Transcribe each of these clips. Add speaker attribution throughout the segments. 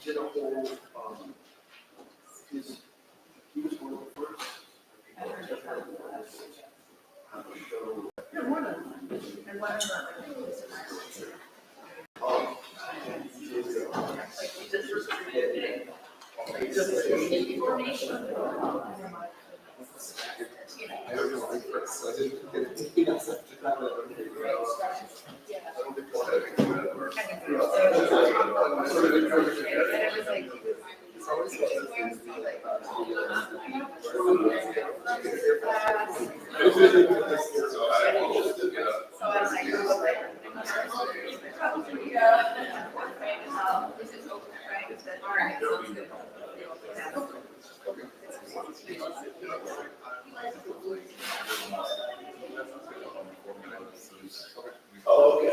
Speaker 1: did a whole, he was one of the first. I don't know, I didn't get it. Oh, okay.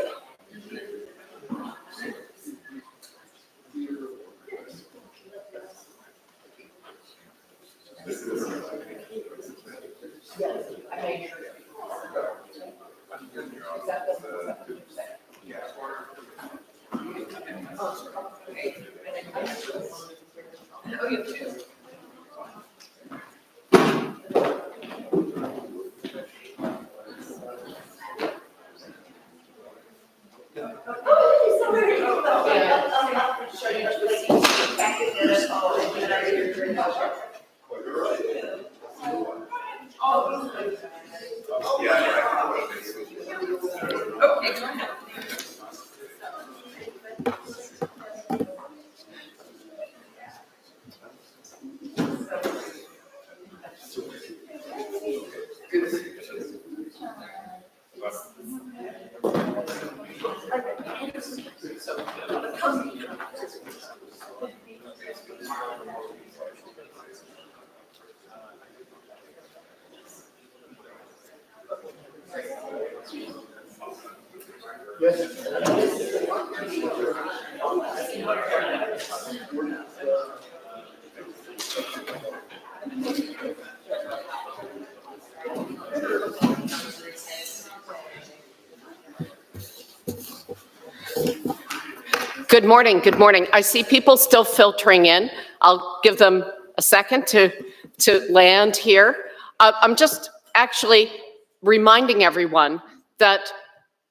Speaker 2: Good morning, good morning. I see people still filtering in. I'll give them a second to land here. I'm just actually reminding everyone that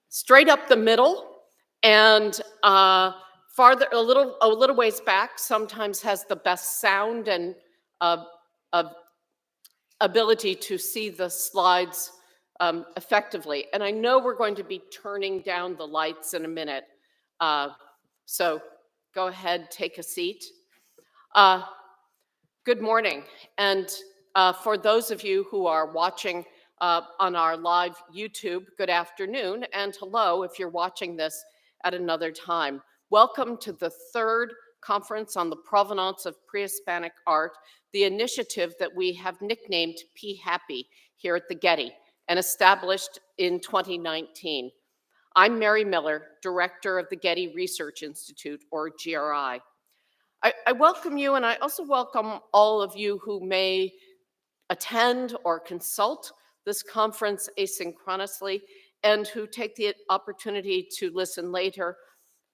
Speaker 2: straight up the middle and farther, a little ways back sometimes has the best sound and ability to see the slides effectively. And I know we're going to be turning down the lights in a minute. So go ahead, take a seat. Good morning. And for those of you who are watching on our live YouTube, good afternoon, and hello if you're watching this at another time. Welcome to the third conference on the provenance of pre-Hispanic art, the initiative that we have nicknamed PHAPI here at the Getty and established in 2019. I'm Mary Miller, Director of the Getty Research Institute, or GRI. I welcome you, and I also welcome all of you who may attend or consult this conference asynchronously, and who take the opportunity to listen later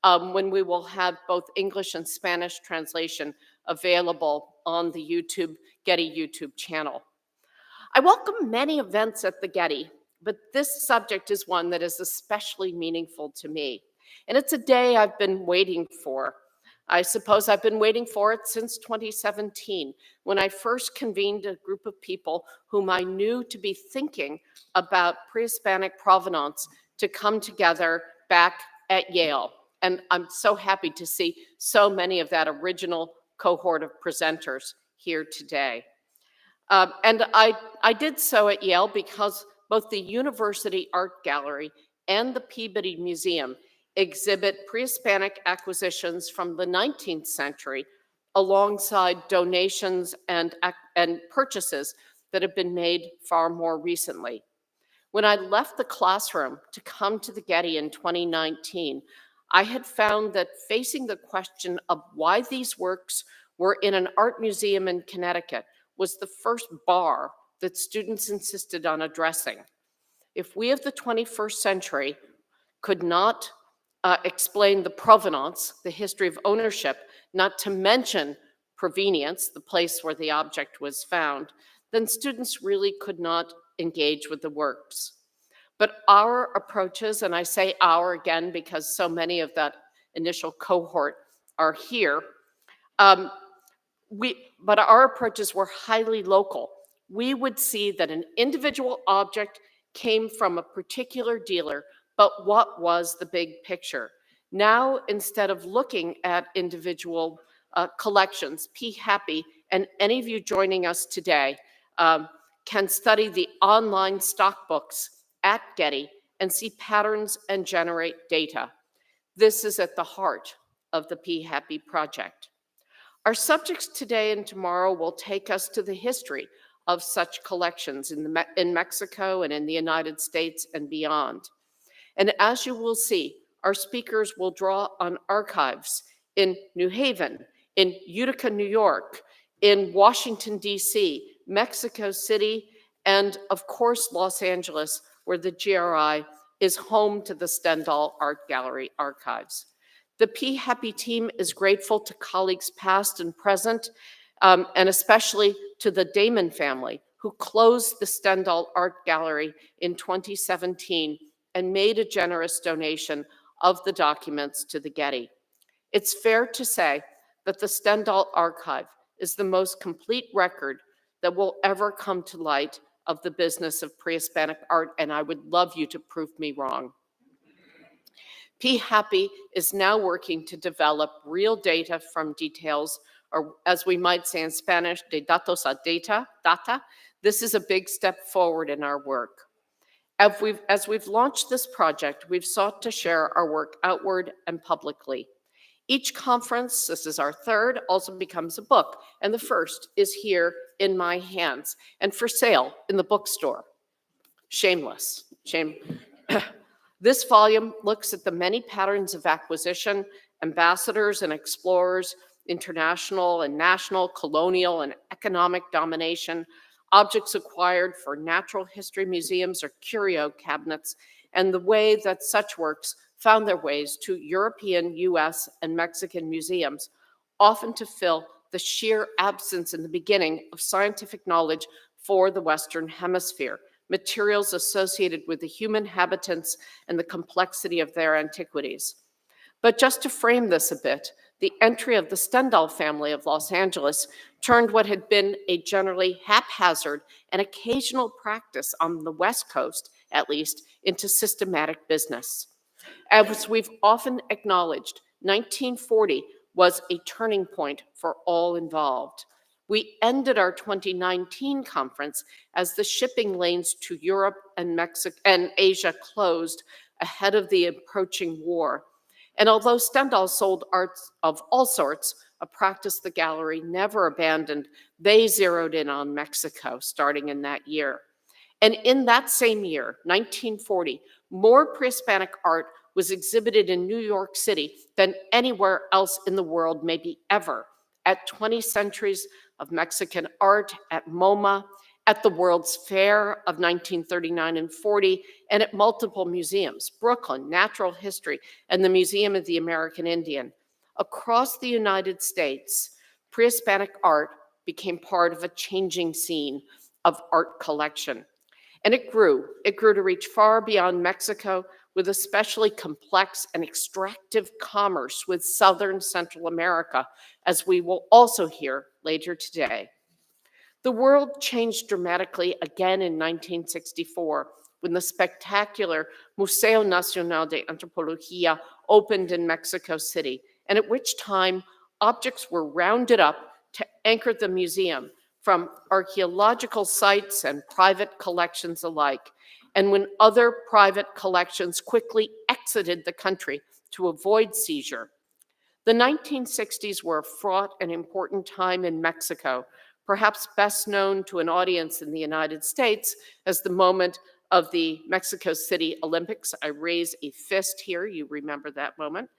Speaker 2: when we will have both English and Spanish translation available on the Getty YouTube channel. I welcome many events at the Getty, but this subject is one that is especially meaningful to me. And it's a day I've been waiting for. I suppose I've been waiting for it since 2017, when I first convened a group of people whom I knew to be thinking about pre-Hispanic provenance to come together back at Yale. And I'm so happy to see so many of that original cohort of presenters here today. And I did so at Yale because both the University Art Gallery and the Peabody Museum exhibit pre-Hispanic acquisitions from the 19th century alongside donations and purchases that have been made far more recently. When I left the classroom to come to the Getty in 2019, I had found that facing the question of why these works were in an art museum in Connecticut was the first bar that students insisted on addressing. If we of the 21st century could not explain the provenance, the history of ownership, not to mention provenience, the place where the object was found, then students really could not engage with the works. But our approaches, and I say our again because so many of that initial cohort are here, but our approaches were highly local. We would see that an individual object came from a particular dealer, but what was the big picture? Now, instead of looking at individual collections, PHAPI, and any of you joining us today can study the online stock books at Getty and see patterns and generate data. This is at the heart of the PHAPI project. Our subjects today and tomorrow will take us to the history of such collections in Mexico and in the United States and beyond. And as you will see, our speakers will draw on archives in New Haven, in Utica, New York, in Washington, D.C., Mexico City, and of course, Los Angeles, where the GRI is home to the Stendahl Art Gallery archives. The PHAPI team is grateful to colleagues past and present, and especially to the Damon family, who closed the Stendahl Art Gallery in 2017 and made a generous donation of the documents to the Getty. It's fair to say that the Stendahl Archive is the most complete record that will ever come to light of the business of pre-Hispanic art, and I would love you to prove me wrong. PHAPI is now working to develop real data from details, or as we might say in Spanish, de datos a data. This is a big step forward in our work. As we've launched this project, we've sought to share our work outward and publicly. Each conference, this is our third, also becomes a book, and the first is here in my hands and for sale in the bookstore. Shameless, shame. This volume looks at the many patterns of acquisition, ambassadors and explorers, international and national, colonial and economic domination, objects acquired for natural history museums or curio cabinets, and the way that such works found their ways to European, US, and Mexican museums, often to fill the sheer absence in the beginning of scientific knowledge for the Western Hemisphere, materials associated with the human habitants and the complexity of their antiquities. But just to frame this a bit, the entry of the Stendahl family of Los Angeles turned what had been a generally haphazard and occasional practice on the West Coast, at least, into systematic business. As we've often acknowledged, 1940 was a turning point for all involved. We ended our 2019 conference as the shipping lanes to Europe and Mexico and Asia closed ahead of the approaching war. And although Stendahl sold art of all sorts, a practice the gallery never abandoned, they zeroed in on Mexico starting in that year. And in that same year, 1940, more pre-Hispanic art was exhibited in New York City than anywhere else in the world, maybe ever, at 20 Centuries of Mexican Art, at MoMA, at the World's Fair of 1939 and 40, and at multiple museums, Brooklyn, Natural History, and the Museum of the American Indian. Across the United States, pre-Hispanic art became part of a changing scene of art collection. And it grew to reach far beyond Mexico with especially complex and extractive commerce with Southern Central America, as we will also hear later today. The world changed dramatically again in 1964 when the spectacular Museo Nacional de Antropología opened in Mexico City, and at which time objects were rounded up to anchor the museum from archaeological sites and private collections alike, and when other private collections quickly exited the country to avoid seizure. The 1960s were a fraught and important time in Mexico, perhaps best known to an audience in the United States as the moment of the Mexico City Olympics. I raise a fist here, you remember that moment.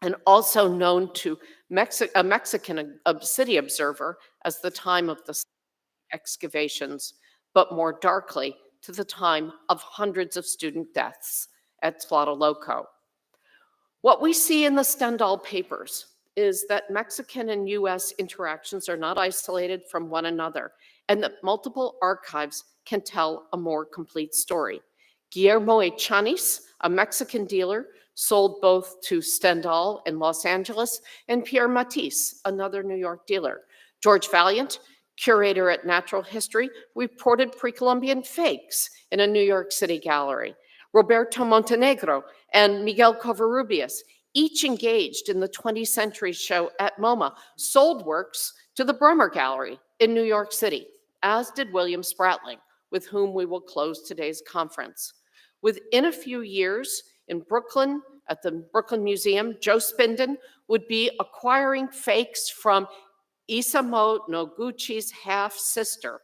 Speaker 2: And also known to a Mexican city observer as the time of the excavations, but more darkly, to the time of hundreds of student deaths at Tlatelolco. What we see in the Stendahl papers is that Mexican and US interactions are not isolated from one another, and that multiple archives can tell a more complete story. Guillermo Echaniz, a Mexican dealer, sold both to Stendahl in Los Angeles, and Pierre Matisse, another New York dealer. George Valiant, curator at Natural History, reported pre-Columbian fakes in a New York City gallery. Roberto Montenegro and Miguel Covarrubias, each engaged in the 20th Century show at MoMA, sold works to the Bremer Gallery in New York City, as did William Spratling, with whom we will close today's conference. Within a few years, in Brooklyn, at the Brooklyn Museum, Joe Spinden would be acquiring fakes from Isamu Noguchi's half-sister.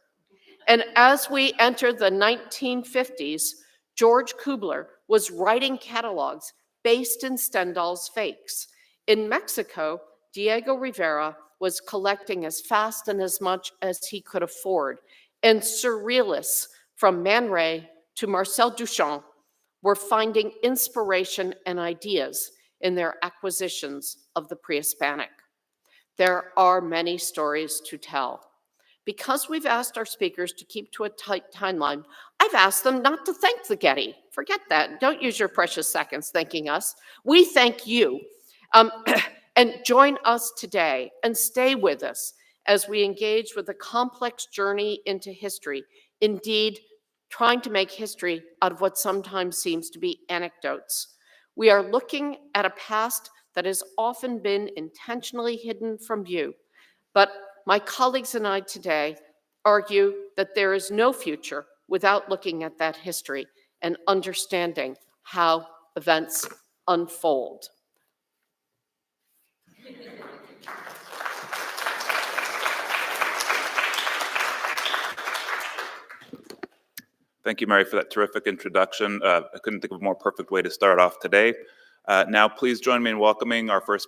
Speaker 2: And as we enter the 1950s, George Kubler was writing catalogs based in Stendahl's fakes. In Mexico, Diego Rivera was collecting as fast and as much as he could afford. And surrealists from Man Ray to Marcel Duchamp were finding inspiration and ideas in their acquisitions of the Pre-Hispanic. There are many stories to tell. Because we've asked our speakers to keep to a tight timeline, I've asked them not to thank the Getty. Forget that. Don't use your precious seconds thanking us. We thank you. And join us today and stay with us as we engage with a complex journey into history. Indeed, trying to make history out of what sometimes seems to be anecdotes. We are looking at a past that has often been intentionally hidden from view. But my colleagues and I today argue that there is no future without looking at that history and understanding how events unfold.
Speaker 3: Thank you, Mary, for that terrific introduction. I couldn't think of a more perfect way to start off today. Now, please join me in welcoming our first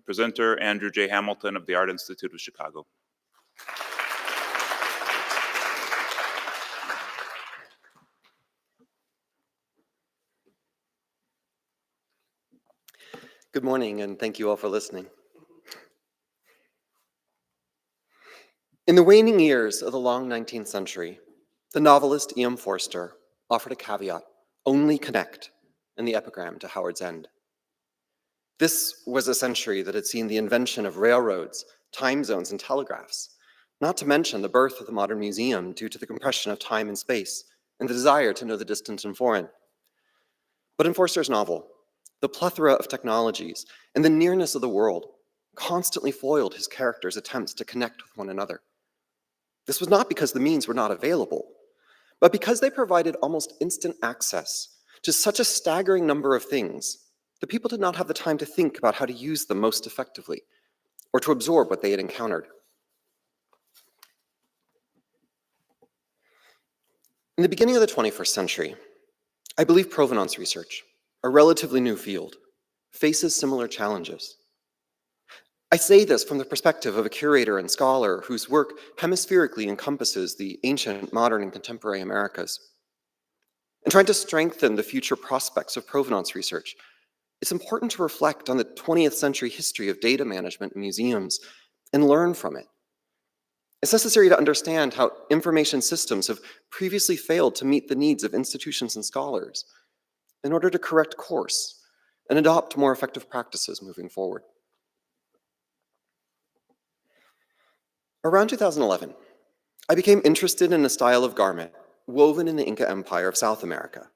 Speaker 3: presenter, Andrew J. Hamilton of the Art Institute of Chicago.
Speaker 4: Good morning, and thank you all for listening. In the waning years of the long 19th century, the novelist E.M. Forster offered a caveat, only connect, in the epigram to Howard's End. This was a century that had seen the invention of railroads, time zones, and telegraphs, not to mention the birth of the modern museum due to the compression of time and space and the desire to know the distant and foreign. But in Forster's novel, the plethora of technologies and the nearness of the world constantly foiled his characters' attempts to connect with one another. This was not because the means were not available, but because they provided almost instant access to such a staggering number of things that people did not have the time to think about how to use them most effectively or to absorb what they had encountered. In the beginning of the 21st century, I believe provenance research, a relatively new field, faces similar challenges. I say this from the perspective of a curator and scholar whose work hemispherically encompasses the ancient, modern, and contemporary Americas. In trying to strengthen the future prospects of provenance research, it's important to reflect on the 20th century history of data management in museums and learn from it. It's necessary to understand how information systems have previously failed to meet the needs of institutions and scholars in order to correct course and adopt more effective practices moving forward. Around 2011, I became interested in a style of garment woven in the Inca Empire of South America,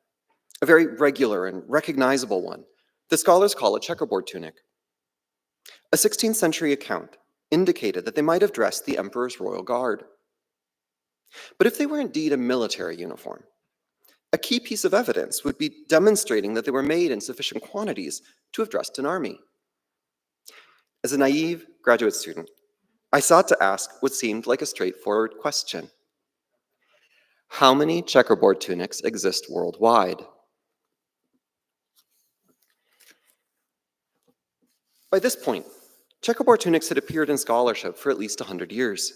Speaker 4: a very regular and recognizable one that scholars call a checkerboard tunic. A 16th century account indicated that they might have dressed the emperor's royal guard. But if they were indeed a military uniform, a key piece of evidence would be demonstrating that they were made in sufficient quantities to have dressed an army. As a naive graduate student, I sought to ask what seemed like a straightforward question. How many checkerboard tunics exist worldwide? By this point, checkerboard tunics had appeared in scholarship for at least 100 years.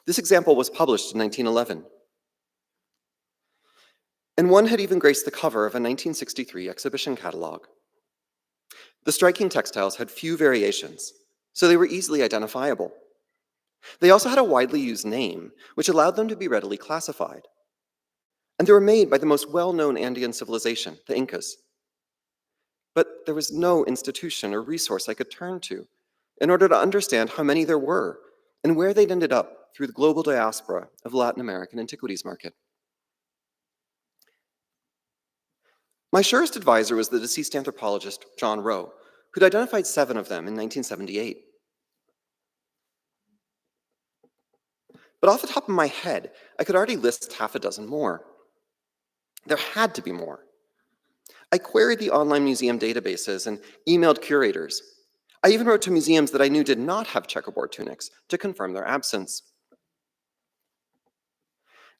Speaker 4: This example was published in 1911. And one had even graced the cover of a 1963 exhibition catalog. The striking textiles had few variations, so they were easily identifiable. They also had a widely used name, which allowed them to be readily classified. And they were made by the most well-known Andean civilization, the Incas. But there was no institution or resource I could turn to in order to understand how many there were and where they'd ended up through the global diaspora of the Latin American antiquities market. My surest advisor was the deceased anthropologist, John Rowe, who'd identified 7 of them in 1978. But off the top of my head, I could already list half a dozen more. There had to be more. I queried the online museum databases and emailed curators. I even wrote to museums that I knew did not have checkerboard tunics to confirm their absence.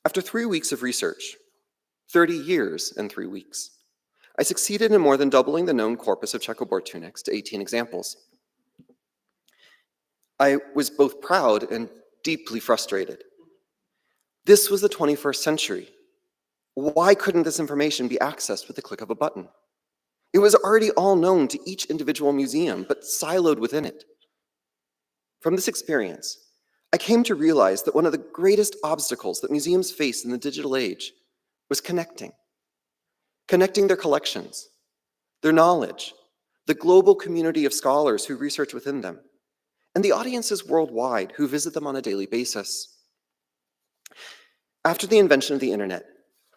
Speaker 4: After 3 weeks of research, 30 years and 3 weeks, I succeeded in more than doubling the known corpus of checkerboard tunics to 18 examples. I was both proud and deeply frustrated. This was the 21st century. Why couldn't this information be accessed with the click of a button? It was already all known to each individual museum, but siloed within it. From this experience, I came to realize that one of the greatest obstacles that museums face in the digital age was connecting their collections, their knowledge, the global community of scholars who research within them, and the audiences worldwide who visit them on a daily basis. After the invention of the internet,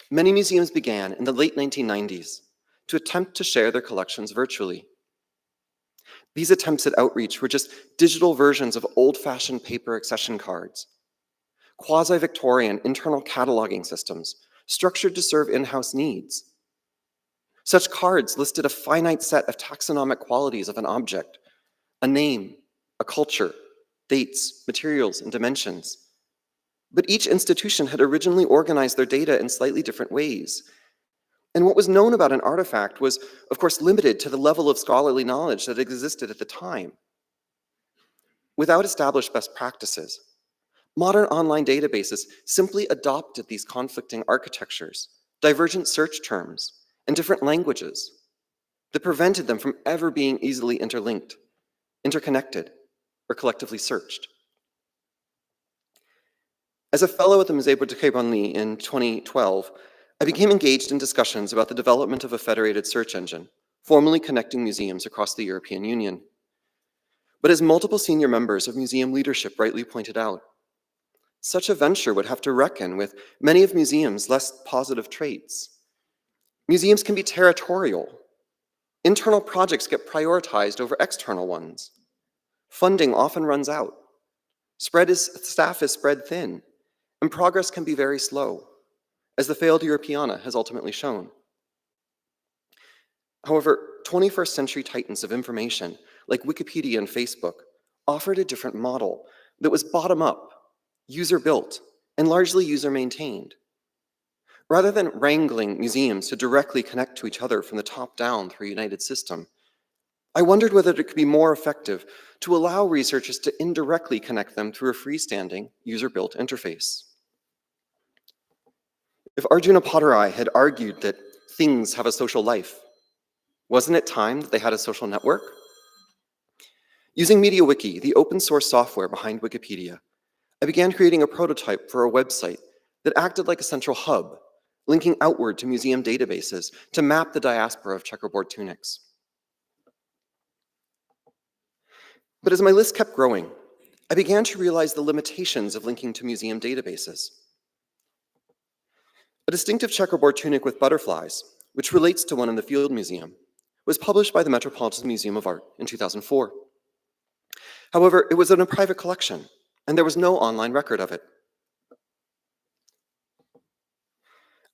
Speaker 4: many museums began in the late 1990s to attempt to share their collections virtually. These attempts at outreach were just digital versions of old-fashioned paper accession cards, quasi-Victorian internal cataloging systems structured to serve in-house needs. Such cards listed a finite set of taxonomic qualities of an object, a name, a culture, dates, materials, and dimensions. But each institution had originally organized their data in slightly different ways. And what was known about an artifact was, of course, limited to the level of scholarly knowledge that existed at the time. Without established best practices, modern online databases simply adopted these conflicting architectures, divergent search terms, and different languages that prevented them from ever being easily interlinked, interconnected, or collectively searched. As a fellow at the Musée de Bonny in 2012, I became engaged in discussions about the development of a federated search engine, formally connecting museums across the European Union. But as multiple senior members of museum leadership rightly pointed out, such a venture would have to reckon with many of museums' less positive traits. Museums can be territorial. Internal projects get prioritized over external ones. Funding often runs out. Staff is spread thin, and progress can be very slow, as the failed Europeana has ultimately shown. However, 21st century titans of information, like Wikipedia and Facebook, offered a different model that was bottom-up, user-built, and largely user-maintained. Rather than wrangling museums to directly connect to each other from the top down through a united system, I wondered whether it could be more effective to allow researchers to indirectly connect them through a freestanding, user-built interface. If Arjuna Potterai had argued that things have a social life, wasn't it time that they had a social network? Using MediaWiki, the open source software behind Wikipedia, I began creating a prototype for a website that acted like a central hub, linking outward to museum databases to map the diaspora of checkerboard tunics. But as my list kept growing, I began to realize the limitations of linking to museum databases. A distinctive checkerboard tunic with butterflies, which relates to one in the Field Museum, was published by the Metropolitan Museum of Art in 2004. However, it was in a private collection, and there was no online record of it.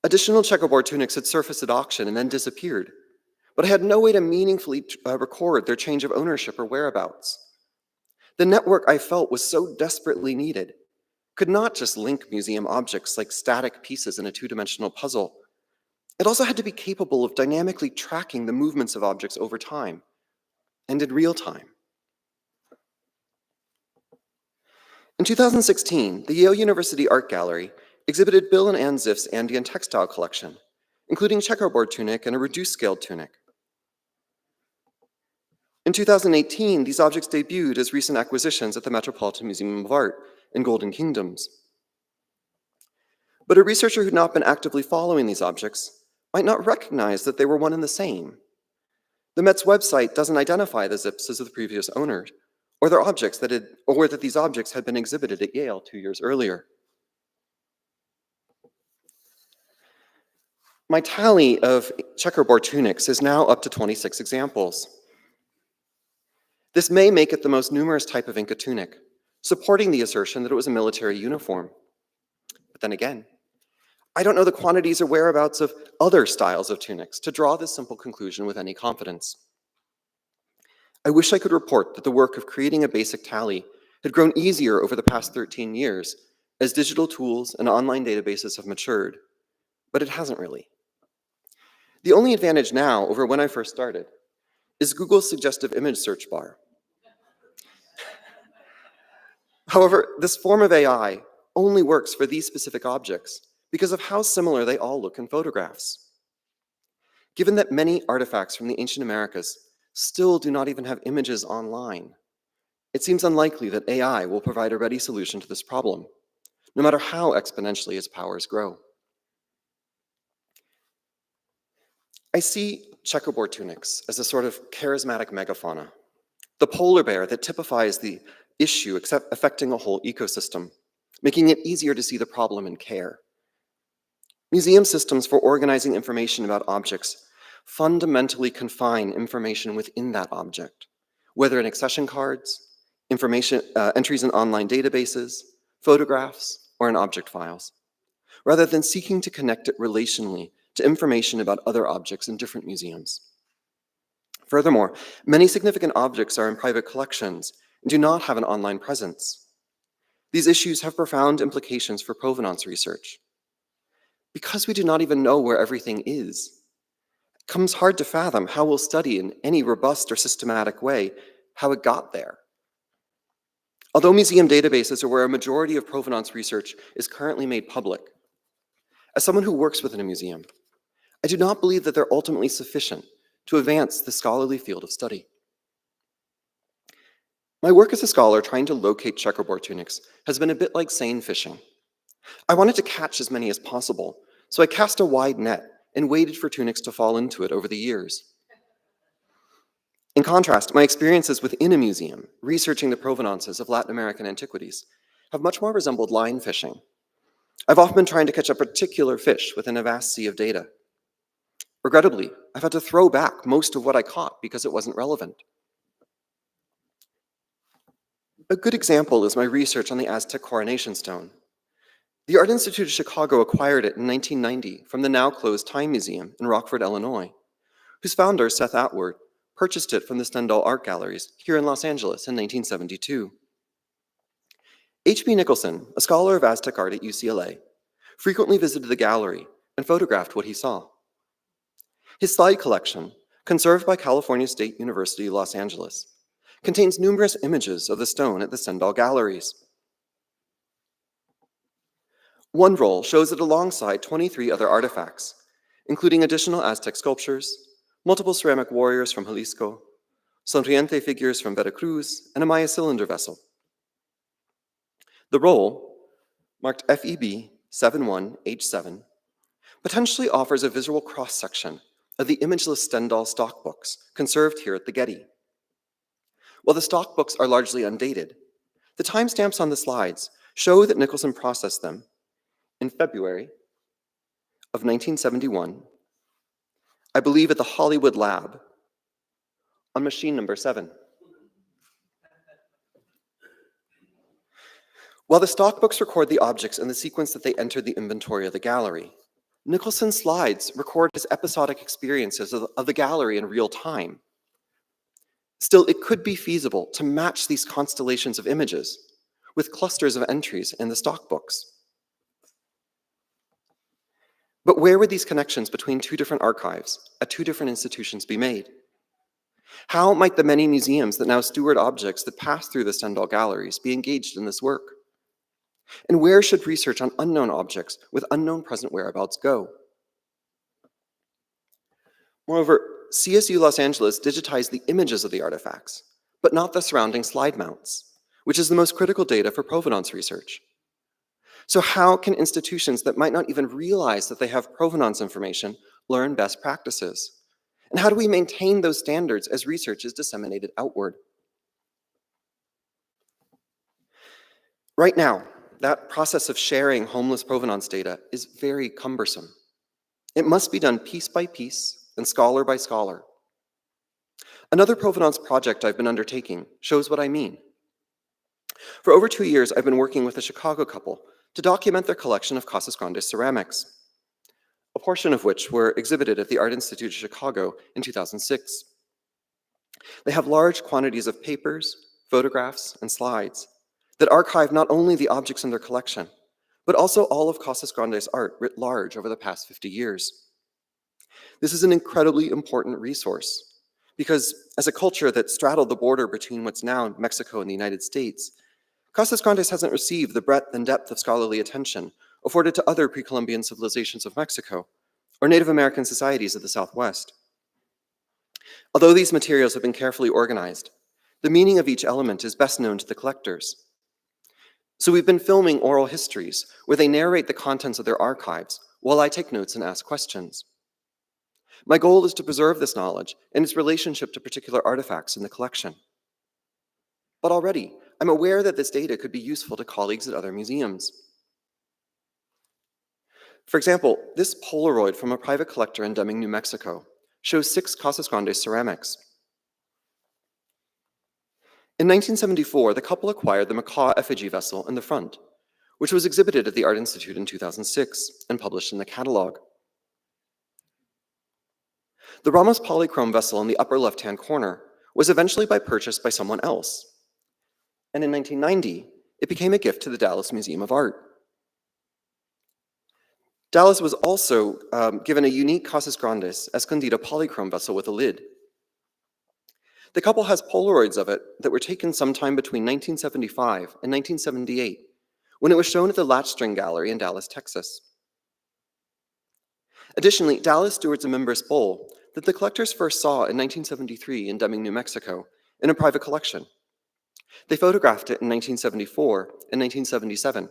Speaker 4: Additional checkerboard tunics had surfaced at auction and then disappeared, but I had no way to meaningfully record their change of ownership or whereabouts. The network I felt was so desperately needed could not just link museum objects like static pieces in a two-dimensional puzzle. It also had to be capable of dynamically tracking the movements of objects over time and in real time. In 2016, the Yale University Art Gallery exhibited Bill and Ann Ziff's Andean textile collection, including checkerboard tunic and a reduced-scaled tunic. In 2018, these objects debuted as recent acquisitions at the Metropolitan Museum of Art in Golden Kingdoms. But a researcher who'd not been actively following these objects might not recognize that they were one and the same. The Met's website doesn't identify the zips as the previous owners, or that these objects had been exhibited at Yale 2 years earlier. My tally of checkerboard tunics is now up to 26 examples. This may make it the most numerous type of Inca tunic, supporting the assertion that it was a military uniform. But then again, I don't know the quantities or whereabouts of other styles of tunics to draw this simple conclusion with any confidence. I wish I could report that the work of creating a basic tally had grown easier over the past 13 years as digital tools and online databases have matured, but it hasn't really. The only advantage now over when I first started is Google's suggestive image search bar. However, this form of AI only works for these specific objects because of how similar they all look in photographs. Given that many artifacts from the ancient Americas still do not even have images online, it seems unlikely that AI will provide a ready solution to this problem, no matter how exponentially its powers grow. I see checkerboard tunics as a sort of charismatic megafauna, the polar bear that typifies the issue affecting a whole ecosystem, making it easier to see the problem and care. Museum systems for organizing information about objects fundamentally confine information within that object, whether in accession cards, entries in online databases, photographs, or in object files, rather than seeking to connect it relationally to information about other objects in different museums. Furthermore, many significant objects are in private collections and do not have an online presence. These issues have profound implications for provenance research. Because we do not even know where everything is, it becomes hard to fathom how we'll study in any robust or systematic way how it got there. Although museum databases are where a majority of provenance research is currently made public, as someone who works within a museum, I do not believe that they're ultimately sufficient to advance the scholarly field of study. My work as a scholar trying to locate checkerboard tunics has been a bit like seine fishing. I wanted to catch as many as possible, so I cast a wide net and waited for tunics to fall into it over the years. In contrast, my experiences within a museum, researching the provenances of Latin American antiquities, have much more resembled line fishing. I've often been trying to catch a particular fish within a vast sea of data. Regrettably, I've had to throw back most of what I caught because it wasn't relevant. A good example is my research on the Aztec coronation stone. The Art Institute of Chicago acquired it in 1990 from the now closed Time Museum in Rockford, Illinois, whose founder, Seth Atwood, purchased it from the Stendahl Art Galleries here in Los Angeles in 1972. H.B. Nicholson, a scholar of Aztec art at UCLA, frequently visited the gallery and photographed what he saw. His slide collection, conserved by California State University, Los Angeles, contains numerous images of the stone at the Stendahl Galleries. One roll shows it alongside 23 other artifacts, including additional Aztec sculptures, multiple ceramic warriors from Jalisco, sonriente figures from Veracruz, and a Maya cylinder vessel. The roll, marked FEB 71H7, potentially offers a visual cross-section of the imageless Stendahl stock books conserved here at the Getty. While the stock books are largely undated, the timestamps on the slides show that Nicholson processed them in February of 1971, I believe at the Hollywood Lab, on machine number 7. While the stock books record the objects in the sequence that they entered the inventory of the gallery, Nicholson's slides record his episodic experiences of the gallery in real time. Still, it could be feasible to match these constellations of images with clusters of entries in the stock books. But where would these connections between two different archives at two different institutions be made? How might the many museums that now steward objects that pass through the Stendahl galleries be engaged in this work? And where should research on unknown objects with unknown present whereabouts go? Moreover, CSU Los Angeles digitized the images of the artifacts, but not the surrounding slide mounts, which is the most critical data for provenance research. So how can institutions that might not even realize that they have provenance information learn best practices? And how do we maintain those standards as research is disseminated outward? Right now, that process of sharing homeless provenance data is very cumbersome. It must be done piece by piece and scholar by scholar. Another provenance project I've been undertaking shows what I mean. For over 2 years, I've been working with a Chicago couple to document their collection of Casas Grandes ceramics, a portion of which were exhibited at the Art Institute of Chicago in 2006. They have large quantities of papers, photographs, and slides that archive not only the objects in their collection, but also all of Casas Grandes art writ large over the past 50 years. This is an incredibly important resource because as a culture that straddled the border between what's now Mexico and the United States, Casas Grandes hasn't received the breadth and depth of scholarly attention afforded to other pre-Columbian civilizations of Mexico or Native American societies of the Southwest. Although these materials have been carefully organized, the meaning of each element is best known to the collectors. So we've been filming oral histories where they narrate the contents of their archives while I take notes and ask questions. My goal is to preserve this knowledge and its relationship to particular artifacts in the collection. But already, I'm aware that this data could be useful to colleagues at other museums. For example, this Polaroid from a private collector in Deming, New Mexico, shows 6 Casas Grandes ceramics. In 1974, the couple acquired the macaw effigy vessel in the front, which was exhibited at the Art Institute in 2006 and published in the catalog. The Ramos polychrome vessel in the upper left-hand corner was eventually purchased by someone else. And in 1990, it became a gift to the Dallas Museum of Art. Dallas was also given a unique Casas Grandes Escondida polychrome vessel with a lid. The couple has Polaroids of it that were taken sometime between 1975 and 1978, when it was shown at the Latchstring Gallery in Dallas, Texas. Additionally, Dallas stewards a members bowl that the collectors first saw in 1973 in Deming, New Mexico, in a private collection. They photographed it in 1974 and 1977.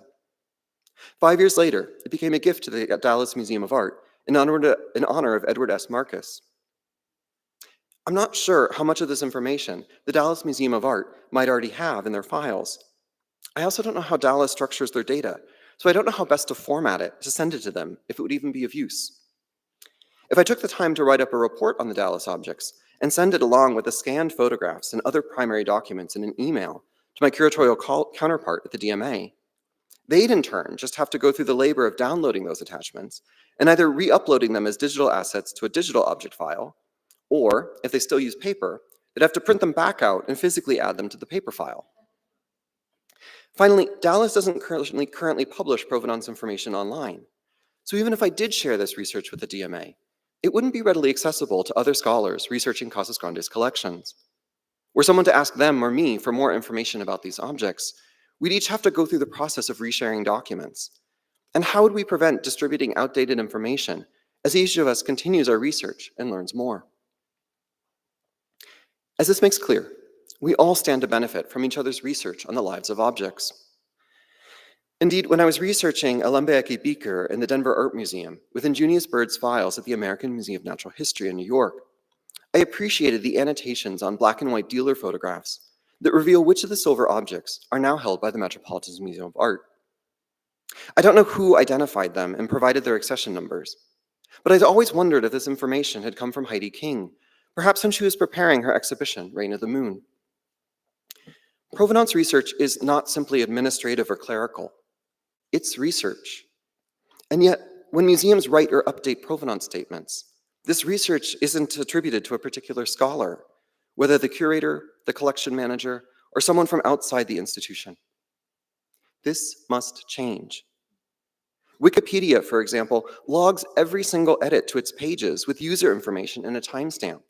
Speaker 4: 5 years later, it became a gift to the Dallas Museum of Art in honor of Edward S. Marcus. I'm not sure how much of this information the Dallas Museum of Art might already have in their files. I also don't know how Dallas structures their data, so I don't know how best to format it to send it to them, if it would even be of use. If I took the time to write up a report on the Dallas objects and send it along with the scanned photographs and other primary documents in an email to my curatorial counterpart at the DMA, they'd in turn just have to go through the labor of downloading those attachments and either re-uploading them as digital assets to a digital object file, or, if they still use paper, they'd have to print them back out and physically add them to the paper file. Finally, Dallas doesn't currently publish provenance information online. So even if I did share this research with the DMA, it wouldn't be readily accessible to other scholars researching Casas Grandes collections. Were someone to ask them or me for more information about these objects, we'd each have to go through the process of resharing documents. And how would we prevent distributing outdated information as each of us continues our research and learns more? As this makes clear, we all stand to benefit from each other's research on the lives of objects. Indeed, when I was researching a Lembeeke beaker in the Denver Art Museum within Junius Bird's files at the American Museum of Natural History in New York, I appreciated the annotations on black and white dealer photographs that reveal which of the silver objects are now held by the Metropolitan Museum of Art. I don't know who identified them and provided their accession numbers, but I'd always wondered if this information had come from Kylie King, perhaps when she was preparing her exhibition, Reign of the Moon. Provenance research is not simply administrative or clerical. It's research. And yet, when museums write or update provenance statements, this research isn't attributed to a particular scholar, whether the curator, the collection manager, or someone from outside the institution. This must change. Wikipedia, for example, logs every single edit to its pages with user information and a timestamp.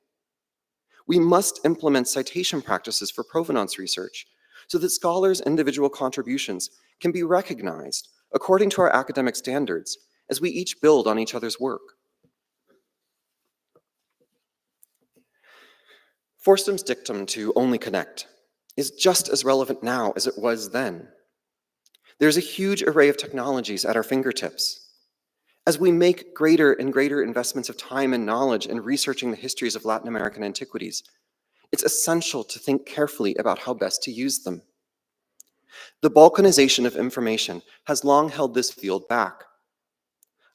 Speaker 4: We must implement citation practices for provenance research so that scholars' individual contributions can be recognized according to our academic standards as we each build on each other's work. Forstum's dictum to only connect is just as relevant now as it was then. There's a huge array of technologies at our fingertips. As we make greater and greater investments of time and knowledge in researching the histories of Latin American antiquities, it's essential to think carefully about how best to use them. The balkanization of information has long held this field back.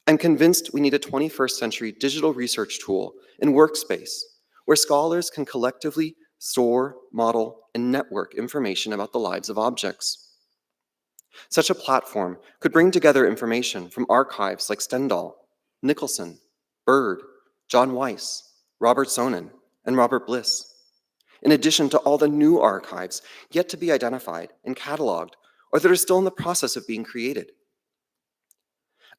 Speaker 4: I'm convinced we need a 21st century digital research tool and workspace where scholars can collectively store, model, and network information about the lives of objects. Such a platform could bring together information from archives like Stendahl, Nicholson, Bird, John Weiss, Robert Sonnen, and Robert Bliss, in addition to all the new archives yet to be identified and cataloged, or that are still in the process of being created.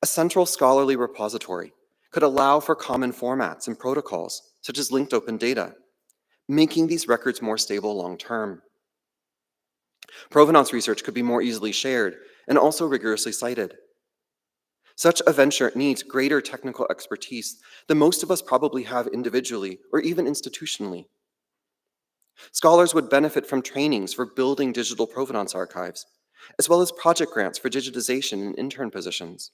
Speaker 4: A central scholarly repository could allow for common formats and protocols, such as linked open data, making these records more stable long-term. Provenance research could be more easily shared and also rigorously cited. Such a venture needs greater technical expertise than most of us probably have individually or even institutionally. Scholars would benefit from trainings for building digital provenance archives, as well as project grants for digitization and intern positions.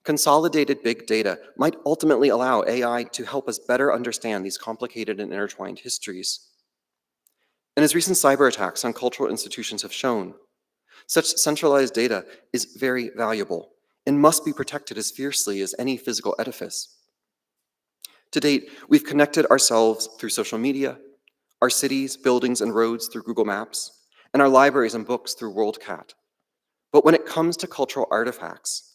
Speaker 4: Consolidated big data might ultimately allow AI to help us better understand these complicated and intertwined histories. And as recent cyber attacks on cultural institutions have shown, such centralized data is very valuable and must be protected as fiercely as any physical edifice. To date, we've connected ourselves through social media, our cities, buildings, and roads through Google Maps, and our libraries and books through WorldCat. But when it comes to cultural artifacts,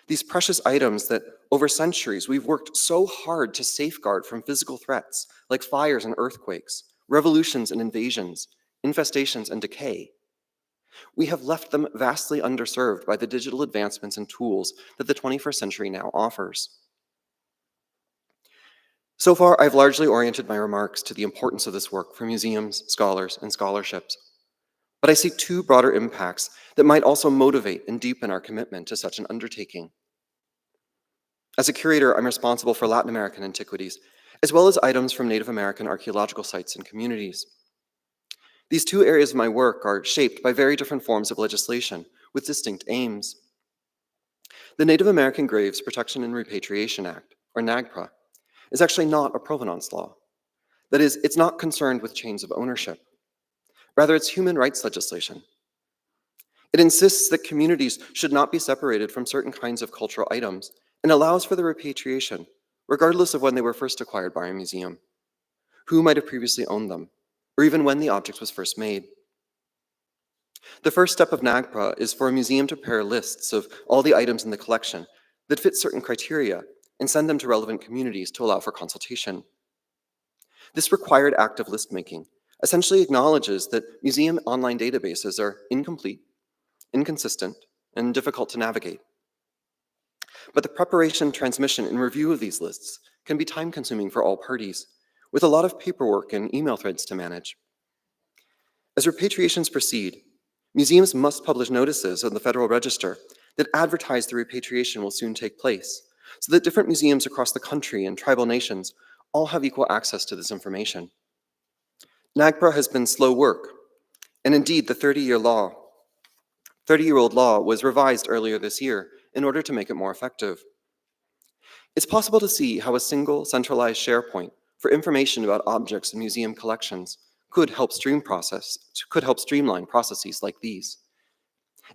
Speaker 4: these precious items that over centuries we've worked so hard to safeguard from physical threats like fires and earthquakes, revolutions and invasions, infestations and decay, we have left them vastly underserved by the digital advancements and tools that the 21st century now offers. So far, I've largely oriented my remarks to the importance of this work for museums, scholars, and scholarships. But I see two broader impacts that might also motivate and deepen our commitment to such an undertaking. As a curator, I'm responsible for Latin American antiquities, as well as items from Native American archaeological sites and communities. These two areas of my work are shaped by very different forms of legislation with distinct aims. The Native American Graves Protection and Repatriation Act, or NAGPRA, is actually not a provenance law. That is, it's not concerned with chains of ownership. Rather, it's human rights legislation. It insists that communities should not be separated from certain kinds of cultural items and allows for the repatriation, regardless of when they were first acquired by a museum, who might have previously owned them, or even when the object was first made. The first step of NAGPRA is for a museum to prepare lists of all the items in the collection that fit certain criteria and send them to relevant communities to allow for consultation. This required act of list-making essentially acknowledges that museum online databases are incomplete, inconsistent, and difficult to navigate. But the preparation, transmission, and review of these lists can be time-consuming for all parties, with a lot of paperwork and email threads to manage. As repatriations proceed, museums must publish notices on the Federal Register that advertise the repatriation will soon take place, so that different museums across the country and tribal nations all have equal access to this information. NAGPRA has been slow work, and indeed the 30-year-old law was revised earlier this year in order to make it more effective. It's possible to see how a single centralized SharePoint for information about objects in museum collections could help streamline processes like these.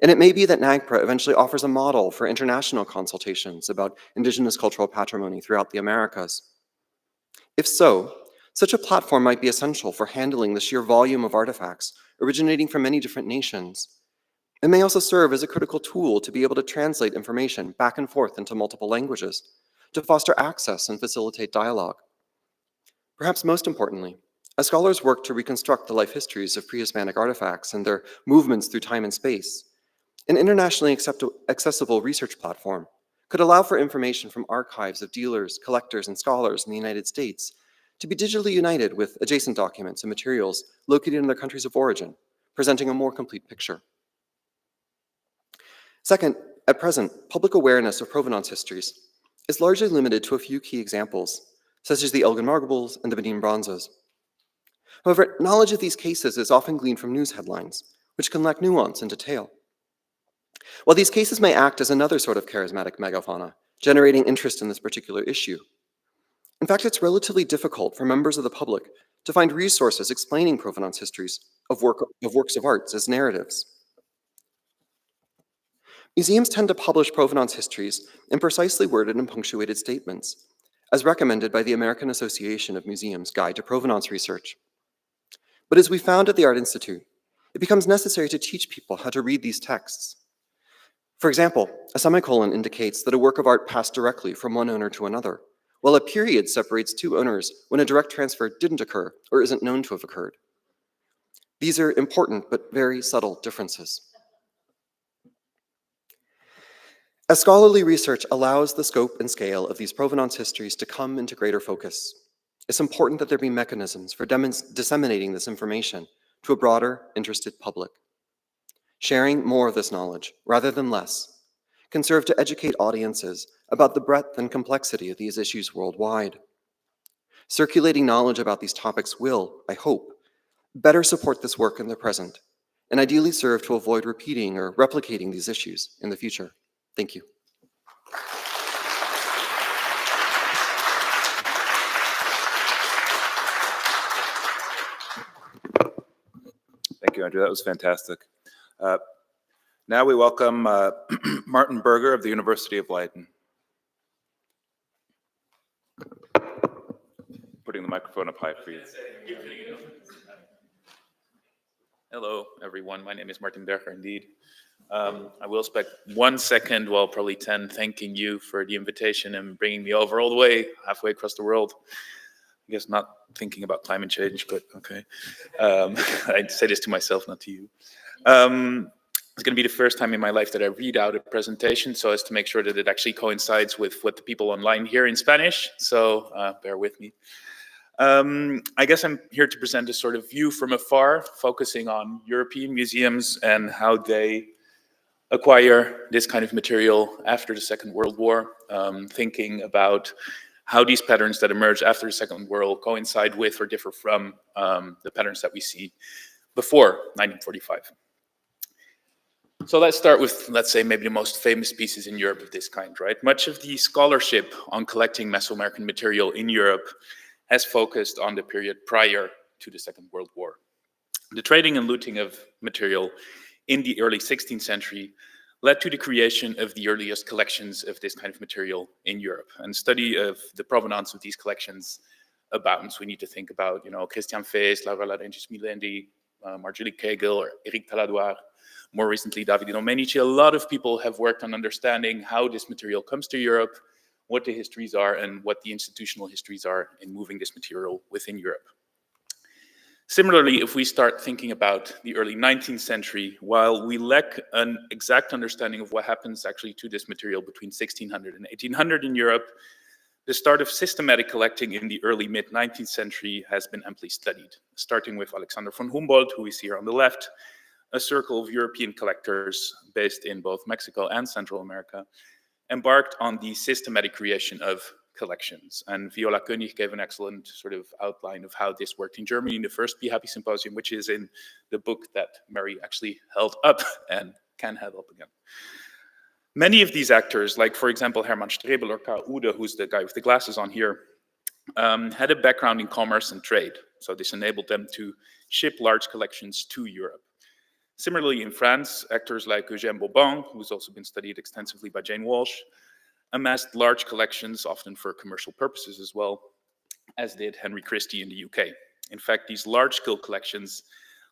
Speaker 4: And it may be that NAGPRA eventually offers a model for international consultations about indigenous cultural patrimony throughout the Americas. If so, such a platform might be essential for handling the sheer volume of artifacts originating from many different nations. It may also serve as a critical tool to be able to translate information back and forth into multiple languages, to foster access and facilitate dialogue. Perhaps most importantly, as scholars work to reconstruct the life histories of pre-Hispanic artifacts and their movements through time and space, an internationally accessible research platform could allow for information from archives of dealers, collectors, and scholars in the United States to be digitally united with adjacent documents and materials located in their countries of origin, presenting a more complete picture. Second, at present, public awareness of provenance histories is largely limited to a few key examples, such as the Elgin marbles and the Benin bronzes. However, knowledge of these cases is often gleaned from news headlines, which can lack nuance and detail. While these cases may act as another sort of charismatic megafauna, generating interest in this particular issue, in fact, it's relatively difficult for members of the public to find resources explaining provenance histories of works of arts as narratives. Museums tend to publish provenance histories in precisely worded and punctuated statements, as recommended by the American Association of Museums' Guide to Provenance Research. But as we found at the Art Institute, it becomes necessary to teach people how to read these texts. For example, a semicolon indicates that a work of art passed directly from one owner to another, while a period separates two owners when a direct transfer didn't occur or isn't known to have occurred. These are important but very subtle differences. As scholarly research allows the scope and scale of these provenance histories to come into greater focus, it's important that there be mechanisms for disseminating this information to a broader, interested public. Sharing more of this knowledge, rather than less, can serve to educate audiences about the breadth and complexity of these issues worldwide. Circulating knowledge about these topics will, I hope, better support this work in the present, and ideally serve to avoid repeating or replicating these issues in the future. Thank you.
Speaker 3: Thank you, Andrew. That was fantastic. Now we welcome Martin Berger of the University of Leiden. Putting the microphone up high for you.
Speaker 5: Hello, everyone. My name is Martin Berger, indeed. I will spend 1 second, well, probably 10, thanking you for the invitation and bringing me over all the way, halfway across the world. I guess not thinking about climate change, but okay. I say this to myself, not to you. It's going to be the first time in my life that I read out a presentation so as to make sure that it actually coincides with what the people online hear in Spanish, so bear with me. I guess I'm here to present a sort of view from afar, focusing on European museums and how they acquire this kind of material after the Second World War, thinking about how these patterns that emerge after the Second World coincide with or differ from the patterns that we see before 1945. So let's start with, let's say, maybe the most famous pieces in Europe of this kind, right? Much of the scholarship on collecting Mesoamerican material in Europe has focused on the period prior to the Second World War. The trading and looting of material in the early 16th century led to the creation of the earliest collections of this kind of material in Europe. And study of the provenance of these collections abounds. We need to think about, Christian Feest, Laura Laurentius Milendi, Marjorie Kegel, or Eric Taladoire, more recently Davide Domenici. A lot of people have worked on understanding how this material comes to Europe, what the histories are, and what the institutional histories are in moving this material within Europe. Similarly, if we start thinking about the early 19th century, while we lack an exact understanding of what happens actually to this material between 1600 and 1800 in Europe, the start of systematic collecting in the early mid-19th century has been amply studied, starting with Alexander von Humboldt, who we see here on the left, a circle of European collectors based in both Mexico and Central America, embarked on the systematic creation of collections. And Viola Koenig gave an excellent sort of outline of how this worked in Germany in the first PHAPI Symposium, which is in the book that Mary actually held up and can have up again. Many of these actors, like for example, Hermann Strebel or Karl Ude, who's the guy with the glasses on here, had a background in commerce and trade. So this enabled them to ship large collections to Europe. Similarly, in France, actors like Eugène Bobon, who's also been studied extensively by Jane Walsh, amassed large collections, often for commercial purposes as well, as did Henry Christie in the UK. In fact, these large-scale collections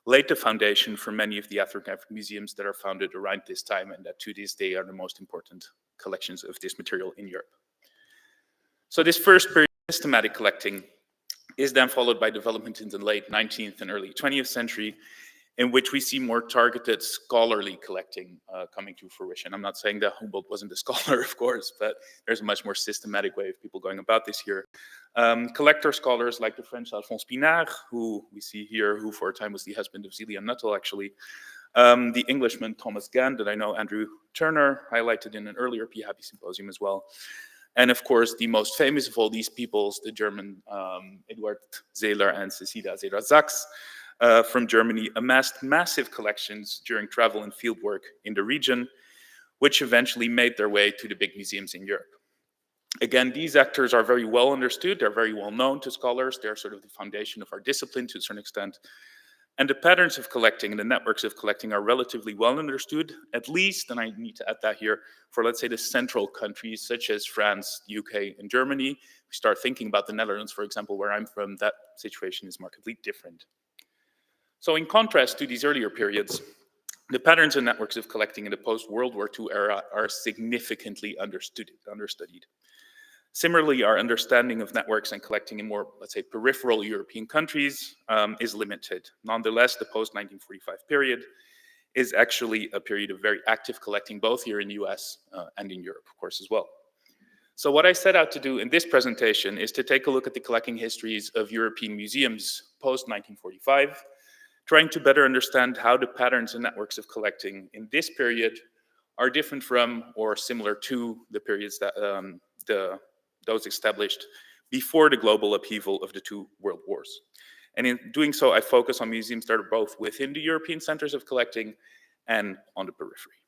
Speaker 5: laid the foundation for many of the ethnographic museums that are founded around this time and that to this day are the most important collections of this material in Europe. So this first period of systematic collecting is then followed by development in the late 19th and early 20th century, in which we see more targeted scholarly collecting coming to fruition. I'm not saying that Humboldt wasn't a scholar, of course, but there's a much more systematic way of people going about this here. Collector scholars like the French Alphonse Pinard, who we see here, who for a time was the husband of Celia Nuttall, actually. The Englishman Thomas Gann, that I know Andrew Turner highlighted in an earlier PHAPI Symposium as well. And of course, the most famous of all these peoples, the German Eduard Seeler and Cecilia Seeler-Sachs from Germany, amassed massive collections during travel and fieldwork in the region, which eventually made their way to the big museums in Europe. Again, these actors are very well understood, they're very well known to scholars, they're sort of the foundation of our discipline to a certain extent. And the patterns of collecting and the networks of collecting are relatively well understood, at least, and I need to add that here, for let's say the central countries such as France, the UK, and Germany. We start thinking about the Netherlands, for example, where I'm from, that situation is markedly different. So in contrast to these earlier periods, the patterns and networks of collecting in the post-World War II era are significantly understudied. Similarly, our understanding of networks and collecting in more, let's say, peripheral European countries is limited. Nonetheless, the post-1945 period is actually a period of very active collecting, both here in the US and in Europe, of course, as well. So what I set out to do in this presentation is to take a look at the collecting histories of European museums post-1945, trying to better understand how the patterns and networks of collecting in this period are different from or similar to the periods that those established before the global upheaval of the two world wars. And in doing so, I focus on museums that are both within the European centers of collecting and on the periphery.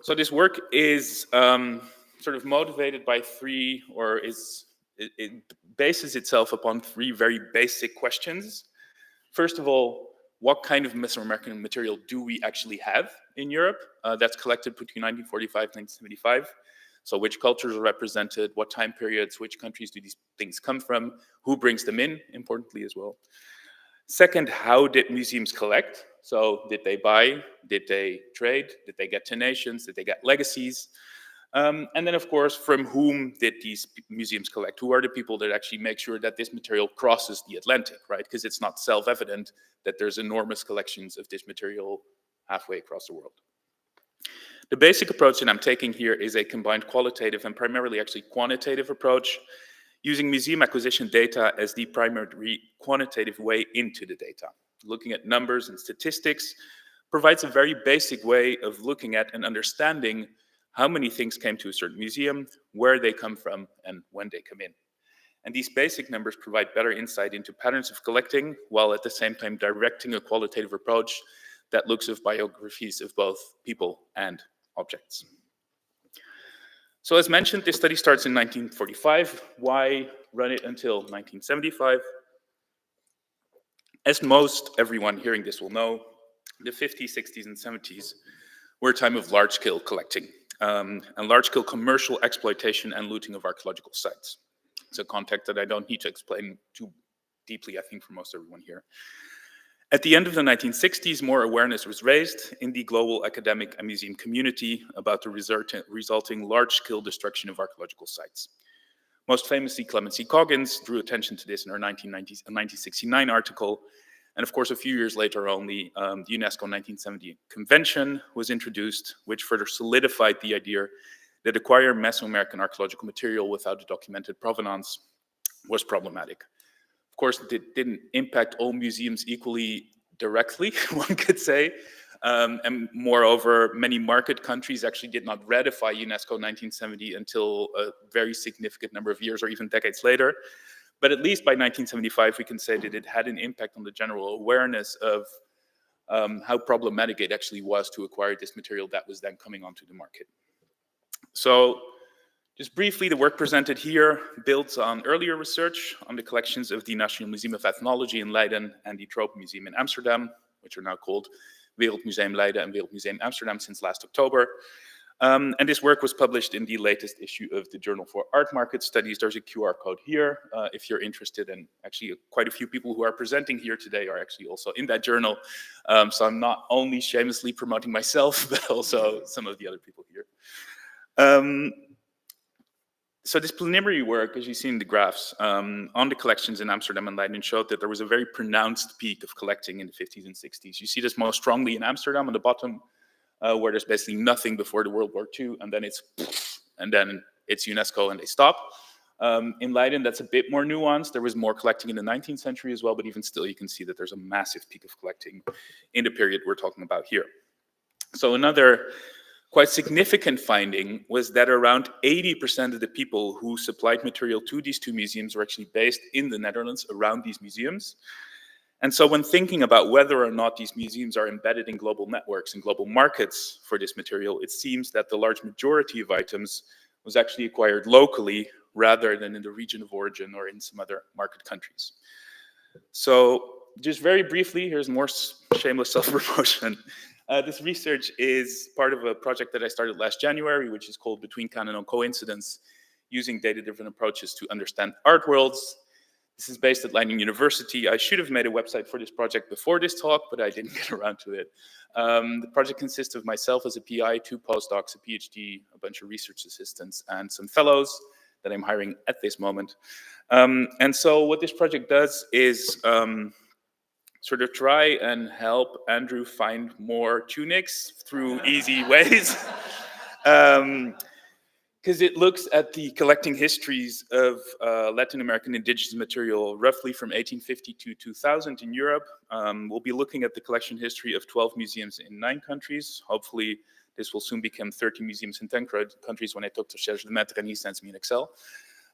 Speaker 5: So this work is sort of motivated by three, or it bases itself upon three very basic questions. First of all, what kind of Mesoamerican material do we actually have in Europe that's collected between 1945 and 1975? So which cultures are represented, what time periods, which countries do these things come from, who brings them in, importantly as well. Second, how did museums collect? So did they buy, did they trade, did they get donations, did they get legacies? And then of course, from whom did these museums collect? Who are the people that actually make sure that this material crosses the Atlantic, right? Because it's not self-evident that there's enormous collections of this material halfway across the world. The basic approach that I'm taking here is a combined qualitative and primarily actually quantitative approach, using museum acquisition data as the primary quantitative way into the data. Looking at numbers and statistics provides a very basic way of looking at and understanding how many things came to a certain museum, where they come from, and when they come in. And these basic numbers provide better insight into patterns of collecting, while at the same time directing a qualitative approach that looks at biographies of both people and objects. So as mentioned, this study starts in 1945. Why run it until 1975? As most everyone hearing this will know, the 50s, 60s, and 70s were a time of large-scale collecting and large-scale commercial exploitation and looting of archaeological sites. It's a context that I don't need to explain too deeply, I think, for most everyone here. At the end of the 1960s, more awareness was raised in the global academic and museum community about the resulting large-scale destruction of archaeological sites. Most famously, Clemency Coggins drew attention to this in her 1969 article. And of course, a few years later only, the UNESCO 1970 Convention was introduced, which further solidified the idea that acquiring Mesoamerican archaeological material without a documented provenance was problematic. Of course, it didn't impact all museums equally directly, one could say. And moreover, many market countries actually did not ratify UNESCO 1970 until a very significant number of years or even decades later. But at least by 1975, we can say that it had an impact on the general awareness of how problematic it actually was to acquire this material that was then coming onto the market. So just briefly, the work presented here builds on earlier research on the collections of the National Museum of Ethnology in Leiden and the Tropen Museum in Amsterdam, which are now called Wereldmuseum Leiden and Wereldmuseum Amsterdam since last October. And this work was published in the latest issue of the Journal for Art Market Studies. There's a QR code here if you're interested, and actually quite a few people who are presenting here today are actually also in that journal. So I'm not only shamelessly promoting myself, but also some of the other people here. So this preliminary work, as you see in the graphs, on the collections in Amsterdam and Leiden showed that there was a very pronounced peak of collecting in the 50s and 60s. You see this most strongly in Amsterdam on the bottom, where there's basically nothing before the World War II, and then it's UNESCO and they stop. In Leiden, that's a bit more nuanced. There was more collecting in the 19th century as well, but even still, you can see that there's a massive peak of collecting in the period we're talking about here. So another Quite significant finding was that around 80% of the people who supplied material to these two museums were actually based in the Netherlands around these museums. And so when thinking about whether or not these museums are embedded in global networks and global markets for this material, it seems that the large majority of items was actually acquired locally rather than in the region of origin or in some other market countries. So just very briefly, here's more shameless self-promotion. This research is part of a project that I started last January, which is called Between Canon and Coincidence, using data-driven approaches to understand art worlds. This is based at Leiden University. I should have made a website for this project before this talk, but I didn't get around to it. The project consists of myself as a PI, 2 postdocs, a PhD, a bunch of research assistants, and some fellows that I'm hiring at this moment. And so what this project does is sort of try and help Andrew find more tunics through easy ways. Because it looks at the collecting histories of Latin American indigenous material roughly from 1850 to 2000 in Europe. We'll be looking at the collection history of 12 museums in 9 countries. Hopefully, this will soon become 30 museums in 10 countries when I talk to Serge Lemaitre and he sends me an Excel.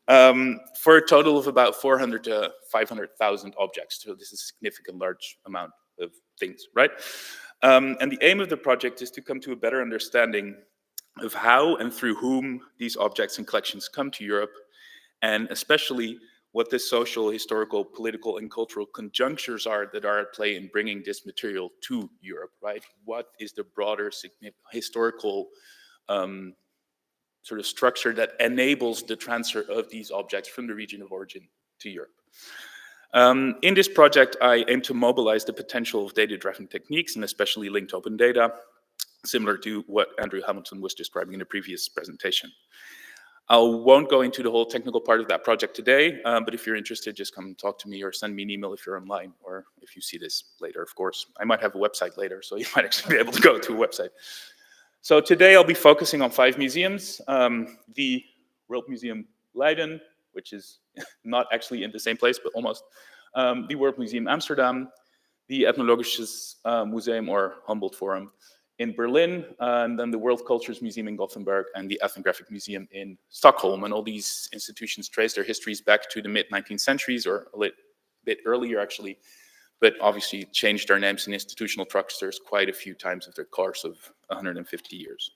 Speaker 5: For a total of about 400 to 500,000 objects. So this is a significant large amount of things, right? And the aim of the project is to come to a better understanding of how and through whom these objects and collections come to Europe, and especially what the social, historical, political, and cultural conjunctures are that are at play in bringing this material to Europe, right? What is the broader historical sort of structure that enables the transfer of these objects from the region of origin to Europe? In this project, I aim to mobilize the potential of data-driven techniques, and especially linked open data, similar to what Andrew Hamilton was describing in the previous presentation. I won't go into the whole technical part of that project today, but if you're interested, just come and talk to me or send me an email if you're online, or if you see this later, of course. I might have a website later, so you might actually be able to go to a website. So today I'll be focusing on 5 museums. The World Museum Leiden, which is not actually in the same place, but almost. The World Museum Amsterdam, the Ethnologisches Museum or Humboldt Forum in Berlin, and then the World Cultures Museum in Gothenburg and the Ethnographic Museum in Stockholm. And all these institutions trace their histories back to the mid-19th centuries, or a little bit earlier actually, but obviously changed their names and institutional structures quite a few times over the course of 150 years.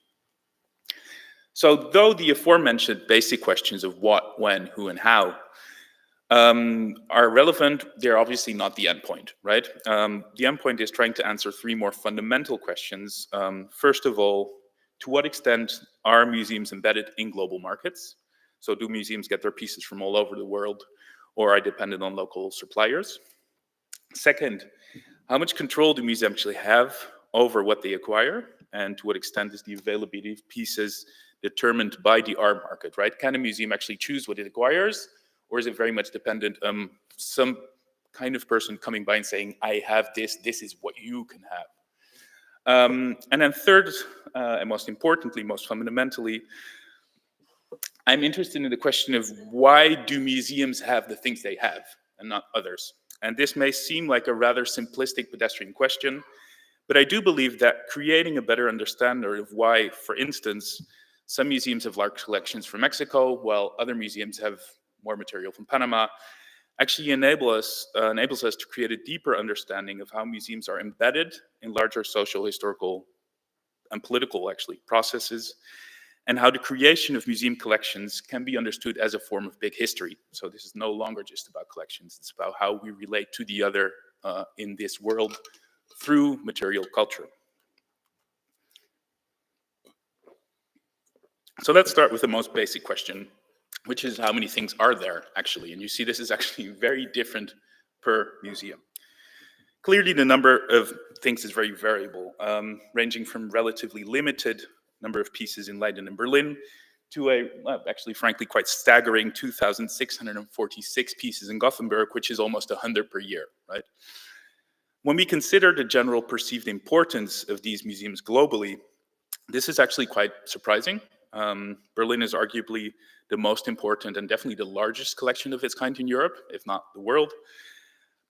Speaker 5: So though the aforementioned basic questions of what, when, who, and how are relevant, they're obviously not the endpoint, right? The endpoint is trying to answer 3 more fundamental questions. First of all, to what extent are museums embedded in global markets? So do museums get their pieces from all over the world, or are dependent on local suppliers? Second, how much control do museums actually have over what they acquire? And to what extent is the availability of pieces determined by the art market, right? Can a museum actually choose what it acquires? Or is it very much dependent on some kind of person coming by and saying, I have this, this is what you can have? And then third, and most importantly, most fundamentally, I'm interested in the question of why do museums have the things they have and not others? And this may seem like a rather simplistic pedestrian question, but I do believe that creating a better understanding of why, for instance, some museums have large collections from Mexico, while other museums have more material from Panama, actually enables us to create a deeper understanding of how museums are embedded in larger social, historical, and political, actually, processes, and how the creation of museum collections can be understood as a form of big history. So this is no longer just about collections, it's about how we relate to the other in this world through material culture. So let's start with the most basic question, which is how many things are there actually? And you see this is actually very different per museum. Clearly the number of things is very variable, ranging from relatively limited number of pieces in Leiden and Berlin to a, well, actually frankly quite staggering 2,646 pieces in Gothenburg, which is almost 100 per year, right? When we consider the general perceived importance of these museums globally, this is actually quite surprising. Berlin is arguably the most important and definitely the largest collection of its kind in Europe, if not the world,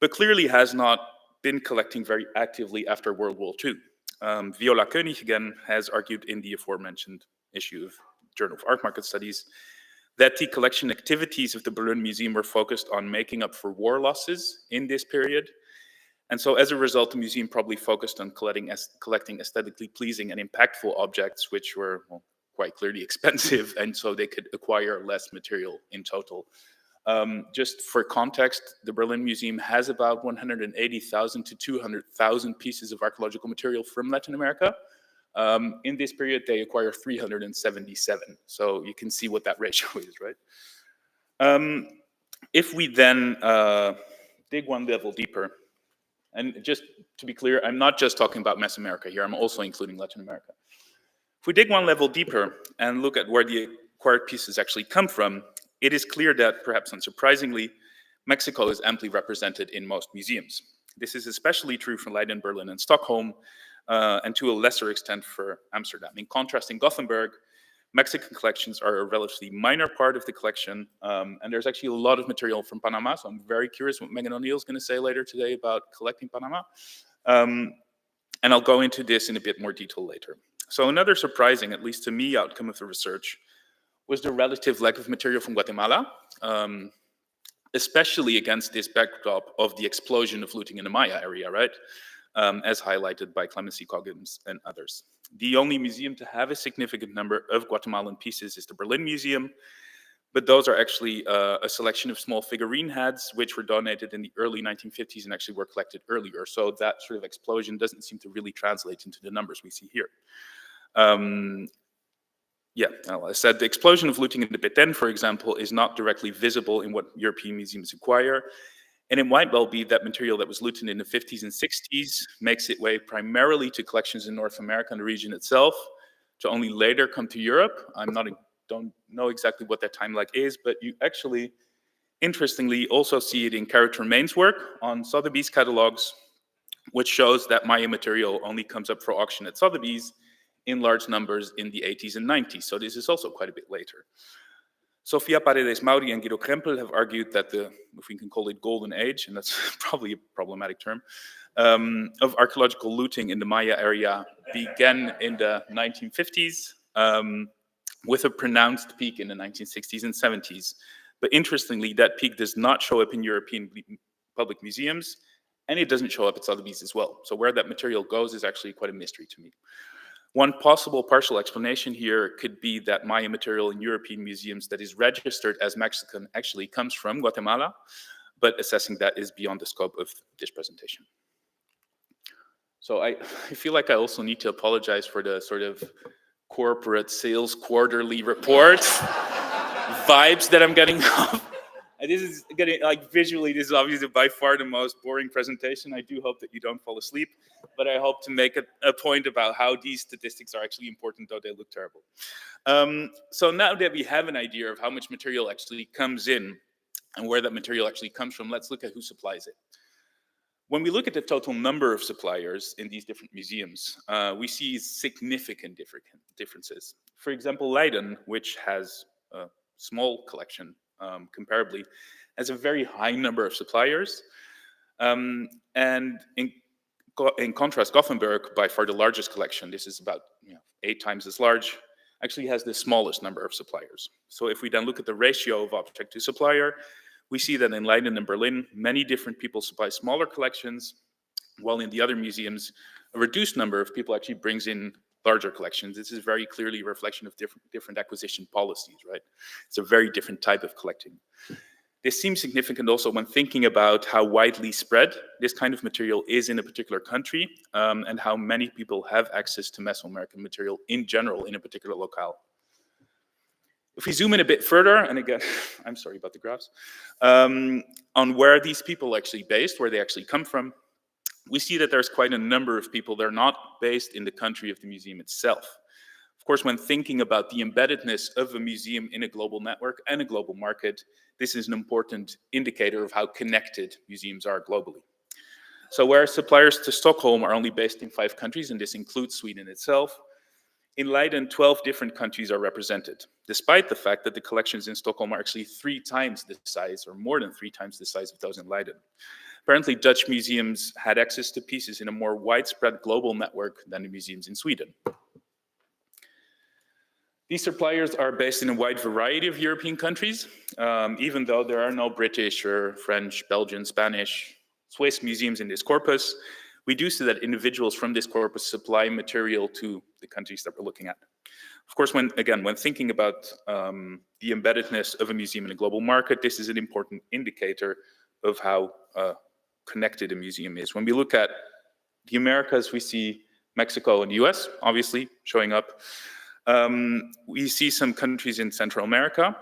Speaker 5: but clearly has not been collecting very actively after World War II. Viola Koenig, again, has argued in the aforementioned issue of Journal of Art Market Studies that the collection activities of the Berlin Museum were focused on making up for war losses in this period. And so as a result, the museum probably focused on collecting aesthetically pleasing and impactful objects, which were quite clearly expensive, and so they could acquire less material in total. Just for context, the Berlin Museum has about 180,000 to 200,000 pieces of archaeological material from Latin America. In this period, they acquire 377. So you can see what that ratio is, right? If we then dig one level deeper, and just to be clear, I'm not just talking about Mesoamerica here, I'm also including Latin America. If we dig one level deeper and look at where the acquired pieces actually come from, it is clear that, perhaps unsurprisingly, Mexico is amply represented in most museums. This is especially true for Leiden, Berlin, and Stockholm, and to a lesser extent for Amsterdam. In contrast, in Gothenburg, Mexican collections are a relatively minor part of the collection, and there's actually a lot of material from Panama, so I'm very curious what Megan O'Neill is going to say later today about collecting Panama. And I'll go into this in a bit more detail later. So another surprising, at least to me, outcome of the research was the relative lack of material from Guatemala, especially against this backdrop of the explosion of looting in the Maya area, right? As highlighted by Clemency Coggins and others. The only museum to have a significant number of Guatemalan pieces is the Berlin Museum, but those are actually a selection of small figurine heads, which were donated in the early 1950s and actually were collected earlier. So that sort of explosion doesn't seem to really translate into the numbers we see here. I said the explosion of looting in the Petén, for example, is not directly visible in what European museums acquire. And it might well be that material that was looted in the 50s and 60s makes its way primarily to collections in North America and the region itself, to only later come to Europe. Don't know exactly what that timeline is, but you actually, interestingly, also see it in Carrot Remain's work on Sotheby's catalogs, which shows that Maya material only comes up for auction at Sotheby's in large numbers in the 80s and 90s. So this is also quite a bit later. Sofia Paredes Mauri and Guido Krempel have argued that the, if we can call it golden age, and that's probably a problematic term, of archaeological looting in the Maya area began in the 1950s, with a pronounced peak in the 1960s and 70s. But interestingly, that peak does not show up in European public museums, and it doesn't show up at Sotheby's as well. So where that material goes is actually quite a mystery to me. One possible partial explanation here could be that Maya material in European museums that is registered as Mexican actually comes from Guatemala, but assessing that is beyond the scope of this presentation. So I feel like I also need to apologize for the sort of corporate sales quarterly report vibes that I'm getting off. And this is getting, like, visually, this is obviously by far the most boring presentation. I do hope that you don't fall asleep, but I hope to make a point about how these statistics are actually important, though they look terrible. So now that we have an idea of how much material actually comes in and where that material actually comes from, let's look at who supplies it. When we look at the total number of suppliers in these different museums, we see significant differences. For example, Leiden, which has a small collection, comparably, has a very high number of suppliers. And in contrast, Gothenburg, by far the largest collection, this is about 8 times as large, actually has the smallest number of suppliers. So if we then look at the ratio of object to supplier, we see that in Leiden and Berlin, many different people supply smaller collections, while in the other museums, a reduced number of people actually brings in larger collections. This is very clearly a reflection of different acquisition policies, right? It's a very different type of collecting. This seems significant also when thinking about how widely spread this kind of material is in a particular country, and how many people have access to Mesoamerican material in general in a particular locale. If we zoom in a bit further, and again, I'm sorry about the graphs, on where these people are actually based, where they actually come from, we see that there's quite a number of people that are not based in the country of the museum itself. Of course, when thinking about the embeddedness of a museum in a global network and a global market, this is an important indicator of how connected museums are globally. So where suppliers to Stockholm are only based in 5 countries, and this includes Sweden itself, in Leiden, 12 different countries are represented, despite the fact that the collections in Stockholm are actually 3 times the size, or more than 3 times the size of those in Leiden. Apparently, Dutch museums had access to pieces in a more widespread global network than the museums in Sweden. These suppliers are based in a wide variety of European countries, even though there are no British or French, Belgian, Spanish, Swiss museums in this corpus. We do see that individuals from this corpus supply material to the countries that we're looking at. Of course, when thinking about the embeddedness of a museum in a global market, this is an important indicator of how connected a museum is. When we look at the Americas, we see Mexico and the US, obviously, showing up. We see some countries in Central America.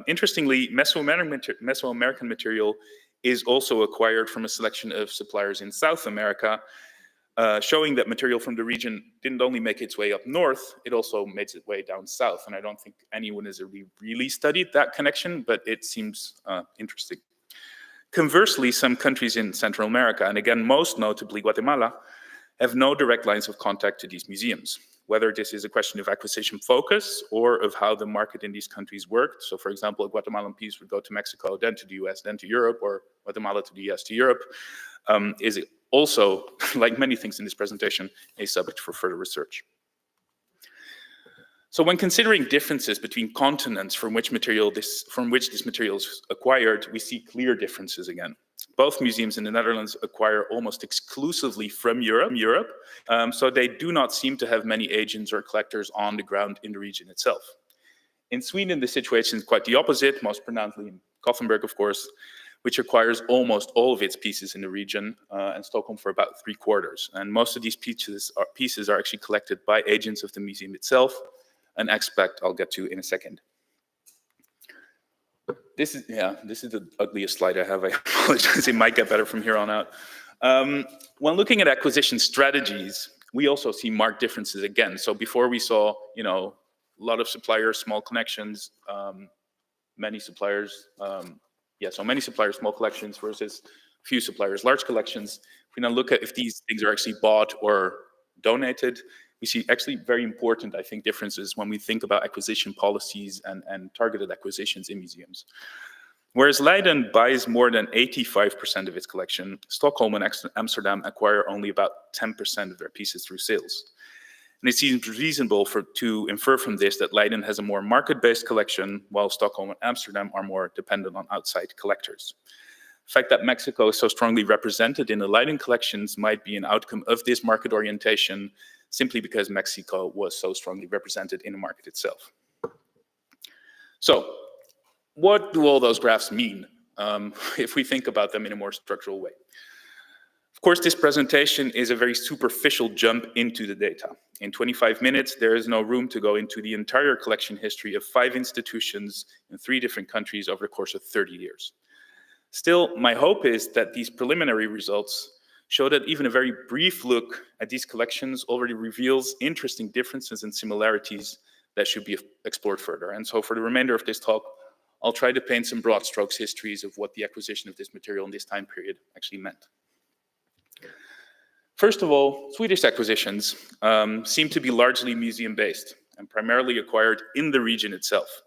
Speaker 5: Interestingly, Mesoamerican material is also acquired from a selection of suppliers in South America, showing that material from the region didn't only make its way up north, it also made its way down south. And I don't think anyone has really studied that connection, but it seems interesting. Conversely, some countries in Central America, and again, most notably Guatemala, have no direct lines of contact to these museums. Whether this is a question of acquisition focus or of how the market in these countries worked. So for example, a Guatemalan piece would go to Mexico, then to the US, then to Europe, or Guatemala to the US to Europe, is also, like many things in this presentation, a subject for further research. So when considering differences between continents from which this material is acquired, we see clear differences again. Both museums in the Netherlands acquire almost exclusively from Europe, so they do not seem to have many agents or collectors on the ground in the region itself. In Sweden, the situation is quite the opposite, most pronouncedly in Gothenburg, of course, which acquires almost all of its pieces in the region, and Stockholm for about 3/4. And most of these pieces are actually collected by agents of the museum itself, an aspect I'll get to in a second. This is the ugliest slide I have. I apologize. It might get better from here on out. When looking at acquisition strategies, we also see marked differences again. So before we saw, a lot of suppliers, small connections, many suppliers, many suppliers, small collections versus few suppliers, large collections. If we now look at if these things are actually bought or donated, we see actually very important, I think, differences when we think about acquisition policies and targeted acquisitions in museums. Whereas Leiden buys more than 85% of its collection, Stockholm and Amsterdam acquire only about 10% of their pieces through sales. And it seems reasonable to infer from this that Leiden has a more market-based collection, while Stockholm and Amsterdam are more dependent on outside collectors. The fact that Mexico is so strongly represented in the Leiden collections might be an outcome of this market orientation, simply because Mexico was so strongly represented in the market itself. So, what do all those graphs mean if we think about them in a more structural way? Of course, this presentation is a very superficial jump into the data. In 25 minutes, there is no room to go into the entire collection history of 5 institutions in 3 different countries over the course of 30 years. Still, my hope is that these preliminary results show that even a very brief look at these collections already reveals interesting differences and similarities that should be explored further. And so for the remainder of this talk, I'll try to paint some broad strokes histories of what the acquisition of this material in this time period actually meant. First of all, Swedish acquisitions seem to be largely museum-based and primarily acquired in the region itself.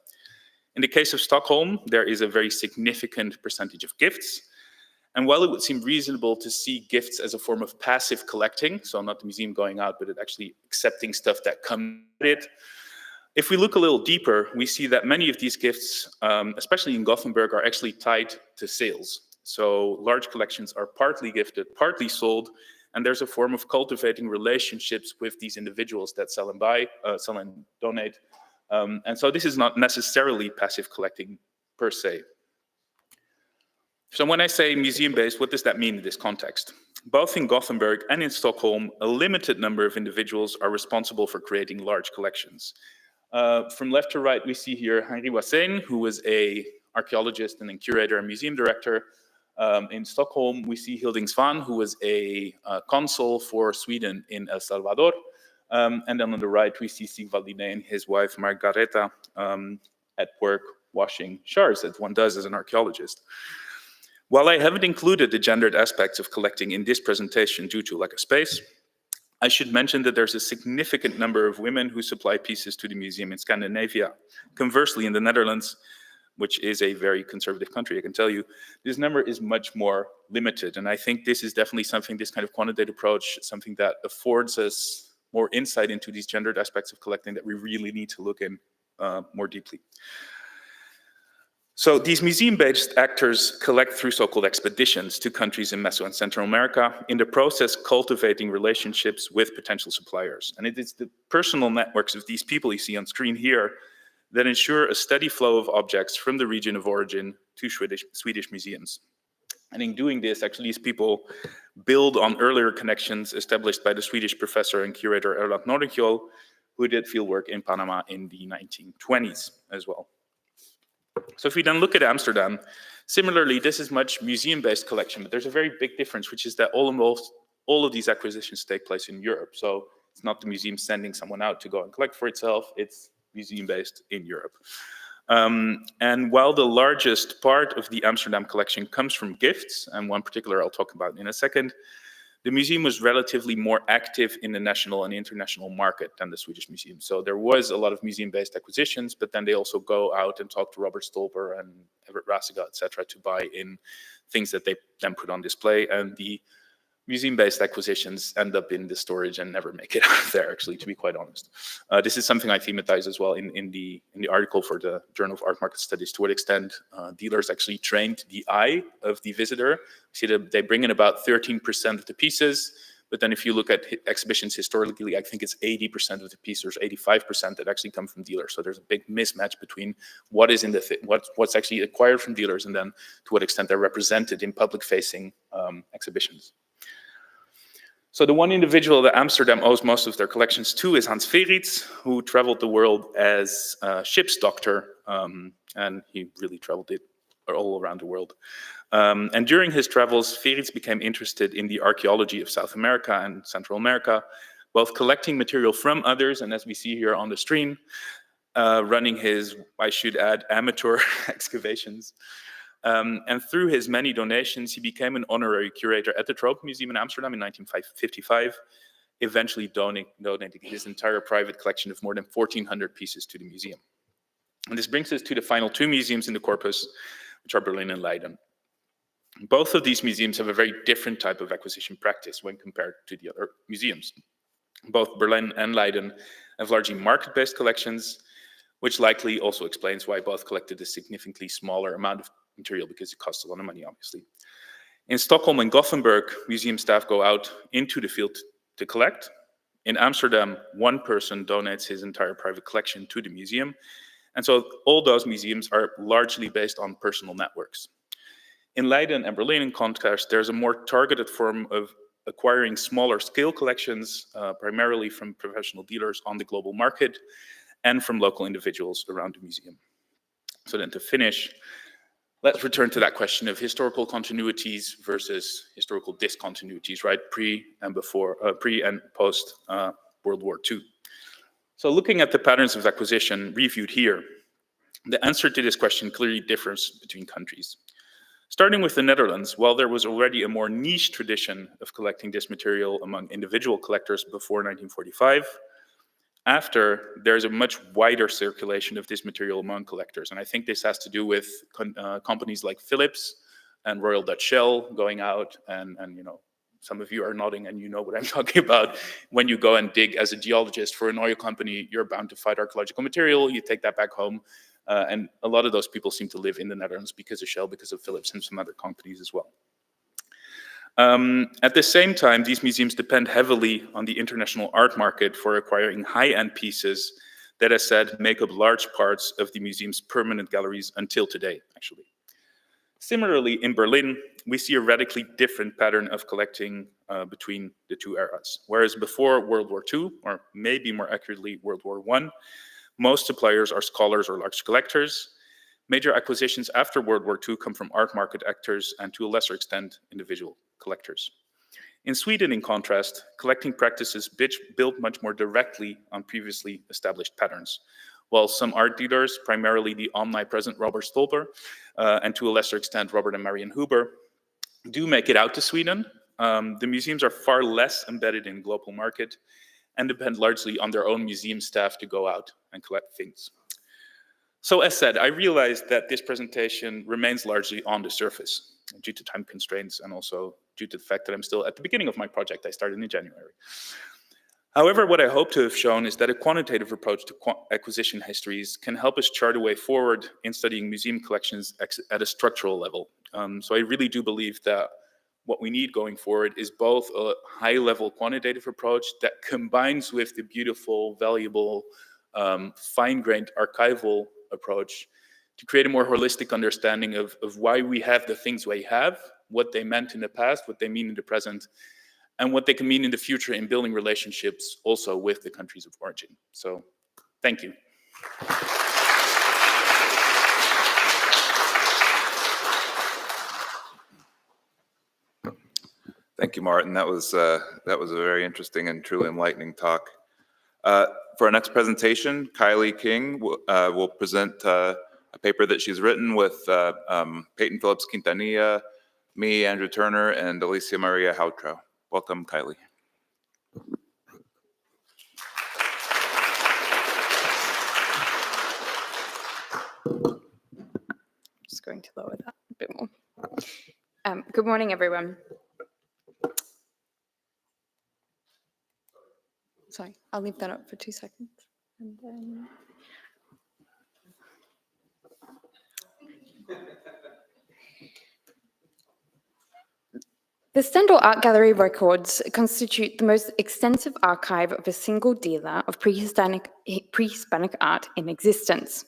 Speaker 5: In the case of Stockholm, there is a very significant percentage of gifts. And while it would seem reasonable to see gifts as a form of passive collecting, so not the museum going out, but it actually accepting stuff that comes with it, if we look a little deeper, we see that many of these gifts, especially in Gothenburg, are actually tied to sales. So large collections are partly gifted, partly sold, and there's a form of cultivating relationships with these individuals that sell and donate. And so this is not necessarily passive collecting per se. So when I say museum-based, what does that mean in this context? Both in Gothenburg and in Stockholm, a limited number of individuals are responsible for creating large collections. From left to right, we see here Henri Wassén, who was an archaeologist and then curator and museum director. In Stockholm, we see Hilding Svan, who was a consul for Sweden in El Salvador. And then on the right, we see Sigvald Linné and his wife, Margareta, at work washing shards, as one does as an archaeologist. While I haven't included the gendered aspects of collecting in this presentation due to lack of space, I should mention that there's a significant number of women who supply pieces to the museum in Scandinavia. Conversely, in the Netherlands, which is a very conservative country, I can tell you, this number is much more limited. And I think this is definitely something, this kind of quantitative approach, something that affords us more insight into these gendered aspects of collecting that we really need to look in more deeply. So these museum-based actors collect through so-called expeditions to countries in Meso and Central America, in the process cultivating relationships with potential suppliers. And it is the personal networks of these people you see on screen here that ensure a steady flow of objects from the region of origin to Swedish museums. And in doing this, actually, these people build on earlier connections established by the Swedish professor and curator Erland Nordenskiöld, who did fieldwork in Panama in the 1920s as well. So if we then look at Amsterdam, similarly, this is much museum-based collection, but there's a very big difference, which is that all of these acquisitions take place in Europe. So it's not the museum sending someone out to go and collect for itself, it's museum-based in Europe. And while the largest part of the Amsterdam collection comes from gifts, and one particular I'll talk about in a second, the museum was relatively more active in the national and international market than the Swedish museum. So there was a lot of museum-based acquisitions, but then they also go out and talk to Robert Stolper and Everett Rasiga, etc., to buy in things that they then put on display. And the museum-based acquisitions end up in the storage and never make it out there, actually, to be quite honest. This is something I thematize as well in the article for the Journal of Art Market Studies, to what extent dealers actually trained the eye of the visitor. See that they bring in about 13% of the pieces, but then if you look at exhibitions historically, I think it's 80% of the pieces, or 85% that actually come from dealers. So there's a big mismatch between what is in the what's actually acquired from dealers and then to what extent they're represented in public-facing exhibitions. So the one individual that Amsterdam owes most of their collections to is Hans Veritz, who traveled the world as a ship's doctor, and he really traveled it all around the world. And during his travels, Veritz became interested in the archaeology of South America and Central America, both collecting material from others, and as we see here on the screen, running his, I should add, amateur excavations. And through his many donations, he became an honorary curator at the Tropenmuseum in Amsterdam in 1955, eventually donating his entire private collection of more than 1,400 pieces to the museum. And this brings us to the final two museums in the corpus, which are Berlin and Leiden. Both of these museums have a very different type of acquisition practice when compared to the other museums. Both Berlin and Leiden have largely market-based collections, which likely also explains why both collected a significantly smaller amount of material, because it costs a lot of money, obviously. In Stockholm and Gothenburg, museum staff go out into the field to collect. In Amsterdam, one person donates his entire private collection to the museum. And so all those museums are largely based on personal networks. In Leiden and Berlin, in contrast, there's a more targeted form of acquiring smaller scale collections, primarily from professional dealers on the global market and from local individuals around the museum. So then to finish, let's return to that question of historical continuities versus historical discontinuities, right? Pre and post World War II. So looking at the patterns of acquisition reviewed here, the answer to this question clearly differs between countries. Starting with the Netherlands, while there was already a more niche tradition of collecting this material among individual collectors before 1945, after, there's a much wider circulation of this material among collectors. And I think this has to do with companies like Philips and Royal Dutch Shell going out, and you know, some of you are nodding and you know what I'm talking about. When you go and dig as a geologist for an oil company, you're bound to find archaeological material, you take that back home. And a lot of those people seem to live in the Netherlands because of Shell, because of Philips, and some other companies as well. At the same time, these museums depend heavily on the international art market for acquiring high-end pieces that, as said, make up large parts of the museum's permanent galleries until today, actually. Similarly, in Berlin, we see a radically different pattern of collecting between the two eras. Whereas before World War II, or maybe more accurately World War I, most suppliers are scholars or large collectors. Major acquisitions after World War II come from art market actors and, to a lesser extent, individual collectors. In Sweden, in contrast, collecting practices built much more directly on previously established patterns. While some art dealers, primarily the omnipresent Robert Stolper, and to a lesser extent Robert and Marion Huber, do make it out to Sweden, the museums are far less embedded in global market and depend largely on their own museum staff to go out and collect things. So as said, I realized that this presentation remains largely on the surface due to time constraints and also due to the fact that I'm still at the beginning of my project. I started in January. However, what I hope to have shown is that a quantitative approach to acquisition histories can help us chart a way forward in studying museum collections at a structural level. So I really do believe that what we need going forward is both a high-level quantitative approach that combines with the beautiful, valuable, fine-grained archival approach to create a more holistic understanding of why we have the things we have, what they meant in the past, what they mean in the present, and what they can mean in the future in building relationships also with the countries of origin. So, thank you.
Speaker 3: Thank you, Martin. That was a very interesting and truly enlightening talk. For our next presentation, Kylie King will present a paper that she's written with Peyton Phillips Quintanilla, me, Andrew Turner, and Alicia Maria Hautrau. Welcome, Kylie.
Speaker 6: Just going to lower that a bit more. Good morning, everyone. Sorry, I'll leave that up for 2 seconds. And then... The Stendahl Art Gallery Records constitute the most extensive archive of a single dealer of pre-Hispanic art in existence.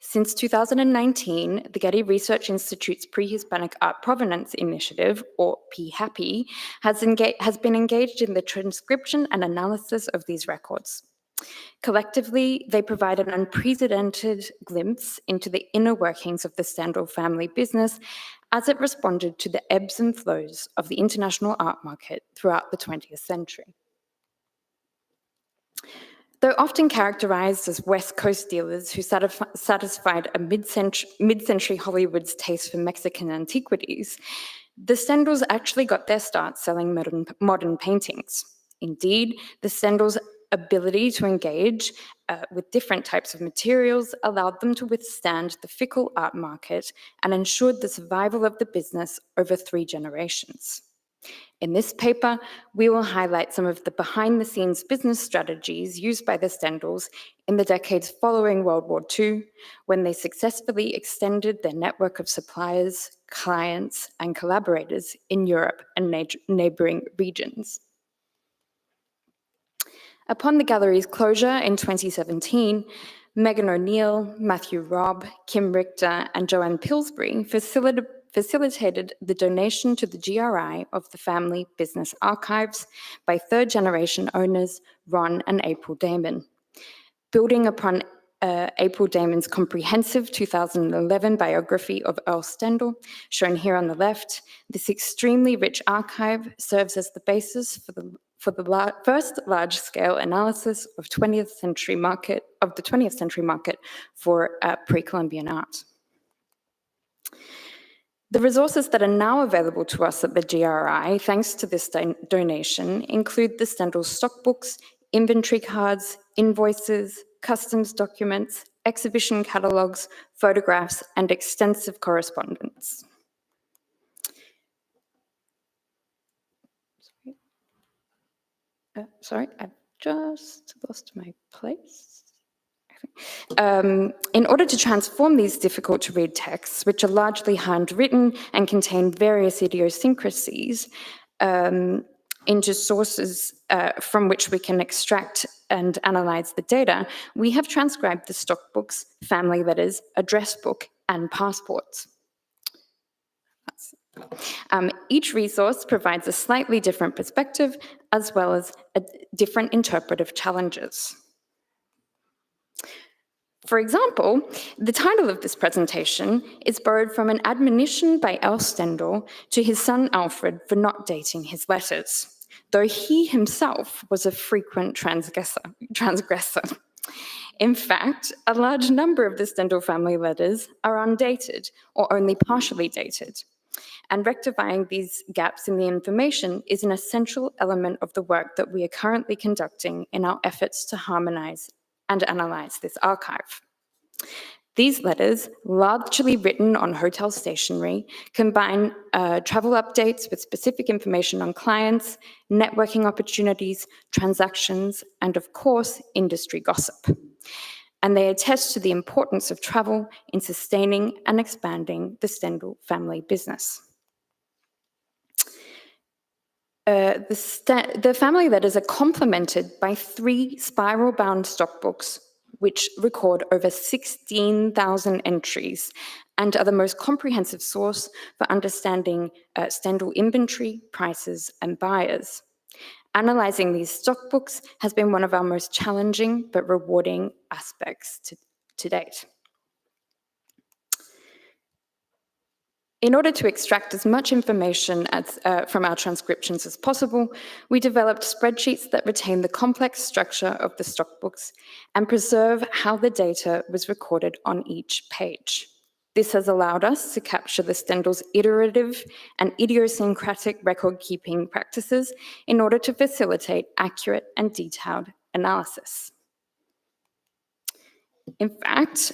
Speaker 6: Since 2019, the Getty Research Institute's Pre-Hispanic Art Provenance Initiative, or PHAPI, has been engaged in the transcription and analysis of these records. Collectively, they provide an unprecedented glimpse into the inner workings of the Stendahl family business as it responded to the ebbs and flows of the international art market throughout the 20th century. Though often characterized as West Coast dealers who satisfied a mid-century Hollywood's taste for Mexican antiquities, the Stendahls actually got their start selling modern paintings. Indeed, the Stendahls' ability to engage with different types of materials allowed them to withstand the fickle art market and ensured the survival of the business over 3 generations. In this paper, we will highlight some of the behind-the-scenes business strategies used by the Stendahls in the decades following World War II, when they successfully extended their network of suppliers, clients, and collaborators in Europe and neighboring regions. Upon the gallery's closure in 2017, Megan O'Neill, Matthew Robb, Kim Richter, and Joanne Pillsbury facilitated the donation to the GRI of the family business archives by 3rd-generation owners Ron and April Damon. Building upon April Damon's comprehensive 2011 biography of Earl Stendahl, shown here on the left, this extremely rich archive serves as the basis for the first large-scale analysis of the 20th century market for pre-Columbian art. The resources that are now available to us at the GRI, thanks to this donation, include the Stendahl stockbooks, inventory cards, invoices, customs documents, exhibition catalogues, photographs, and extensive correspondence. Sorry, I've just lost my place. In order to transform these difficult-to-read texts, which are largely handwritten and contain various idiosyncrasies, into sources from which we can extract and analyze the data, we have transcribed the stockbooks, family letters, address book, and passports. Each resource provides a slightly different perspective, as well as different interpretive challenges. For example, the title of this presentation is borrowed from an admonition by Earl Stendahl to his son Alfred for not dating his letters, though he himself was a frequent transgressor. In fact, a large number of the Stendahl family letters are undated or only partially dated, and rectifying these gaps in the information is an essential element of the work that we are currently conducting in our efforts to harmonize and analyze this archive. These letters, largely written on hotel stationery, combine travel updates with specific information on clients, networking opportunities, transactions, and of course, industry gossip. And they attest to the importance of travel in sustaining and expanding the Stendahl family business. The family letters are complemented by 3 spiral-bound stockbooks, which record over 16,000 entries and are the most comprehensive source for understanding Stendahl inventory, prices, and buyers. Analyzing these stockbooks has been one of our most challenging but rewarding aspects to date. In order to extract as much information from our transcriptions as possible, we developed spreadsheets that retain the complex structure of the stockbooks and preserve how the data was recorded on each page. This has allowed us to capture the Stendahls' iterative and idiosyncratic record-keeping practices in order to facilitate accurate and detailed analysis. In fact,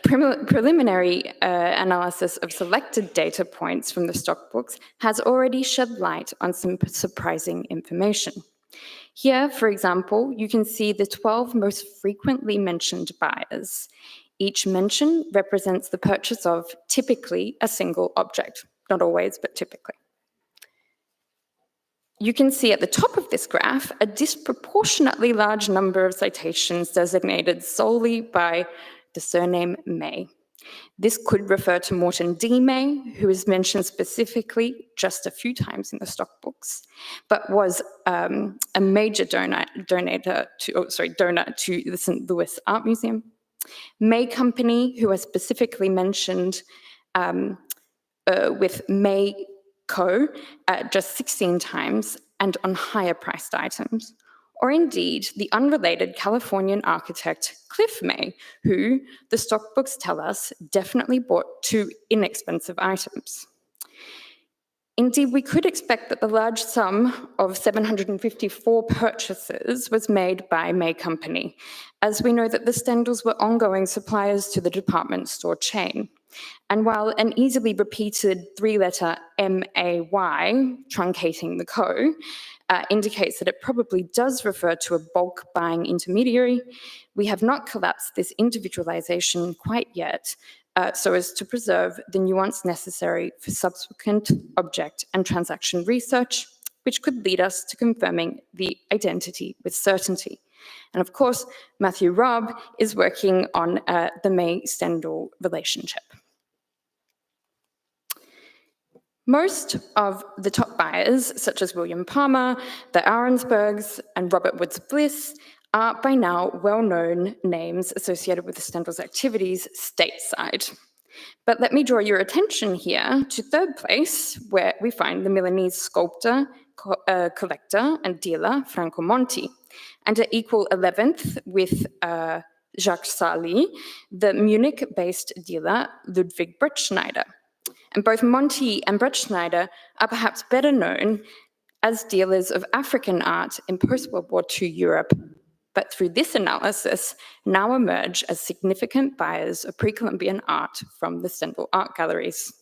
Speaker 6: preliminary analysis of selected data points from the stockbooks has already shed light on some surprising information. Here, for example, you can see the 12 most frequently mentioned buyers. Each mention represents the purchase of typically a single object, not always, but typically. You can see at the top of this graph a disproportionately large number of citations designated solely by the surname May. This could refer to Morton D. May, who is mentioned specifically just a few times in the stockbooks, but was a major donor to the St. Louis Art Museum. May Company, who are specifically mentioned with May Co. Just 16 times and on higher priced items, or indeed the unrelated Californian architect Cliff May, who the stockbooks tell us definitely bought 2 inexpensive items. Indeed, we could expect that the large sum of 754 purchases was made by May Company, as we know that the Stendahls were ongoing suppliers to the department store chain. And while an easily repeated 3-letter M-A-Y, truncating the co, indicates that it probably does refer to a bulk buying intermediary, we have not collapsed this individualization quite yet, so as to preserve the nuance necessary for subsequent object and transaction research, which could lead us to confirming the identity with certainty. And of course, Matthew Robb is working on the May-Stendahl relationship. Most of the top buyers, such as William Palmer, the Arensbergs, and Robert Woods Bliss, are by now well-known names associated with the Stendahls' activities stateside. But let me draw your attention here to third place, where we find the Milanese sculptor, collector, and dealer Franco Monti, and at equal 11th with Jacques Sarli, the Munich-based dealer Ludwig Brettschneider. And both Monti and Brettschneider are perhaps better known as dealers of African art in post-World War II Europe, but through this analysis now emerge as significant buyers of pre-Columbian art from the Stendahl Art Galleries.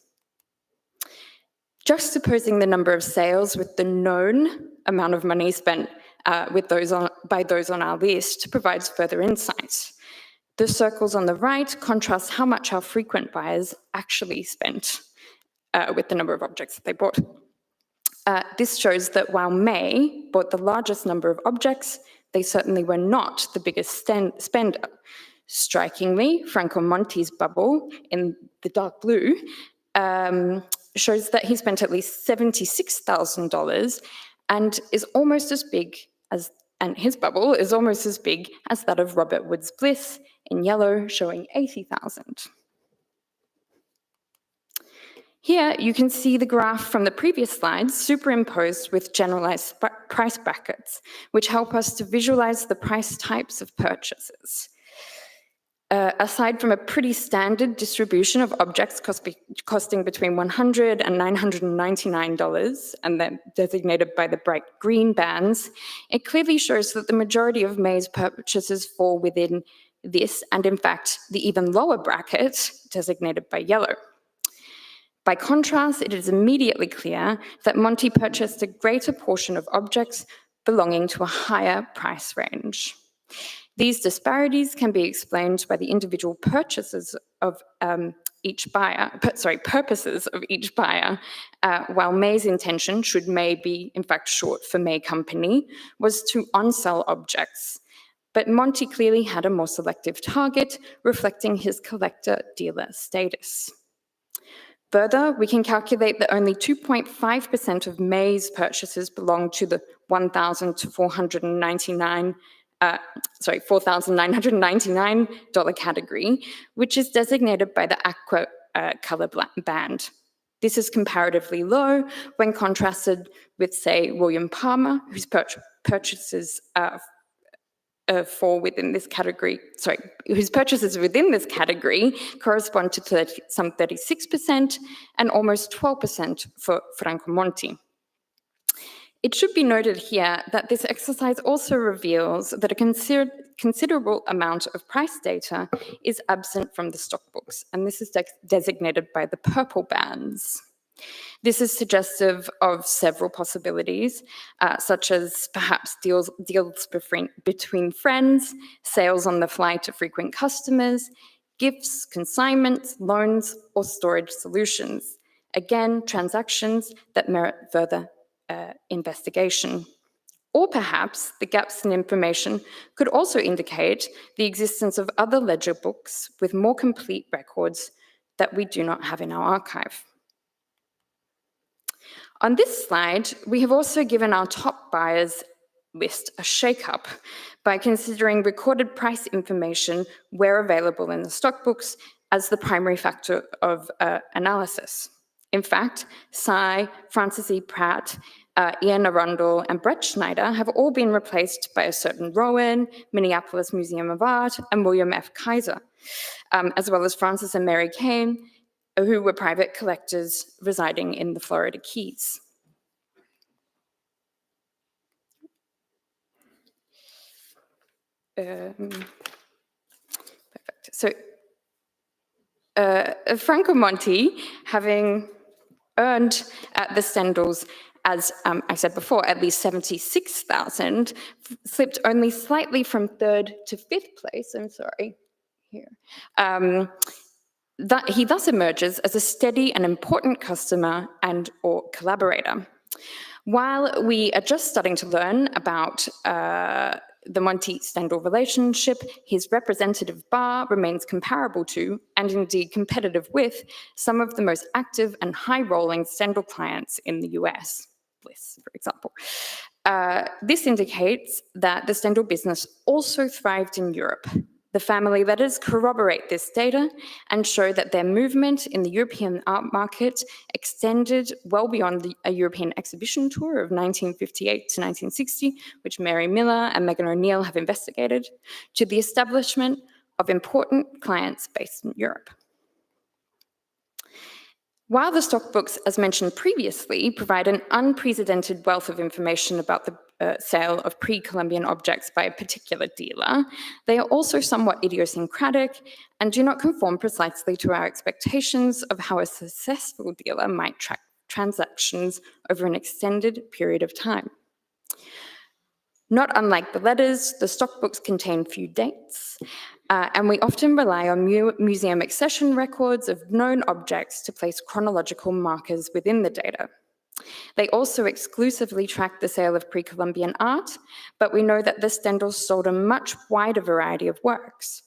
Speaker 6: Juxtaposing the number of sales with the known amount of money spent by those on our list provides further insight. The circles on the right contrast how much our frequent buyers actually spent with the number of objects that they bought. This shows that while May bought the largest number of objects, they certainly were not the biggest spender. Strikingly, Franco Monti's bubble in the dark blue shows that he spent at least $76,000 and is almost as big as, and his bubble is almost as big as that of Robert Woods Bliss in yellow, showing $80,000. Here you can see the graph from the previous slides superimposed with generalized price brackets, which help us to visualize the price types of purchases. Aside from a pretty standard distribution of objects costing between $100 and $999, and then designated by the bright green bands, it clearly shows that the majority of May's purchases fall within this, and in fact, the even lower bracket designated by yellow. By contrast, it is immediately clear that Monti purchased a greater portion of objects belonging to a higher price range. These disparities can be explained by the individual purchases of purposes of each buyer, while May's intention, should May be in fact short for May Company, was to on-sell objects. But Monti clearly had a more selective target, reflecting his collector-dealer status. Further, we can calculate that only 2.5% of May's purchases belong to the $4,999 category, which is designated by the aqua color band. This is comparatively low when contrasted with, say, William Palmer, whose purchases within this category correspond to some 36% and almost 12% for Franco Monti. It should be noted here that this exercise also reveals that a considerable amount of price data is absent from the stock books, and this is designated by the purple bands. This is suggestive of several possibilities, such as perhaps deals between friends, sales on the fly to frequent customers, gifts, consignments, loans, or storage solutions. Again, transactions that merit further investigation. Or perhaps the gaps in information could also indicate the existence of other ledger books with more complete records that we do not have in our archive. On this slide, we have also given our top buyers list a shake-up by considering recorded price information where available in the stock books as the primary factor of analysis. In fact, Sy, Francis E. Pratt, Ian Arundel, and Brett Schneider have all been replaced by a certain Rowan, Minneapolis Museum of Art, and William F. Kaiser, as well as Francis and Mary Kane, who were private collectors residing in the Florida Keys. Perfect. So, Franco Monti, having earned at the Stendahls, as I said before, at least 76,000, slipped only slightly from third to fifth place. I'm sorry, here. He thus emerges as a steady and important customer and/or collaborator. While we are just starting to learn about the Monti-Stendahl relationship, his representative bar remains comparable to, and indeed competitive with, some of the most active and high-rolling Stendahl clients in the US, Bliss, for example. This indicates that the Stendahl business also thrived in Europe. The family letters corroborate this data and show that their movement in the European art market extended well beyond a European exhibition tour of 1958 to 1960, which Mary Miller and Megan O'Neill have investigated, to the establishment of important clients based in Europe. While the stock books, as mentioned previously, provide an unprecedented wealth of information about the sale of pre-Columbian objects by a particular dealer, they are also somewhat idiosyncratic and do not conform precisely to our expectations of how a successful dealer might track transactions over an extended period of time. Not unlike the letters, the stock books contain few dates, and we often rely on museum accession records of known objects to place chronological markers within the data. They also exclusively track the sale of pre-Columbian art, but we know that the Stendahls sold a much wider variety of works.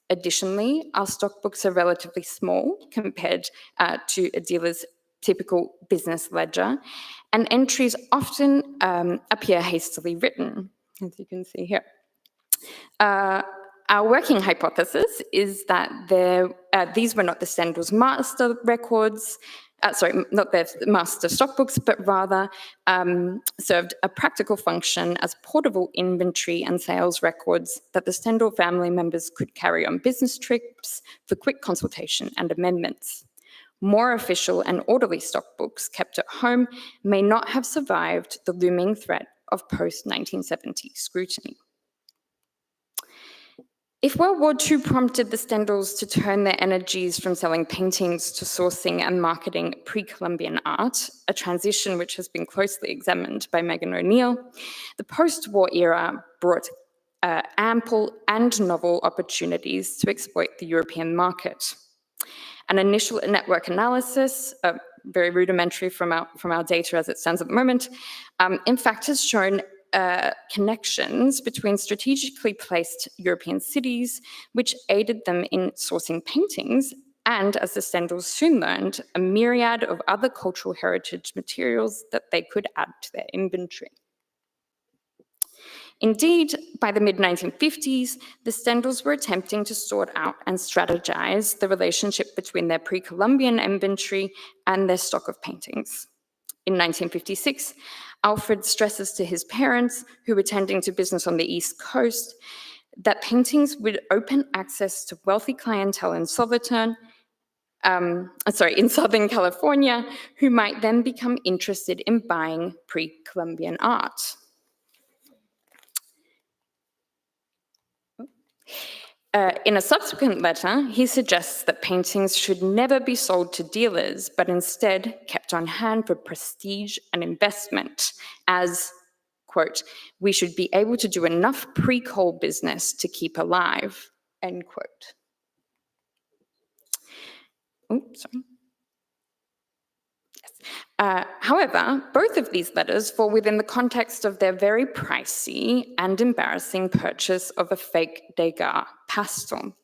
Speaker 6: Additionally, our stock books are relatively small compared to a dealer's typical business ledger, and entries often appear hastily written, as you can see here. Our working hypothesis is that these were not the Stendahls' master records, not their master stock books, but rather served a practical function as portable inventory and sales records that the Stendahl family members could carry on business trips for quick consultation and amendments. More official and orderly stock books kept at home may not have survived the looming threat of post-1970 scrutiny. If World War II prompted the Stendahls to turn their energies from selling paintings to sourcing and marketing pre-Columbian art, a transition which has been closely examined by Megan O'Neill, the post-war era brought ample and novel opportunities to exploit the European market. An initial network analysis, very rudimentary from our data as it stands at the moment, in fact has shown connections between strategically placed European cities, which aided them in sourcing paintings, and, as the Stendahls soon learned, a myriad of other cultural heritage materials that they could add to their inventory. Indeed, by the mid-1950s, the Stendahls were attempting to sort out and strategize the relationship between their pre-Columbian inventory and their stock of paintings. In 1956, Alfred stresses to his parents, who were tending to business on the East Coast, that paintings would open access to wealthy clientele in Southern California, who might then become interested in buying pre-Columbian art. In a subsequent letter, he suggests that paintings should never be sold to dealers, but instead kept on hand for prestige and investment, as, quote, "we should be able to do enough pre-coal business to keep alive," end quote. Oh, sorry. However, both of these letters fall within the context of their very pricey and embarrassing purchase of a fake Degas pastel,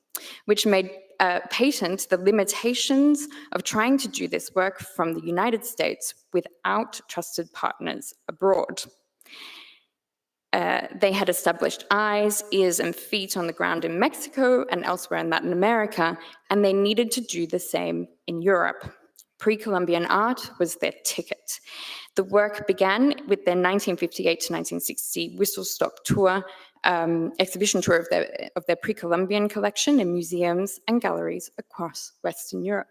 Speaker 6: which made patent the limitations of trying to do this work from the United States without trusted partners abroad. They had established eyes, ears, and feet on the ground in Mexico and elsewhere in Latin America, and they needed to do the same in Europe. Pre-Columbian art was their ticket. The work began with their 1958 to 1960 whistle-stop tour, exhibition tour of their pre-Columbian collection in museums and galleries across Western Europe.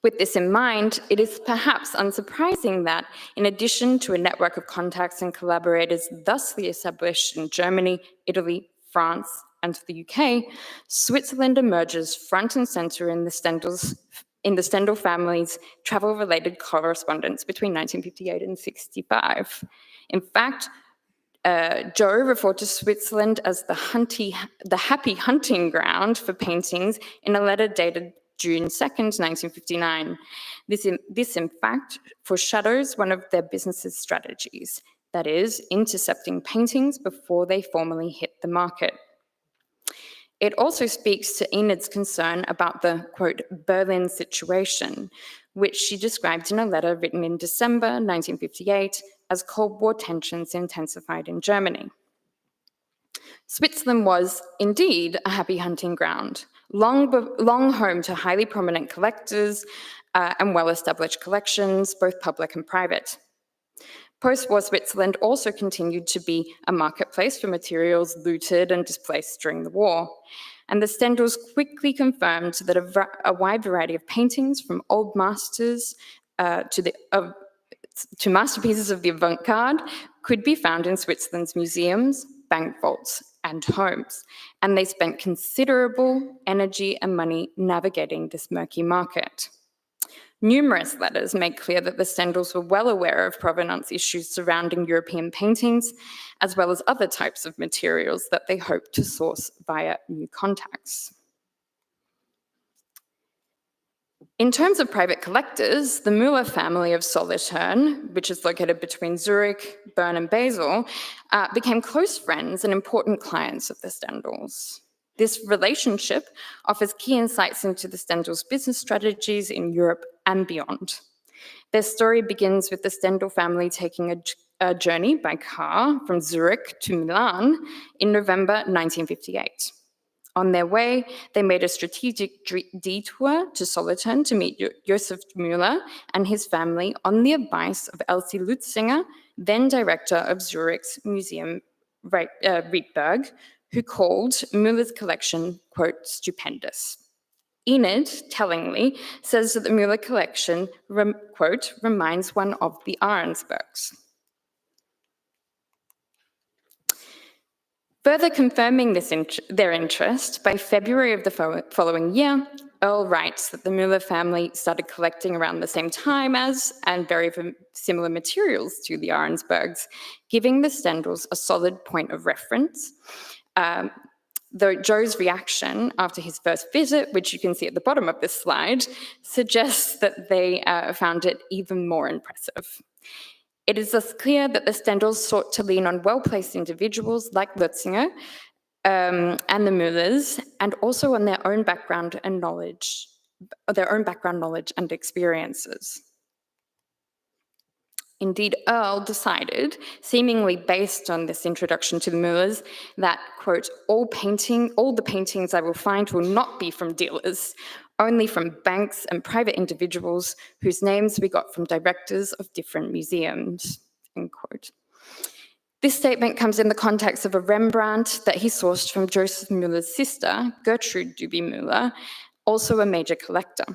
Speaker 6: With this in mind, it is perhaps unsurprising that, in addition to a network of contacts and collaborators thusly established in Germany, Italy, France, and the UK, Switzerland emerges front and center in the Stendahl family's travel-related correspondence between 1958 and 65. In fact, Joe referred to Switzerland as the happy hunting ground for paintings in a letter dated June 2nd, 1959. This in fact foreshadows one of their business's strategies, that is, intercepting paintings before they formally hit the market. It also speaks to Enid's concern about the, quote, Berlin situation, which she described in a letter written in December 1958 as Cold War tensions intensified in Germany. Switzerland was indeed a happy hunting ground, long home to highly prominent collectors and well-established collections, both public and private. Post-war Switzerland also continued to be a marketplace for materials looted and displaced during the war. And the Stendahls quickly confirmed that a wide variety of paintings, from old masters to masterpieces of the avant-garde, could be found in Switzerland's museums, bank vaults, and homes. And they spent considerable energy and money navigating this murky market. Numerous letters make clear that the Stendahls were well aware of provenance issues surrounding European paintings, as well as other types of materials that they hoped to source via new contacts. In terms of private collectors, the Müller family of Solothurn, which is located between Zurich, Bern, and Basel, became close friends and important clients of the Stendahls. This relationship offers key insights into the Stendahls' business strategies in Europe and beyond. Their story begins with the Stendahl family taking a journey by car from Zurich to Milan in November 1958. On their way, they made a strategic detour to Solothurn to meet Josef Müller and his family on the advice of Elsie Lutzinger, then director of Zurich's Museum Rietberg, who called Müller's collection, quote, stupendous. Enid, tellingly, says that the Müller collection, quote, reminds one of the Ahrensbergs. Further confirming their interest, by February of the following year, Earl writes that the Müller family started collecting around the same time as, and very similar materials to, the Arensbergs, giving the Stendahls a solid point of reference. Though Joe's reaction after his first visit, which you can see at the bottom of this slide, suggests that they found it even more impressive. It is thus clear that the Stendahls sought to lean on well-placed individuals like Lutzinger and the Müllers, and also on their own background and knowledge, and experiences. Indeed, Earl decided, seemingly based on this introduction to the Müllers, that, quote, all the paintings I will find will not be from dealers, only from banks and private individuals whose names we got from directors of different museums, end quote. This statement comes in the context of a Rembrandt that he sourced from Joseph Müller's sister, Gertrude Duby Müller, also a major collector.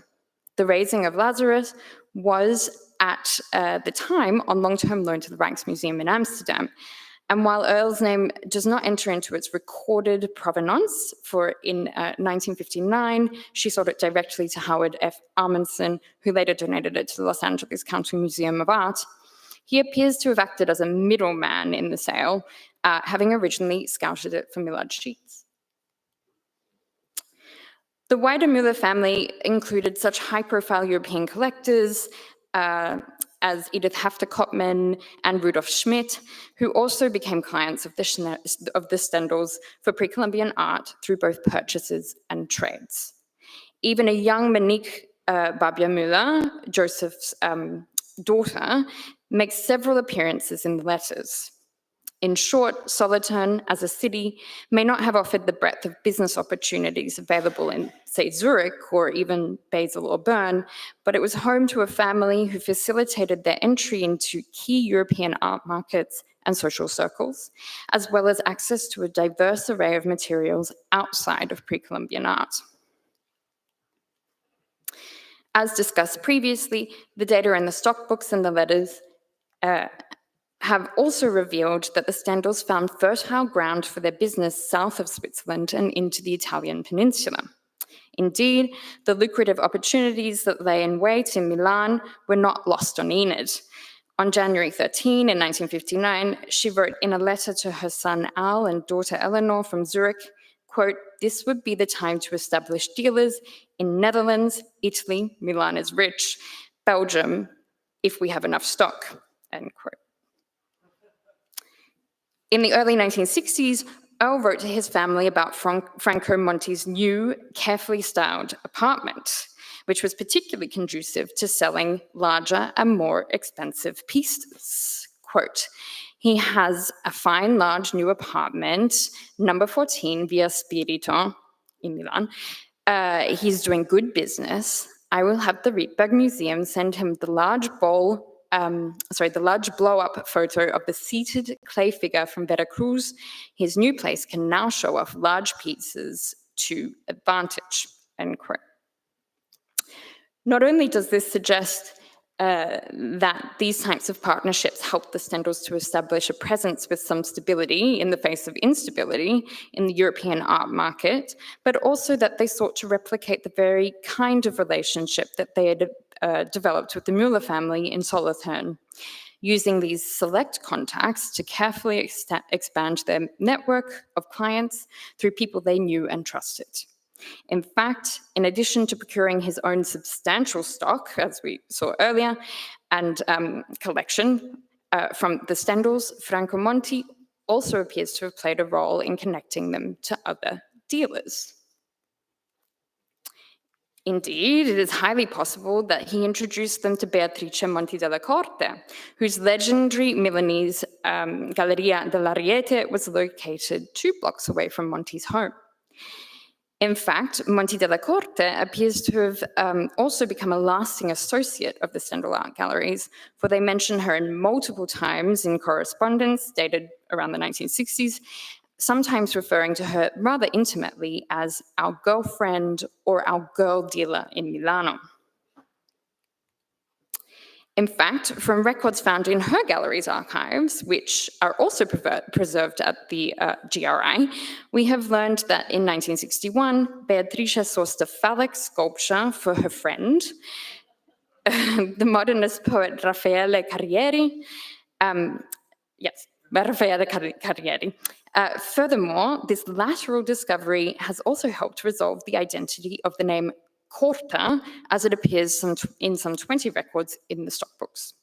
Speaker 6: The Raising of Lazarus was at the time on long-term loan to the Rijksmuseum in Amsterdam. And while Earl's name does not enter into its recorded provenance, for in 1959, she sold it directly to Howard F. Amundsen, who later donated it to the Los Angeles County Museum of Art, he appears to have acted as a middleman in the sale, having originally scouted it for Millard sheets. The wider Müller family included such high-profile European collectors as Edith Hafter-Kopman and Rudolf Schmidt, who also became clients of the Stendahls for pre-Columbian art through both purchases and trades. Even a young Monique Babia Müller, Joseph's daughter, makes several appearances in the letters. In short, Solothurn as a city may not have offered the breadth of business opportunities available in, say, Zurich or even Basel or Bern, but it was home to a family who facilitated their entry into key European art markets and social circles, as well as access to a diverse array of materials outside of pre-Columbian art. As discussed previously, the data in the stock books and the letters have also revealed that the Stendahls found fertile ground for their business south of Switzerland and into the Italian peninsula. Indeed, the lucrative opportunities that lay in wait in Milan were not lost on Enid. On January 13, in 1959, she wrote in a letter to her son Al and daughter Eleanor from Zurich, quote, "This would be the time to establish dealers in Netherlands, Italy, Milan is rich, Belgium, if we have enough stock," end quote. In the early 1960s, Earl wrote to his family about Franco Monti's new, carefully styled apartment, which was particularly conducive to selling larger and more expensive pieces. Quote, "He has a fine, large new apartment, number 14, Via Spirito in Milan. He's doing good business. I will have the Rietberg Museum send him the large blow-up photo of the seated clay figure from Veracruz. His new place can now show off large pieces to advantage," end quote. Not only does this suggest that these types of partnerships help the Stendahls to establish a presence with some stability in the face of instability in the European art market, but also that they sought to replicate the very kind of relationship that they had developed with the Müller family in Solothurn, using these select contacts to carefully expand their network of clients through people they knew and trusted. In fact, in addition to procuring his own substantial stock, as we saw earlier, and collection from the Stendahls, Franco Monti also appears to have played a role in connecting them to other dealers. Indeed, it is highly possible that he introduced them to Beatrice Monti della Corte, whose legendary Milanese Galleria dell'Ariete was located 2 blocks away from Monti's home. In fact, Monti della Corte appears to have also become a lasting associate of the Stendahl Art Galleries, for they mention her in multiple times in correspondence dated around the 1960s, sometimes referring to her rather intimately as our girlfriend or our girl dealer in Milano. In fact, from records found in her gallery's archives, which are also preserved at the GRI, we have learned that in 1961, Beatrice sourced a phallic sculpture for her friend, the modernist poet Raffaele Carrieri. Raffaele Carrieri. Furthermore, this lateral discovery has also helped resolve the identity of the name Corta, as it appears in some 20 records in the stockbooks.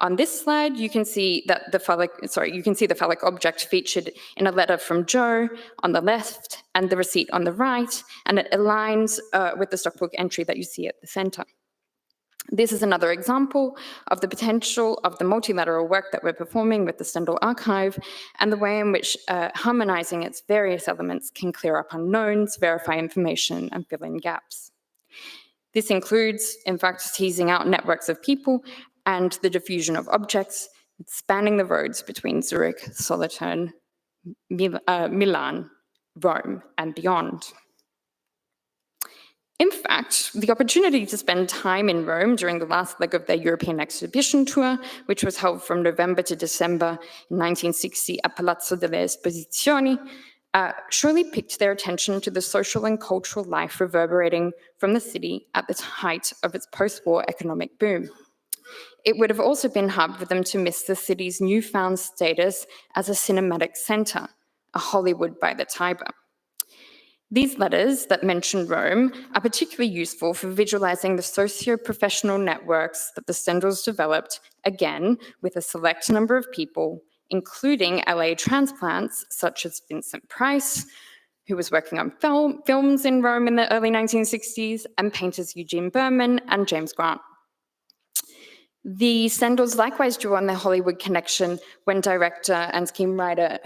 Speaker 6: On this slide, you can see that the phallic object featured in a letter from Joe on the left and the receipt on the right, and it aligns with the stockbook entry that you see at the center. This is another example of the potential of the multilateral work that we're performing with the Stendahl Archive and the way in which harmonizing its various elements can clear up unknowns, verify information, and fill in gaps. This includes, in fact, teasing out networks of people and the diffusion of objects, spanning the roads between Zurich, Solothurn, Milan, Rome, and beyond. In fact, the opportunity to spend time in Rome during the last leg of their European exhibition tour, which was held from November to December in 1960 at Palazzo delle Esposizioni, surely piqued their attention to the social and cultural life reverberating from the city at the height of its post-war economic boom. It would have also been hard for them to miss the city's newfound status as a cinematic center, a Hollywood by the Tiber. These letters that mention Rome are particularly useful for visualizing the socio-professional networks that the Stendahls developed, again, with a select number of people, including LA transplants such as Vincent Price, who was working on films in Rome in the early 1960s, and painters Eugene Berman and James Grant. The Stendahls likewise drew on their Hollywood connection when director and screenwriter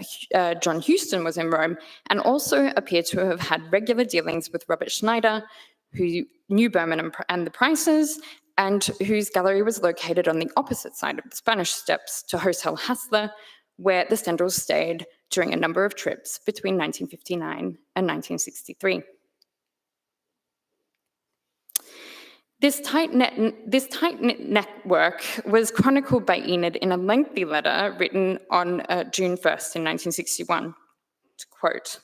Speaker 6: John Huston was in Rome, and also appear to have had regular dealings with Robert Schneider, who knew Berman and the Prices, and whose gallery was located on the opposite side of the Spanish Steps to Hotel Hassler, where the Stendahls stayed during a number of trips between 1959 and 1963. This tight-knit network was chronicled by Enid in a lengthy letter written on June 1st in 1961. To quote,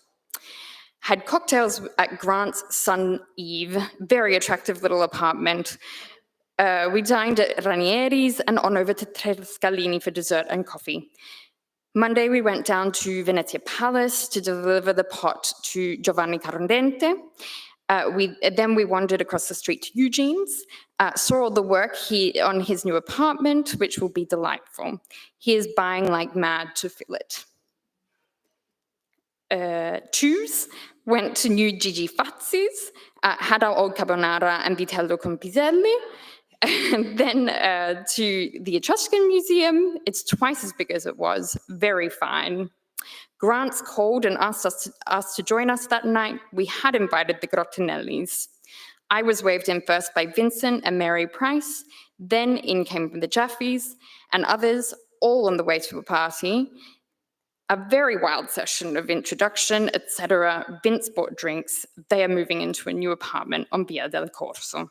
Speaker 6: "Had cocktails at Grant's son Eve, very attractive little apartment. We dined at Ranieri's and on over to Tre Scalini for dessert and coffee. Monday, we went down to Venezia Palace to deliver the pot to Giovanni Carondente. Then we wandered across the street to Eugene's, saw all the work on his new apartment, which will be delightful. He is buying like mad to fill it. Choose, went to new Gigi Fazzi's, had our old carbonara and vitello con piselli, and then to the Etruscan Museum. It's twice as big as it was, very fine. Grant's called and asked us to join us that night. We had invited the Grottinellis. I was waved in first by Vincent and Mary Price. Then in came the Jaffeys and others, all on the way to a party. A very wild session of introduction, etc. Vince bought drinks. They are moving into a new apartment on Via del Corso.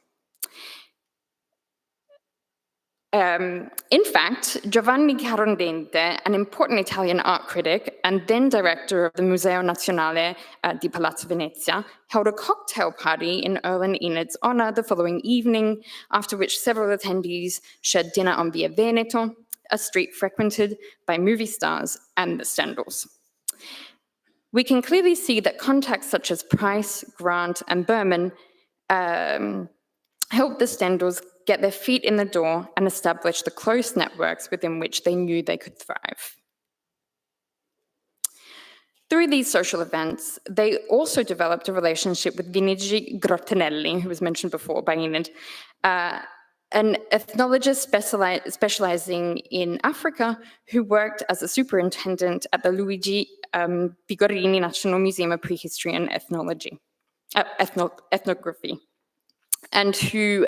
Speaker 6: In fact, Giovanni Carondente, an important Italian art critic and then director of the Museo Nazionale di Palazzo Venezia, held a cocktail party in Earl and Enid's honor the following evening, after which several attendees shared dinner on Via Veneto, a street frequented by movie stars and the Stendahls. We can clearly see that contacts such as Price, Grant, and Berman helped the Stendahls get their feet in the door and establish the close networks within which they knew they could thrive. Through these social events, they also developed a relationship with Luigi Grottinelli, who was mentioned before by Enid, an ethnologist specializing in Africa who worked as a superintendent at the Luigi Pigorini National Museum of Prehistory and Ethnography, and who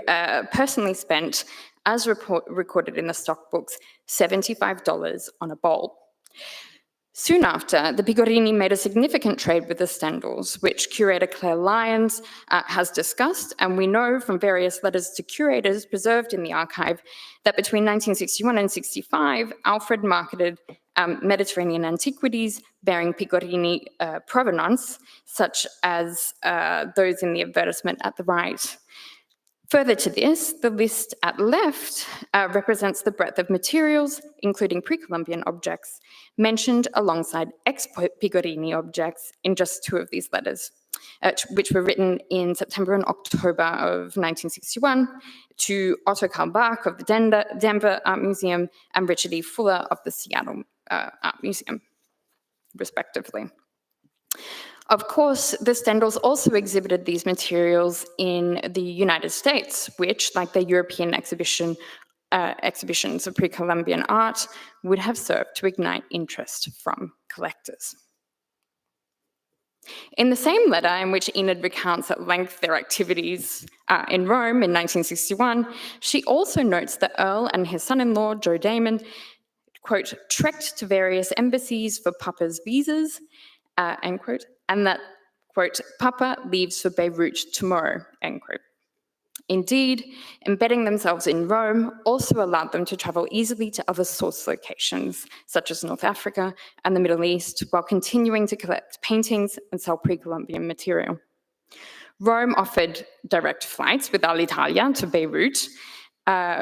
Speaker 6: personally spent, as recorded in the stock books, $75 on a bowl. Soon after, the Pigorini made a significant trade with the Stendahls, which curator Claire Lyons has discussed, and we know from various letters to curators preserved in the archive that between 1961 and 65, Alfred marketed Mediterranean antiquities bearing Pigorini provenance, such as those in the advertisement at the right. Further to this, the list at left represents the breadth of materials, including pre-Columbian objects, mentioned alongside ex-Pigorini objects in just two of these letters, which were written in September and October of 1961 to Otto Karl Bach of the Denver Art Museum and Richard E. Fuller of the Seattle Art Museum, respectively. Of course, the Stendahls also exhibited these materials in the United States, which, like the European exhibitions of pre-Columbian art, would have served to ignite interest from collectors. In the same letter in which Enid recounts at length their activities in Rome in 1961, she also notes that Earl and his son-in-law, Joe Damon, quote, trekked to various embassies for Papa's visas, end quote, and that, quote, Papa leaves for Beirut tomorrow, end quote. Indeed, embedding themselves in Rome also allowed them to travel easily to other source locations, such as North Africa and the Middle East, while continuing to collect paintings and sell pre-Columbian material. Rome offered direct flights with Alitalia to Beirut,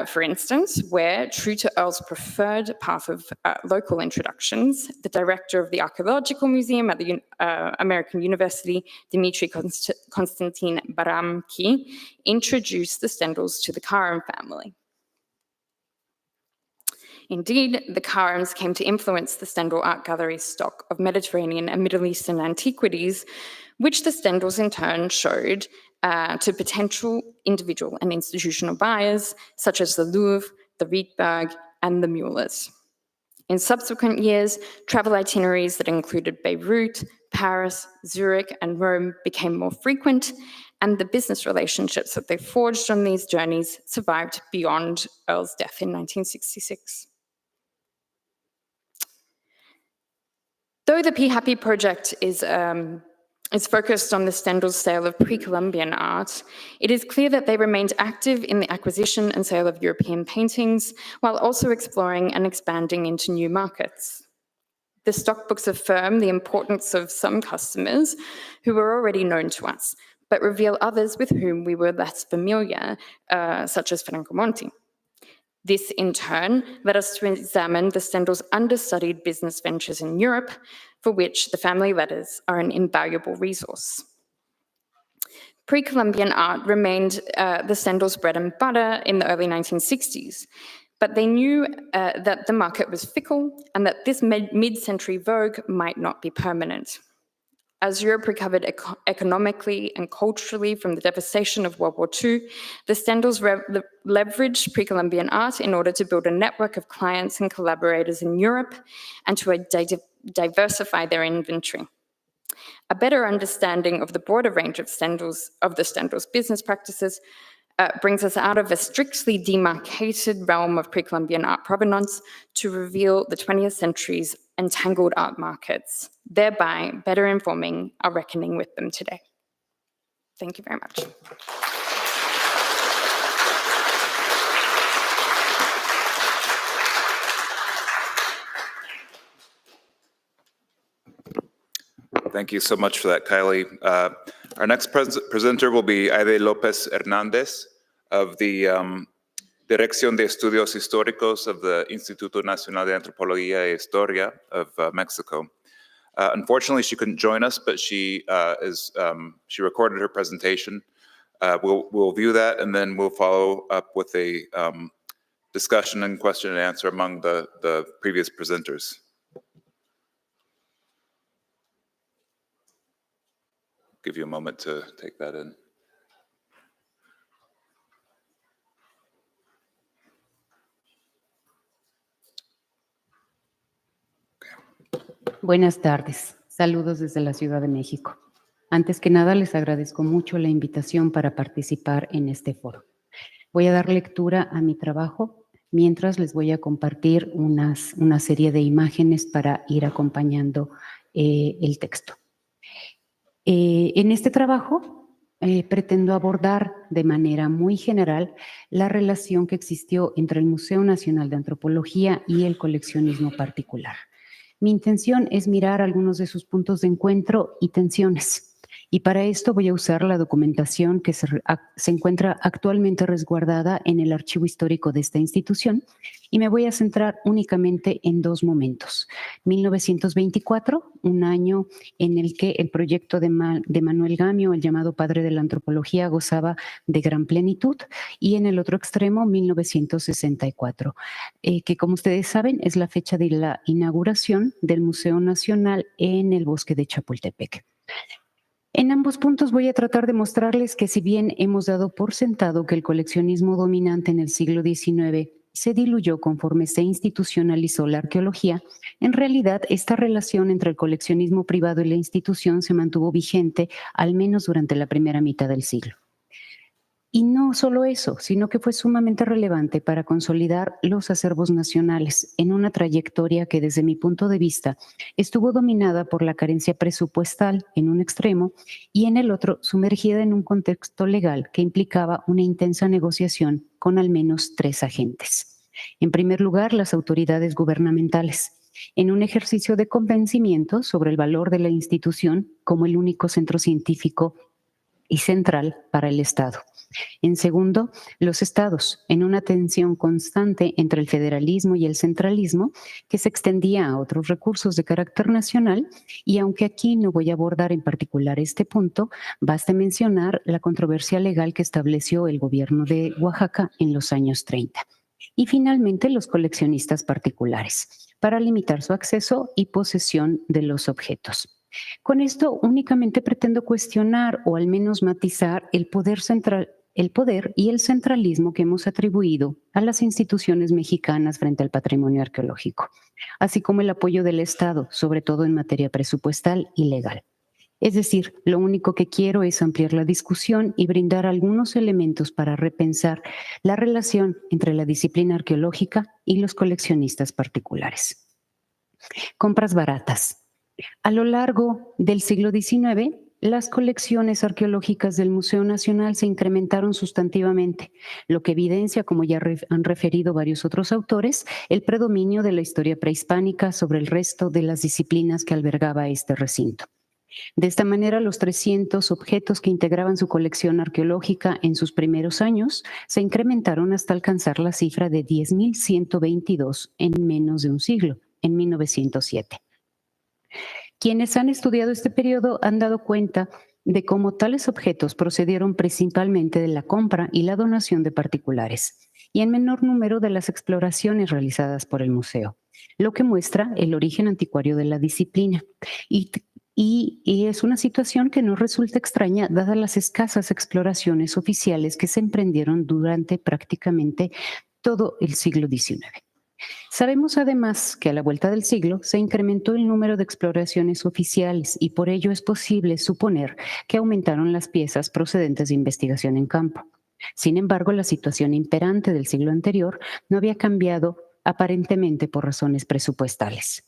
Speaker 6: for instance, where, true to Earl's preferred path of local introductions, the director of the Archaeological Museum at the American University, Dmitry Konstantin Baramki, introduced the Stendahls to the Karam family. Indeed, the Karams came to influence the Stendahl Art Galleries stock of Mediterranean and Middle Eastern antiquities, which the Stendahls in turn showed to potential individual and institutional buyers, such as the Louvre, the Rietberg, and the Muellers. In subsequent years, travel itineraries that included Beirut, Paris, Zurich, and Rome became more frequent, and the business relationships that they forged on these journeys survived beyond Earl's death in 1966. Though the PHAPI project is focused on the Stendahls' sale of pre-Columbian art, it is clear that they remained active in the acquisition and sale of European paintings, while also exploring and expanding into new markets. The stockbooks affirm the importance of some customers who were already known to us, but reveal others with whom we were less familiar, such as Franco Monti. This, in turn, led us to examine the Stendahls' understudied business ventures in Europe, for which the family letters are an invaluable resource. Pre-Columbian art remained the Stendahls' bread and butter in the early 1960s, but they knew that the market was fickle and that this mid-century vogue might not be permanent. As Europe recovered economically and culturally from the devastation of World War II, the Stendahls leveraged pre-Columbian art in order to build a network of clients and collaborators in Europe and to diversify their inventory. A better understanding of the broader range of the Stendahls' business practices brings us out of a strictly demarcated realm of pre-Columbian art provenance to reveal the 20th century's entangled art markets, thereby better informing our reckoning with them today. Thank you very much.
Speaker 3: Thank you so much for that, Kylie. Our next presenter will be Aide Lopez Hernandez of the Dirección de Estudios Históricos of the Instituto Nacional de Antropología y Historia of Mexico. Unfortunately, she couldn't join us, but she recorded her presentation. We'll view that, and then we'll follow up with a discussion and question and answer among the previous presenters. Give you a moment to take that in.
Speaker 7: Buenas tardes, saludos desde la Ciudad de México. Antes que nada, les agradezco mucho la invitación para participar en este foro. Voy a dar lectura a mi trabajo mientras les voy a compartir una serie de imágenes para ir acompañando el texto. En este trabajo pretendo abordar de manera muy general la relación que existió entre el Museo Nacional de Antropología y el coleccionismo particular. Mi intención es mirar algunos de sus puntos de encuentro y tensiones. Y para esto voy a usar la documentación que se encuentra actualmente resguardada en el archivo histórico de esta institución y me voy a centrar únicamente en dos momentos. 1924, un año en el que el proyecto de Manuel Gamio, el llamado padre de la antropología, gozaba de gran plenitud, y en el otro extremo, 1964, que como ustedes saben es la fecha de la inauguración del Museo Nacional en el bosque de Chapultepec. En ambos puntos voy a tratar de mostrarles que si bien hemos dado por sentado que el coleccionismo dominante en el siglo XIX se diluyó conforme se institucionalizó la arqueología, en realidad esta relación entre el coleccionismo privado y la institución se mantuvo vigente al menos durante la primera mitad del siglo. Y no solo eso, sino que fue sumamente relevante para consolidar los acervos nacionales en una trayectoria que desde mi punto de vista estuvo dominada por la carencia presupuestal en un extremo y en el otro sumergida en un contexto legal que implicaba una intensa negociación con al menos tres agentes. En primer lugar, las autoridades gubernamentales, en un ejercicio de convencimiento sobre el valor de la institución como el único centro científico y central para el Estado. En segundo, los estados, en una tensión constante entre el federalismo y el centralismo que se extendía a otros recursos de carácter nacional, y aunque aquí no voy a abordar en particular este punto, basta mencionar la controversia legal que estableció el gobierno de Oaxaca en los años 30. Y finalmente, los coleccionistas particulares, para limitar su acceso y posesión de los objetos. Con esto únicamente pretendo cuestionar o al menos matizar el poder y el centralismo que hemos atribuido a las instituciones mexicanas frente al patrimonio arqueológico, así como el apoyo del Estado, sobre todo en materia presupuestal y legal. Es decir, lo único que quiero es ampliar la discusión y brindar algunos elementos para repensar la relación entre la disciplina arqueológica y los coleccionistas particulares. Compras baratas. A lo largo del siglo XIX, las colecciones arqueológicas del Museo Nacional se incrementaron sustantivamente, lo que evidencia, como ya han referido varios otros autores, el predominio de la historia prehispánica sobre el resto de las disciplinas que albergaba este recinto. De esta manera, los 300 objetos que integraban su colección arqueológica en sus primeros años se incrementaron hasta alcanzar la cifra de 10.122 en menos de un siglo, en 1907. Quienes han estudiado este periodo han dado cuenta de cómo tales objetos procedieron principalmente de la compra y la donación de particulares, y en menor número de las exploraciones realizadas por el museo, lo que muestra el origen anticuario de la disciplina. Y es una situación que no resulta extraña dadas las escasas exploraciones oficiales que se emprendieron durante prácticamente todo el siglo XIX. Sabemos además que a la vuelta del siglo se incrementó el número de exploraciones oficiales y por ello es posible suponer que aumentaron las piezas procedentes de investigación en campo. Sin embargo, la situación imperante del siglo anterior no había cambiado aparentemente por razones presupuestales.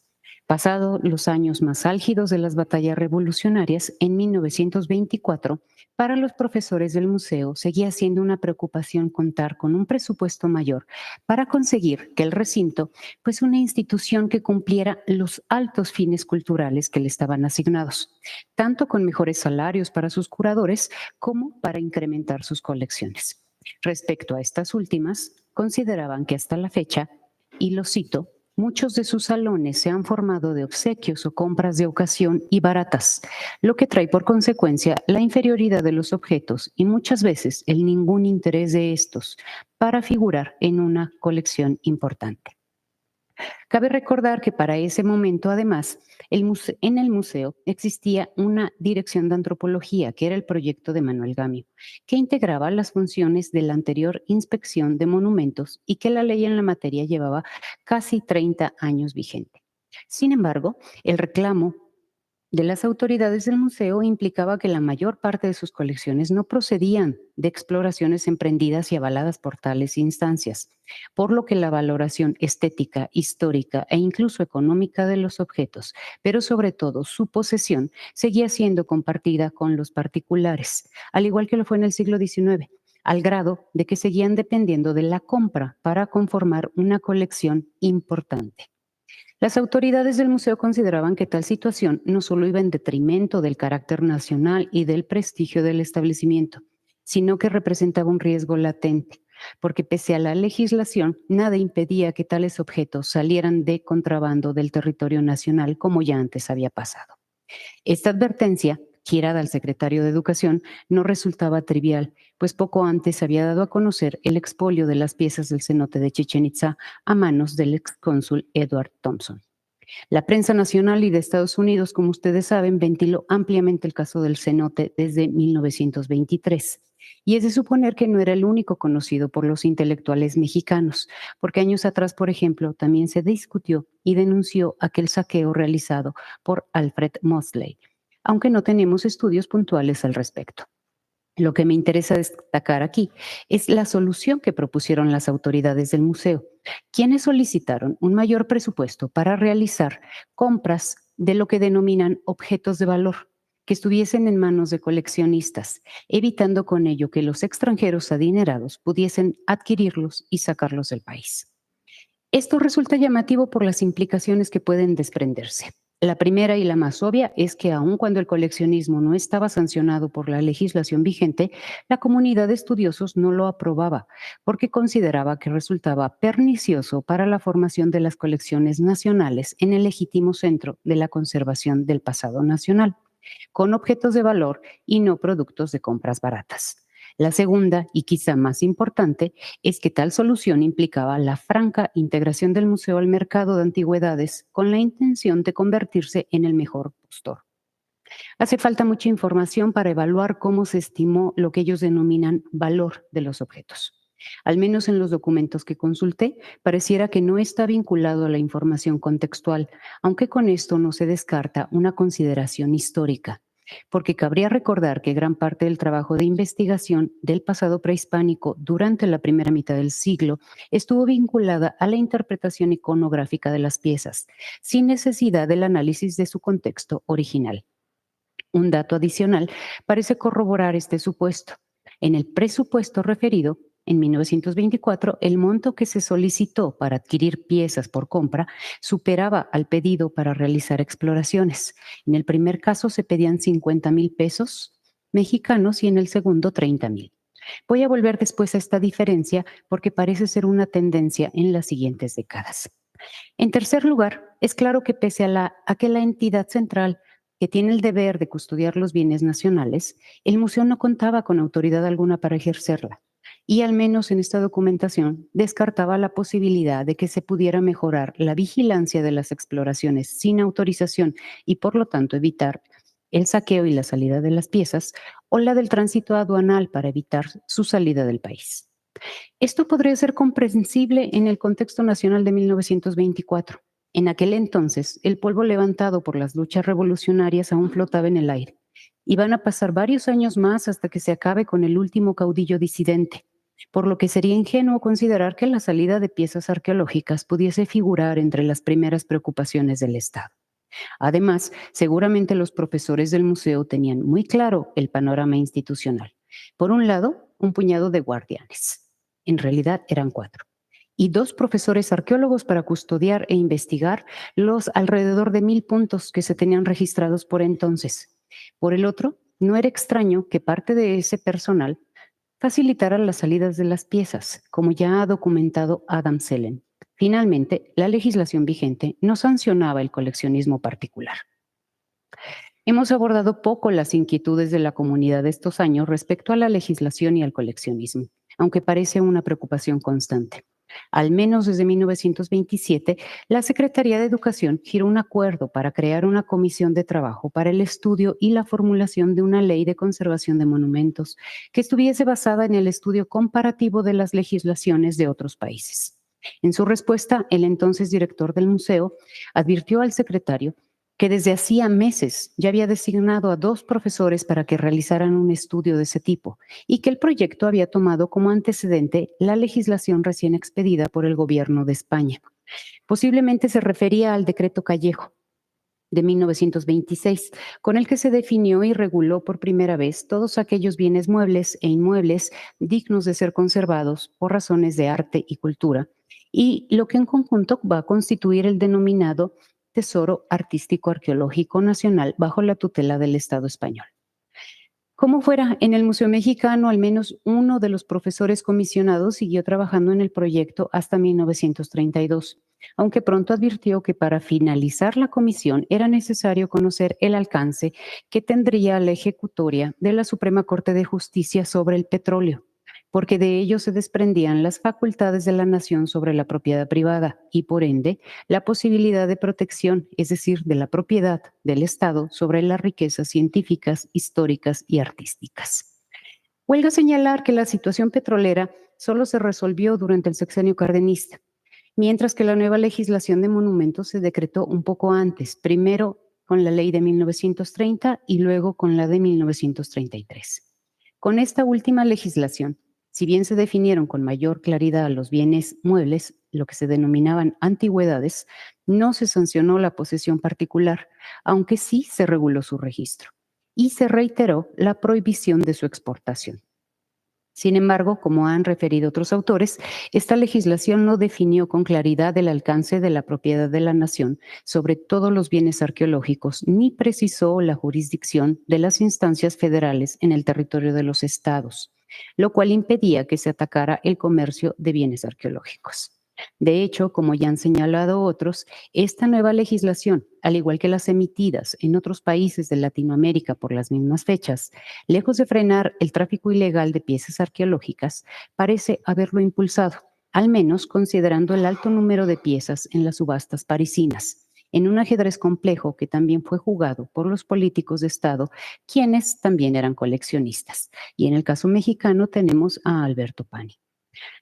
Speaker 7: Pasados los años más álgidos de las batallas revolucionarias, en 1924, para los profesores del museo seguía siendo una preocupación contar con un presupuesto mayor para conseguir que el recinto fuese una institución que cumpliera los altos fines culturales que le estaban asignados, tanto con mejores salarios para sus curadores como para incrementar sus colecciones. Respecto a estas últimas, consideraban que hasta la fecha, y lo cito, muchos de sus salones se han formado de obsequios o compras de ocasión y baratas, lo que trae por consecuencia la inferioridad de los objetos y muchas veces el ningún interés de estos para figurar en una colección importante. Cabe recordar que para ese momento, además, en el museo existía una dirección de antropología, que era el proyecto de Manuel Gamio, que integraba las funciones de la anterior inspección de monumentos y que la ley en la materia llevaba casi 30 años vigente. Sin embargo, el reclamo de las autoridades del museo implicaba que la mayor parte de sus colecciones no procedían de exploraciones emprendidas y avaladas por tales instancias, por lo que la valoración estética, histórica e incluso económica de los objetos, pero sobre todo su posesión, seguía siendo compartida con los particulares, al igual que lo fue en el siglo XIX, al grado de que seguían dependiendo de la compra para conformar una colección importante. Las autoridades del museo consideraban que tal situación no solo iba en detrimento del carácter nacional y del prestigio del establecimiento, sino que representaba un riesgo latente, porque pese a la legislación, nada impedía que tales objetos salieran de contrabando del territorio nacional como ya antes había pasado. Esta advertencia, girada al secretario de Educación, no resultaba trivial, pues poco antes había dado a conocer el expolio de las piezas del cenote de Chichén Itzá a manos del excónsul Edward Thompson. La prensa nacional y de Estados Unidos, como ustedes saben, ventiló ampliamente el caso del cenote desde 1923. Y es de suponer que no era el único conocido por los intelectuales mexicanos, porque años atrás, por ejemplo, también se discutió y denunció aquel saqueo realizado por Alfred Mosley, aunque no tenemos estudios puntuales al respecto. Lo que me interesa destacar aquí es la solución que propusieron las autoridades del museo, quienes solicitaron un mayor presupuesto para realizar compras de lo que denominan objetos de valor, que estuviesen en manos de coleccionistas, evitando con ello que los extranjeros adinerados pudiesen adquirirlos y sacarlos del país. Esto resulta llamativo por las implicaciones que pueden desprenderse. La primera y la más obvia es que aun cuando el coleccionismo no estaba sancionado por la legislación vigente, la comunidad de estudiosos no lo aprobaba porque consideraba que resultaba pernicioso para la formación de las colecciones nacionales en el legítimo centro de la conservación del pasado nacional, con objetos de valor y no productos de compras baratas. La segunda, y quizá más importante, es que tal solución implicaba la franca integración del museo al mercado de antigüedades con la intención de convertirse en el mejor postor. Hace falta mucha información para evaluar cómo se estimó lo que ellos denominan valor de los objetos. Al menos en los documentos que consulté, pareciera que no está vinculado a la información contextual, aunque con esto no se descarta una consideración histórica, porque cabría recordar que gran parte del trabajo de investigación del pasado prehispánico durante la primera mitad del siglo estuvo vinculada a la interpretación iconográfica de las piezas, sin necesidad del análisis de su contexto original. Un dato adicional parece corroborar este supuesto. En el presupuesto referido, en 1924, el monto que se solicitó para adquirir piezas por compra superaba al pedido para realizar exploraciones. En el primer caso se pedían 50,000 pesos mexicanos y en el segundo 30,000. Voy a volver después a esta diferencia porque parece ser una tendencia en las siguientes décadas. En tercer lugar, es claro que pese a que la entidad central que tiene el deber de custodiar los bienes nacionales, el museo no contaba con autoridad alguna para ejercerla. Y al menos en esta documentación descartaba la posibilidad de que se pudiera mejorar la vigilancia de las exploraciones sin autorización y por lo tanto evitar el saqueo y la salida de las piezas o la del tránsito aduanal para evitar su salida del país. Esto podría ser comprensible en el contexto nacional de 1924. En aquel entonces, el polvo levantado por las luchas revolucionarias aún flotaba en el aire. Y van a pasar varios años más hasta que se acabe con el último caudillo disidente, por lo que sería ingenuo considerar que la salida de piezas arqueológicas pudiese figurar entre las primeras preocupaciones del Estado. Además, seguramente los profesores del museo tenían muy claro el panorama institucional. Por un lado, un puñado de guardianes. En realidad eran 4. Y 2 profesores arqueólogos para custodiar e investigar los alrededor de 1,000 puntos que se tenían registrados por entonces. Por el otro, no era extraño que parte de ese personal facilitara las salidas de las piezas, como ya ha documentado Adam Sellen. Finalmente, la legislación vigente no sancionaba el coleccionismo particular. Hemos abordado poco las inquietudes de la comunidad de estos años respecto a la legislación y al coleccionismo, aunque parece una preocupación constante. Al menos desde 1927, la Secretaría de Educación giró un acuerdo para crear una comisión de trabajo para el estudio y la formulación de una ley de conservación de monumentos que estuviese basada en el estudio comparativo de las legislaciones de otros países. En su respuesta, el entonces director del museo advirtió al secretario que desde hacía meses ya había designado a 2 profesores para que realizaran un estudio de ese tipo y que el proyecto había tomado como antecedente la legislación recién expedida por el gobierno de España. Posiblemente se refería al decreto Callejo de 1926, con el que se definió y reguló por primera vez todos aquellos bienes muebles e inmuebles dignos de ser conservados por razones de arte y cultura, y lo que en conjunto va a constituir el denominado Tesoro Artístico Arqueológico Nacional bajo la tutela del Estado español. Como fuera, en el Museo Mexicano, al menos uno de los profesores comisionados siguió trabajando en el proyecto hasta 1932, aunque pronto advirtió que para finalizar la comisión era necesario conocer el alcance que tendría la ejecutoria de la Suprema Corte de Justicia sobre el petróleo, porque de ello se desprendían las facultades de la nación sobre la propiedad privada y, por ende, la posibilidad de protección, es decir, de la propiedad del Estado sobre las riquezas científicas, históricas y artísticas. Huelga señalar que la situación petrolera solo se resolvió durante el sexenio cardenista, mientras que la nueva legislación de monumentos se decretó un poco antes, primero con la ley de 1930 y luego con la de 1933. Con esta última legislación, si bien se definieron con mayor claridad los bienes muebles, lo que se denominaban antigüedades, no se sancionó la posesión particular, aunque sí se reguló su registro, y se reiteró la prohibición de su exportación. Sin embargo, como han referido otros autores, esta legislación no definió con claridad el alcance de la propiedad de la nación sobre todos los bienes arqueológicos, ni precisó la jurisdicción de las instancias federales en el territorio de los estados, lo cual impedía que se atacara el comercio de bienes arqueológicos. De hecho, como ya han señalado otros, esta nueva legislación, al igual que las emitidas en otros países de Latinoamérica por las mismas fechas, lejos de frenar el tráfico ilegal de piezas arqueológicas, parece haberlo impulsado, al menos considerando el alto número de piezas en las subastas parisinas, en un ajedrez complejo que también fue jugado por los políticos de Estado, quienes también eran coleccionistas. Y en el caso mexicano tenemos a Alberto Pani.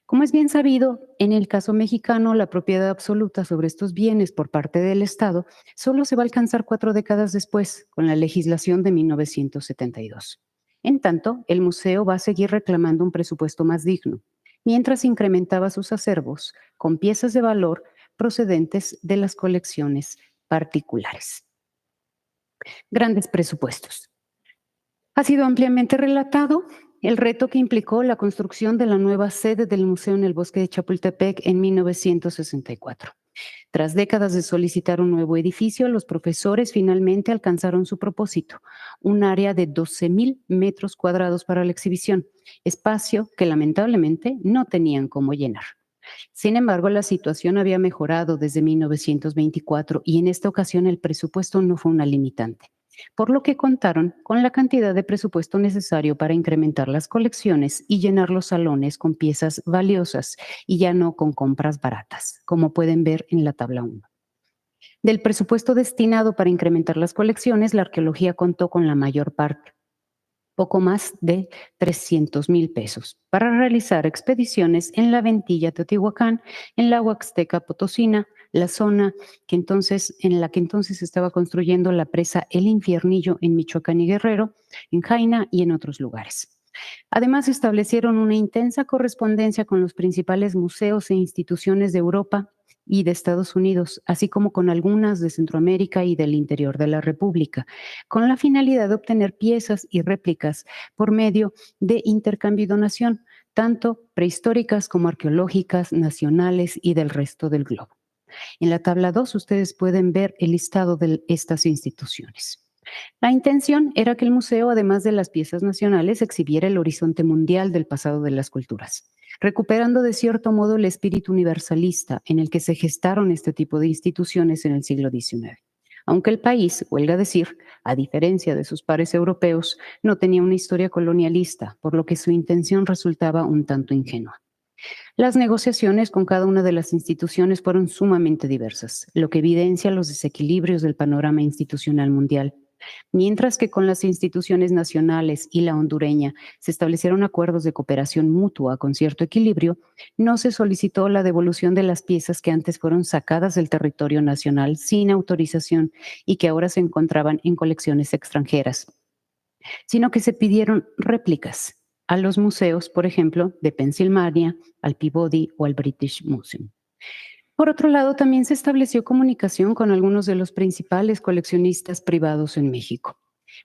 Speaker 7: Como es bien sabido, en el caso mexicano, la propiedad absoluta sobre estos bienes por parte del Estado solo se va a alcanzar 4 décadas después, con la legislación de 1972. En tanto, el museo va a seguir reclamando un presupuesto más digno, mientras incrementaba sus acervos con piezas de valor procedentes de las colecciones particulares. Grandes presupuestos. Ha sido ampliamente relatado el reto que implicó la construcción de la nueva sede del museo en el bosque de Chapultepec en 1964. Tras décadas de solicitar un nuevo edificio, los profesores finalmente alcanzaron su propósito, un área de 12,000 metros cuadrados para la exhibición, espacio que lamentablemente no tenían cómo llenar. Sin embargo, la situación había mejorado desde 1924 y en esta ocasión el presupuesto no fue una limitante, por lo que contaron con la cantidad de presupuesto necesario para incrementar las colecciones y llenar los salones con piezas valiosas y ya no con compras baratas, como pueden ver en la tabla 1. Del presupuesto destinado para incrementar las colecciones, la arqueología contó con la mayor parte, poco más de 300,000 pesos, para realizar expediciones en la Ventilla Teotihuacán, en la Huaxteca Potosina, la zona en la que entonces se estaba construyendo la presa El Infiernillo en Michoacán y Guerrero, en Jaina y en otros lugares. Además, establecieron una intensa correspondencia con los principales museos e instituciones de Europa y de Estados Unidos, así como con algunas de Centroamérica y del interior de la República, con la finalidad de obtener piezas y réplicas por medio de intercambio y donación, tanto prehistóricas como arqueológicas, nacionales y del resto del globo. En la tabla 2 ustedes pueden ver el listado de estas instituciones. La intención era que el museo, además de las piezas nacionales, exhibiera el horizonte mundial del pasado de las culturas, recuperando de cierto modo el espíritu universalista en el que se gestaron este tipo de instituciones en el siglo XIX. Aunque el país, huelga decir, a diferencia de sus pares europeos, no tenía una historia colonialista, por lo que su intención resultaba un tanto ingenua. Las negociaciones con cada una de las instituciones fueron sumamente diversas, lo que evidencia los desequilibrios del panorama institucional mundial, Mientras que con las instituciones nacionales y la hondureña se establecieron acuerdos de cooperación mutua con cierto equilibrio, no se solicitó la devolución de las piezas que antes fueron sacadas del territorio nacional sin autorización y que ahora se encontraban en colecciones extranjeras, sino que se pidieron réplicas a los museos, por ejemplo, de Pensilvania, al Peabody o al British Museum. Por otro lado, también se estableció comunicación con algunos de los principales coleccionistas privados en México.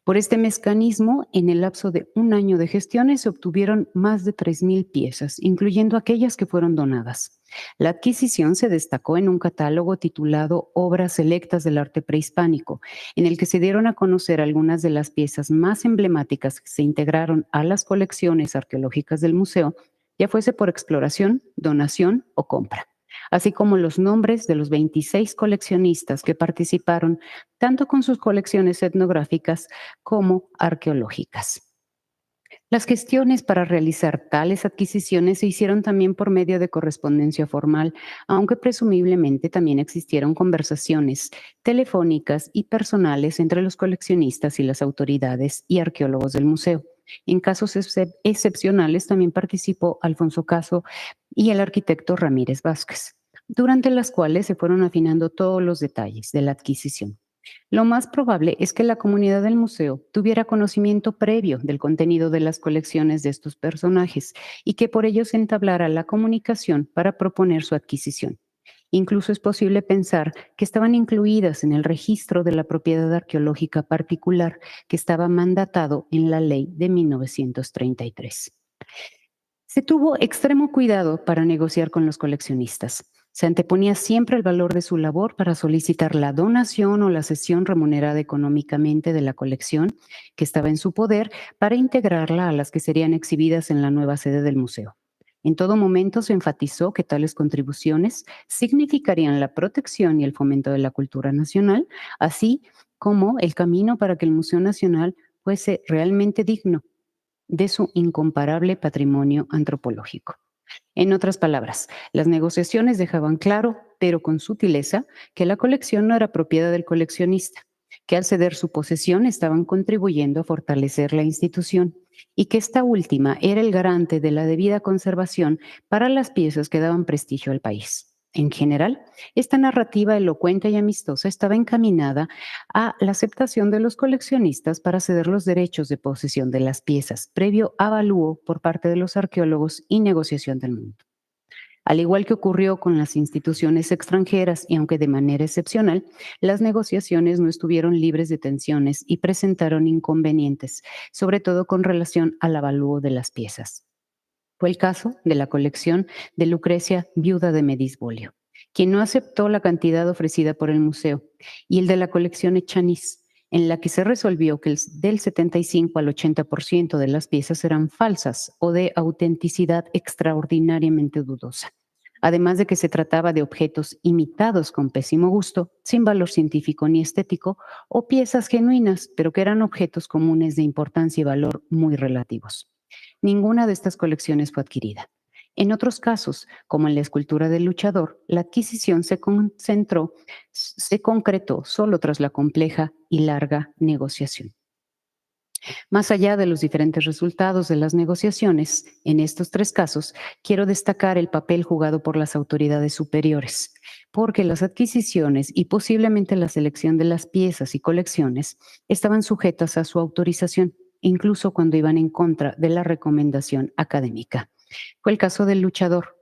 Speaker 7: Por este mecanismo, en el lapso de un año de gestiones se obtuvieron más de 3,000 piezas, incluyendo aquellas que fueron donadas. La adquisición se destacó en un catálogo titulado Obras Selectas del Arte Prehispánico, en el que se dieron a conocer algunas de las piezas más emblemáticas que se integraron a las colecciones arqueológicas del museo, ya fuese por exploración, donación o compra, así como los nombres de los 26 coleccionistas que participaron tanto con sus colecciones etnográficas como arqueológicas. Las gestiones para realizar tales adquisiciones se hicieron también por medio de correspondencia formal, aunque presumiblemente también existieron conversaciones telefónicas y personales entre los coleccionistas y las autoridades y arqueólogos del museo. En casos excepcionales también participó Alfonso Caso y el arquitecto Ramírez Vázquez, durante las cuales se fueron afinando todos los detalles de la adquisición. Lo más probable es que la comunidad del museo tuviera conocimiento previo del contenido de las colecciones de estos personajes y que por ello se entablara la comunicación para proponer su adquisición. Incluso es posible pensar que estaban incluidas en el registro de la propiedad arqueológica particular que estaba mandatado en la ley de 1933. Se tuvo extremo cuidado para negociar con los coleccionistas. Se anteponía siempre el valor de su labor para solicitar la donación o la cesión remunerada económicamente de la colección que estaba en su poder para integrarla a las que serían exhibidas en la nueva sede del museo. En todo momento se enfatizó que tales contribuciones significarían la protección y el fomento de la cultura nacional, así como el camino para que el Museo Nacional fuese realmente digno de su incomparable patrimonio antropológico. En otras palabras, las negociaciones dejaban claro, pero con sutileza, que la colección no era propiedad del coleccionista, que al ceder su posesión estaban contribuyendo a fortalecer la institución y que esta última era el garante de la debida conservación para las piezas que daban prestigio al país. En general, esta narrativa elocuente y amistosa estaba encaminada a la aceptación de los coleccionistas para ceder los derechos de posesión de las piezas, previo avalúo por parte de los arqueólogos y negociación del mundo. Al igual que ocurrió con las instituciones extranjeras, y aunque de manera excepcional, las negociaciones no estuvieron libres de tensiones y presentaron inconvenientes, sobre todo con relación al avalúo de las piezas. Fue el caso de la colección de Lucrecia, viuda de Medisbolio, quien no aceptó la cantidad ofrecida por el museo, y el de la colección Echaniz, en la que se resolvió que del 75 al 80% de las piezas eran falsas o de autenticidad extraordinariamente dudosa. Además de que se trataba de objetos imitados con pésimo gusto, sin valor científico ni estético, o piezas genuinas, pero que eran objetos comunes de importancia y valor muy relativos. Ninguna de estas colecciones fue adquirida. En otros casos, como en la escultura del luchador, la adquisición se concretó solo tras la compleja y larga negociación. Más allá de los diferentes resultados de las negociaciones, en estos tres casos, quiero destacar el papel jugado por las autoridades superiores, porque las adquisiciones y posiblemente la selección de las piezas y colecciones estaban sujetas a su autorización, incluso cuando iban en contra de la recomendación académica. Fue el caso del luchador.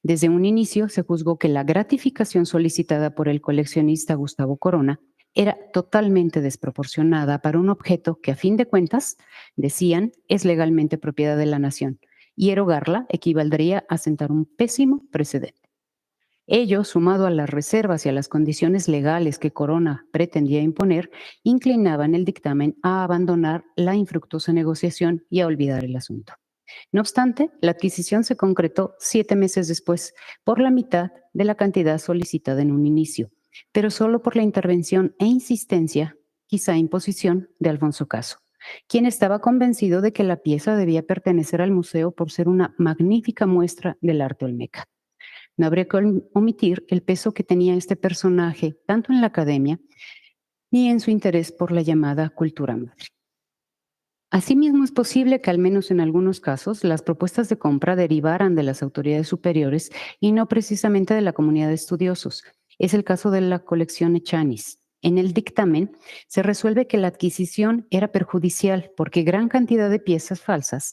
Speaker 7: Desde un inicio se juzgó que la gratificación solicitada por el coleccionista Gustavo Corona era totalmente desproporcionada para un objeto que a fin de cuentas, decían, es legalmente propiedad de la nación, y erogarla equivaldría a sentar un pésimo precedente. Ello, sumado a las reservas y a las condiciones legales que Corona pretendía imponer, inclinaban el dictamen a abandonar la infructuosa negociación y a olvidar el asunto. No obstante, la adquisición se concretó 7 meses después, por la mitad de la cantidad solicitada en un inicio, pero solo por la intervención e insistencia, quizá imposición, de Alfonso Caso, quien estaba convencido de que la pieza debía pertenecer al museo por ser una magnífica muestra del arte olmeca. No habría que omitir el peso que tenía este personaje, tanto en la academia ni en su interés por la llamada cultura madre. Asimismo, es posible que, al menos en algunos casos, las propuestas de compra derivaran de las autoridades superiores y no precisamente de la comunidad de estudiosos. Es el caso de la colección Echanis. En el dictamen se resuelve que la adquisición era perjudicial porque gran cantidad de piezas falsas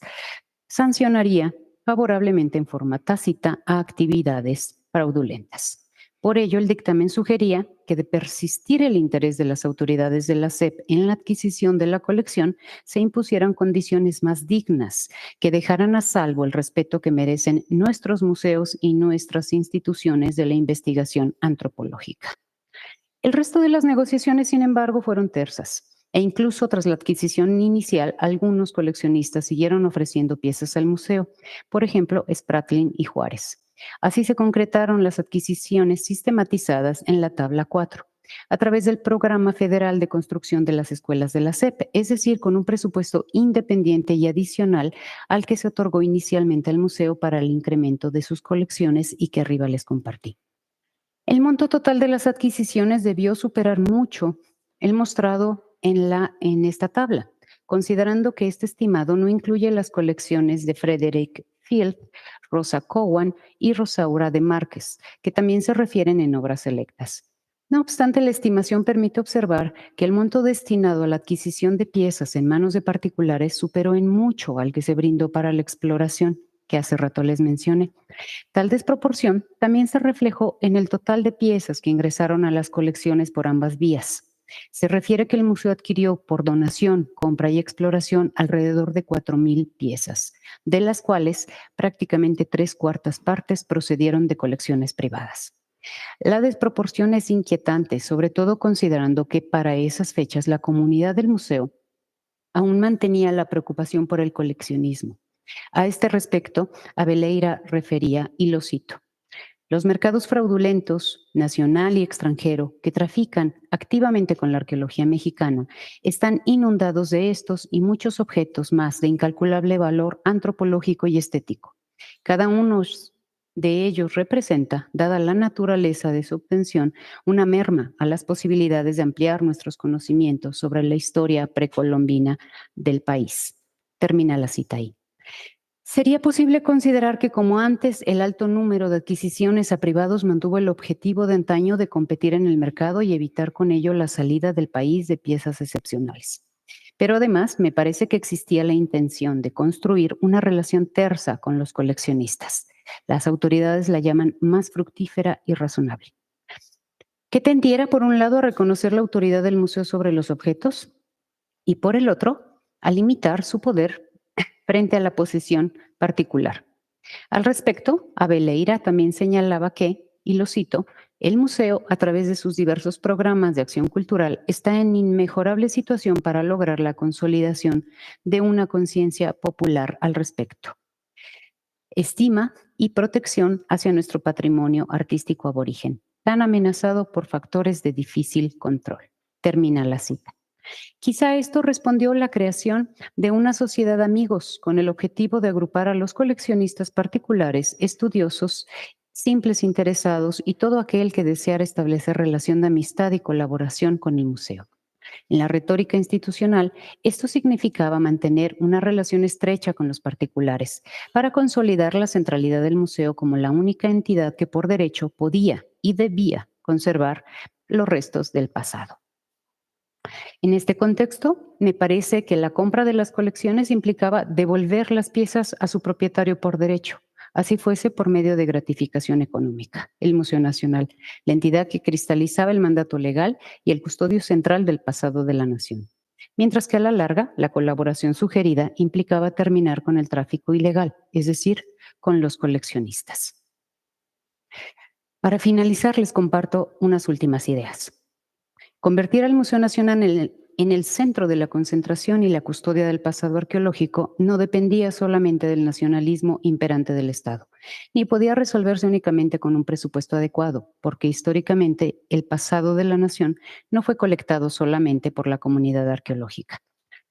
Speaker 7: sancionaría favorablemente en forma tácita a actividades fraudulentas. Por ello, el dictamen sugería que, de persistir el interés de las autoridades de la SEP en la adquisición de la colección, se impusieran condiciones más dignas que dejaran a salvo el respeto que merecen nuestros museos y nuestras instituciones de la investigación antropológica. El resto de las negociaciones, sin embargo, fueron tersas. E incluso tras la adquisición inicial, algunos coleccionistas siguieron ofreciendo piezas al museo, por ejemplo, Spratlin y Juárez. Así se concretaron las adquisiciones sistematizadas en la tabla 4, a través del Programa Federal de Construcción de las Escuelas de la SEP, es decir, con un presupuesto independiente y adicional al que se otorgó inicialmente al museo para el incremento de sus colecciones y que arriba les compartí. El monto total de las adquisiciones debió superar mucho el mostrado en esta tabla, considerando que este estimado no incluye las colecciones de Frederick Field, Rosa Cowan y Rosaura de Márquez, que también se refieren en obras selectas. No obstante, la estimación permite observar que el monto destinado a la adquisición de piezas en manos de particulares superó en mucho al que se brindó para la exploración, que hace rato les mencioné. Tal desproporción también se reflejó en el total de piezas que ingresaron a las colecciones por ambas vías. Se refiere que el museo adquirió por donación, compra y exploración alrededor de 4,000 piezas, de las cuales prácticamente 3/4 partes procedieron de colecciones privadas. La desproporción es inquietante, sobre todo considerando que para esas fechas la comunidad del museo aún mantenía la preocupación por el coleccionismo. A este respecto, Abeleira refería, y lo cito: los mercados fraudulentos, nacional y extranjero, que trafican activamente con la arqueología mexicana, están inundados de estos y muchos objetos más de incalculable valor antropológico y estético. Cada uno de ellos representa, dada la naturaleza de su obtención, una merma a las posibilidades de ampliar nuestros conocimientos sobre la historia precolombina del país. Termina la cita ahí. ¿Sería posible considerar que, como antes, el alto número de adquisiciones a privados mantuvo el objetivo de antaño de competir en el mercado y evitar con ello la salida del país de piezas excepcionales? Pero además, me parece que existía la intención de construir una relación tersa con los coleccionistas. Las autoridades la llaman más fructífera y razonable, que tendiera, por un lado, a reconocer la autoridad del museo sobre los objetos y, por el otro, a limitar su poder frente a la posesión particular. Al respecto, Abeleira también señalaba que, y lo cito, el museo, a través de sus diversos programas de acción cultural, está en inmejorable situación para lograr la consolidación de una conciencia popular al respecto. Estima y protección hacia nuestro patrimonio artístico aborigen, tan amenazado por factores de difícil control. Termina la cita. Quizá esto respondió a la creación de una sociedad de amigos con el objetivo de agrupar a los coleccionistas particulares, estudiosos, simples interesados y todo aquel que deseara establecer relación de amistad y colaboración con el museo. En la retórica institucional, esto significaba mantener una relación estrecha con los particulares para consolidar la centralidad del museo como la única entidad que por derecho podía y debía conservar los restos del pasado. En este contexto, me parece que la compra de las colecciones implicaba devolver las piezas a su propietario por derecho, así fuese por medio de gratificación económica. El Museo Nacional, la entidad que cristalizaba el mandato legal y el custodio central del pasado de la nación. Mientras que a la larga, la colaboración sugerida implicaba terminar con el tráfico ilegal, es decir, con los coleccionistas. Para finalizar, les comparto unas últimas ideas. Convertir al Museo Nacional en el centro de la concentración y la custodia del pasado arqueológico no dependía solamente del nacionalismo imperante del Estado, ni podía resolverse únicamente con un presupuesto adecuado, porque históricamente el pasado de la nación no fue colectado solamente por la comunidad arqueológica.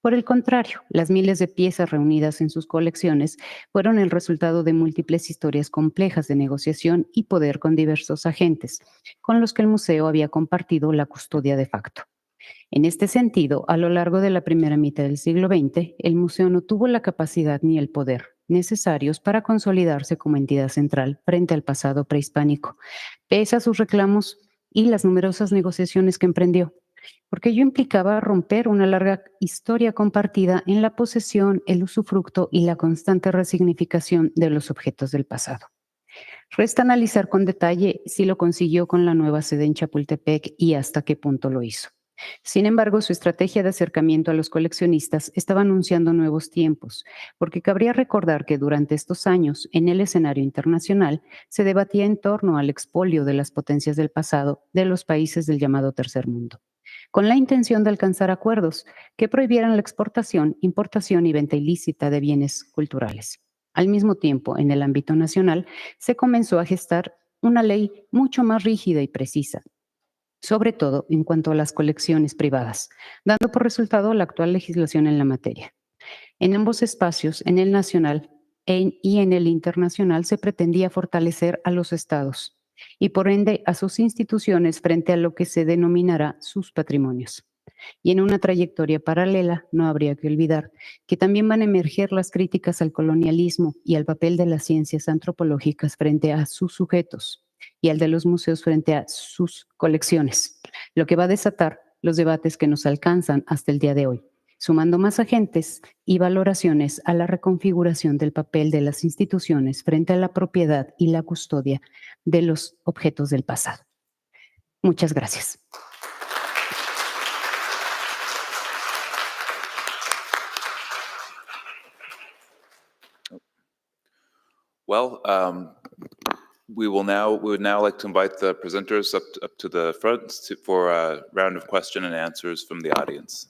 Speaker 7: Por el contrario, las miles de piezas reunidas en sus colecciones fueron el resultado de múltiples historias complejas de negociación y poder con diversos agentes, con los que el museo había compartido la custodia de facto. En este sentido, a lo largo de la primera mitad del siglo XX, el museo no tuvo la capacidad ni el poder necesarios para consolidarse como entidad central frente al pasado prehispánico, pese a sus reclamos y las numerosas negociaciones que emprendió, porque ello implicaba romper una larga historia compartida en la posesión, el usufructo y la constante resignificación de los objetos del pasado. Resta analizar con detalle si lo consiguió con la nueva sede en Chapultepec y hasta qué punto lo hizo. Sin embargo, su estrategia de acercamiento a los coleccionistas estaba anunciando nuevos tiempos, porque cabría recordar que durante estos años, en el escenario internacional, se debatía en torno al expolio de las potencias del pasado de los países del llamado tercer mundo, con la intención de alcanzar acuerdos que prohibieran la exportación, importación y venta ilícita de bienes culturales. Al mismo tiempo, en el ámbito nacional, se comenzó a gestar una ley mucho más rígida y precisa, sobre todo en cuanto a las colecciones privadas, dando por resultado la actual legislación en la materia. En ambos espacios, en el nacional y en el internacional, se pretendía fortalecer a los estados y por ende a sus instituciones frente a lo que se denominará sus patrimonios. Y en una trayectoria paralela, no habría que olvidar que también van a emerger las críticas al colonialismo y al papel de las ciencias antropológicas frente a sus sujetos y al de los museos frente a sus colecciones, lo que va a desatar los debates que nos alcanzan hasta el día de hoy, sumando más agentes y valoraciones a la reconfiguración del papel de las instituciones frente a la propiedad y la custodia de los objetos del pasado. Muchas gracias.
Speaker 3: Well, we would now like to invite the presenters up to the front for a round of question and answers from the audience.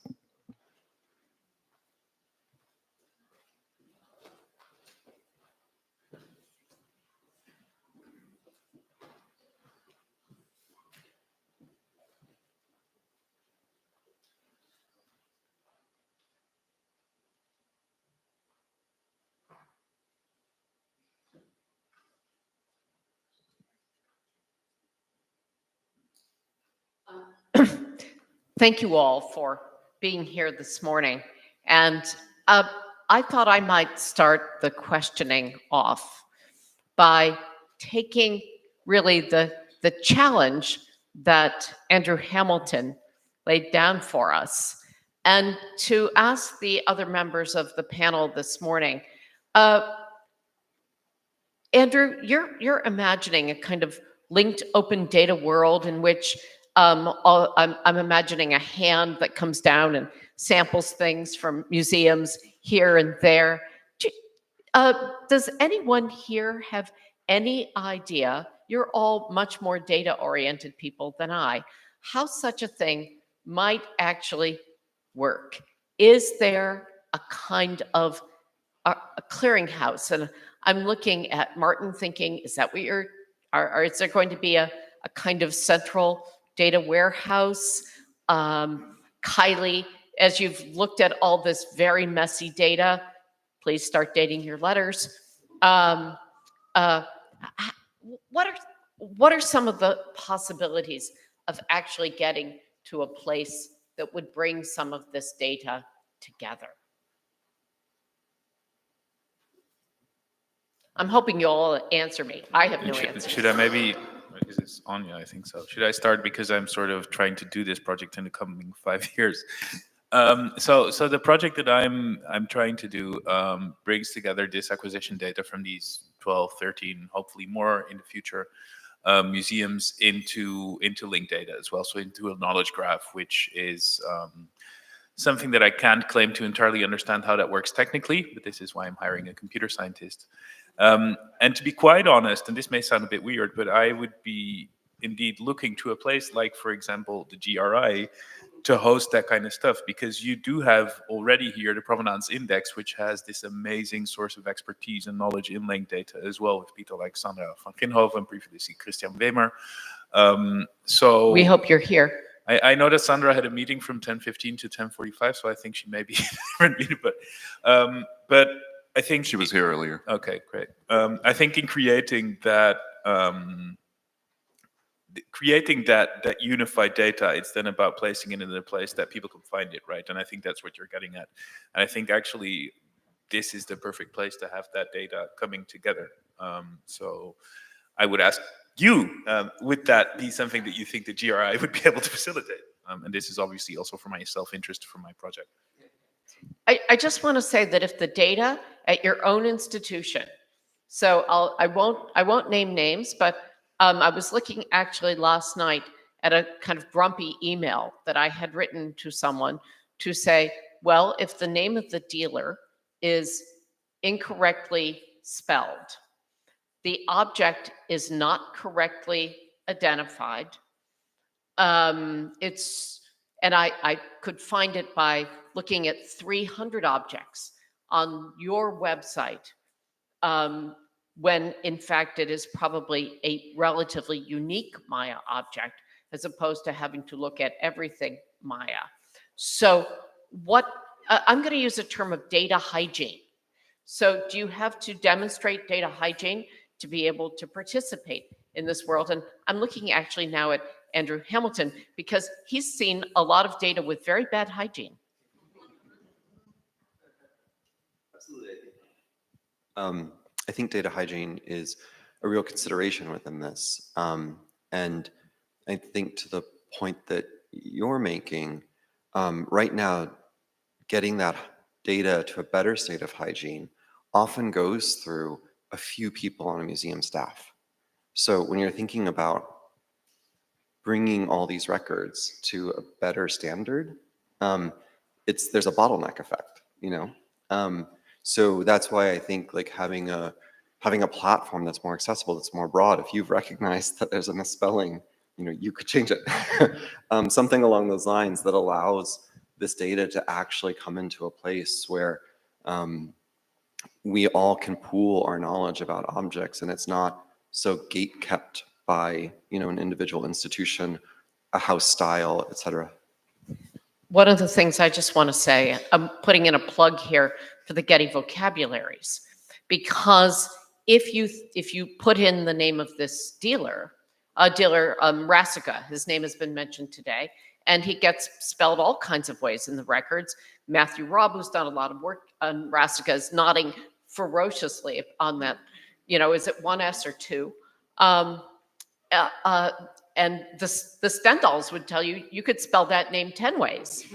Speaker 2: Thank you all for being here this morning. And I thought I might start the questioning off by taking really the challenge that Andrew Hamilton laid down for us and to ask the other members of the panel this morning. Andrew, you're imagining a kind of linked open data world in which I'm imagining a hand that comes down and samples things from museums here and there. Does anyone here have any idea, you're all much more data-oriented people than I, how such a thing might actually work? Is there a kind of a clearinghouse? And I'm looking at Martin thinking, is that what you're, or is there going to be a kind of central data warehouse? Kylie, as you've looked at all this very messy data, please start dating your letters. What are some of the possibilities of actually getting to a place that would bring some of this data together? I'm hoping you'll all answer me. I have no answer.
Speaker 5: Should I maybe, is this on? Yeah, I think so. Should I start because I'm sort of trying to do this project in the coming 5 years? So the project that I'm trying to do brings together this acquisition data from these 12, 13, hopefully more in the future museums into linked data as well, so into a knowledge graph, which is something that I can't claim to entirely understand how that works technically, but this is why I'm hiring a computer scientist. And to be quite honest, and this may sound a bit weird, but I would be indeed looking to a place like, for example, the GRI to host that kind of stuff, because you do have already here the Provenance Index, which has this amazing source of expertise and knowledge in linked data as well, with people like Sandra van Ginhoven, previously Christian Wemer. So
Speaker 2: we hope you're here.
Speaker 5: I know that Sandra had a meeting from 10:15 to 10:45, so I think she may be in a different meeting, but I think
Speaker 8: she was here earlier.
Speaker 5: Okay, great. I think in creating that creating that unified data, it's then about placing it in a place that people can find it, right? And I think that's what you're getting at. And I think actually this is the perfect place to have that data coming together. So I would ask you, would that be something that you think the GRI would be able to facilitate? And this is obviously also for my self-interest for my project.
Speaker 2: I just want to say that if the data at your own institution, so I won't name names, but I was looking actually last night at a kind of grumpy email that I had written to someone to say, well, if the name of the dealer is incorrectly spelled, the object is not correctly identified. And I could find it by looking at 300 objects on your website, when in fact it is probably a relatively unique Maya object, as opposed to having to look at everything Maya. So I'm going to use a term of data hygiene. So do you have to demonstrate data hygiene to be able to participate in this world? And I'm looking actually now at Andrew Hamilton, because he's seen a lot of data with very bad hygiene.
Speaker 4: Absolutely. I think data hygiene is a real consideration within this. And I think to the point that you're making, right now, getting that data to a better state of hygiene often goes through a few people on a museum staff. So when you're thinking about bringing all these records to a better standard, there's a bottleneck effect, you know? So that's why I think like having a platform that's more accessible, that's more broad. If you've recognized that there's a misspelling, you know, you could change it. Something along those lines that allows this data to actually come into a place where we all can pool our knowledge about objects, and it's not so gate kept by, you know, an individual institution, a house style, etc.
Speaker 2: One of the things I just want to say, I'm putting in a plug here for the Getty vocabularies, because if you put in the name of this dealer, Rasica, his name has been mentioned today, and he gets spelled all kinds of ways in the records. Matthew Robb, who's done a lot of work on Rasica, is nodding ferociously on that. You know, is it one S or two? And the Stendahls would tell you, you could spell that name 10 ways.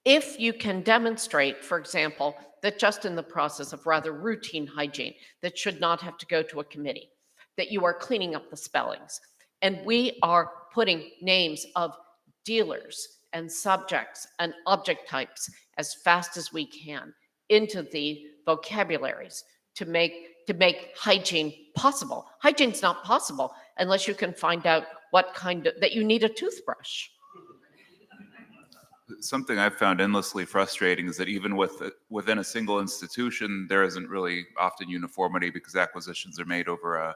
Speaker 2: If you can demonstrate, for example, that just in the process of rather routine hygiene, that should not have to go to a committee, that you are cleaning up the spellings, and we are putting names of dealers and subjects and object types as fast as we can into the vocabularies to make hygiene possible. Hygiene's not possible unless you can find out that you need a toothbrush.
Speaker 3: Something I've found endlessly frustrating is that even within a single institution, there isn't really often uniformity, because acquisitions are made over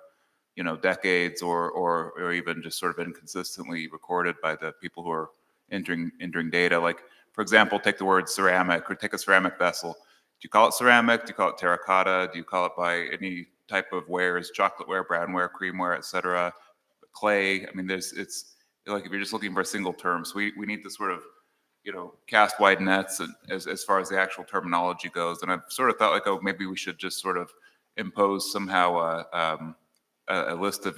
Speaker 3: decades or even just sort of inconsistently recorded by the people who are entering data. Like, for example, take the word ceramic, or take a ceramic vessel. Do you call it ceramic? Do you call it terracotta? Do you call it by any type of wares, chocolateware, brownware, creamware, etc.? Clay. I mean, it's like if you're just looking for a single term. So we need to sort of, cast wide nets as far as the actual terminology goes. And I've sort of thought like, oh, maybe we should just sort of impose somehow a list of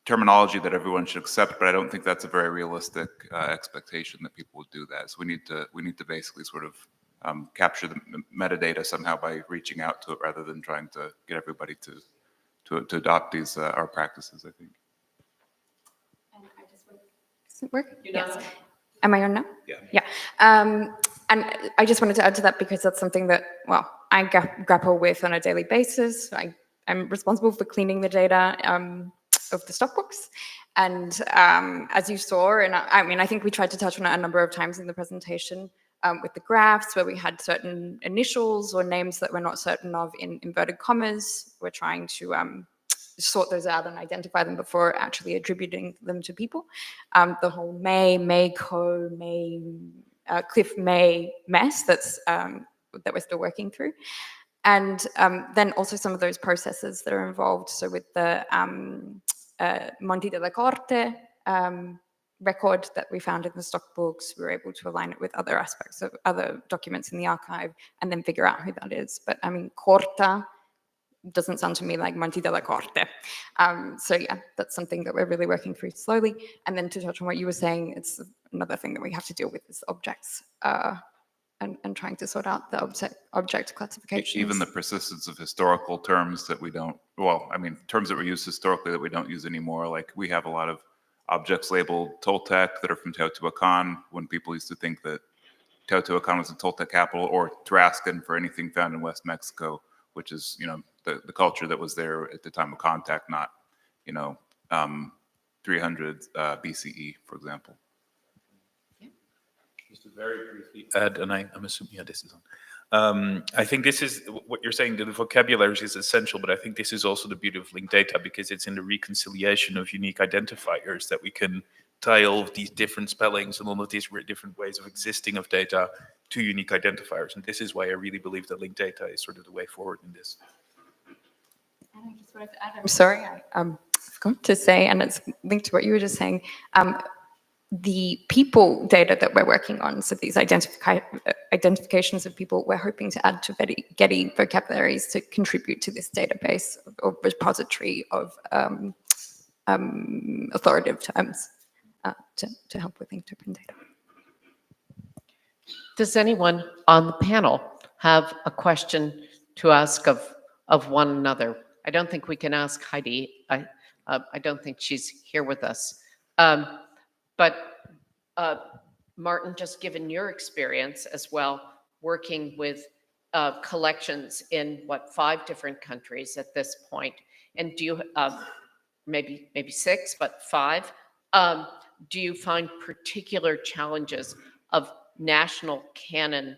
Speaker 3: terminology that everyone should accept. But I don't think that's a very realistic expectation that people would do that. So we need to basically sort of capture the metadata somehow by reaching out to it, rather than trying to get everybody to adopt these our practices, I think.
Speaker 6: Does it work? Yes. Am I on now?
Speaker 3: Yeah.
Speaker 6: Yeah. And I just wanted to add to that, because that's something that, well, I grapple with on a daily basis. I'm responsible for cleaning the data of the stock books. And as you saw, and I think we tried to touch on it a number of times in the presentation with the graphs, where we had certain initials or names that we're not certain of in inverted commas. We're trying to sort those out and identify them before actually attributing them to people. The whole Mayco, Cliff May mess that we're still working through. And then also some of those processes that are involved. So with the Monte de la Corte record that we found in the stock books, we were able to align it with other aspects of other documents in the archive and then figure out who that is. But I mean, Corta doesn't sound to me like Monte de la Corte. So yeah, that's something that we're really working through slowly. And then to touch on what you were saying, it's another thing that we have to deal with is objects and trying to sort out the object classifications.
Speaker 3: Even the persistence of historical terms that we don't, well, I mean, terms that were used historically that we don't use anymore. Like we have a lot of objects labeled Toltec that are from Teotihuacan, when people used to think that Teotihuacan was the Toltec capital, or Tarascan for anything found in West Mexico, which is, you know, the culture that was there at the time of contact, not, you know, 300 BCE, for example.
Speaker 5: Just to very briefly add, and I'm assuming, yeah, this is on. I think this is what you're saying, the vocabulary is essential, but I think this is also the beauty of linked data, because it's in the reconciliation of unique identifiers that we can tie all of these different spellings and all of these different ways of existing of data to unique identifiers. And this is why I really believe that linked data is sort of the way forward in this.
Speaker 6: And I just wanted to add, I'm sorry, I forgot to say, and it's linked to what you were just saying, the people data that we're working on, so these identifications of people, we're hoping to add to Getty vocabularies to contribute to this database or repository of authoritative terms to help with linked open data.
Speaker 2: Does anyone on the panel have a question to ask of one another? I don't think we can ask Heidi. I don't think she's here with us. But Martin, just given your experience as well, working with collections in 5 different countries at this point, and do you maybe 6, but 5? Do you find particular challenges of national canon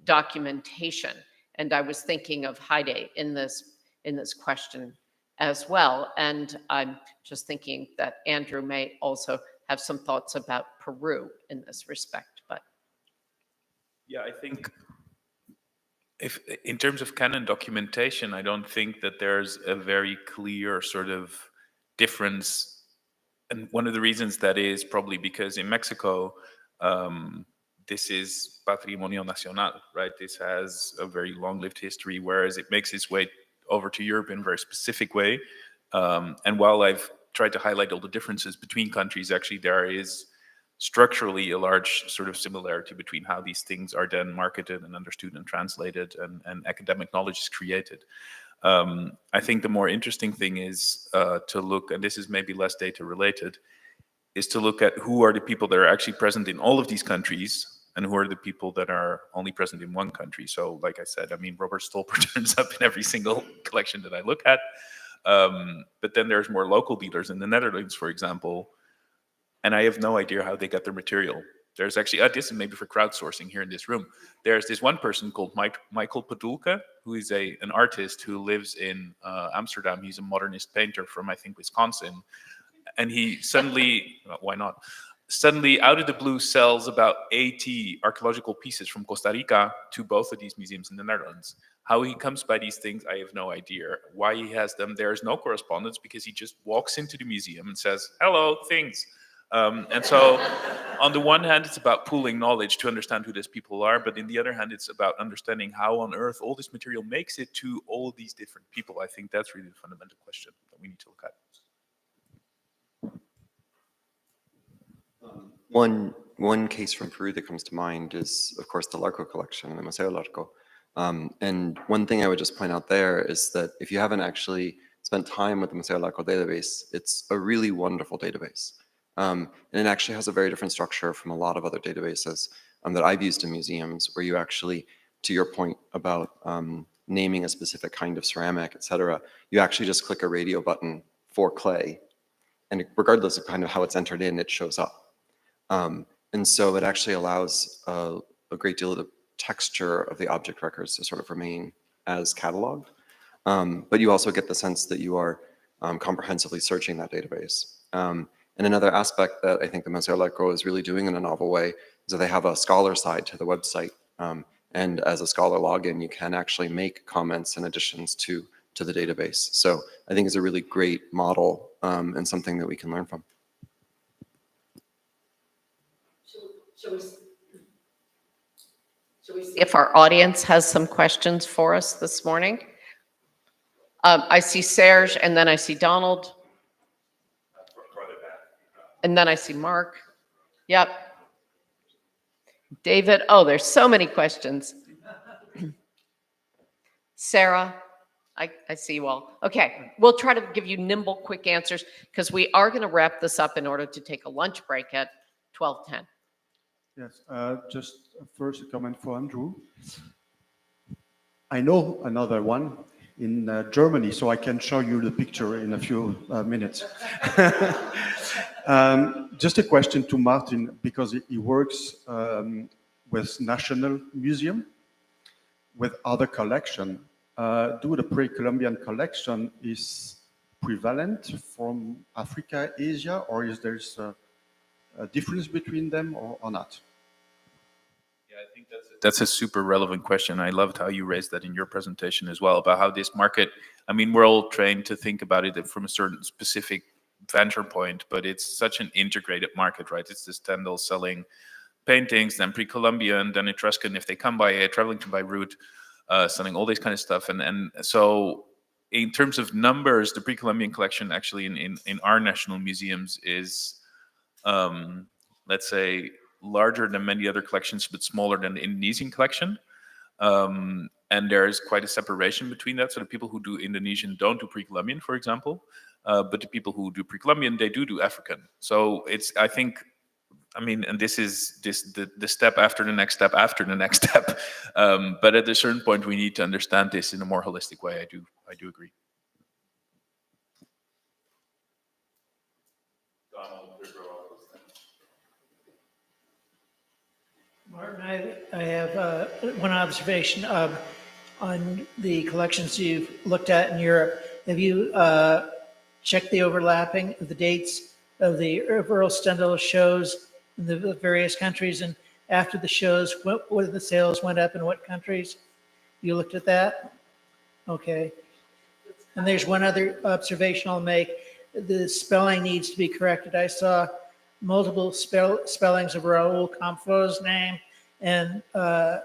Speaker 2: documentation? And I was thinking of Heidi in this question as well. And I'm just thinking that Andrew may also have some thoughts about Peru in this respect. But
Speaker 5: yeah, I think if in terms of canon documentation, I don't think that there's a very clear sort of difference. And one of the reasons that is probably because in Mexico, this is Patrimonio Nacional, right? This has a very long-lived history, whereas it makes its way over to Europe in a very specific way. And while I've tried to highlight all the differences between countries, actually there is structurally a large sort of similarity between how these things are then marketed and understood and translated and academic knowledge is created. I think the more interesting thing is to look, and this is maybe less data related, is to look at who are the people that are actually present in all of these countries and who are the people that are only present in one country. So like I said, I mean, Robert Stolper turns up in every single collection that I look at. But then there's more local dealers in the Netherlands, for example, and I have no idea how they get their material. There's actually, this is maybe for crowdsourcing here in this room. There's this one person called Michael Padulka, who is an artist who lives in Amsterdam. He's a modernist painter from, I think, Wisconsin. And he suddenly, why not? Suddenly, out of the blue, sells about 80 archaeological pieces from Costa Rica to both of these museums in the Netherlands. How he comes by these things, I have no idea. Why he has them, there's no correspondence, because he just walks into the museum and says, hello, things. And so, on the one hand, it's about pooling knowledge to understand who these people are, but on the other hand, it's about understanding how on earth all this material makes it to all of these different people. I think that's really the fundamental question that we need to look at.
Speaker 4: One case from Peru that comes to mind is, of course, the Larco collection, the Museo Larco. And one thing I would just point out there is that if you haven't actually spent time with the Museo Larco database, it's a really wonderful database. And it actually has a very different structure from a lot of other databases that I've used in museums, where you actually, to your point about naming a specific kind of ceramic, et cetera, you actually just click a radio button for clay. And regardless of kind of how it's entered in, it shows up. And so it actually allows a great deal of the texture of the object records to sort of remain as cataloged. But you also get the sense that you are comprehensively searching that database. And another aspect that I think the Museo Larco is really doing in a novel way is that they have a scholar side to the website. And as a scholar login, you can actually make comments and additions to the database. So I think it's a really great model and something that we can learn from.
Speaker 2: Shall we see if our audience has some questions for us this morning? I see Serge, and then I see Donald. And then I see Mark. Yep. David, oh, there's so many questions. Sarah, I see you all. Okay, we'll try to give you nimble, quick answers because we are going to wrap this up in order to take a lunch break at 12:10.
Speaker 8: Yes, just first a comment for Andrew. I know another one in Germany, so I can show you the picture in a few minutes. Just a question to Martin, because he works with National Museum, with other collection. Do the pre-Columbian collection is prevalent from Africa, Asia, or is there a difference between them or not?
Speaker 5: Yeah, I think that's a super relevant question. I loved how you raised that in your presentation as well, about how this market, I mean, we're all trained to think about it from a certain specific vantage point, but it's such an integrated market, right? It's the Stendahl selling paintings, then pre-Columbian, then Etruscan, if they come by traveling to by route, selling all this kind of stuff. And so in terms of numbers, the pre-Columbian collection actually in our national museums is, let's say, larger than many other collections, but smaller than the Indonesian collection. And there is quite a separation between that. So the people who do Indonesian don't do pre-Columbian, for example, but the people who do pre-Columbian, they do African. So it's, I think, I mean, and this is the step after the next step after the next step. But at a certain point, we need to understand this in a more holistic way. I do agree.
Speaker 9: Martin, I have one observation on the collections you've looked at in Europe. Have you checked the overlapping of the dates of the Earl Stendahl shows in the various countries, and after the shows, what the sales went up in what countries? You looked at that? Okay. And there's one other observation I'll make. The spelling needs to be corrected. I saw multiple spellings of Raoul Camphaux's name, and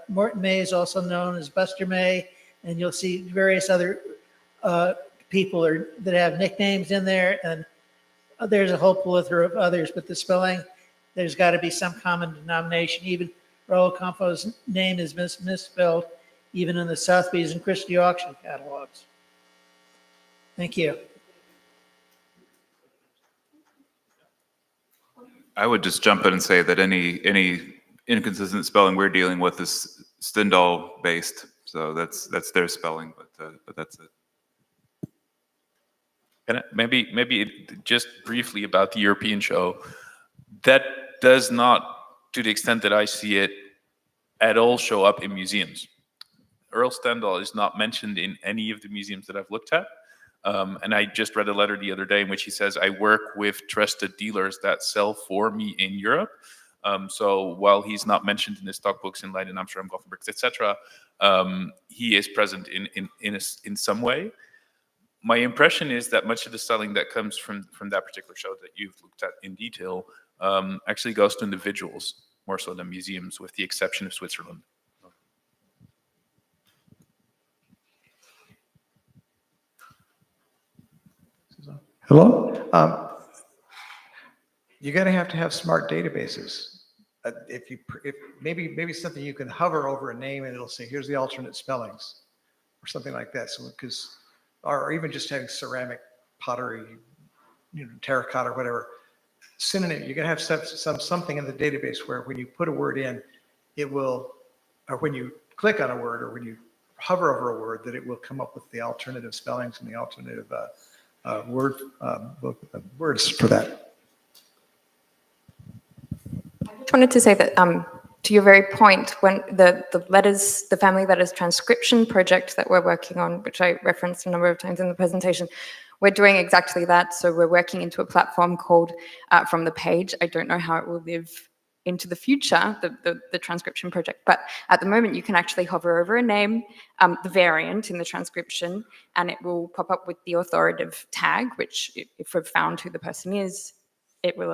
Speaker 9: Morton May is also known as Buster May, and you'll see various other people that have nicknames in there, and there's a whole plethora of others, but the spelling, there's got to be some common denomination. Even Raoul Camphaux's name is misspelled, even in the Sotheby's and Christie auction catalogs. Thank you.
Speaker 3: I would just jump in and say that any inconsistent spelling we're dealing with is Stendahl based, so that's their spelling, but that's it.
Speaker 5: And maybe just briefly about the European show, that does not, to the extent that I see it, at all show up in museums. Earl Stendahl is not mentioned in any of the museums that I've looked at. And I just read a letter the other day in which he says, I work with trusted dealers that sell for me in Europe. So while he's not mentioned in the stock books in Leiden, Amsterdam, Gothenburg, etc., he is present in some way. My impression is that much of the selling that comes from that particular show that you've looked at in detail actually goes to individuals more so than museums, with the exception of Switzerland.
Speaker 10: Hello? You're going to have smart databases. If maybe something you can hover over a name and it'll say, here's the alternate spellings, or something like that. So or even just having ceramic, pottery, terracotta, or whatever synonym. You're going to have something in the database where when you put a word in, it will, or when you click on a word, or when you hover over a word, that it will come up with the alternative spellings and the alternative words for that.
Speaker 6: I just wanted to say that to your very point, when the family letters transcription project that we're working on, which I referenced a number of times in the presentation, we're doing exactly that. So we're working into a platform called From the Page. I don't know how it will live into the future, the transcription project. But at the moment, you can actually hover over a name, the variant in the transcription, and it will pop up with the authoritative tag, which if we've found who the person is, it will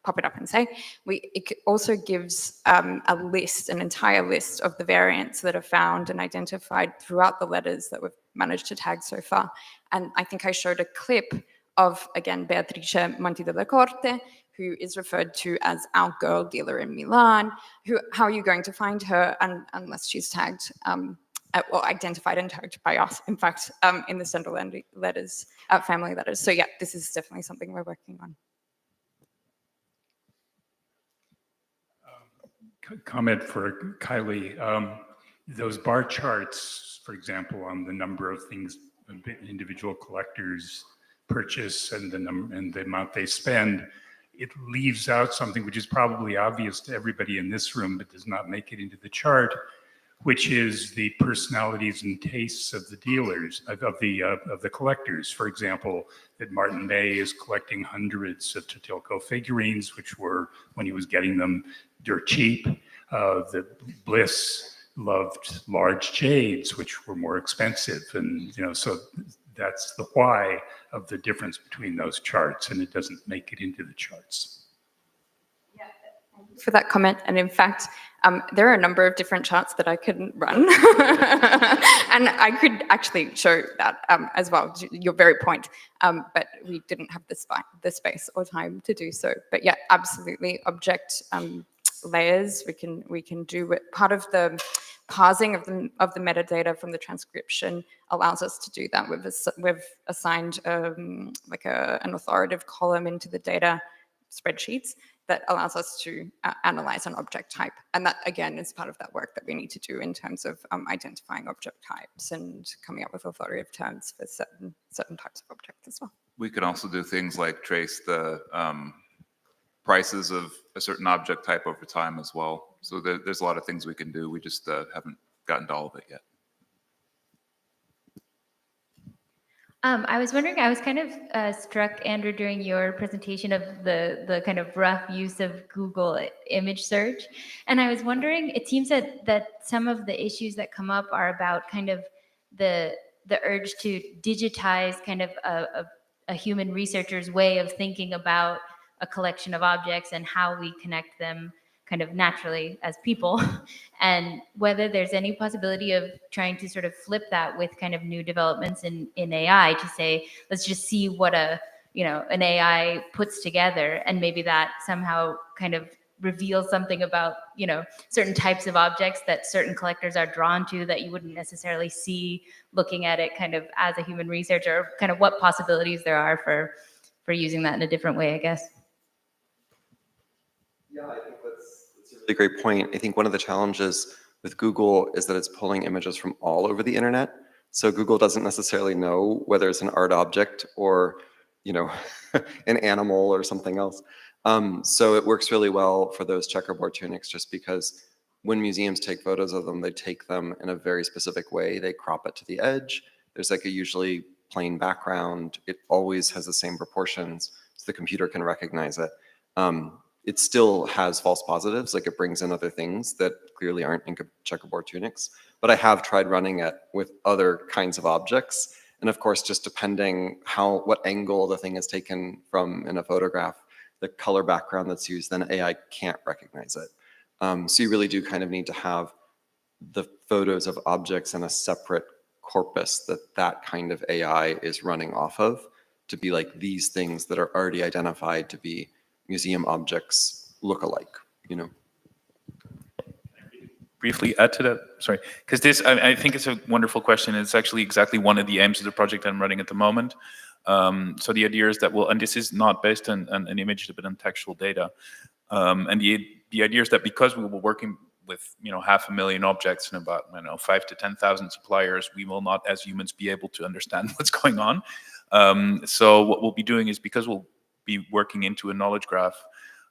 Speaker 6: pop it up and say. It also gives a list, an entire list of the variants that are found and identified throughout the letters that we've managed to tag so far. And I think I showed a clip of, again, Beatrice Monti della Corte, who is referred to as our girl dealer in Milan. How are you going to find her unless she's tagged, or identified and tagged by us, in fact, in the Stendahl letters, family letters. So yeah, this is definitely something we're working on.
Speaker 11: Comment for Kylie. Those bar charts, for example, on the number of things individual collectors purchase and the amount they spend, it leaves out something which is probably obvious to everybody in this room, but does not make it into the chart, which is the personalities and tastes of the dealers, of the collectors. For example, that Martin May is collecting hundreds of Totilko figurines, which were, when he was getting them, dirt cheap. That Bliss loved large jades, which were more expensive, and so that's the why of the difference between those charts, and it doesn't make it into the charts.
Speaker 6: Yeah, thank you for that comment. And in fact, there are a number of different charts that I couldn't run, and I could actually show that as well. Your very point, but we didn't have the space or time to do so. But yeah, absolutely, object layers. We can do it. Part of the parsing of the metadata from the transcription allows us to do that. We've assigned like an authoritative column into the data spreadsheets that allows us to analyze an object type. And that, again, is part of that work that we need to do in terms of identifying object types and coming up with authoritative terms for certain types of objects as well.
Speaker 3: We can also do things like trace the prices of a certain object type over time as well. So there's a lot of things we can do. We just haven't gotten to all of it yet.
Speaker 12: I was wondering, I was kind of struck, Andrew, during your presentation of the kind of rough use of Google image search. And I was wondering, it seems that some of the issues that come up are about kind of the urge to digitize kind of a human researcher's way of thinking about a collection of objects and how we connect them kind of naturally as people, and whether there's any possibility of trying to sort of flip that with kind of new developments in AI to say, let's just see what an AI puts together, and maybe that somehow kind of reveals something about, certain types of objects that certain collectors are drawn to that you wouldn't necessarily see looking at it kind of as a human researcher, or kind of what possibilities there are for using that in a different way, I guess.
Speaker 4: Yeah, I think that's a really great point. I think one of the challenges with Google is that it's pulling images from all over the internet. So Google doesn't necessarily know whether it's an art object or, an animal or something else. So it works really well for those checkerboard tunics, just because when museums take photos of them, they take them in a very specific way. They crop it to the edge. There's like a usually plain background. It always has the same proportions, so the computer can recognize it. It still has false positives, like it brings in other things that clearly aren't in checkerboard tunics. But I have tried running it with other kinds of objects. And of course, just depending what angle the thing is taken from in a photograph, the color background that's used, then AI can't recognize it. So you really do kind of need to have the photos of objects in a separate corpus that kind of AI is running off of, to be like these things that are already identified to be museum objects look alike,
Speaker 5: Briefly add to that, sorry, because this, I think it's a wonderful question. It's actually exactly one of the aims of the project I'm running at the moment. So the idea is that, and this is not based on an image, but on textual data. And the idea is that because we were working with 500,000 objects and about 5,000 to 10,000 suppliers, we will not, as humans, be able to understand what's going on. So what we'll be doing is, because we'll be working into a knowledge graph,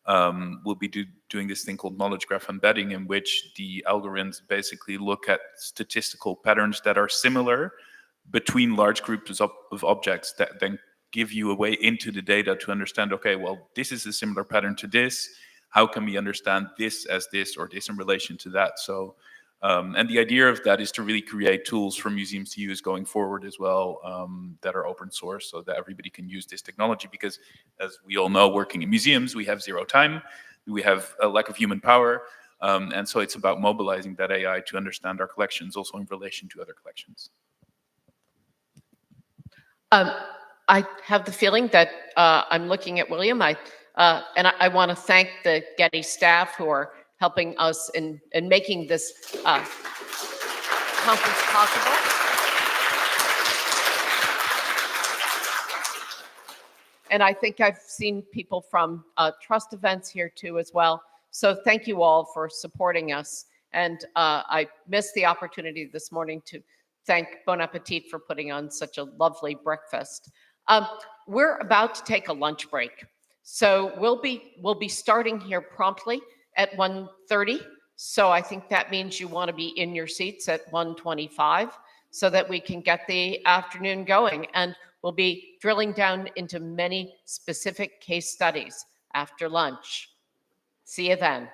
Speaker 5: we'll be doing this thing called knowledge graph embedding, in which the algorithms basically look at statistical patterns that are similar between large groups of objects, that then give you a way into the data to understand, okay, well, this is a similar pattern to this. how can we understand this as this or this in relation to that? So, and the idea of that is to really create tools for museums to use going forward as well, that are open source, so that everybody can use this technology. Because as we all know, working in museums, we have zero time, we have a lack of human power, and so it's about mobilizing that AI to understand our collections also in relation to other collections.
Speaker 2: I have the feeling that I'm looking at William. And I want to thank the Getty staff who are helping us in making this conference possible. And I think I've seen people from Trust Events here too as well. So thank you all for supporting us. And I missed the opportunity this morning to thank Bon Appetit for putting on such a lovely breakfast. We're about to take a lunch break. So we'll be starting here promptly at 1:30. So I think that means you want to be in your seats at 1:25 so that we can get the afternoon going. And we'll be drilling down into many specific case studies after lunch. See you then.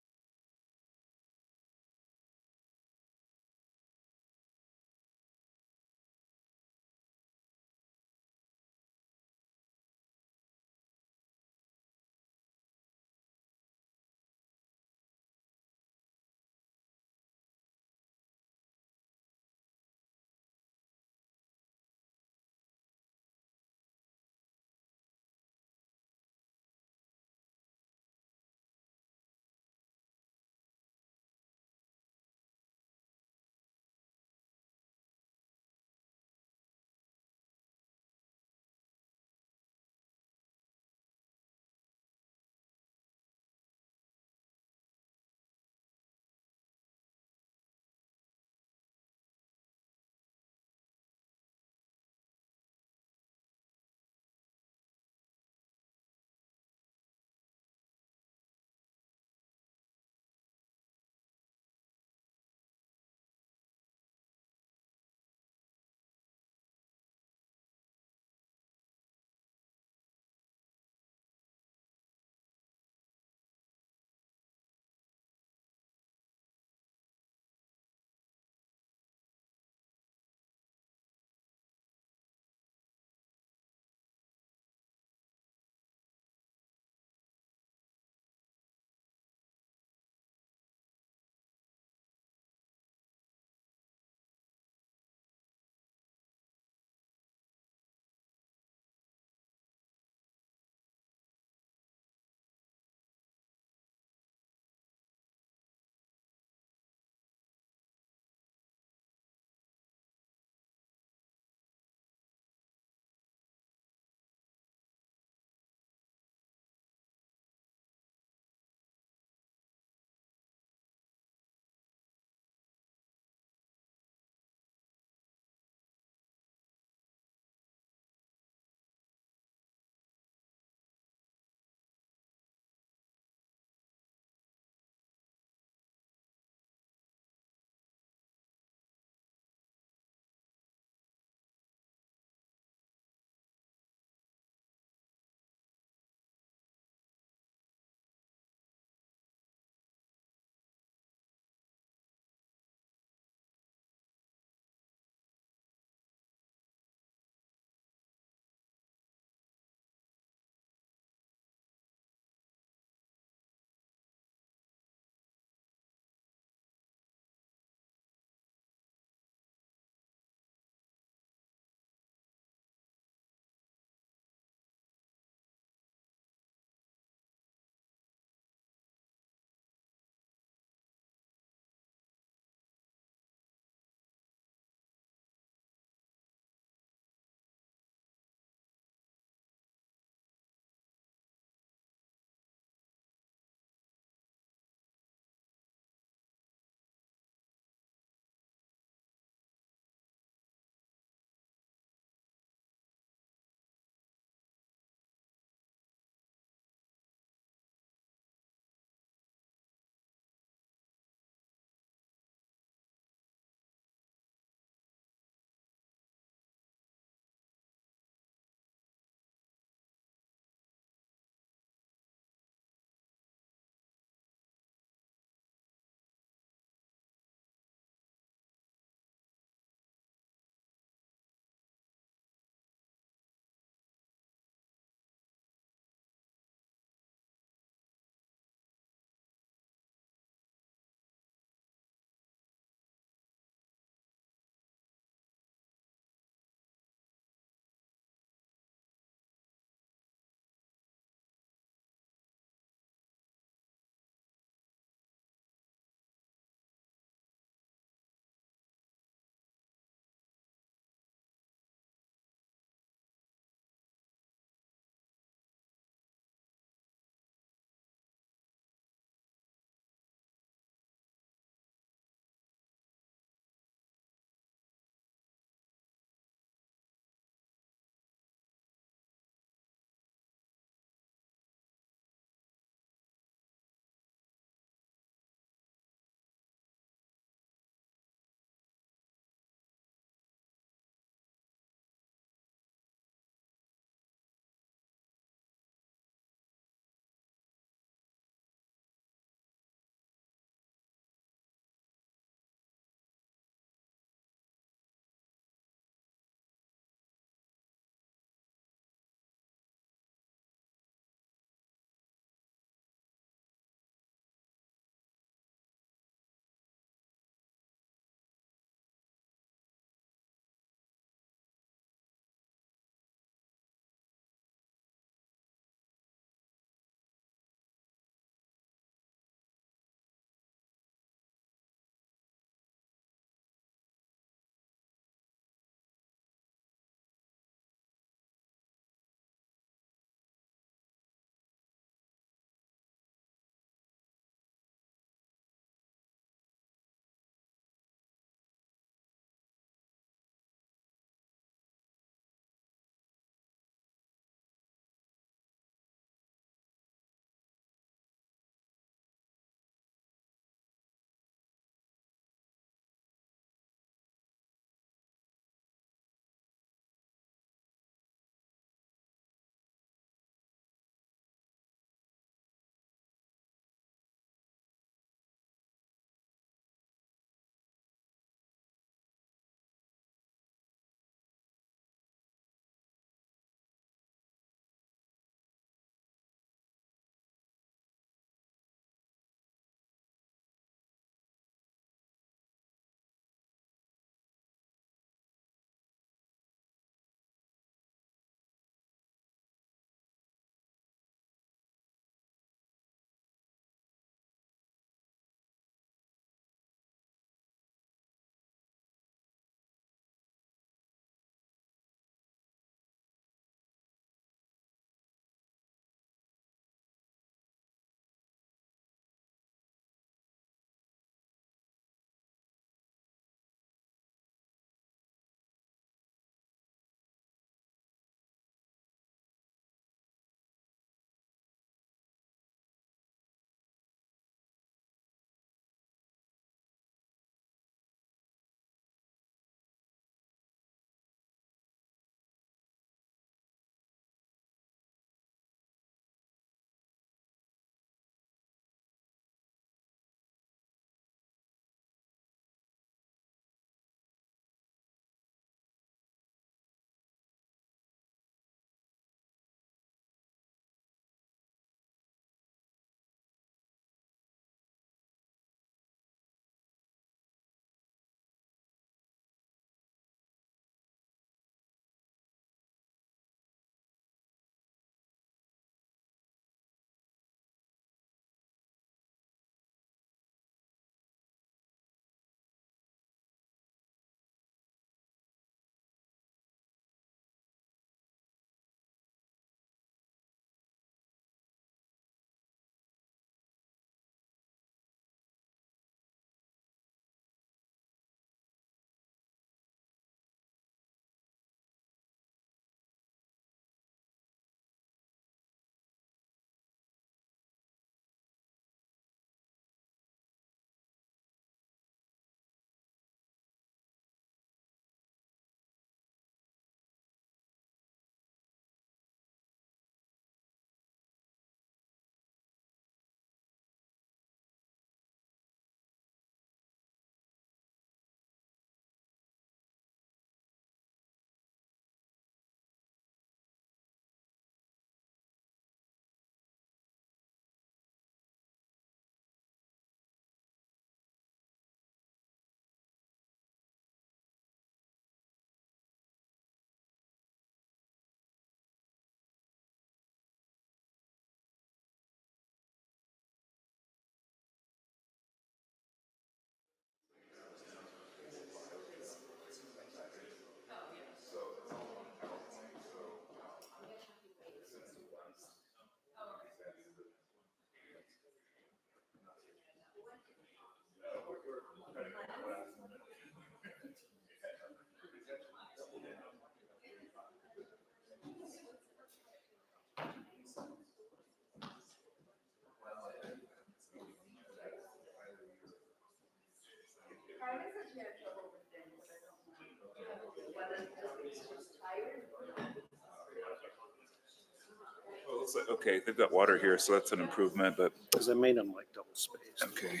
Speaker 3: Well, looks like, okay, they've got water here, so that's an improvement, but
Speaker 13: Because I made them like double spaced.
Speaker 3: okay.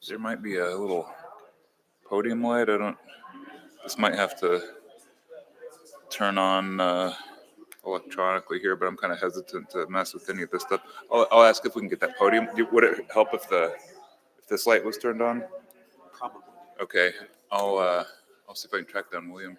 Speaker 3: There might be a little podium light. This might have to turn on electronically here, but I'm kind of hesitant to mess with any of this stuff. I'll ask if we can get that podium. Would it help if this light was turned on?
Speaker 13: Probably.
Speaker 3: Okay, I'll see if I can track down William.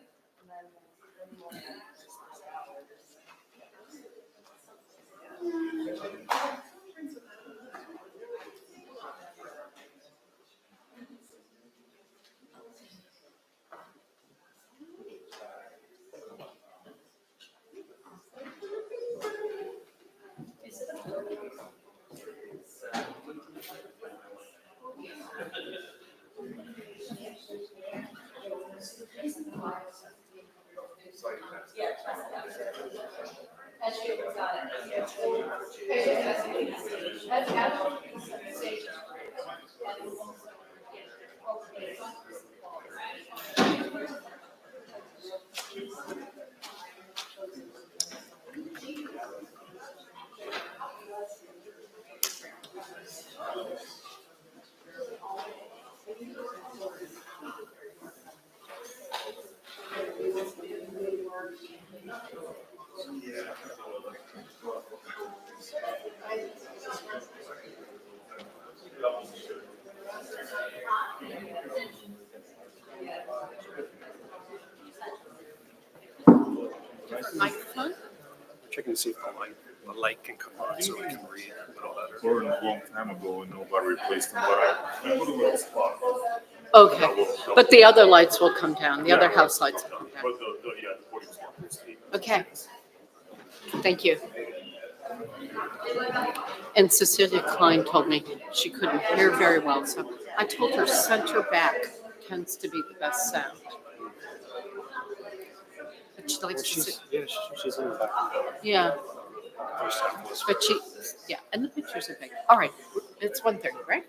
Speaker 2: Microphone?
Speaker 13: Checking to see if the light can come on so we can read a little better.
Speaker 14: Learned a long time ago and nobody replaced them, but I put a little spot.
Speaker 2: Okay, but the other lights will come down, the other house lights will come down.
Speaker 14: But yeah, the podium's not.
Speaker 2: Okay, thank you. And Cecilia Klein told me she couldn't hear very well, so I told her center back tends to be the best sound. But she likes to sit,
Speaker 13: She's in the back.
Speaker 2: yeah, but she, yeah, and the pictures are big. All right, it's 1:30, right?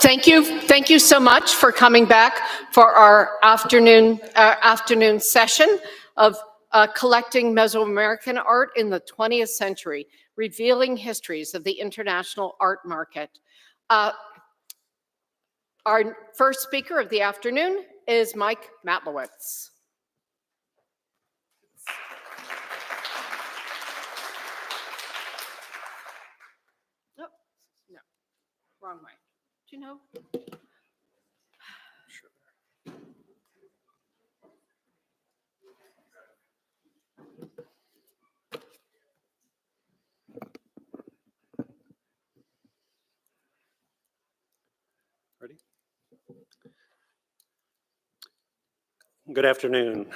Speaker 2: Thank you so much for coming back for our afternoon session of collecting Mesoamerican art in the 20th century, revealing histories of the international art market. Our first speaker of the afternoon is Mike Matlowitz. Oh, no, wrong way. Do you know?
Speaker 13: Ready? Good afternoon.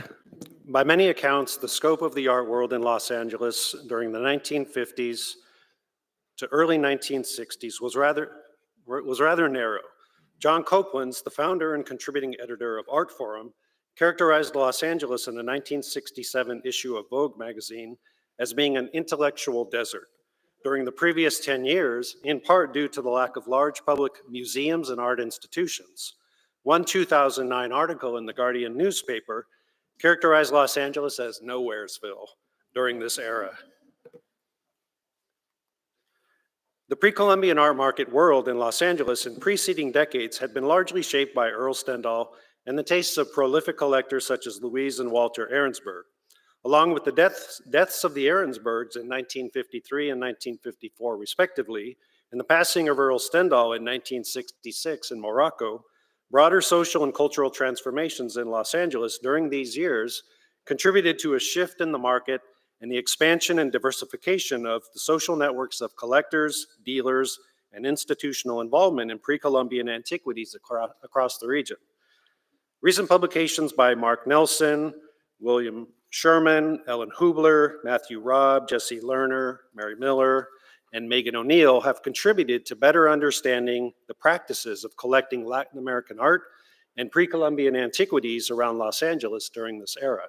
Speaker 13: By many accounts, the scope of the art world in Los Angeles during the 1950s to early 1960s was rather narrow. John Copeland's, the founder and contributing editor of Art Forum, characterized Los Angeles in the 1967 issue of Vogue magazine as being an intellectual desert. During the previous 10 years, in part due to the lack of large public museums and art institutions. One 2009 article in the Guardian newspaper characterized Los Angeles as Nowheresville during this era. The pre-Columbian art market world in Los Angeles in preceding decades had been largely shaped by Earl Stendahl and the tastes of prolific collectors such as Louise and Walter Ahrensberg. Along with the deaths of the Ahrensbergs in 1953 and 1954 respectively, and the passing of Earl Stendahl in 1966 in Morocco, broader social and cultural transformations in Los Angeles during these years contributed to a shift in the market and the expansion and diversification of the social networks of collectors, dealers, and institutional involvement in pre-Columbian antiquities across the region. Recent publications by Mark Nelson, William Sherman, Ellen Hubler, Matthew Robb, Jesse Lerner, Mary Miller, and Megan O'Neill have contributed to better understanding the practices of collecting Latin American art and pre-Columbian antiquities around Los Angeles during this era.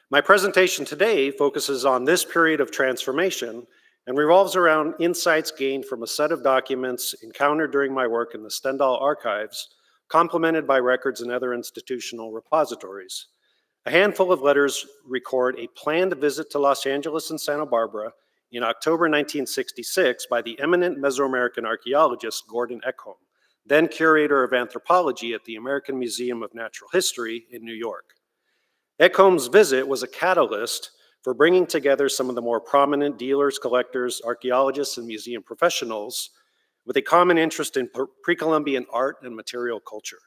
Speaker 13: My presentation today focuses on this period of transformation and revolves around insights gained from a set of documents encountered during my work in the Stendahl archives, complemented by records in other institutional repositories. A handful of letters record a planned visit to Los Angeles and Santa Barbara in October 1966 by the eminent Mesoamerican archaeologist Gordon Ekholm, then curator of anthropology at the American Museum of Natural History in New York. Ekholm's visit was a catalyst for bringing together some of the more prominent dealers, collectors, archaeologists, and museum professionals with a common interest in pre-Columbian art and material culture.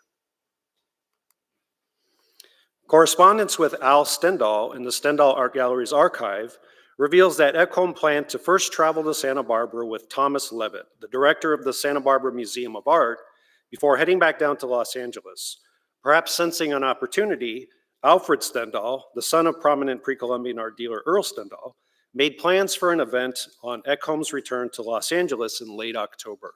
Speaker 13: Correspondence with Al Stendahl in the Stendahl Art Galleries archive reveals that Ekholm planned to first travel to Santa Barbara with Thomas Levitt, the director of the Santa Barbara Museum of Art, before heading back down to Los Angeles. Perhaps sensing an opportunity, Alfred Stendahl, the son of prominent pre-Columbian art dealer Earl Stendahl, made plans for an event on Ekholm's return to Los Angeles in late October.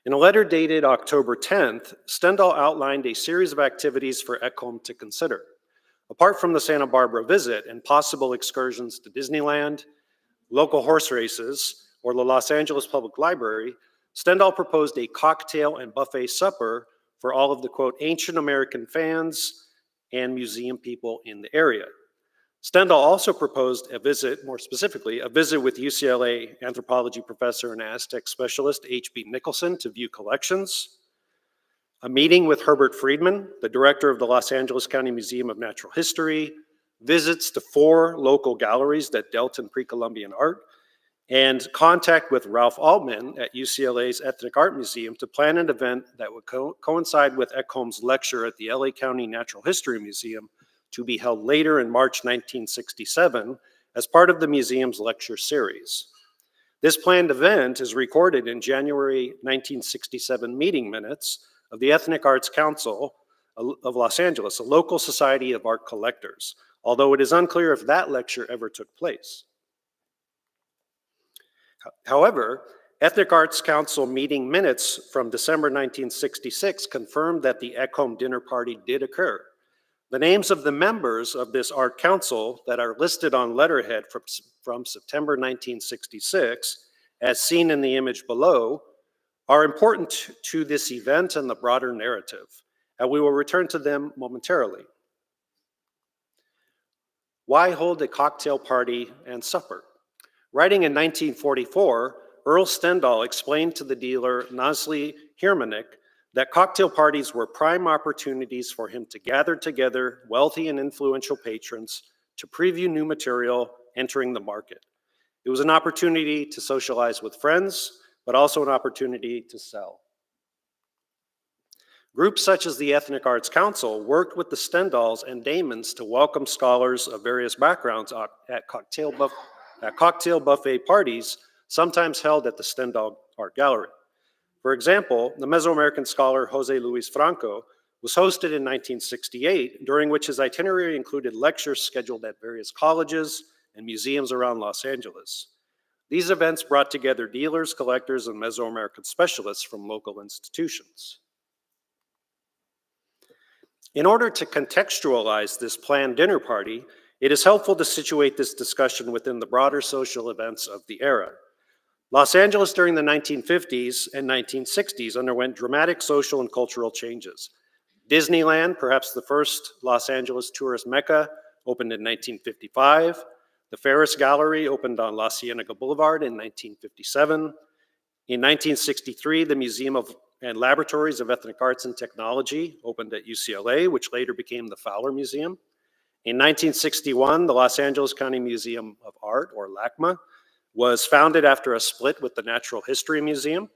Speaker 13: In a letter dated October 10th, Stendahl outlined a series of activities for Ekholm to consider. Apart from the Santa Barbara visit and possible excursions to Disneyland, local horse races, or the Los Angeles Public Library, Stendahl proposed a cocktail and buffet supper for all of the, quote, ancient American fans and museum people in the area. Stendahl also proposed a visit, more specifically, a visit with UCLA anthropology professor and Aztec specialist H.B. Nicholson to view collections, a meeting with Herbert Friedman, the director of the Los Angeles County Museum of Natural History, visits to 4 local galleries that dealt in pre-Columbian art, and contact with Ralph Altman at UCLA's Ethnic Art Museum to plan an event that would coincide with Ekholm's lecture at the LA County Natural History Museum to be held later in March 1967 as part of the museum's lecture series. This planned event is recorded in January 1967 meeting minutes of the Ethnic Arts Council of Los Angeles, a local society of art collectors, although it is unclear if that lecture ever took place. However, Ethnic Arts Council meeting minutes from December 1966 confirmed that the Ekholm dinner party did occur. The names of the members of this art council that are listed on letterhead from September 1966, as seen in the image below, are important to this event and the broader narrative, and we will return to them momentarily. Why hold a cocktail party and supper? Writing in 1944, Earl Stendahl explained to the dealer Nasli Hirmanik that cocktail parties were prime opportunities for him to gather together wealthy and influential patrons to preview new material entering the market. It was an opportunity to socialize with friends, but also an opportunity to sell. Groups such as the Ethnic Arts Council worked with the Stendahls and Damons to welcome scholars of various backgrounds at cocktail buffet parties, sometimes held at the Stendahl Art Gallery. For example, the Mesoamerican scholar Jose Luis Franco was hosted in 1968, during which his itinerary included lectures scheduled at various colleges and museums around Los Angeles. These events brought together dealers, collectors, and Mesoamerican specialists from local institutions. In order to contextualize this planned dinner party, it is helpful to situate this discussion within the broader social events of the era. Los Angeles during the 1950s and 1960s underwent dramatic social and cultural changes. Disneyland, perhaps the first Los Angeles tourist mecca, opened in 1955. The Ferris Gallery opened on La Cienega Boulevard in 1957. In 1963, the Museum and Laboratories of Ethnic Arts and Technology opened at UCLA, which later became the Fowler Museum. In 1961, the Los Angeles County Museum of Art, or LACMA, was founded after a split with the Natural History Museum.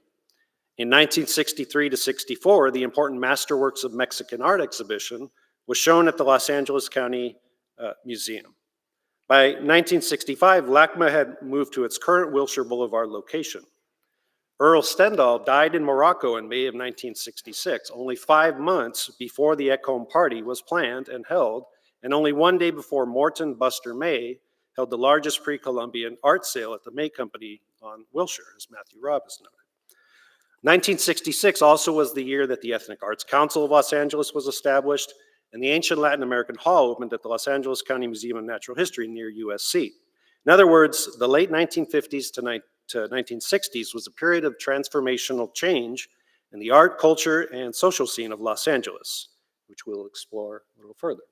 Speaker 13: In 1963 to 64, the important Masterworks of Mexican Art exhibition was shown at the Los Angeles County Museum. By 1965, LACMA had moved to its current Wilshire Boulevard location. Earl Stendahl died in Morocco in May of 1966, only 5 months before the Ekholm party was planned and held, and only 1 day before Morton Buster May held the largest pre-Columbian art sale at the May Company on Wilshire, as Matthew Robbins noted. 1966 also was the year that the Ethnic Arts Council of Los Angeles was established, and the Ancient Latin American Hall opened at the Los Angeles County Museum of Natural History near USC. In other words, the late 1950s to 1960s was a period of transformational change in the art, culture, and social scene of Los Angeles, which we'll explore a little further.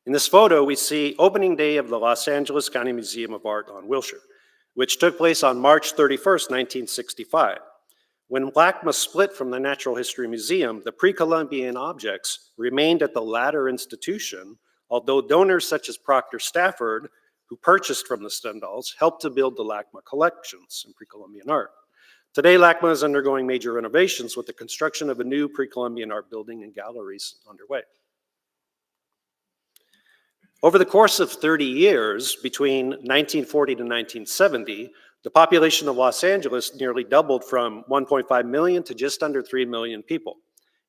Speaker 13: In this photo, we see opening day of the Los Angeles County Museum of Art on Wilshire, which took place on March 31st, 1965. When LACMA split from the Natural History Museum, the pre-Columbian objects remained at the latter institution, although donors such as Proctor Stafford, who purchased from the Stendahls, helped to build the LACMA collections in pre-Columbian art. Today, LACMA is undergoing major renovations with the construction of a new pre-Columbian art building and galleries underway. Over the course of 30 years, between 1940 to 1970, the population of Los Angeles nearly doubled from 1.5 million to just under 3 million people.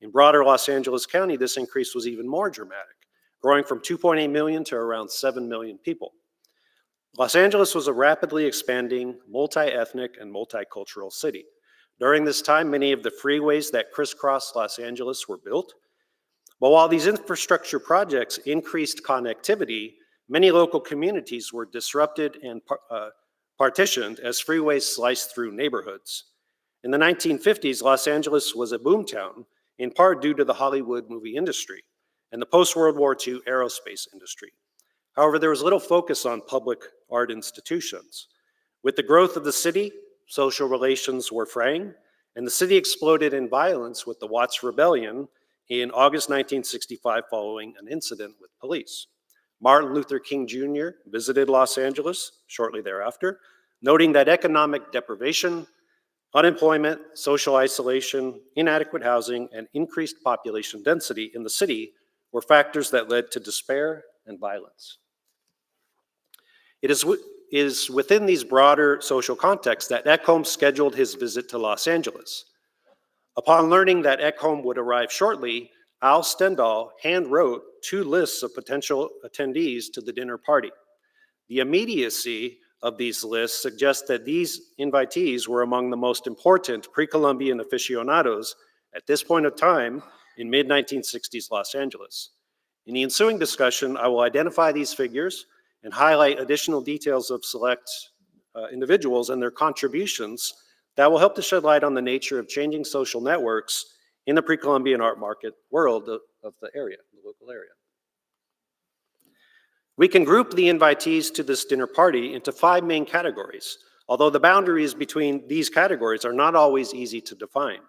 Speaker 13: In broader Los Angeles County, this increase was even more dramatic, growing from 2.8 million to around 7 million people. Los Angeles was a rapidly expanding, multi-ethnic and multicultural city. During this time, many of the freeways that crisscross Los Angeles were built. But while these infrastructure projects increased connectivity, many local communities were disrupted and partitioned as freeways sliced through neighborhoods. In the 1950s, Los Angeles was a boomtown, in part due to the Hollywood movie industry and the post-World War II aerospace industry. However, there was little focus on public art institutions. With the growth of the city, social relations were fraying, and the city exploded in violence with the Watts Rebellion in August 1965 following an incident with police. Martin Luther King Jr. visited Los Angeles shortly thereafter, noting that economic deprivation, unemployment, social isolation, inadequate housing, and increased population density in the city were factors that led to despair and violence. It is within these broader social contexts that Ekholm scheduled his visit to Los Angeles. Upon learning that Ekholm would arrive shortly, Al Stendahl hand-wrote 2 lists of potential attendees to the dinner party. The immediacy of these lists suggests that these invitees were among the most important pre-Columbian aficionados at this point of time in mid-1960s Los Angeles. In the ensuing discussion, I will identify these figures and highlight additional details of select individuals and their contributions that will help to shed light on the nature of changing social networks in the pre-Columbian art market world of the area, the local area. We can group the invitees to this dinner party into 5 main categories, although the boundaries between these categories are not always easy to define.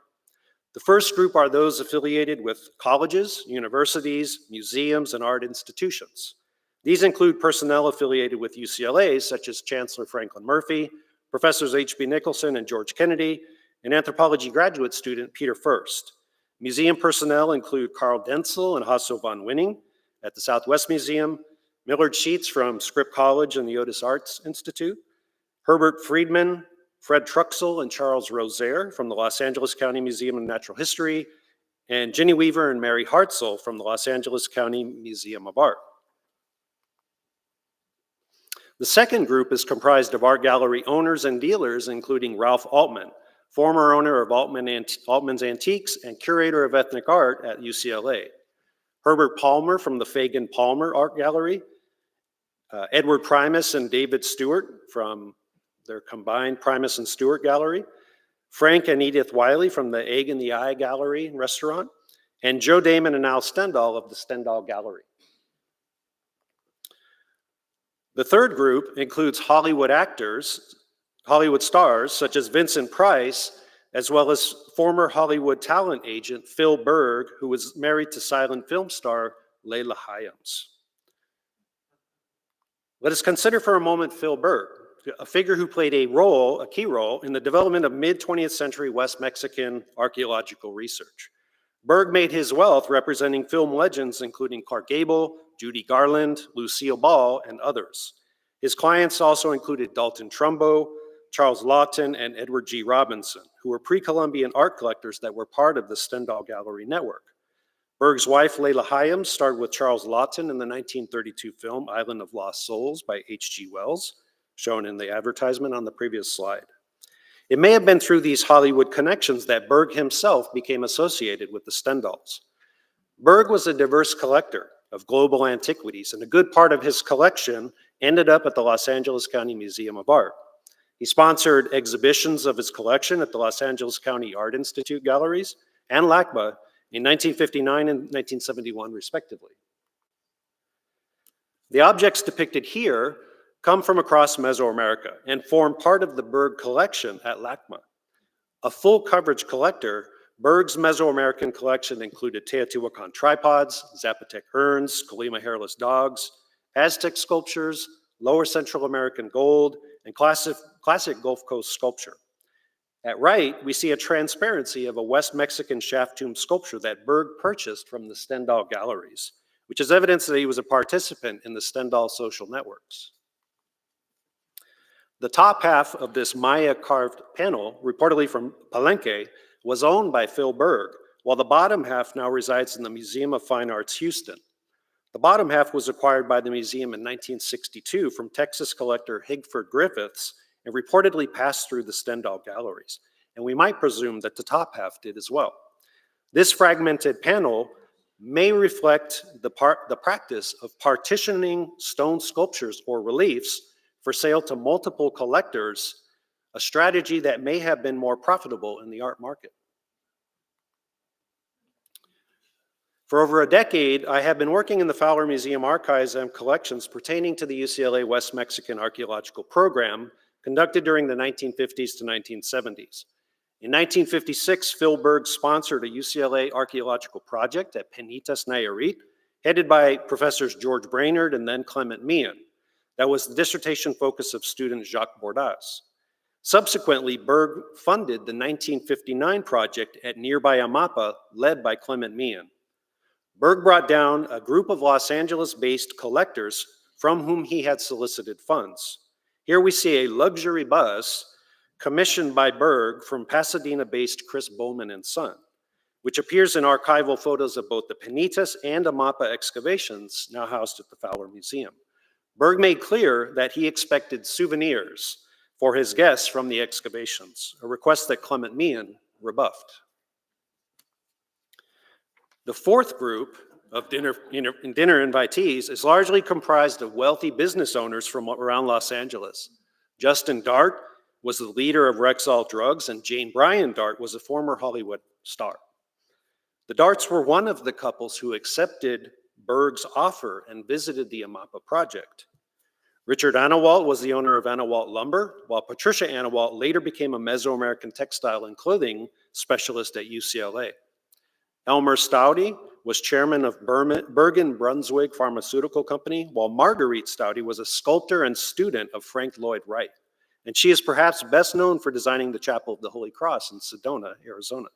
Speaker 13: The first group are those affiliated with colleges, universities, museums, and art institutions. These include personnel affiliated with UCLA, such as Chancellor Franklin Murphy, Professors H.B. Nicholson and George Kennedy, and anthropology graduate student Peter First. Museum personnel include Carl Dentzel and Hasso von Winning at the Southwest Museum, Millard Sheets from Scripps College and the Otis Arts Institute, Herbert Friedman, Fred Truxell, and Charles Rosaire from the Los Angeles County Museum of Natural History, and Ginny Weaver and Mary Hartzell from the Los Angeles County Museum of Art. The second group is comprised of art gallery owners and dealers, including Ralph Altman, former owner of Altman's Antiques and curator of ethnic art at UCLA. Herbert Palmer from the Fagan Palmer Art Gallery, Edward Primus and David Stewart from their combined Primus and Stewart Gallery, Frank and Edith Wiley from the Egg in the Eye Gallery and Restaurant, and Joe Damon and Al Stendahl of the Stendahl Gallery. The third group includes Hollywood stars such as Vincent Price, as well as former Hollywood talent agent Phil Berg, who was married to silent film star Layla Hyams. Let us consider for a moment Phil Berg, a figure who played a key role in the development of mid-20th century West Mexican archaeological research. Berg made his wealth representing film legends including Clark Gable, Judy Garland, Lucille Ball, and others. His clients also included Dalton Trumbo, Charles Lawton, and Edward G. Robinson, who were pre-Columbian art collectors that were part of the Stendahl Gallery network. Berg's wife, Layla Hyams, starred with Charles Lawton in the 1932 film Island of Lost Souls by H.G. Wells, shown in the advertisement on the previous slide. It may have been through these Hollywood connections that Berg himself became associated with the Stendahls. Berg was a diverse collector of global antiquities, and a good part of his collection ended up at the Los Angeles County Museum of Art. He sponsored exhibitions of his collection at the Los Angeles County Art Institute Galleries and LACMA in 1959 and 1971, respectively. The objects depicted here come from across Mesoamerica and form part of the Berg collection at LACMA. A full coverage collector, Berg's Mesoamerican collection included Teotihuacan tripods, Zapotec urns, Colima hairless dogs, Aztec sculptures, Lower Central American gold, and classic Gulf Coast sculpture. At right, we see a transparency of a West Mexican shaft tomb sculpture that Berg purchased from the Stendahl Galleries, which is evidence that he was a participant in the Stendahl social networks. The top half of this Maya carved panel, reportedly from Palenque, was owned by Phil Berg, while the bottom half now resides in the Museum of Fine Arts, Houston. The bottom half was acquired by the museum in 1962 from Texas collector Higford Griffiths and reportedly passed through the Stendahl Galleries, and we might presume that the top half did as well. This fragmented panel may reflect the practice of partitioning stone sculptures or reliefs for sale to multiple collectors, a strategy that may have been more profitable in the art market. For over a decade, I have been working in the Fowler Museum archives and collections pertaining to the UCLA West Mexican Archaeological Program conducted during the 1950s to 1970s. In 1956, Phil Berg sponsored a UCLA archaeological project at Penitas, Nayarit, headed by Professors George Brainerd and then Clement Meehan. That was the dissertation focus of student Jacques Bordas. Subsequently, Berg funded the 1959 project at nearby Amapa, led by Clement Meehan. Berg brought down a group of Los Angeles-based collectors from whom he had solicited funds. Here we see a luxury bus commissioned by Berg from Pasadena-based Chris Bowman and Son, which appears in archival photos of both the Penitas and Amapa excavations now housed at the Fowler Museum. Berg made clear that he expected souvenirs for his guests from the excavations, a request that Clement Meehan rebuffed. The fourth group of dinner invitees is largely comprised of wealthy business owners from around Los Angeles. Justin Dart was the leader of Rexall Drugs, and Jane Bryan Dart was a former Hollywood star. The Darts were one of the couples who accepted Berg's offer and visited the Amapa project. Richard Anawalt was the owner of Anawalt Lumber, while Patricia Anawalt later became a Mesoamerican textile and clothing specialist at UCLA. Elmer Staudy was chairman of Bergen-Brunswick Pharmaceutical Company, while Marguerite Staudy was a sculptor and student of Frank Lloyd Wright. And she is perhaps best known for designing the Chapel of the Holy Cross in Sedona, Arizona.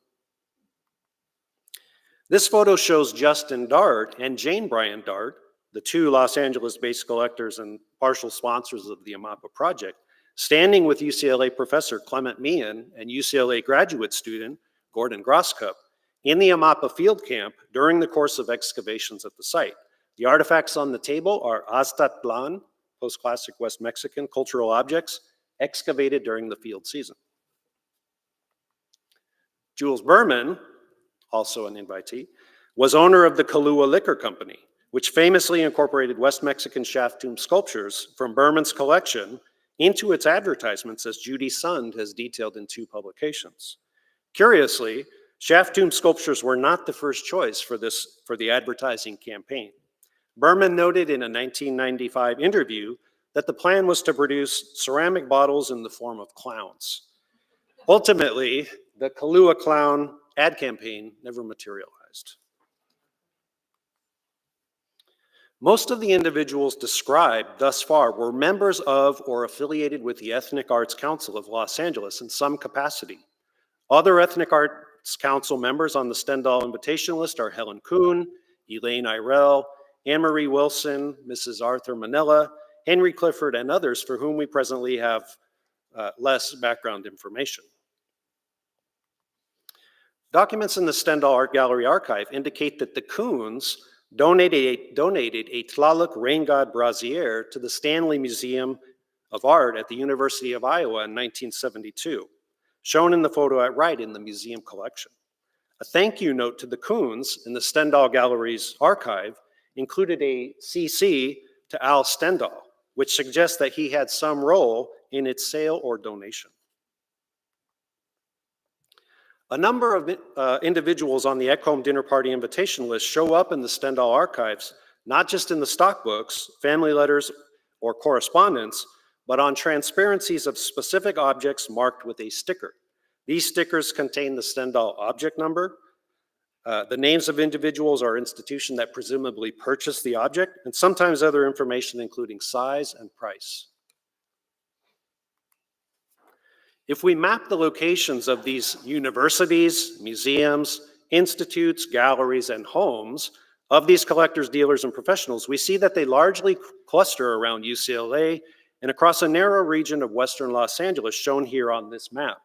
Speaker 13: This photo shows Justin Dart and Jane Bryan Dart, the two Los Angeles-based collectors and partial sponsors of the Amapa project, standing with UCLA professor Clement Meehan and UCLA graduate student Gordon Grosscup in the Amapa field camp during the course of excavations at the site. The artifacts on the table are Aztlan, post-classic West Mexican cultural objects, excavated during the field season. Jules Berman, also an invitee, was owner of the Kahlua Liquor Company, which famously incorporated West Mexican shaft tomb sculptures from Berman's collection into its advertisements, as Judy Sund has detailed in 2 publications. Curiously, shaft tomb sculptures were not the first choice for the advertising campaign. Berman noted in a 1995 interview that the plan was to produce ceramic bottles in the form of clowns. Ultimately, the Kahlua clown ad campaign never materialized. Most of the individuals described thus far were members of or affiliated with the Ethnic Arts Council of Los Angeles in some capacity. Other Ethnic Arts Council members on the Stendahl invitation list are Helen Kuhn, Elaine Irell, Anne-Marie Wilson, Mrs. Arthur Manella, Henry Clifford, and others for whom we presently have less background information. Documents in the Stendahl Art Gallery archive indicate that the Kuhns donated a Tlaloc rain god brazier to the Stanley Museum of Art at the University of Iowa in 1972, shown in the photo at right in the museum collection. A thank you note to the Kuhns in the Stendahl Gallery's archive included a CC to Al Stendahl, which suggests that he had some role in its sale or donation. A number of individuals on the Ekholm dinner party invitation list show up in the Stendahl archives, not just in the stock books, family letters, or correspondence, but on transparencies of specific objects marked with a sticker. These stickers contain the Stendahl object number, the names of individuals or institution that presumably purchased the object, and sometimes other information including size and price. If we map the locations of these universities, museums, institutes, galleries, and homes of these collectors, dealers, and professionals, we see that they largely cluster around UCLA and across a narrow region of Western Los Angeles, shown here on this map.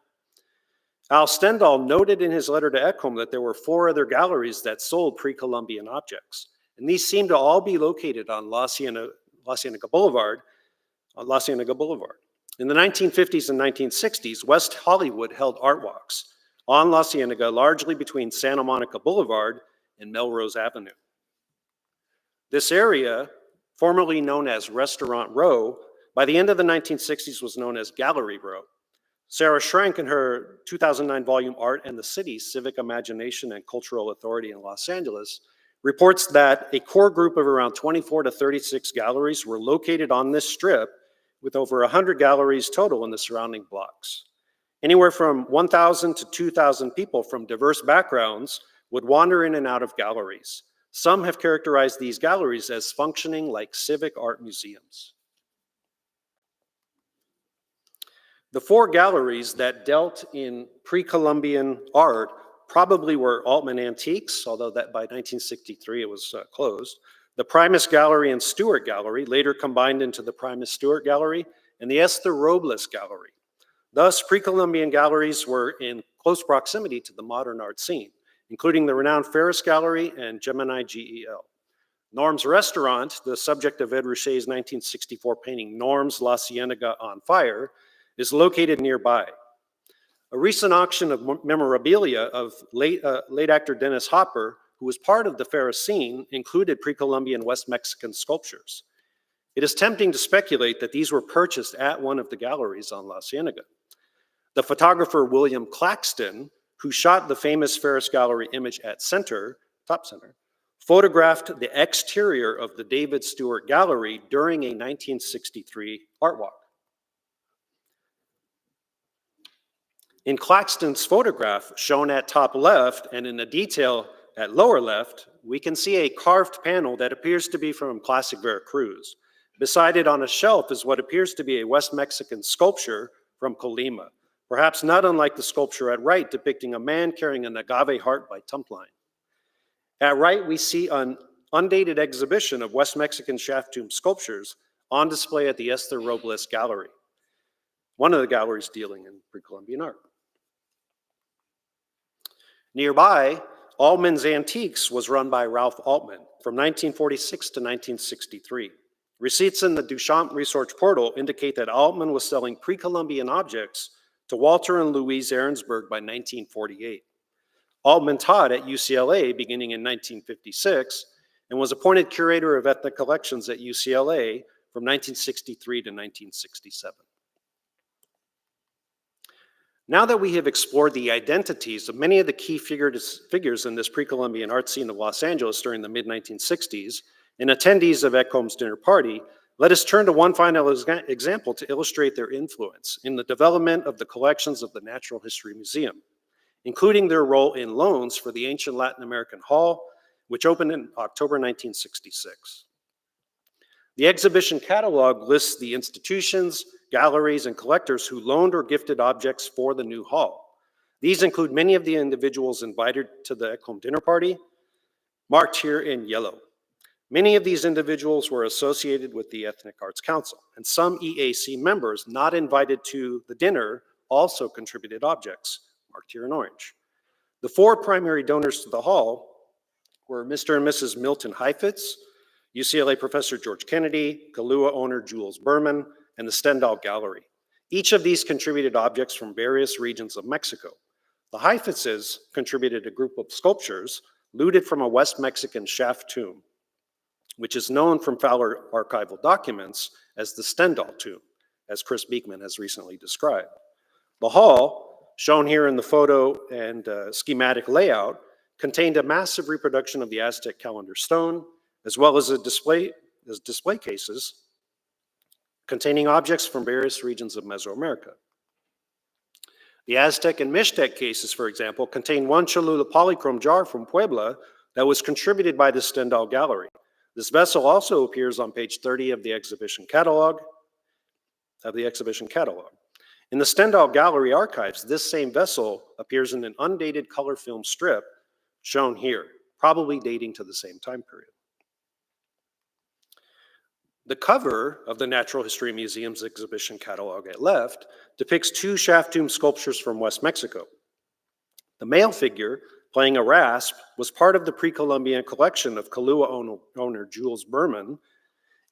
Speaker 13: Al Stendahl noted in his letter to Ekholm that there were 4 other galleries that sold pre-Columbian objects, and these seem to all be located on La Cienega Boulevard. In the 1950s and 1960s, West Hollywood held art walks on La Cienega, largely between Santa Monica Boulevard and Melrose Avenue. This area, formerly known as Restaurant Row, by the end of the 1960s was known as Gallery Row. Sarah Schrank, in her 2009 volume Art and the City, Civic Imagination and Cultural Authority in Los Angeles, reports that a core group of around 24 to 36 galleries were located on this strip, with over 100 galleries total in the surrounding blocks. Anywhere from 1,000 to 2,000 people from diverse backgrounds would wander in and out of galleries. Some have characterized these galleries as functioning like civic art museums. The 4 galleries that dealt in pre-Columbian art probably were Altman Antiques, although that by 1963 it was closed, the Primus Gallery and Stewart Gallery, later combined into the Primus Stewart Gallery, and the Esther Robles Gallery. Thus, pre-Columbian galleries were in close proximity to the modern art scene, including the renowned Ferris Gallery and Gemini GEL. Norm's Restaurant, the subject of Ed Ruscha's 1964 painting Norm's La Cienega on Fire, is located nearby. A recent auction of memorabilia of late actor Dennis Hopper, who was part of the Ferris scene, included pre-Columbian West Mexican sculptures. It is tempting to speculate that these were purchased at one of the galleries on La Cienega. The photographer William Claxton, who shot the famous Ferris Gallery image at top center, photographed the exterior of the David Stewart Gallery during a 1963 art walk. In Claxton's photograph, shown at top left and in the detail at lower left, we can see a carved panel that appears to be from classic Veracruz. Beside it on a shelf is what appears to be a West Mexican sculpture from Colima, perhaps not unlike the sculpture at right depicting a man carrying an agave heart by Tumpline. At right, we see an undated exhibition of West Mexican shaft tomb sculptures on display at the Esther Robles Gallery, one of the galleries dealing in pre-Columbian art. Nearby, Altman's Antiques was run by Ralph Altman from 1946 to 1963. Receipts in the Duchamp Research Portal indicate that Altman was selling pre-Columbian objects to Walter and Louise Ahrensberg by 1948. Altman taught at UCLA beginning in 1956 and was appointed curator of ethnic collections at UCLA from 1963 to 1967. Now that we have explored the identities of many of the key figures in this pre-Columbian art scene of Los Angeles during the mid-1960s and attendees of Ekholm's dinner party, let us turn to one final example to illustrate their influence in the development of the collections of the Natural History Museum, including their role in loans for the Ancient Latin American Hall, which opened in October 1966. The exhibition catalog lists the institutions, galleries, and collectors who loaned or gifted objects for the new hall. These include many of the individuals invited to the Ekholm dinner party, marked here in yellow. Many of these individuals were associated with the Ethnic Arts Council, and some EAC members not invited to the dinner also contributed objects, marked here in orange. The 4 primary donors to the hall were Mr. and Mrs. Milton Heifetz, UCLA professor George Kennedy, Kahlua owner Jules Berman, and the Stendahl Gallery. Each of these contributed objects from various regions of Mexico. The Heifetzes contributed a group of sculptures looted from a West Mexican shaft tomb, which is known from Fowler archival documents as the Stendahl tomb, as Chris Beekman has recently described. The hall, shown here in the photo and schematic layout, contained a massive reproduction of the Aztec calendar stone, as well as display cases containing objects from various regions of Mesoamerica. The Aztec and Mixtec cases, for example, contain one Cholula polychrome jar from Puebla that was contributed by the Stendahl Gallery. This vessel also appears on page 30 of the exhibition catalog. In the Stendahl Gallery archives, this same vessel appears in an undated color film strip shown here, probably dating to the same time period. The cover of the Natural History Museum's exhibition catalog at left depicts two shaft tomb sculptures from West Mexico. The male figure, playing a rasp, was part of the pre-Columbian collection of Kahlua owner Jules Berman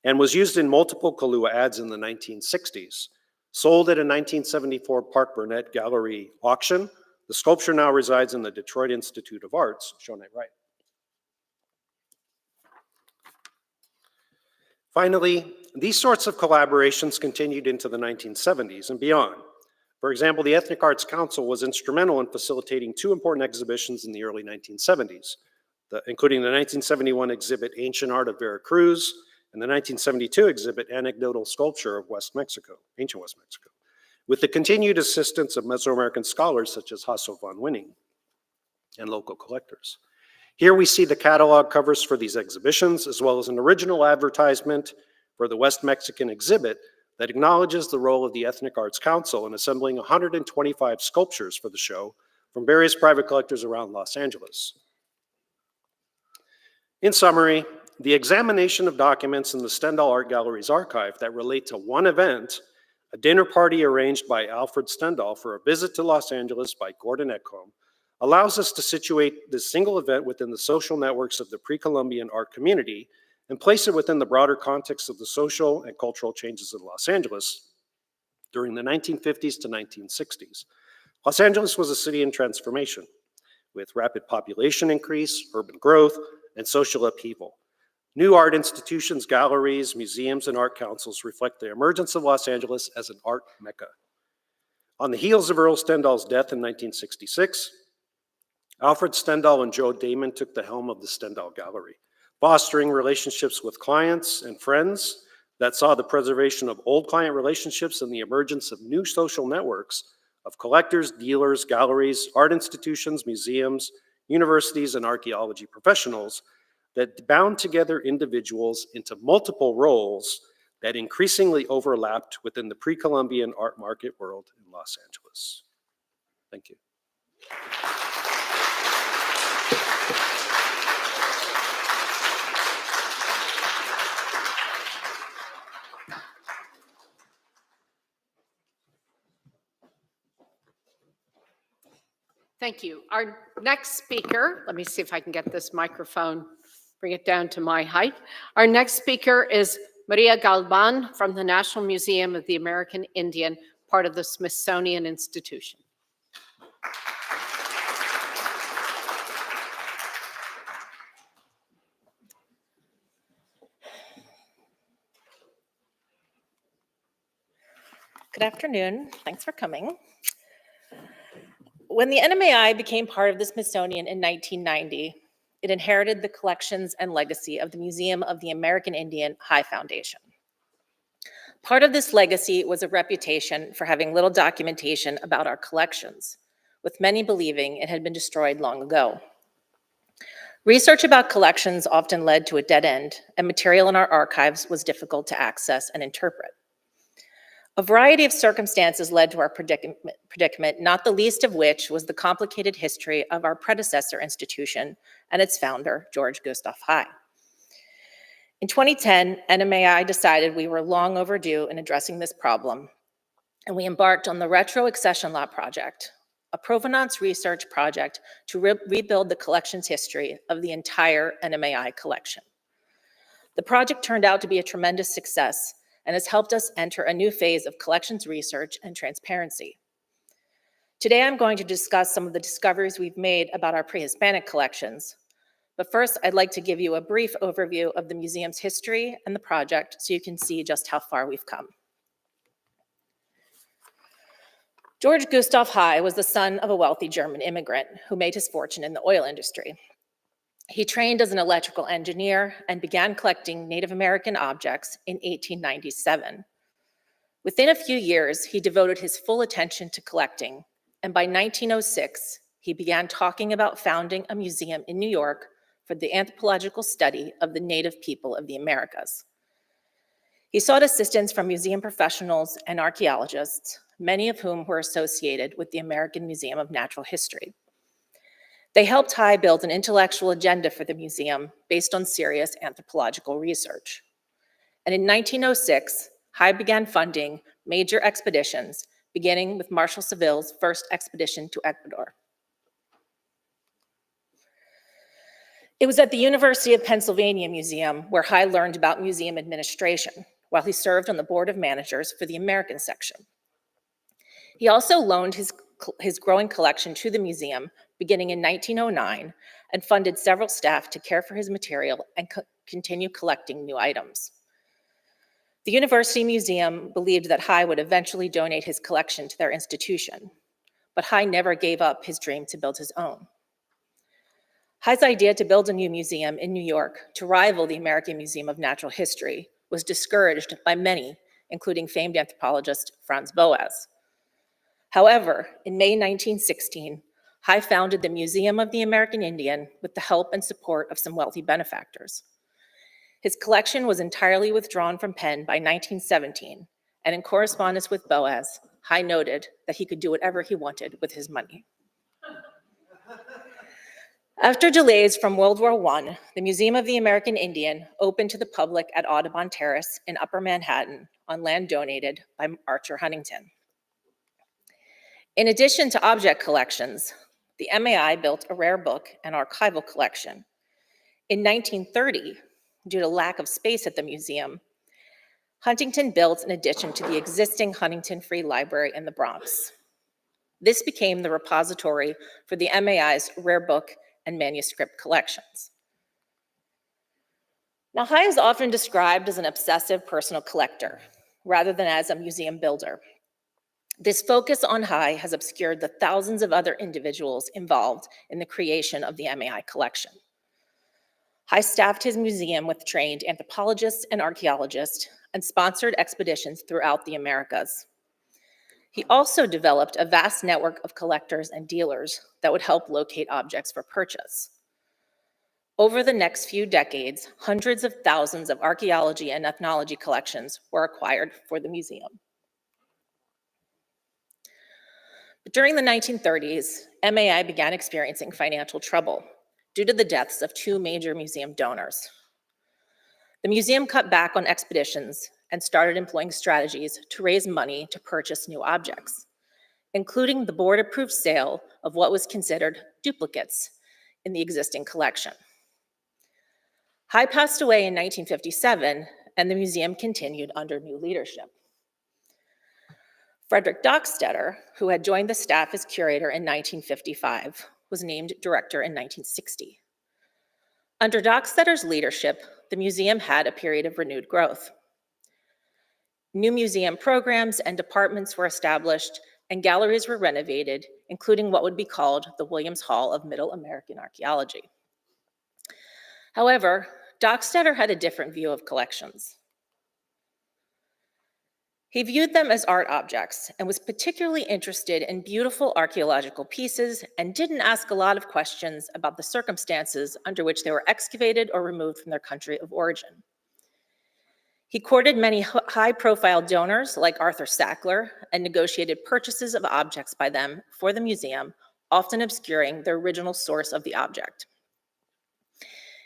Speaker 13: and was used in multiple Kahlua ads in the 1960s. Sold at a 1974 Park Burnett Gallery auction, the sculpture now resides in the Detroit Institute of Arts, shown at right. Finally, these sorts of collaborations continued into the 1970s and beyond. For example, the Ethnic Arts Council was instrumental in facilitating two important exhibitions in the early 1970s, including the 1971 exhibit Ancient Art of Veracruz and the 1972 exhibit Anecdotal Sculpture of West Mexico, Ancient West Mexico, with the continued assistance of Mesoamerican scholars such as Hasso von Winning and local collectors. Here we see the catalog covers for these exhibitions, as well as an original advertisement for the West Mexican exhibit that acknowledges the role of the Ethnic Arts Council in assembling 125 sculptures for the show from various private collectors around Los Angeles. In summary, the examination of documents in the Stendahl Art Galleries archive that relate to one event, a dinner party arranged by Alfred Stendahl for a visit to Los Angeles by Gordon Ekholm, allows us to situate this single event within the social networks of the pre-Columbian art community and place it within the broader context of the social and cultural changes in Los Angeles during the 1950s to 1960s. Los Angeles was a city in transformation, with rapid population increase, urban growth, and social upheaval. New art institutions, galleries, museums, and art councils reflect the emergence of Los Angeles as an art mecca. On the heels of Earl Stendahl's death in 1966, Alfred Stendahl and Joe Damon took the helm of the Stendahl Gallery, fostering relationships with clients and friends that saw the preservation of old client relationships and the emergence of new social networks of collectors, dealers, galleries, art institutions, museums, universities, and archaeology professionals that bound together individuals into multiple roles that increasingly overlapped within the pre-Columbian art market world in Los Angeles. Thank you.
Speaker 2: Thank you. Our next speaker, let me see if I can get this microphone, bring it down to my height. Our next speaker is Maria Galvan from the National Museum of the American Indian, part of the Smithsonian Institution.
Speaker 15: Good afternoon. Thanks for coming. When the NMAI became part of the Smithsonian in 1990, it inherited the collections and legacy of the Museum of the American Indian High Foundation. Part of this legacy was a reputation for having little documentation about our collections, with many believing it had been destroyed long ago. Research about collections often led to a dead end, and material in our archives was difficult to access and interpret. A variety of circumstances led to our predicament, not the least of which was the complicated history of our predecessor institution and its founder, George Gustav High. In 2010, NMAI decided we were long overdue in addressing this problem, and we embarked on the Retro Accession Lot Project, a provenance research project to rebuild the collections history of the entire NMAI collection. The project turned out to be a tremendous success and has helped us enter a new phase of collections research and transparency. Today, I'm going to discuss some of the discoveries we've made about our pre-Hispanic collections, But first, I'd like to give you a brief overview of the museum's history and the project so you can see just how far we've come. George Gustav Heye was the son of a wealthy German immigrant who made his fortune in the oil industry. He trained as an electrical engineer and began collecting Native American objects in 1897. Within a few years, he devoted his full attention to collecting, and by 1906, he began talking about founding a museum in New York for the anthropological study of the Native people of the Americas. He sought assistance from museum professionals and archaeologists, many of whom were associated with the American Museum of Natural History. They helped Heye build an intellectual agenda for the museum based on serious anthropological research. And in 1906, Heye began funding major expeditions, beginning with Marshal Seville's first expedition to Ecuador. It was at the University of Pennsylvania Museum where Heye learned about museum administration, while he served on the board of managers for the American section. He also loaned his growing collection to the museum beginning in 1909 and funded several staff to care for his material and continue collecting new items. The University Museum believed that Heye would eventually donate his collection to their institution, but Heye never gave up his dream to build his own. Heye's idea to build a new museum in New York to rival the American Museum of Natural History was discouraged by many, including famed anthropologist Franz Boas. However, in May 1916, Heye founded the Museum of the American Indian with the help and support of some wealthy benefactors. His collection was entirely withdrawn from Penn by 1917, and in correspondence with Boas, Heye noted that he could do whatever he wanted with his money. After delays from World War I, the Museum of the American Indian opened to the public at Audubon Terrace in Upper Manhattan on land donated by Archer Huntington. In addition to object collections, the MAI built a rare book and archival collection. In 1930, due to lack of space at the museum, Huntington built an addition to the existing Huntington Free Library in the Bronx. This became the repository for the MAI's rare book and manuscript collections. Now, Heye is often described as an obsessive personal collector, rather than as a museum builder. This focus on Heye has obscured the thousands of other individuals involved in the creation of the MAI collection. Heye staffed his museum with trained anthropologists and archaeologists and sponsored expeditions throughout the Americas. He also developed a vast network of collectors and dealers that would help locate objects for purchase. Over the next few decades, hundreds of thousands of archaeology and ethnology collections were acquired for the museum. But during the 1930s, MAI began experiencing financial trouble due to the deaths of two major museum donors. The museum cut back on expeditions and started employing strategies to raise money to purchase new objects, including the board-approved sale of what was considered duplicates in the existing collection. Heye passed away in 1957, and the museum continued under new leadership. Frederick Dockstetter, who had joined the staff as curator in 1955, was named director in 1960. Under Dockstetter's leadership, the museum had a period of renewed growth. New museum programs and departments were established, and galleries were renovated, including what would be called the Williams Hall of Middle American Archaeology. However, Dockstetter had a different view of collections. He viewed them as art objects and was particularly interested in beautiful archaeological pieces and didn't ask a lot of questions about the circumstances under which they were excavated or removed from their country of origin. He courted many high-profile donors like Arthur Sackler and negotiated purchases of objects by them for the museum, often obscuring the original source of the object.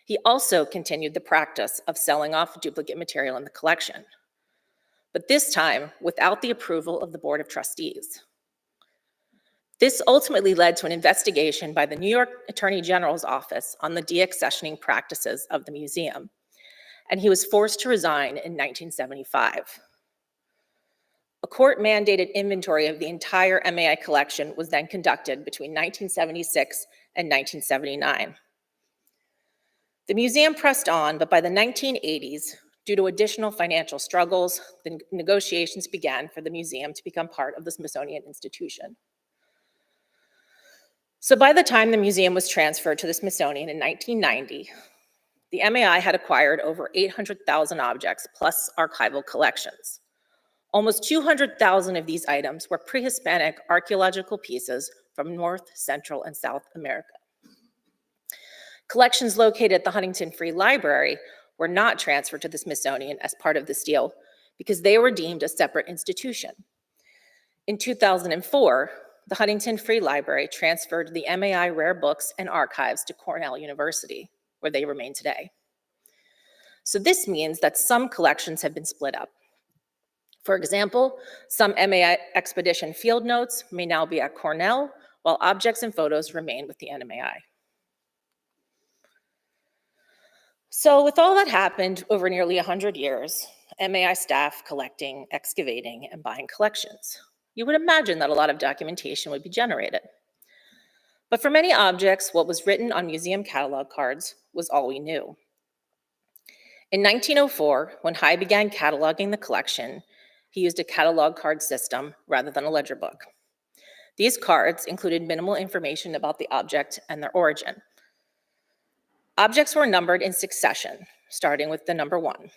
Speaker 15: He also continued the practice of selling off duplicate material in the collection, but this time without the approval of the Board of Trustees. This ultimately led to an investigation by the New York Attorney General's office on the deaccessioning practices of the museum, and he was forced to resign in 1975. A court-mandated inventory of the entire MAI collection was then conducted between 1976 and 1979. The museum pressed on, but by the 1980s, due to additional financial struggles, the negotiations began for the museum to become part of the Smithsonian Institution. So by the time the museum was transferred to the Smithsonian in 1990, the MAI had acquired over 800,000 objects plus archival collections. Almost 200,000 of these items were pre-Hispanic archaeological pieces from North, Central, and South America. Collections located at the Huntington Free Library were not transferred to the Smithsonian as part of this deal because they were deemed a separate institution. In 2004, the Huntington Free Library transferred the MAI rare books and archives to Cornell University, where they remain today. So this means that some collections have been split up. For example, some MAI expedition field notes may now be at Cornell, while objects and photos remain with the NMAI. So with all that happened over nearly 100 years, MAI staff collecting, excavating, and buying collections, you would imagine that a lot of documentation would be generated. But for many objects, what was written on museum catalog cards was all we knew. In 1904, when High began cataloging the collection, he used a catalog card system rather than a ledger book. These cards included minimal information about the object and their origin. Objects were numbered in succession, starting with the number 1.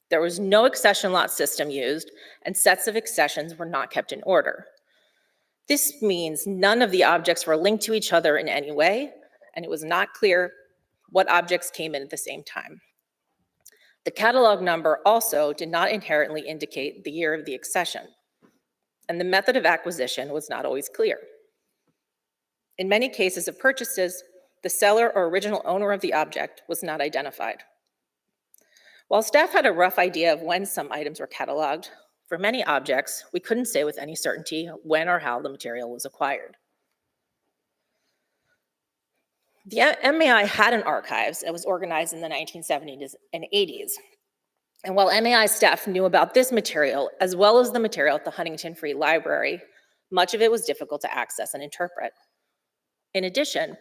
Speaker 15: There was no accession lot system used, and sets of accessions were not kept in order. This means none of the objects were linked to each other in any way, and it was not clear what objects came in at the same time. The catalog number also did not inherently indicate the year of the accession, and the method of acquisition was not always clear. In many cases of purchases, the seller or original owner of the object was not identified. While staff had a rough idea of when some items were cataloged, for many objects, we couldn't say with any certainty when or how the material was acquired. The MAI had an archives that was organized in the 1970s and 80s. And while MAI staff knew about this material, as well as the material at the Huntington Free Library, much of it was difficult to access and interpret. In addition,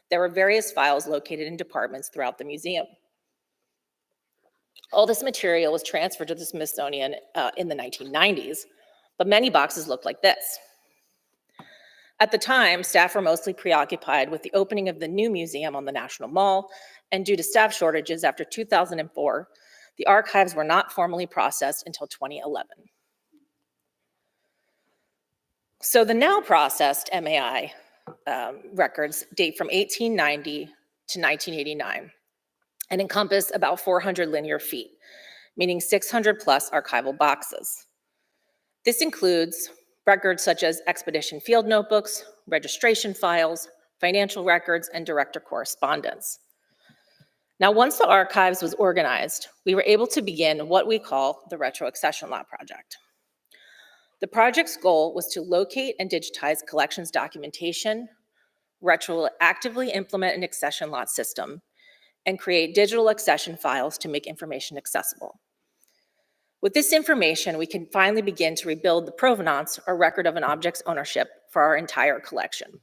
Speaker 15: there were various files located in departments throughout the museum. All this material was transferred to the Smithsonian in the 1990s, but many boxes looked like this. At the time, staff were mostly preoccupied with the opening of the new museum on the National Mall, and due to staff shortages after 2004, the archives were not formally processed until 2011. So the now processed MAI records date from 1890 to 1989 and encompass about 400 linear feet, meaning 600 plus archival boxes. This includes records such as expedition field notebooks, registration files, financial records, and director correspondence. Now, once the archives was organized, we were able to begin what we call the Retro Accession Lot Project. The project's goal was to locate and digitize collections documentation, retroactively implement an accession lot system, and create digital accession files to make information accessible. With this information, we can finally begin to rebuild the provenance, or record of an object's ownership, for our entire collection.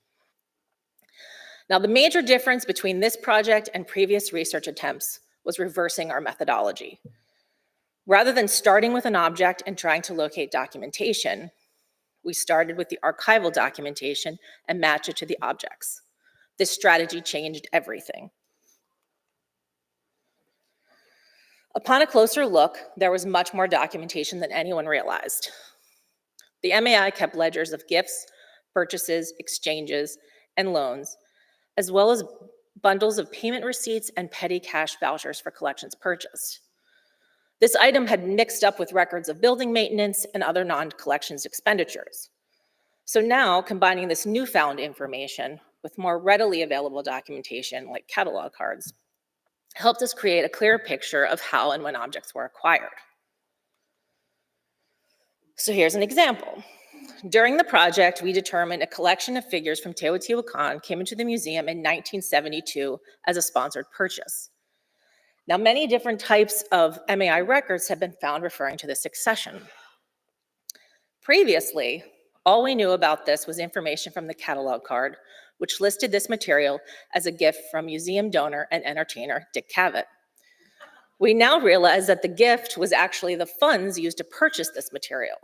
Speaker 15: Now, the major difference between this project and previous research attempts was reversing our methodology. Rather than starting with an object and trying to locate documentation, we started with the archival documentation and matched it to the objects. This strategy changed everything. Upon a closer look, there was much more documentation than anyone realized. The MAI kept ledgers of gifts, purchases, exchanges, and loans, as well as bundles of payment receipts and petty cash vouchers for collections purchased. This item had mixed up with records of building maintenance and other non-collections expenditures. So now, combining this newfound information with more readily available documentation like catalog cards helped us create a clear picture of how and when objects were acquired. So here's an example. During the project, we determined a collection of figures from Teotihuacan came into the museum in 1972 as a sponsored purchase. Now, many different types of MAI records have been found referring to this succession. Previously, all we knew about this was information from the catalog card, which listed this material as a gift from museum donor and entertainer Dick Cavett. We now realize that the gift was actually the funds used to purchase this material.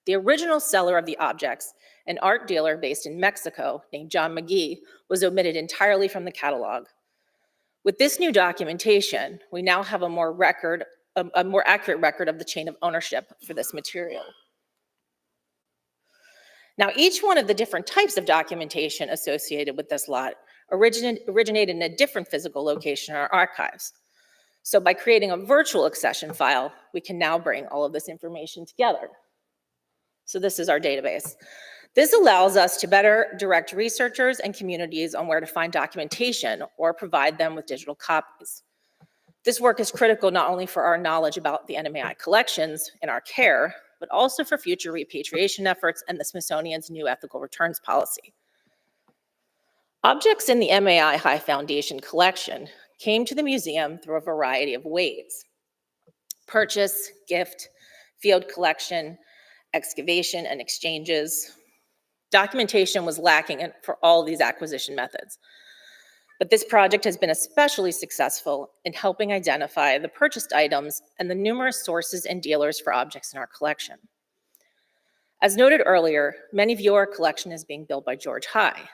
Speaker 15: The original seller of the objects, an art dealer based in Mexico named John McGee, was omitted entirely from the catalog. With this new documentation, we now have a more accurate record of the chain of ownership for this material. Now, each one of the different types of documentation associated with this lot originated in a different physical location in our archives. So by creating a virtual accession file, we can now bring all of this information together. So this is our database. This allows us to better direct researchers and communities on where to find documentation or provide them with digital copies. This work is critical not only for our knowledge about the NMAI collections in our care, but also for future repatriation efforts and the Smithsonian's new ethical returns policy. Objects in the MAI High Foundation collection came to the museum through a variety of ways: purchase, gift, field collection, excavation, and exchanges. Documentation was lacking for all these acquisition methods. But this project has been especially successful in helping identify the purchased items and the numerous sources and dealers for objects in our collection. As noted earlier, many view our collection as being built by George High.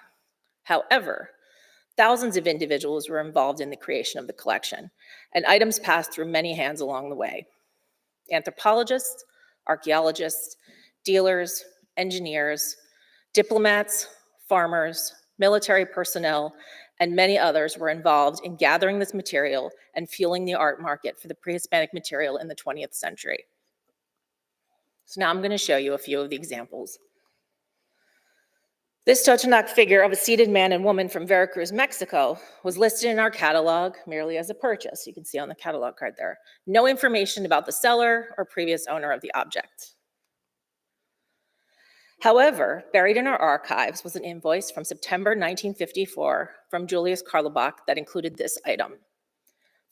Speaker 15: However, thousands of individuals were involved in the creation of the collection, and items passed through many hands along the way. Anthropologists, archaeologists, dealers, engineers, diplomats, farmers, military personnel, and many others were involved in gathering this material and fueling the art market for the pre-Hispanic material in the 20th century. So now I'm going to show you a few of the examples. This Totonac figure of a seated man and woman from Veracruz, Mexico, was listed in our catalog merely as a purchase. You can see on the catalog card there. No information about the seller or previous owner of the object. However, buried in our archives was an invoice from September 1954 from Julius Karlebach that included this item.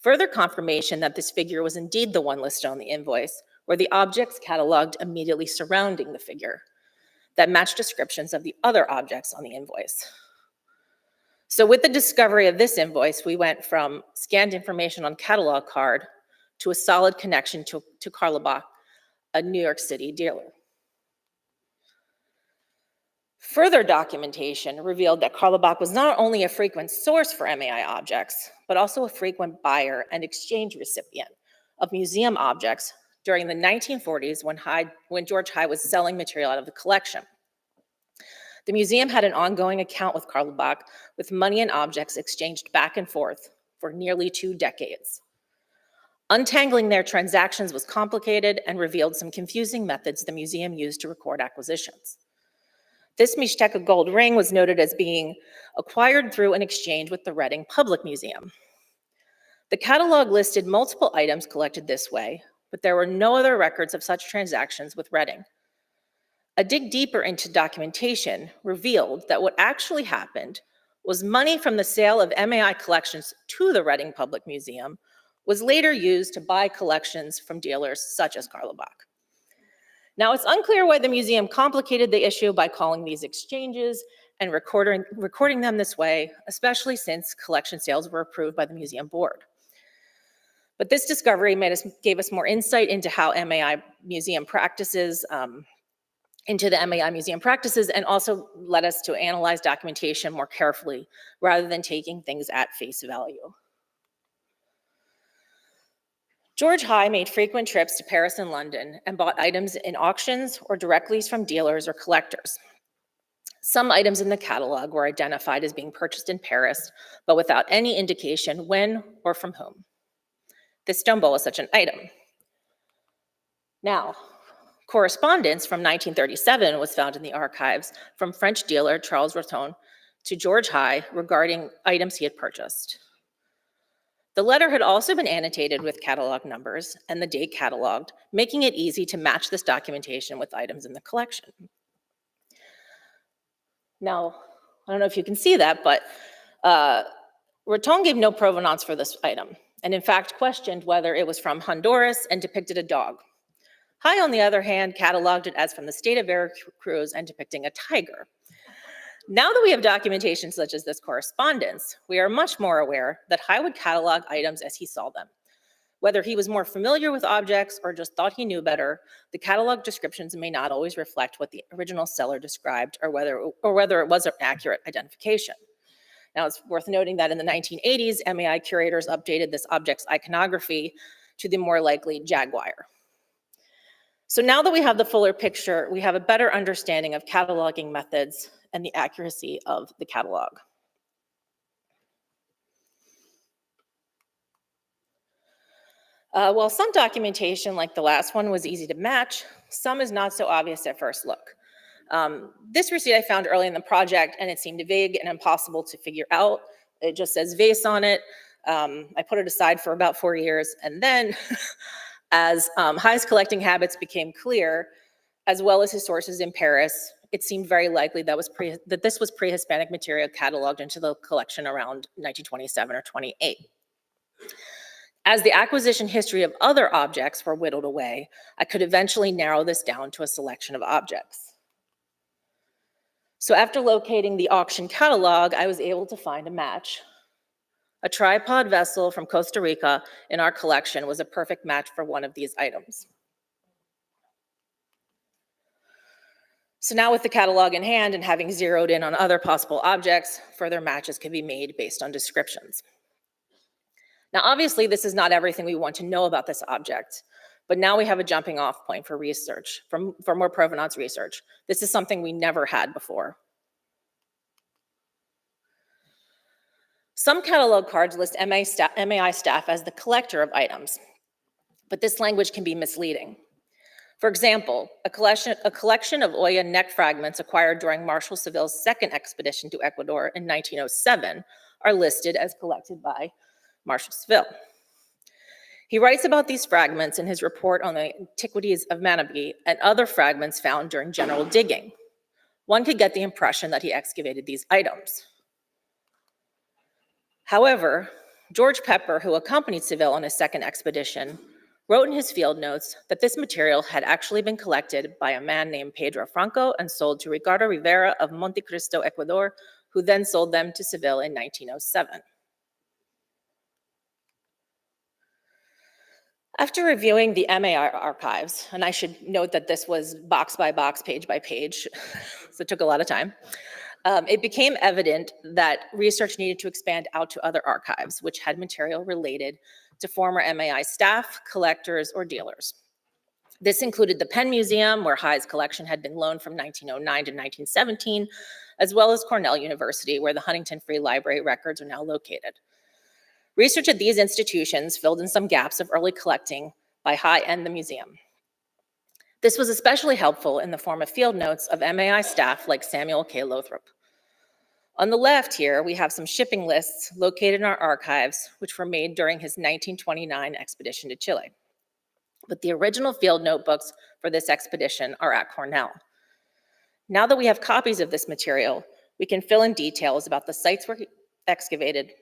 Speaker 15: Further confirmation that this figure was indeed the one listed on the invoice were the objects cataloged immediately surrounding the figure that matched descriptions of the other objects on the invoice. So with the discovery of this invoice, we went from scanned information on catalog card to a solid connection to Karlebach, a New York City dealer. Further documentation revealed that Karlebach was not only a frequent source for MAI objects, but also a frequent buyer and exchange recipient of museum objects during the 1940s when George High was selling material out of the collection. The museum had an ongoing account with Karlebach, with money and objects exchanged back and forth for nearly 2 decades. Untangling their transactions was complicated and revealed some confusing methods the museum used to record acquisitions. This Mixteca gold ring was noted as being acquired through an exchange with the Reading Public Museum. The catalog listed multiple items collected this way, but there were no other records of such transactions with Reading. A dig deeper into documentation revealed that what actually happened was money from the sale of MAI collections to the Reading Public Museum was later used to buy collections from dealers such as Karlebach. Now, it's unclear why the museum complicated the issue by calling these exchanges and recording them this way, especially since collection sales were approved by the museum board. But this discovery gave us more insight into how MAI museum practices, and also led us to analyze documentation more carefully rather than taking things at face value. George High made frequent trips to Paris and London and bought items in auctions or directly from dealers or collectors. Some items in the catalog were identified as being purchased in Paris, but without any indication when or from whom. This stone bowl is such an item. Now, correspondence from 1937 was found in the archives from French dealer Charles Roton to George High regarding items he had purchased. The letter had also been annotated with catalog numbers and the date cataloged, making it easy to match this documentation with items in the collection. Now, I don't know if you can see that, but Roton gave no provenance for this item, and in fact questioned whether it was from Honduras and depicted a dog. High, on the other hand, cataloged it as from the state of Veracruz and depicting a tiger. Now that we have documentation such as this correspondence, we are much more aware that High would catalog items as he saw them. Whether he was more familiar with objects or just thought he knew better, the catalog descriptions may not always reflect what the original seller described or whether it was an accurate identification. Now, it's worth noting that in the 1980s, MAI curators updated this object's iconography to the more likely jaguar. So now that we have the fuller picture, we have a better understanding of cataloging methods and the accuracy of the catalog. While some documentation, like the last one, was easy to match, some is not so obvious at first look. This receipt I found early in the project, and it seemed vague and impossible to figure out. It just says vase on it. I put it aside for about 4 years, and then as High's collecting habits became clear, as well as his sources in Paris, it seemed very likely that this was pre-Hispanic material cataloged into the collection around 1927 or 28. As the acquisition history of other objects were whittled away, I could eventually narrow this down to a selection of objects. So after locating the auction catalog, I was able to find a match. A tripod vessel from Costa Rica in our collection was a perfect match for one of these items. So now with the catalog in hand and having zeroed in on other possible objects, further matches can be made based on descriptions. Now, obviously, this is not everything we want to know about this object, but now we have a jumping off point for research, for more provenance research. This is something we never had before. Some catalog cards list MAI staff as the collector of items, but this language can be misleading. For example, a collection of Oya neck fragments acquired during Marshal Seville's second expedition to Ecuador in 1907 are listed as collected by Marshal Seville. He writes about these fragments in his report on the Antiquities of Manabí and other fragments found during general digging. One could get the impression that he excavated these items. However, George Pepper, who accompanied Seville on his second expedition, wrote in his field notes that this material had actually been collected by a man named Pedro Franco and sold to Ricardo Rivera of Monte Cristo, Ecuador, who then sold them to Seville in 1907. After reviewing the MAI archives, and I should note that this was box by box, page by page, so it took a lot of time, it became evident that research needed to expand out to other archives, which had material related to former MAI staff, collectors, or dealers. This included the Penn Museum, where High's collection had been loaned from 1909 to 1917, as well as Cornell University, where the Huntington Free Library records are now located. Research at these institutions filled in some gaps of early collecting by High and the museum. This was especially helpful in the form of field notes of MAI staff like Samuel K. Lothrop. On the left here, we have some shipping lists located in our archives, which were made during his 1929 expedition to Chile. But the original field notebooks for this expedition are at Cornell. Now that we have copies of this material, we can fill in details about the sites where he excavated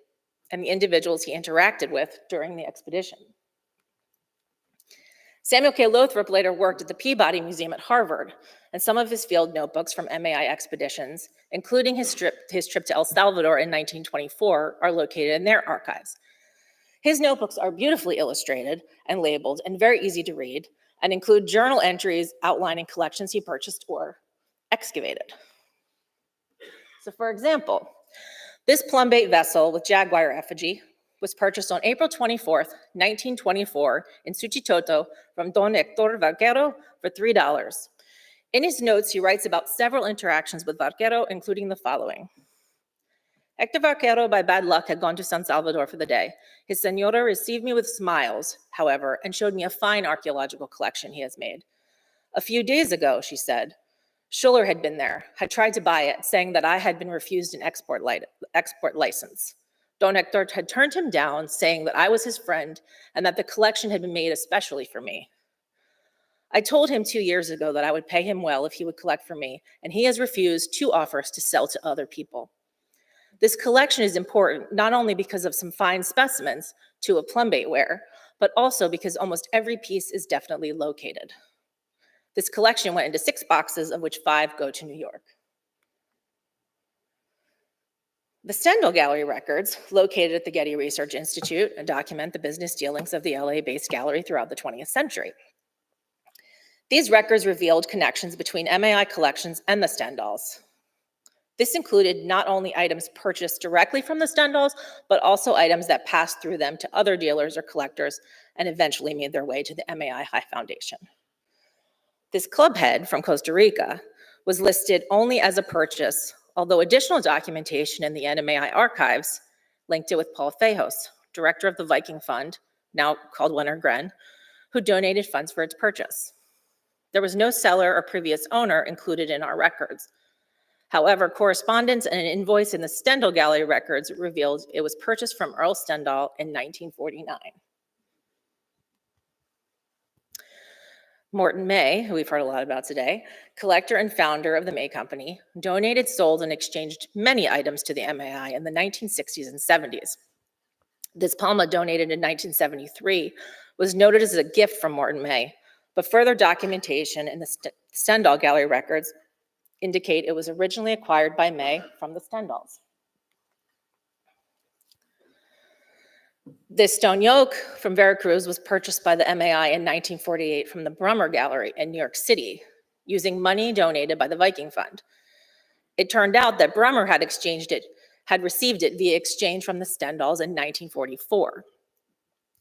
Speaker 15: and the individuals he interacted with during the expedition. Samuel K. Lothrop later worked at the Peabody Museum at Harvard, and some of his field notebooks from MAI expeditions, including his trip to El Salvador in 1924, are located in their archives. His notebooks are beautifully illustrated and labeled and very easy to read, and include journal entries outlining collections he purchased or excavated. So for example, this plumbate vessel with jaguar effigy was purchased on April 24th, 1924 in Suchitoto from Don Hector Vaquero for $3. In his notes, he writes about several interactions with Vaquero, including the following. Hector Vaquero, by bad luck, had gone to San Salvador for the day. His señora received me with smiles, however, and showed me a fine archaeological collection he has made. A few days ago, she said, Schuller had been there, had tried to buy it, saying that I had been refused an export license. Don Hector had turned him down, saying that I was his friend and that the collection had been made especially for me. I told him 2 years ago that I would pay him well if he would collect for me, and he has refused 2 offers to sell to other people. This collection is important not only because of some fine specimens to a plumbate ware, but also because almost every piece is definitely located. This collection went into 6 boxes, of which 5 go to New York. The Stendahl Gallery Records, located at the Getty Research Institute, document the business dealings of the LA-based gallery throughout the 20th century. These records revealed connections between MAI collections and the Stendahls. This included not only items purchased directly from the Stendahls, but also items that passed through them to other dealers or collectors and eventually made their way to the MAI High Foundation. This club head from Costa Rica was listed only as a purchase, although additional documentation in the NMAI archives linked it with Paul Fejos, director of the Viking Fund, now called Wenner-Gren, who donated funds for its purchase. There was no seller or previous owner included in our records. However, correspondence and an invoice in the Stendahl Gallery records revealed it was purchased from Earl Stendahl in 1949. Morton May, who we've heard a lot about today, collector and founder of the May Company, donated, sold, and exchanged many items to the MAI in the 1960s and 70s. This Palma, donated in 1973, was noted as a gift from Morton May, but further documentation in the Stendahl Gallery records indicate it was originally acquired by May from the Stendahls. This stone yoke from Veracruz was purchased by the MAI in 1948 from the Brummer Gallery in New York City, using money donated by the Viking Fund. It turned out that Brummer had received it via exchange from the Stendahls in 1944.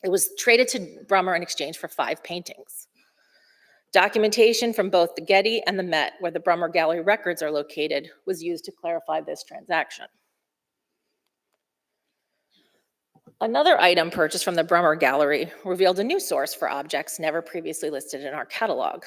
Speaker 15: It was traded to Brummer in exchange for 5 paintings. Documentation from both the Getty and the Met, where the Brummer Gallery records are located, was used to clarify this transaction. Another item purchased from the Brummer Gallery revealed a new source for objects never previously listed in our catalog.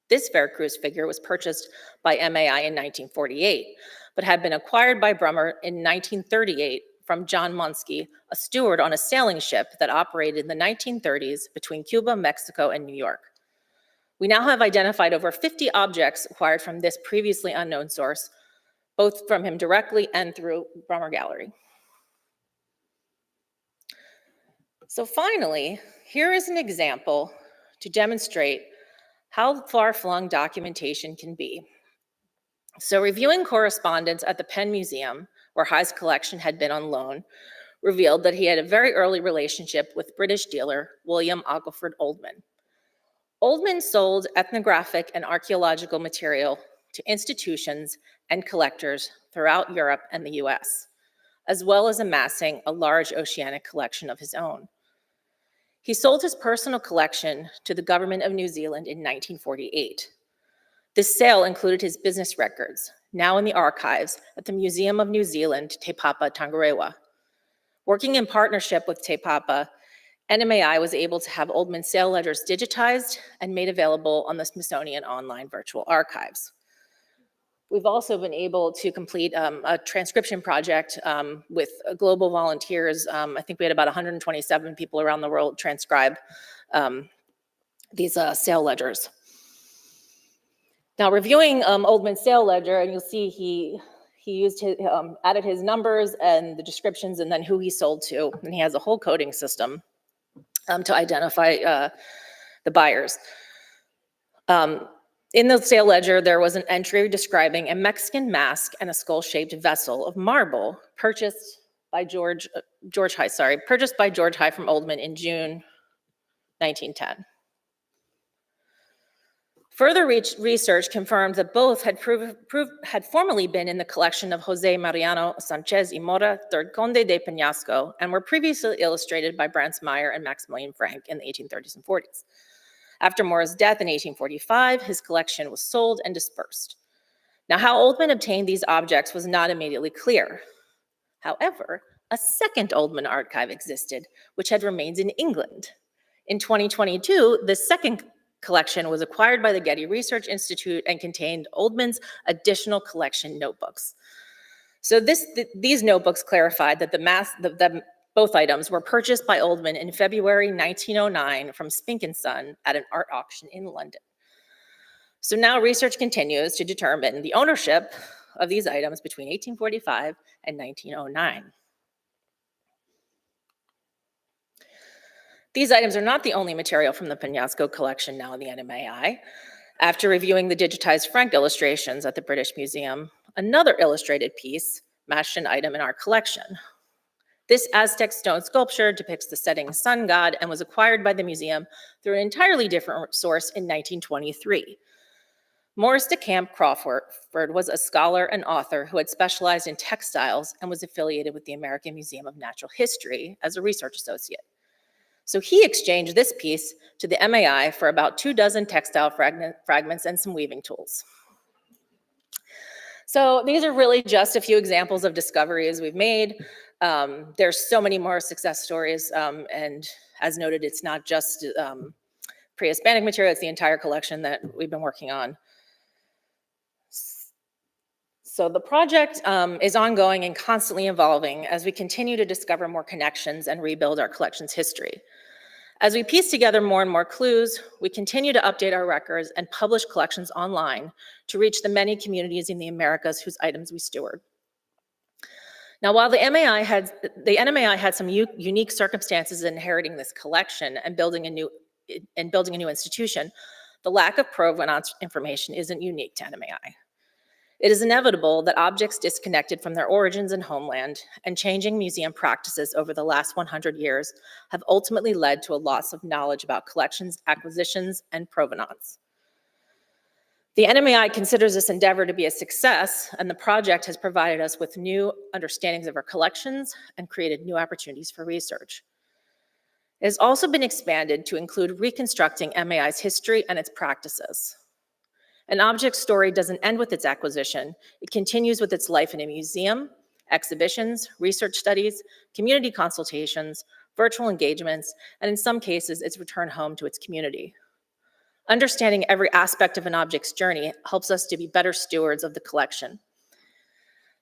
Speaker 15: This Veracruz figure was purchased by MAI in 1948, but had been acquired by Brummer in 1938 from John Munsky, a steward on a sailing ship that operated in the 1930s between Cuba, Mexico, and New York. We now have identified over 50 objects acquired from this previously unknown source, both from him directly and through Brummer Gallery. So finally, here is an example to demonstrate how far-flung documentation can be. So reviewing correspondence at the Penn Museum, where High's collection had been on loan, revealed that he had a very early relationship with British dealer William Ogleford Oldman. Oldman sold ethnographic and archaeological material to institutions and collectors throughout Europe and the US, as well as amassing a large oceanic collection of his own. He sold his personal collection to the government of New Zealand in 1948. This sale included his business records, now in the archives at the Museum of New Zealand, Te Papa, Tongarewa. Working in partnership with Te Papa, NMAI was able to have Oldman's sale ledgers digitized and made available on the Smithsonian Online Virtual Archives. We've also been able to complete a transcription project with global volunteers. I think we had about 127 people around the world transcribe these sale ledgers. Now, reviewing Oldman's sale ledger, and you'll see he used his, added his numbers and the descriptions and then who he sold to, and he has a whole coding system to identify the buyers. In the sale ledger, there was an entry describing a Mexican mask and a skull-shaped vessel of marble purchased by George High from Oldman in June 1910. Further research confirmed that both had formerly been in the collection of Jose Mariano Sanchez y Mora, third Conde de Peñasco, and were previously illustrated by Brants Meyer and Maximilian Frank in the 1830s and 40s. After Mora's death in 1845, his collection was sold and dispersed. Now, how Oldman obtained these objects was not immediately clear. However, a second Oldman archive existed, which had remains in England. In 2022, the second collection was acquired by the Getty Research Institute and contained Oldman's additional collection notebooks. So these notebooks clarified that both items were purchased by Oldman in February 1909 from Spink & Son at an art auction in London. So now research continues to determine the ownership of these items between 1845 and 1909. These items are not the only material from the Peñasco collection now in the NMAI. After reviewing the digitized Frank illustrations at the British Museum, another illustrated piece matched an item in our collection. This Aztec stone sculpture depicts the setting sun god and was acquired by the museum through an entirely different source in 1923. Maurice de Camp Crawford was a scholar and author who had specialized in textiles and was affiliated with the American Museum of Natural History as a research associate. So he exchanged this piece to the MAI for about 24 textile fragments and some weaving tools. So these are really just a few examples of discoveries we've made. There's so many more success stories, and as noted, it's not just pre-Hispanic material, it's the entire collection that we've been working on. So the project is ongoing and constantly evolving as we continue to discover more connections and rebuild our collection's history. As we piece together more and more clues, we continue to update our records and publish collections online to reach the many communities in the Americas whose items we steward. Now, while the NMAI had some unique circumstances in inheriting this collection and building a new institution, the lack of provenance information isn't unique to NMAI. It is inevitable that objects disconnected from their origins and homeland and changing museum practices over the last 100 years have ultimately led to a loss of knowledge about collections, acquisitions, and provenance. The NMAI considers this endeavor to be a success, and the project has provided us with new understandings of our collections and created new opportunities for research. It has also been expanded to include reconstructing MAI's history and its practices. An object's story doesn't end with its acquisition. It continues with its life in a museum, exhibitions, research studies, community consultations, virtual engagements, and in some cases, its return home to its community. Understanding every aspect of an object's journey helps us to be better stewards of the collection.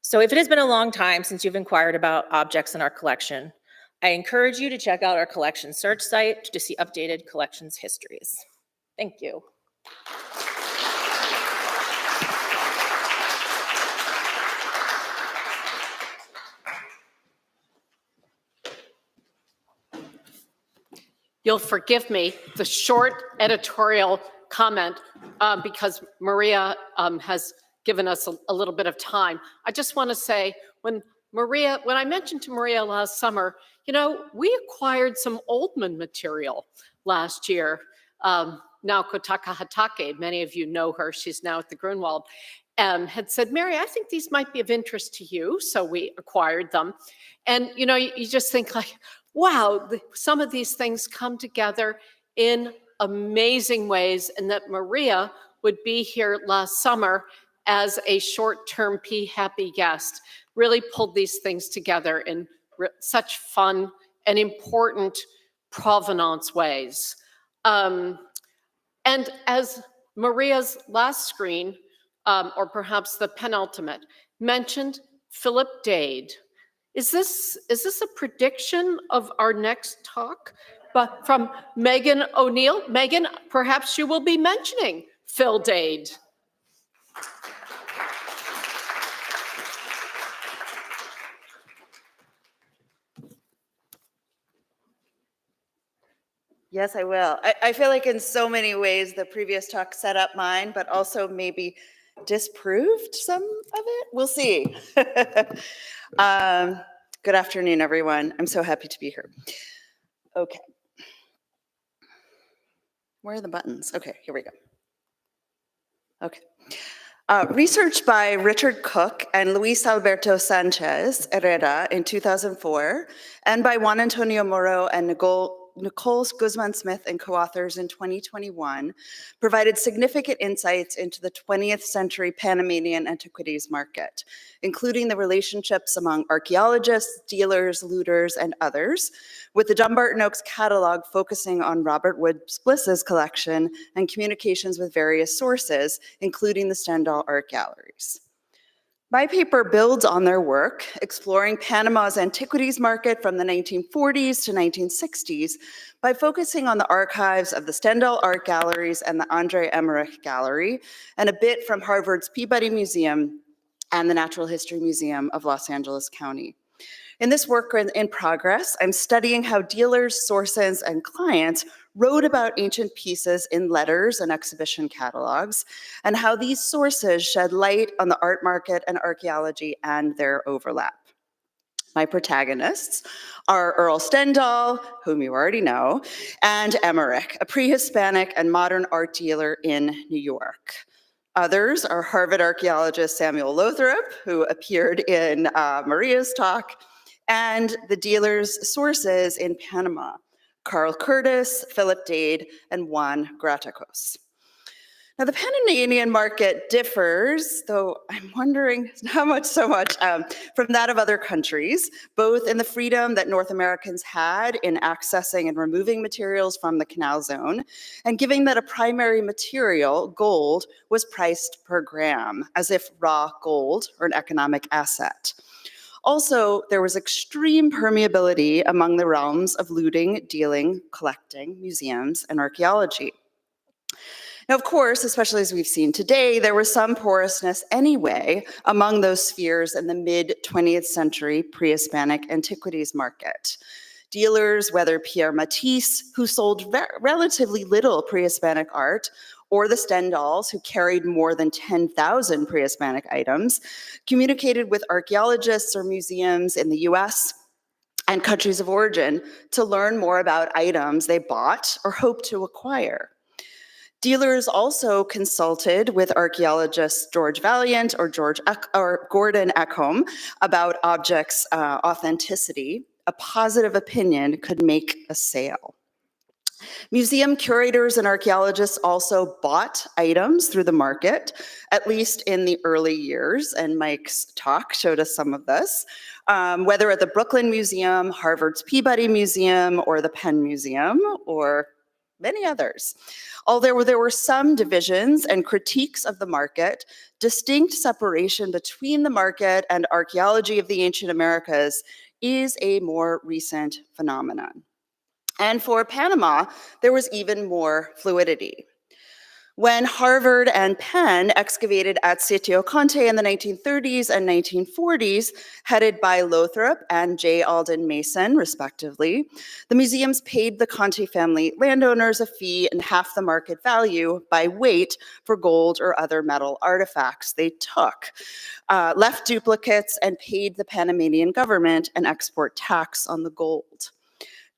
Speaker 15: So if it has been a long time since you've inquired about objects in our collection, I encourage you to check out our collection search site to see updated collections histories. Thank you.
Speaker 2: You'll forgive me the short editorial comment because Maria has given us a little bit of time. I just want to say, when I mentioned to Maria last summer, we acquired some Oldman material last year. Naoko Takahatake, many of you know her, she's now at the Grunwald, had said, Mary, I think these might be of interest to you, so we acquired them. And you just think like, wow, some of these things come together in amazing ways, and that Maria would be here last summer as a short-term PHAPI guest, really pulled these things together in such fun and important provenance ways. And as Maria's last screen, or perhaps the penultimate, mentioned Philip Dade. Is this a prediction of our next talk? But from Megan O'Neill. Megan, perhaps you will be mentioning Phil Dade.
Speaker 16: Yes, I will. I feel like in so many ways the previous talk set up mine, but also maybe disproved some of it. We'll see. Good afternoon, everyone. I'm so happy to be here. Okay. Where are the buttons? Okay, here we go. Okay. Research by Richard Cook and Luis Alberto Sanchez Herrera in 2004, and by Juan Antonio Moro and Nicole Guzman-Smith and co-authors in 2021, provided significant insights into the 20th century Panamanian antiquities market, including the relationships among archaeologists, dealers, looters, and others, with the Dumbarton Oaks catalog focusing on Robert Woods Bliss's collection and communications with various sources, including the Stendahl Art Galleries. My paper builds on their work, exploring Panama's antiquities market from the 1940s to 1960s by focusing on the archives of the Stendahl Art Galleries and the Andre Emmerich Gallery, and a bit from Harvard's Peabody Museum and the Natural History Museum of Los Angeles County. In this work in progress, I'm studying how dealers, sources, and clients wrote about ancient pieces in letters and exhibition catalogs, and how these sources shed light on the art market and archaeology and their overlap. My protagonists are Earl Stendahl, whom you already know, and Emmerich, a pre-Hispanic and modern art dealer in New York. Others are Harvard archaeologist Samuel Lothrop, who appeared in Maria's talk, and the dealer's sources in Panama, Carl Curtis, Philip Dade, and Juan Gratacos. Now, the Panamanian market differs, though I'm wondering how much from that of other countries, both in the freedom that North Americans had in accessing and removing materials from the Canal Zone, and given that a primary material, gold, was priced per gram, as if raw gold or an economic asset. Also, there was extreme permeability among the realms of looting, dealing, collecting, museums, and archaeology. Now, of course, especially as we've seen today, there was some porousness anyway among those spheres in the mid-20th century pre-Hispanic antiquities market. Dealers, whether Pierre Matisse, who sold relatively little pre-Hispanic art, or the Stendahls, who carried more than 10,000 pre-Hispanic items, communicated with archaeologists or museums in the US and countries of origin to learn more about items they bought or hoped to acquire. Dealers also consulted with archaeologists George Valiant or Gordon Ekholm about objects' authenticity. A positive opinion could make a sale. Museum curators and archaeologists also bought items through the market, at least in the early years, and Mike's talk showed us some of this, whether at the Brooklyn Museum, Harvard's Peabody Museum, or the Penn Museum, or many others. Although there were some divisions and critiques of the market, distinct separation between the market and archaeology of the ancient Americas is a more recent phenomenon. And for Panama, there was even more fluidity. When Harvard and Penn excavated at Sitio Conte in the 1930s and 1940s, headed by Lothrop and J. Alden Mason, respectively, the museums paid the Conte family landowners a fee and half the market value by weight for gold or other metal artifacts they took, left duplicates, and paid the Panamanian government an export tax on the gold.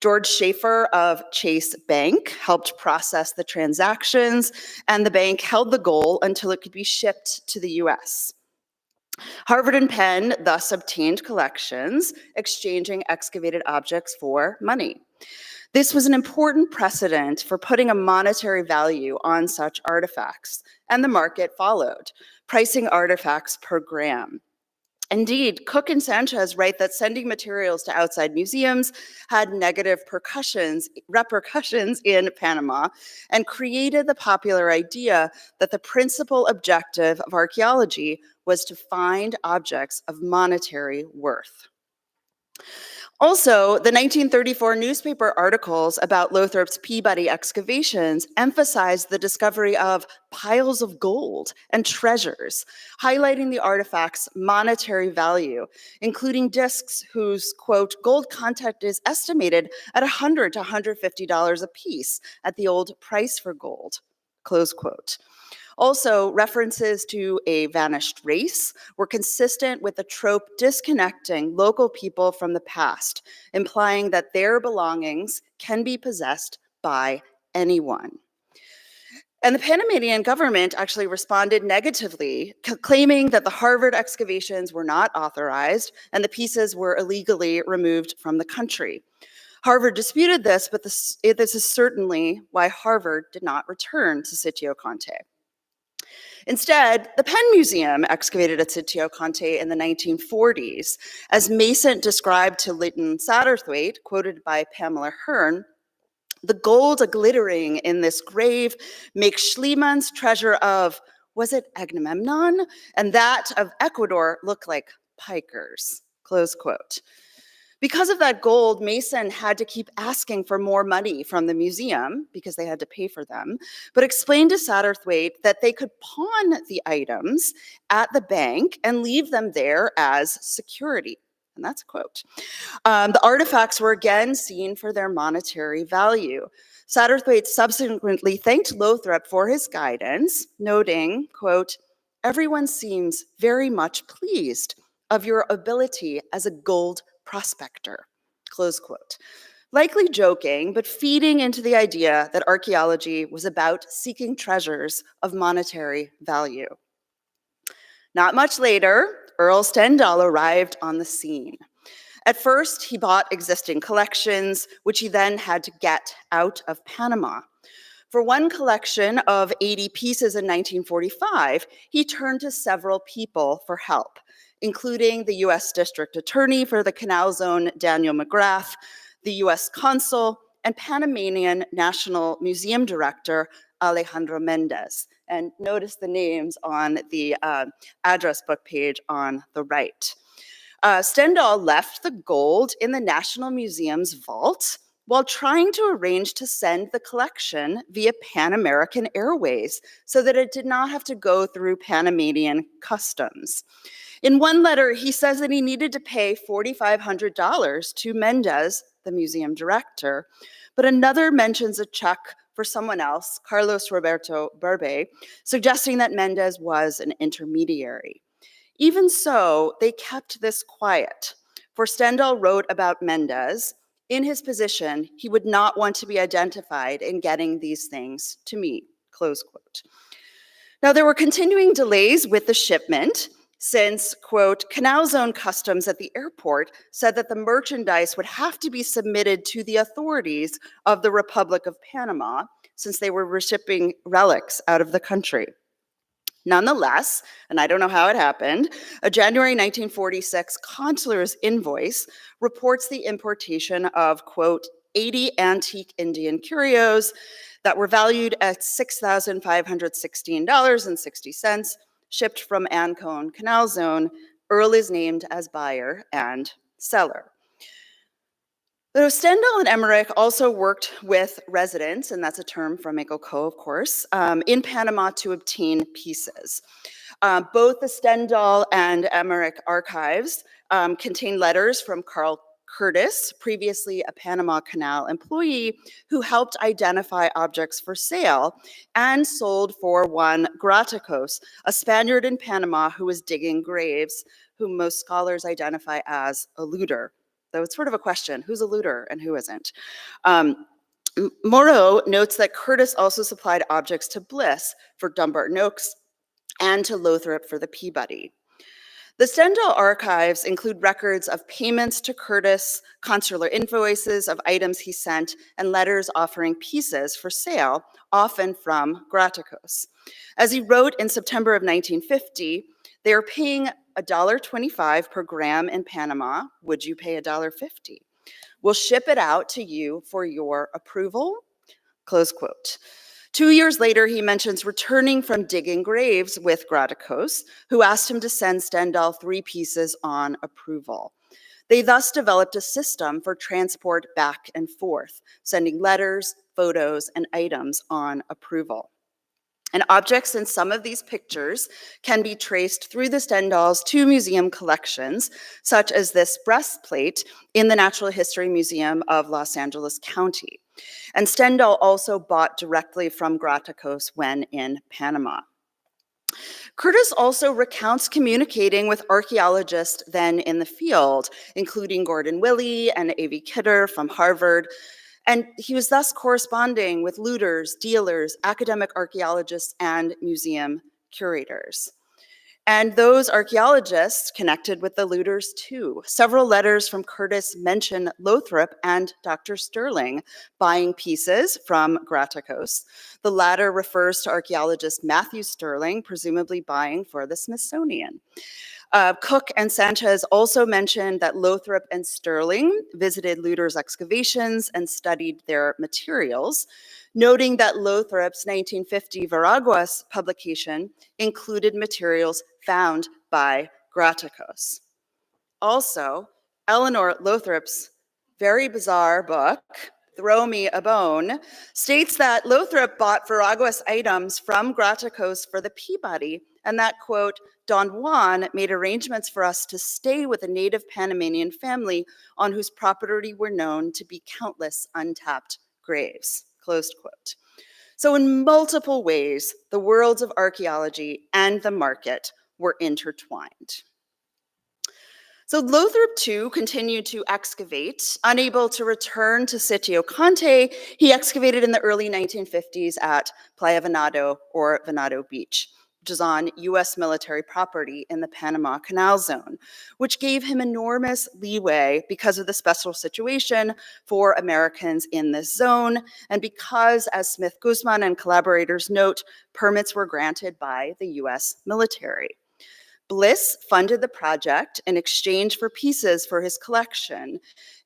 Speaker 16: George Schaefer of Chase Bank helped process the transactions, and the bank held the gold until it could be shipped to the US. Harvard and Penn thus obtained collections, exchanging excavated objects for money. This was an important precedent for putting a monetary value on such artifacts, and the market followed, pricing artifacts per gram. Indeed, Cook and Sanchez write that sending materials to outside museums had negative repercussions in Panama and created the popular idea that the principal objective of archaeology was to find objects of monetary worth. Also, the 1934 newspaper articles about Lothrop's Peabody excavations emphasized the discovery of piles of gold and treasures, highlighting the artifact's monetary value, including discs whose, quote, gold content is estimated at $100 to $150 a piece at the old price for gold, close quote. Also, references to a vanished race were consistent with the trope disconnecting local people from the past, implying that their belongings can be possessed by anyone. And the Panamanian government actually responded negatively, claiming that the Harvard excavations were not authorized and the pieces were illegally removed from the country. Harvard disputed this, but this is certainly why Harvard did not return to Sitio Conte. Instead, the Penn Museum excavated at Sitio Conte in the 1940s. As Mason described to Lytton Satterthwaite, quoted by Pamela Hearn, the gold glittering in this grave makes Schlieman's treasure of, was it Agamemnon? And that of Ecuador look like pikers, close quote. Because of that gold, Mason had to keep asking for more money from the museum because they had to pay for them, but explained to Satterthwaite that they could pawn the items at the bank and leave them there as security. And that's a quote. The artifacts were again seen for their monetary value. Satterthwaite subsequently thanked Lothrop for his guidance, noting, quote, "Everyone seems very much pleased of your ability as a gold prospector," close quote. Likely joking, but feeding into the idea that archaeology was about seeking treasures of monetary value. Not much later, Earl Stendahl arrived on the scene. At first, he bought existing collections, which he then had to get out of Panama. For one collection of 80 pieces in 1945, he turned to several people for help, including the US District Attorney for the Canal Zone, Daniel McGrath, the US Consul, and Panamanian National Museum Director, Alejandro Mendez. And notice the names on the address book page on the right. Stendahl left the gold in the National Museum's vault while trying to arrange to send the collection via Pan American Airways so that it did not have to go through Panamanian customs. In one letter, he says that he needed to pay $4,500 to Mendez, the museum director, but another mentions a check for someone else, Carlos Roberto Burbe, suggesting that Mendez was an intermediary. Even so, they kept this quiet, for Stendahl wrote about Mendez, "In his position, he would not want to be identified in getting these things to me," close quote. Now, there were continuing delays with the shipment since, quote, Canal Zone Customs at the airport said that the merchandise would have to be submitted to the authorities of the Republic of Panama since they were shipping relics out of the country. Nonetheless, and I don't know how it happened, a January 1946 consular's invoice reports the importation of, quote, 80 antique Indian curios that were valued at $6,516.60, shipped from Ancon Canal Zone. Earl is named as buyer and seller. Though Stendahl and Emmerich also worked with residents, and that's a term from Michael Coe, of course, in Panama to obtain pieces. Both the Stendahl and Emmerich archives contain letters from Carl Curtis, previously a Panama Canal employee, who helped identify objects for sale and sold for one Graticos, a Spaniard in Panama who was digging graves, whom most scholars identify as a looter. Though it's sort of a question, who's a looter and who isn't? Moreau notes that Curtis also supplied objects to Bliss for Dumbarton Oaks and to Lothrop for the Peabody. The Stendahl archives include records of payments to Curtis, consular invoices of items he sent, and letters offering pieces for sale, often from Graticos. As he wrote in September of 1950, they are paying $1.25 per gram in Panama. Would you pay $1.50? We'll ship it out to you for your approval, close quote. 2 years later, he mentions returning from digging graves with Graticos, who asked him to send Stendahl 3 pieces on approval. They thus developed a system for transport back and forth, sending letters, photos, and items on approval. And objects in some of these pictures can be traced through the Stendahls to museum collections, such as this breastplate in the Natural History Museum of Los Angeles County. And Stendahl also bought directly from Graticos when in Panama. Curtis also recounts communicating with archaeologists then in the field, including Gordon Willey and A.V. Kidder from Harvard. And he was thus corresponding with looters, dealers, academic archaeologists, and museum curators. And those archaeologists connected with the looters too. Several letters from Curtis mention Lothrop and Dr. Sterling buying pieces from Graticos. The latter refers to archaeologist Matthew Sterling, presumably buying for the Smithsonian. Cook and Sanchez also mentioned that Lothrop and Sterling visited looters' excavations and studied their materials, noting that Lothrop's 1950 Veraguas publication included materials found by Graticos. Also, Eleanor Lothrop's very bizarre book, Throw Me a Bone, states that Lothrop bought Veraguas items from Graticos for the Peabody, and that, quote, Don Juan made arrangements for us to stay with a native Panamanian family on whose property were known to be countless untapped graves, closed quote. So in multiple ways, the worlds of archaeology and the market were intertwined. So Lothrop too continued to excavate. Unable to return to Sitio Conte, he excavated in the early 1950s at Playa Venado or Venado Beach, which is on US military property in the Panama Canal Zone, which gave him enormous leeway because of the special situation for Americans in this zone, and because, as Smith Guzman and collaborators note, permits were granted by the US military. Bliss funded the project in exchange for pieces for his collection.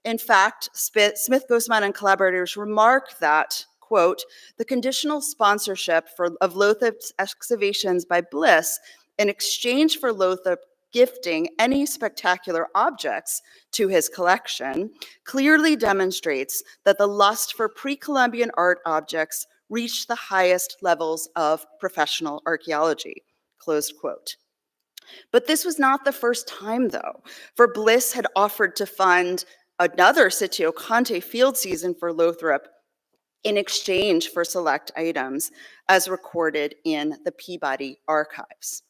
Speaker 16: In fact, Smith Guzman and collaborators remark that, quote, the conditional sponsorship of Lothrop's excavations by Bliss in exchange for Lothrop gifting any spectacular objects to his collection clearly demonstrates that the lust for pre-Columbian art objects reached the highest levels of professional archaeology, closed quote. But this was not the first time, though, for Bliss had offered to fund another Sitio Conte field season for Lothrop in exchange for select items, as recorded in the Peabody archives.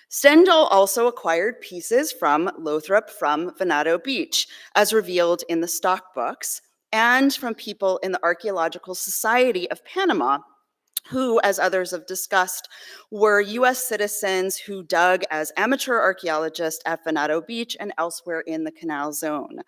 Speaker 16: Stendahl also acquired pieces from Lothrop from Venado Beach, as revealed in the stock books, and from people in the Archaeological Society of Panama, who, as others have discussed, were US citizens who dug as amateur archaeologists at Venado Beach and elsewhere in the Canal Zone.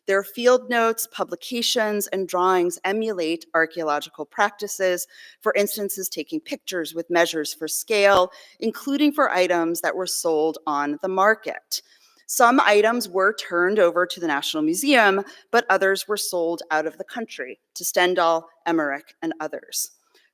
Speaker 16: Their field notes, publications, and drawings emulate archaeological practices, for instances taking pictures with measures for scale, including for items that were sold on the market. Some items were turned over to the National Museum, but others were sold out of the country to Stendahl, Emmerich, and others.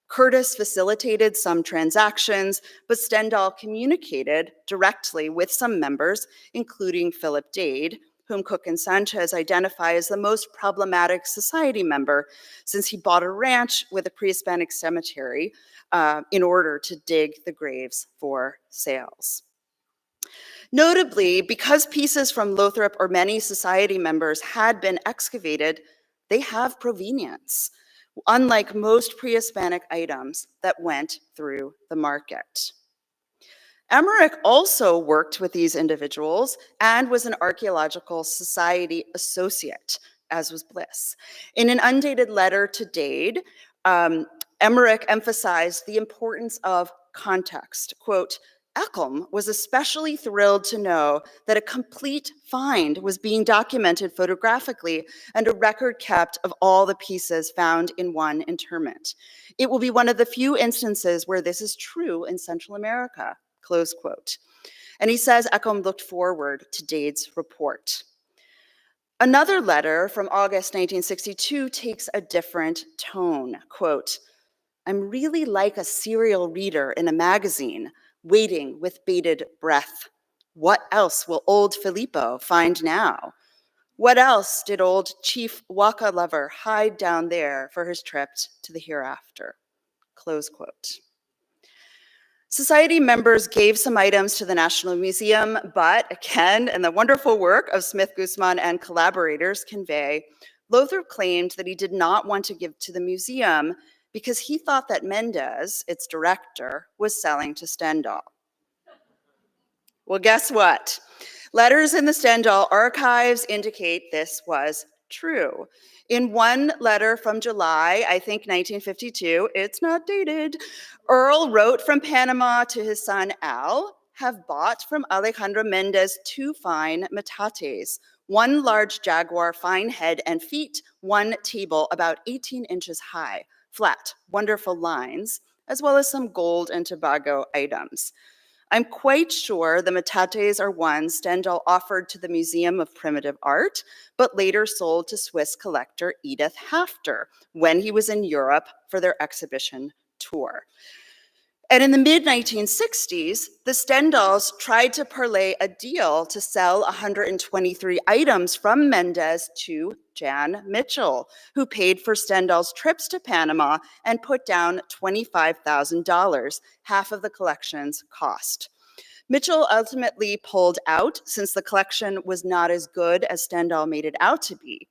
Speaker 16: Curtis facilitated some transactions, but Stendahl communicated directly with some members, including Philip Dade, whom Cook and Sanchez identify as the most problematic society member, since he bought a ranch with a pre-Hispanic cemetery in order to dig the graves for sales. Notably, because pieces from Lothrop or many society members had been excavated, they have provenience, unlike most pre-Hispanic items that went through the market. Emmerich also worked with these individuals and was an archaeological society associate, as was Bliss. In an undated letter to Dade, Emmerich emphasized the importance of context. Quote, Eckelm was especially thrilled to know that a complete find was being documented photographically and a record kept of all the pieces found in one interment. It will be one of the few instances where this is true in Central America, close quote. And he says Eckelm looked forward to Dade's report. Another letter from August 1962 takes a different tone. Quote, I'm really like a serial reader in a magazine, waiting with bated breath. What else will old Filippo find now? What else did old Chief Waka Lover hide down there for his trip to the hereafter? Close quote. Society members gave some items to the National Museum, but again, in the wonderful work of Smith Guzman and collaborators convey, Lothrop claimed that he did not want to give to the museum because he thought that Mendez, its director, was selling to Stendahl. Well, guess what? Letters in the Stendahl archives indicate this was true. In one letter from July, I think 1952, it's not dated, Earl wrote from Panama to his son Al, have bought from Alejandro Mendez 2 fine metates, 1 large jaguar, fine head and feet, 1 table about 18 inches high, flat, wonderful lines, as well as some gold and Tobago items. I'm quite sure the metates are ones Stendahl offered to the Museum of Primitive Art, but later sold to Swiss collector Edith Hafter when he was in Europe for their exhibition tour. And in the mid-1960s, the Stendahls tried to parlay a deal to sell 123 items from Mendez to Jan Mitchell, who paid for Stendahl's trips to Panama and put down $25,000, half of the collection's cost. Mitchell ultimately pulled out since the collection was not as good as Stendahl made it out to be.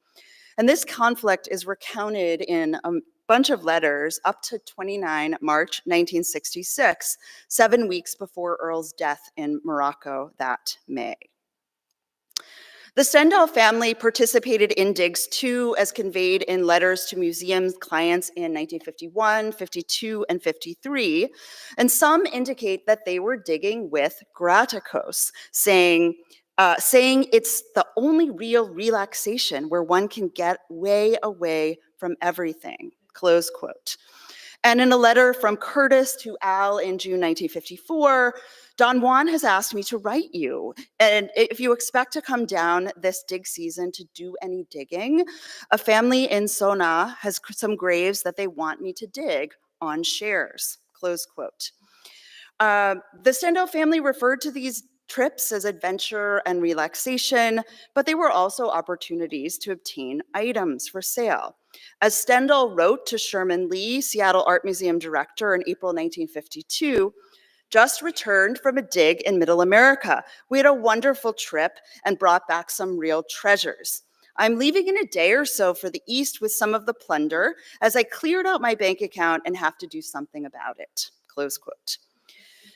Speaker 16: And this conflict is recounted in a bunch of letters up to 29 March 1966, 7 weeks before Earl's death in Morocco that May. The Stendahl family participated in digs too, as conveyed in letters to museum clients in 1951, 52, and 53. And some indicate that they were digging with graticos, saying it's the only real relaxation where one can get way away from everything, close quote. And in a letter from Curtis to Al in June 1954, Don Juan has asked me to write you. And if you expect to come down this dig season to do any digging, a family in Sona has some graves that they want me to dig on shares, close quote. The Stendahl family referred to these trips as adventure and relaxation, but they were also opportunities to obtain items for sale. As Stendahl wrote to Sherman Lee, Seattle Art Museum director in April 1952, just returned from a dig in Middle America. We had a wonderful trip and brought back some real treasures. I'm leaving in a day or so for the East with some of the plunder as I cleared out my bank account and have to do something about it, close quote.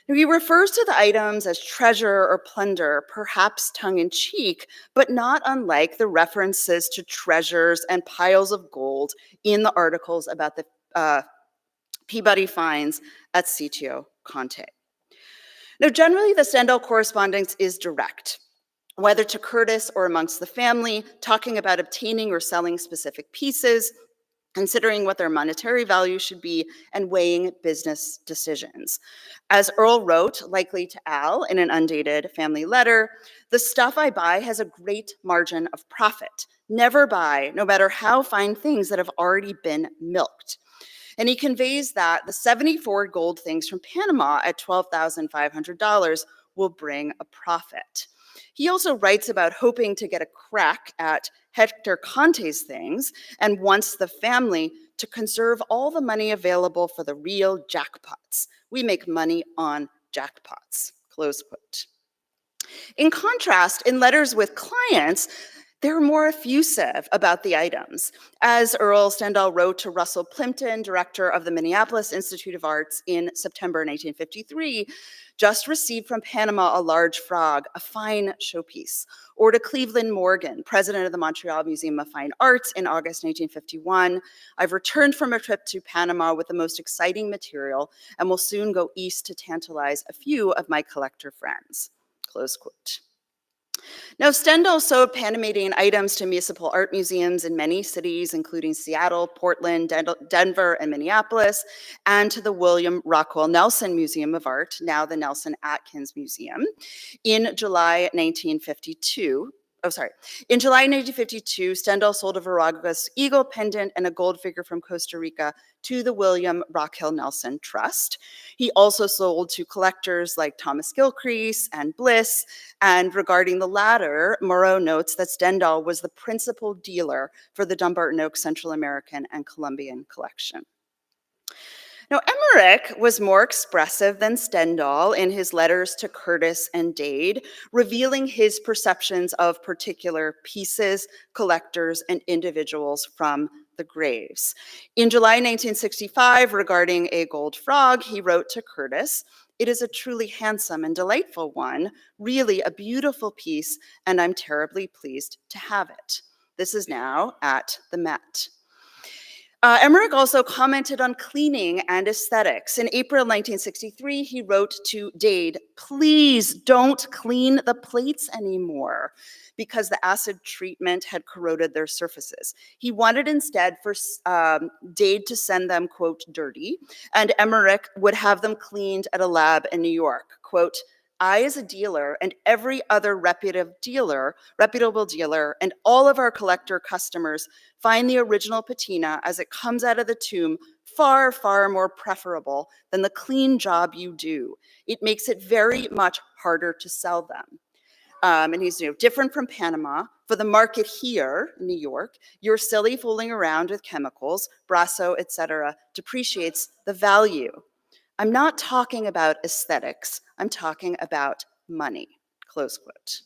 Speaker 16: He refers to the items as treasure or plunder, perhaps tongue-in-cheek, but not unlike the references to treasures and piles of gold in the articles about the Peabody finds at Sitio Conte. Now, generally, the Stendahl correspondence is direct, whether to Curtis or amongst the family, talking about obtaining or selling specific pieces, considering what their monetary value should be, and weighing business decisions. As Earl wrote, likely to Al in an undated family letter, the stuff I buy has a great margin of profit. Never buy, no matter how fine, things that have already been milked. And he conveys that the 74 gold things from Panama at $12,500 will bring a profit. He also writes about hoping to get a crack at Hector Conte's things and wants the family to conserve all the money available for the real jackpots. We make money on jackpots, close quote. In contrast, in letters with clients, they're more effusive about the items. As Earl Stendahl wrote to Russell Plimpton, director of the Minneapolis Institute of Arts in September 1953, just received from Panama a large frog, a fine showpiece. Or to Cleveland Morgan, president of the Montreal Museum of Fine Arts in August 1951, I've returned from a trip to Panama with the most exciting material and will soon go east to tantalize a few of my collector friends, close quote. Now, Stendahl sold Panamanian items to municipal art museums in many cities, including Seattle, Portland, Denver, and Minneapolis, and to the William Rockwell Nelson Museum of Art, now the Nelson Atkins Museum, in July 1952. In July 1952, Stendahl sold a Viraguas eagle pendant and a gold figure from Costa Rica to the William Rockwell Nelson Trust. He also sold to collectors like Thomas Gilcrease and Bliss, and regarding the latter, Moreau notes that Stendahl was the principal dealer for the Dumbarton Oak Central American and Colombian collection. Now, Emmerich was more expressive than Stendahl in his letters to Curtis and Dade, revealing his perceptions of particular pieces, collectors, and individuals from the graves. In July 1965, regarding a gold frog, he wrote to Curtis, "It is a truly handsome and delightful one, really a beautiful piece, and I'm terribly pleased to have it." This is now at the Met. Emmerich also commented on cleaning and aesthetics. In April 1963, he wrote to Dade, "Please don't clean the plates anymore," because the acid treatment had corroded their surfaces. He wanted instead for Dade to send them, quote, dirty, and Emmerich would have them cleaned at a lab in New York, quote, I, as a dealer, and every other reputable dealer, and all of our collector customers find the original patina as it comes out of the tomb far, far more preferable than the clean job you do. It makes it very much harder to sell them. And he's different from Panama. For the market here in New York, your silly fooling around with chemicals, brasso, etc., depreciates the value. I'm not talking about aesthetics. I'm talking about money, close quote.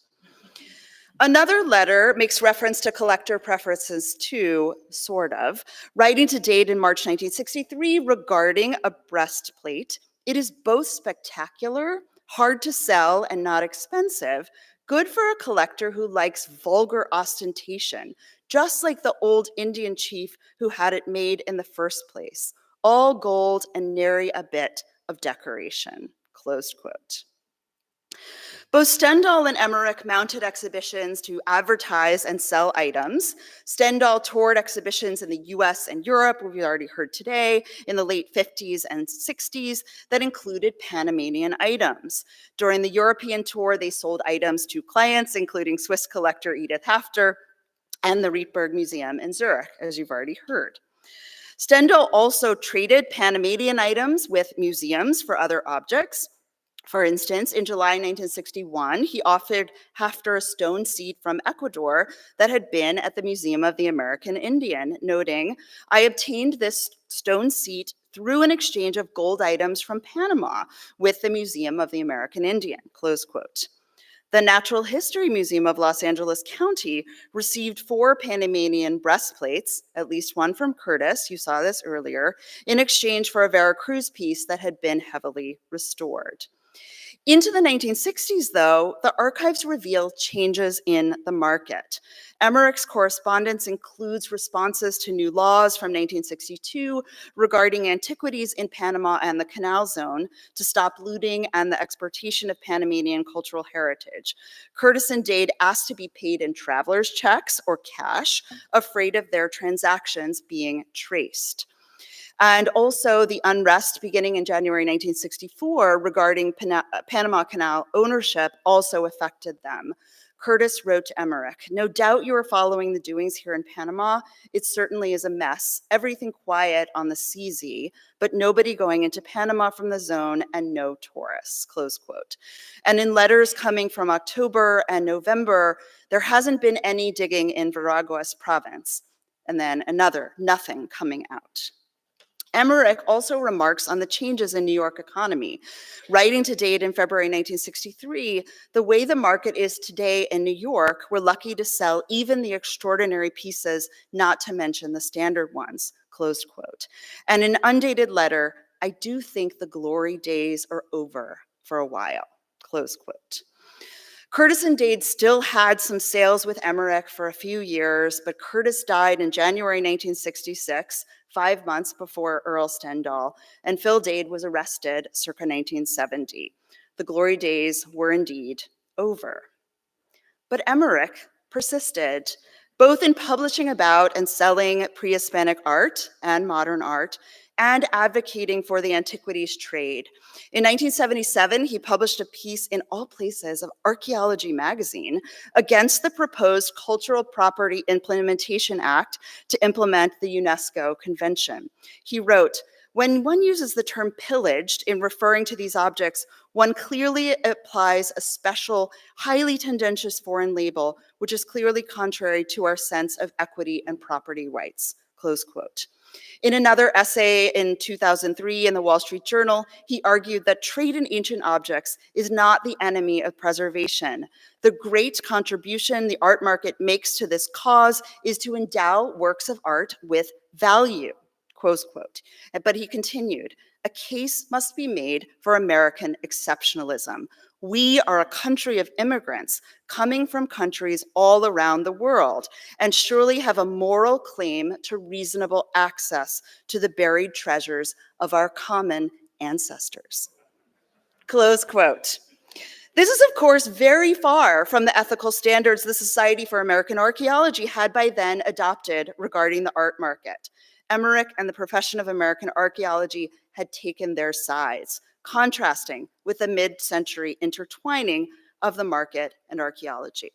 Speaker 16: Another letter makes reference to collector preferences too, sort of, writing to Dade in March 1963 regarding a breastplate. It is both spectacular, hard to sell, and not expensive, good for a collector who likes vulgar ostentation, just like the old Indian chief who had it made in the first place. All gold and nary a bit of decoration, closed quote. Both Stendahl and Emmerich mounted exhibitions to advertise and sell items. Stendahl toured exhibitions in the US and Europe, we've already heard today, in the late 50s and 60s that included Panamanian items. During the European tour, they sold items to clients, including Swiss collector Edith Hafter and the Rietberg Museum in Zurich, as you've already heard. Stendahl also traded Panamanian items with museums for other objects. For instance, in July 1961, he offered Hafter a stone seat from Ecuador that had been at the Museum of the American Indian, noting, "I obtained this stone seat through an exchange of gold items from Panama with the Museum of the American Indian," close quote. The Natural History Museum of Los Angeles County received 4 Panamanian breastplates, at least one from Curtis, you saw this earlier, in exchange for a Veracruz piece that had been heavily restored. Into the 1960s, though, the archives reveal changes in the market. Emmerich's correspondence includes responses to new laws from 1962 regarding antiquities in Panama and the Canal Zone to stop looting and the exportation of Panamanian cultural heritage. Curtis and Dade asked to be paid in traveler's checks or cash, afraid of their transactions being traced. And also the unrest beginning in January 1964 regarding Panama Canal ownership also affected them. Curtis wrote to Emmerich, "No doubt you are following the doings here in Panama. It certainly is a mess. Everything quiet on the CZ, but nobody going into Panama from the zone and no tourists," close quote. And in letters coming from October and November, there hasn't been any digging in Veraguas province. And then another, nothing coming out. Emmerich also remarks on the changes in New York economy. Writing to Dade in February 1963, "The way the market is today in New York, we're lucky to sell even the extraordinary pieces, not to mention the standard ones," closed quote. And in an undated letter, "I do think the glory days are over for a while," close quote. Curtis and Dade still had some sales with Emmerich for a few years, but Curtis died in January 1966, 5 months before Earl Stendahl, and Phil Dade was arrested circa 1970. The glory days were indeed over. But Emmerich persisted, both in publishing about and selling pre-Hispanic art and modern art, and advocating for the antiquities trade. In 1977, he published a piece in all places of Archaeology magazine against the proposed Cultural Property Implementation Act to implement the UNESCO Convention. He wrote, "When one uses the term pillaged in referring to these objects, one clearly applies a special, highly tendentious foreign label, which is clearly contrary to our sense of equity and property rights," close quote. In another essay in 2003 in the Wall Street Journal, he argued that trade in ancient objects is not the enemy of preservation. The great contribution the art market makes to this cause is to endow works of art with value, close quote. But he continued, "A case must be made for American exceptionalism. We are a country of immigrants coming from countries all around the world and surely have a moral claim to reasonable access to the buried treasures of our common ancestors," close quote. This is, of course, very far from the ethical standards the Society for American Archaeology had by then adopted regarding the art market. Emmerich and the profession of American archaeology had taken their sides. contrasting with the mid-century intertwining of the market and archaeology.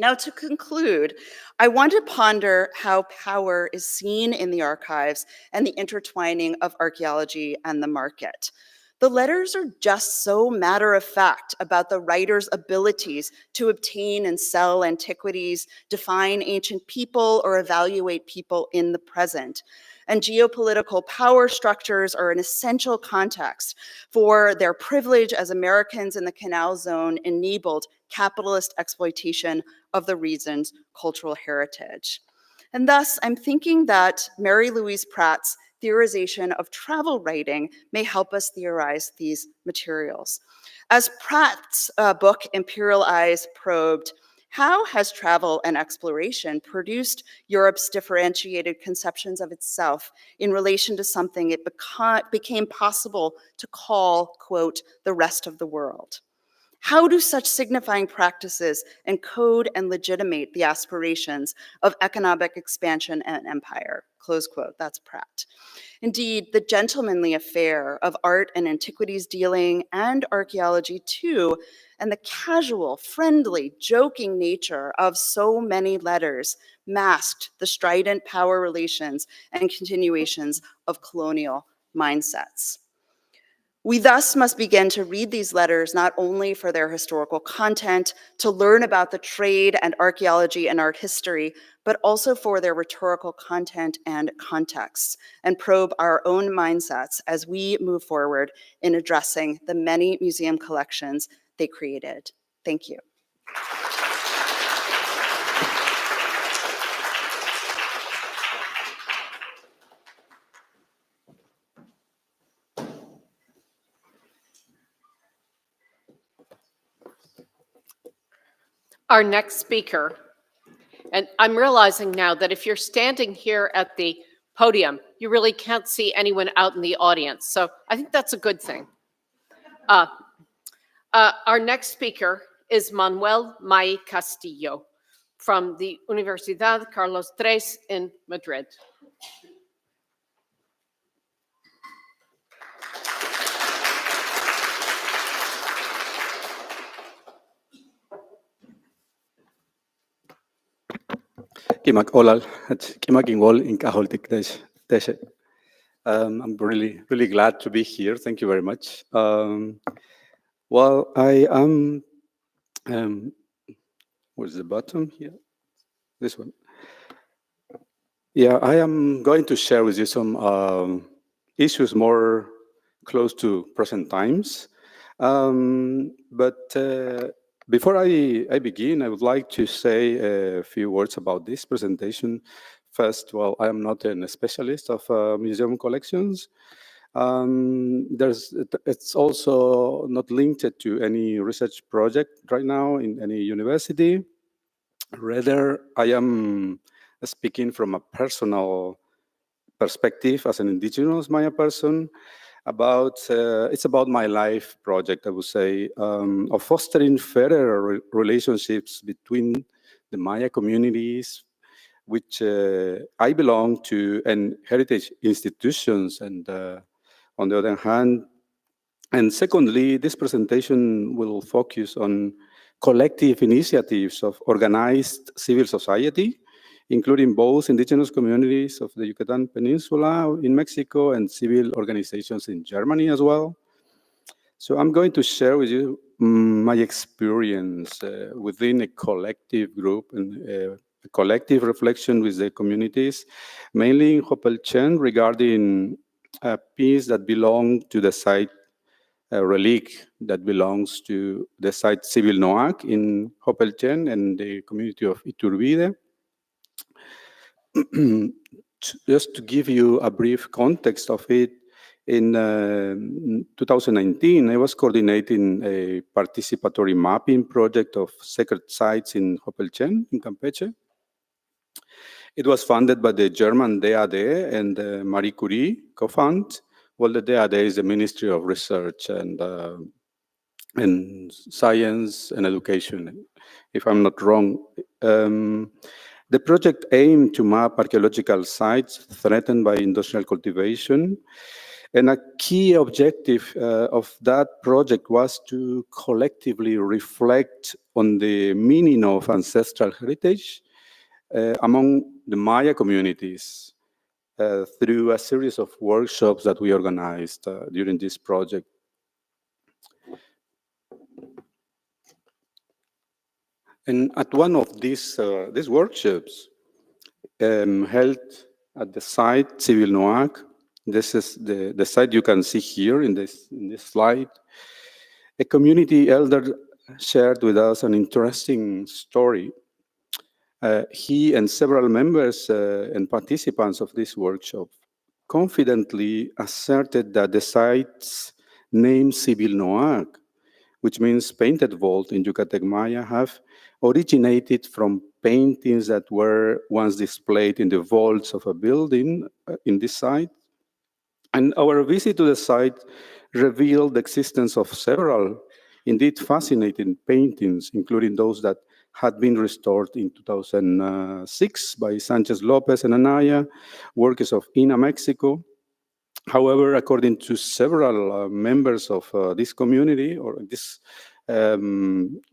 Speaker 16: Now, to conclude, I want to ponder how power is seen in the archives and the intertwining of archaeology and the market. The letters are just so matter of fact about the writer's abilities to obtain and sell antiquities, define ancient people, or evaluate people in the present. And geopolitical power structures are an essential context for their privilege as Americans in the Canal Zone enabled capitalist exploitation of the region's cultural heritage. And thus, I'm thinking that Mary Louise Pratt's theorization of travel writing may help us theorize these materials. As Pratt's book, Imperial Eyes, probed, how has travel and exploration produced Europe's differentiated conceptions of itself in relation to something it became possible to call, quote, the rest of the world? How do such signifying practices encode and legitimate the aspirations of economic expansion and empire? Close quote, that's Pratt. Indeed, the gentlemanly affair of art and antiquities dealing and archaeology too, and the casual, friendly, joking nature of so many letters masked the strident power relations and continuations of colonial mindsets. We thus must begin to read these letters not only for their historical content, to learn about the trade and archaeology and art history, but also for their rhetorical content and contexts, and probe our own mindsets as we move forward in addressing the many museum collections they created. Thank you.
Speaker 2: Our next speaker, and I'm realizing now that if you're standing here at the podium, you really can't see anyone out in the audience. So I think that's a good thing. Our next speaker is Manuel May Castillo from the Universidad Carlos III in Madrid.
Speaker 17: Kimak olal, kimak ingol in kaholtik deshe. I'm really glad to be here. Thank you very much. Well, I am. Where's the button here? This one. Yeah, I am going to share with you some issues more close to present times. But before I begin, I would like to say a few words about this presentation. First, well, I am not a specialist of museum collections. It's also not linked to any research project right now in any university. Rather, I am speaking from a personal perspective as an indigenous Maya person. It's about my life project, I would say, of fostering fairer relationships between the Maya communities, which I belong to, and heritage institutions, and on the other hand. And secondly, this presentation will focus on collective initiatives of organized civil society, including both indigenous communities of the Yucatan Peninsula in Mexico and civil organizations in Germany as well. So I'm going to share with you my experience within a collective group and a collective reflection with the communities, mainly in Hopelchen, regarding a piece that belonged to the site, a relic that belongs to the site Civil Noac in Hopelchen and the community of Iturbide. Just to give you a brief context of it, in 2019, I was coordinating a participatory mapping project of sacred sites in Hopelchen, in Campeche. It was funded by the German DAD and the Marie Curie co-fund. Well, the DAD is the Ministry of Research and Science and Education, if I'm not wrong. The project aimed to map archaeological sites threatened by industrial cultivation And a key objective of that project was to collectively reflect on the meaning of ancestral heritage among the Maya communities through a series of workshops that we organized during this project. And at one of these workshops held at the site Civil Noac, this is the site you can see here in this slide, a community elder shared with us an interesting story. He and several members and participants of this workshop confidently asserted that the site's name Civil Noac, which means painted vault in Yucatec Maya, have originated from paintings that were once displayed in the vaults of a building in this site. And our visit to the site revealed the existence of several, indeed fascinating paintings, including those that had been restored in 2006 by Sanchez Lopez and Anaya, works of INA Mexico. However, according to several members of this community or this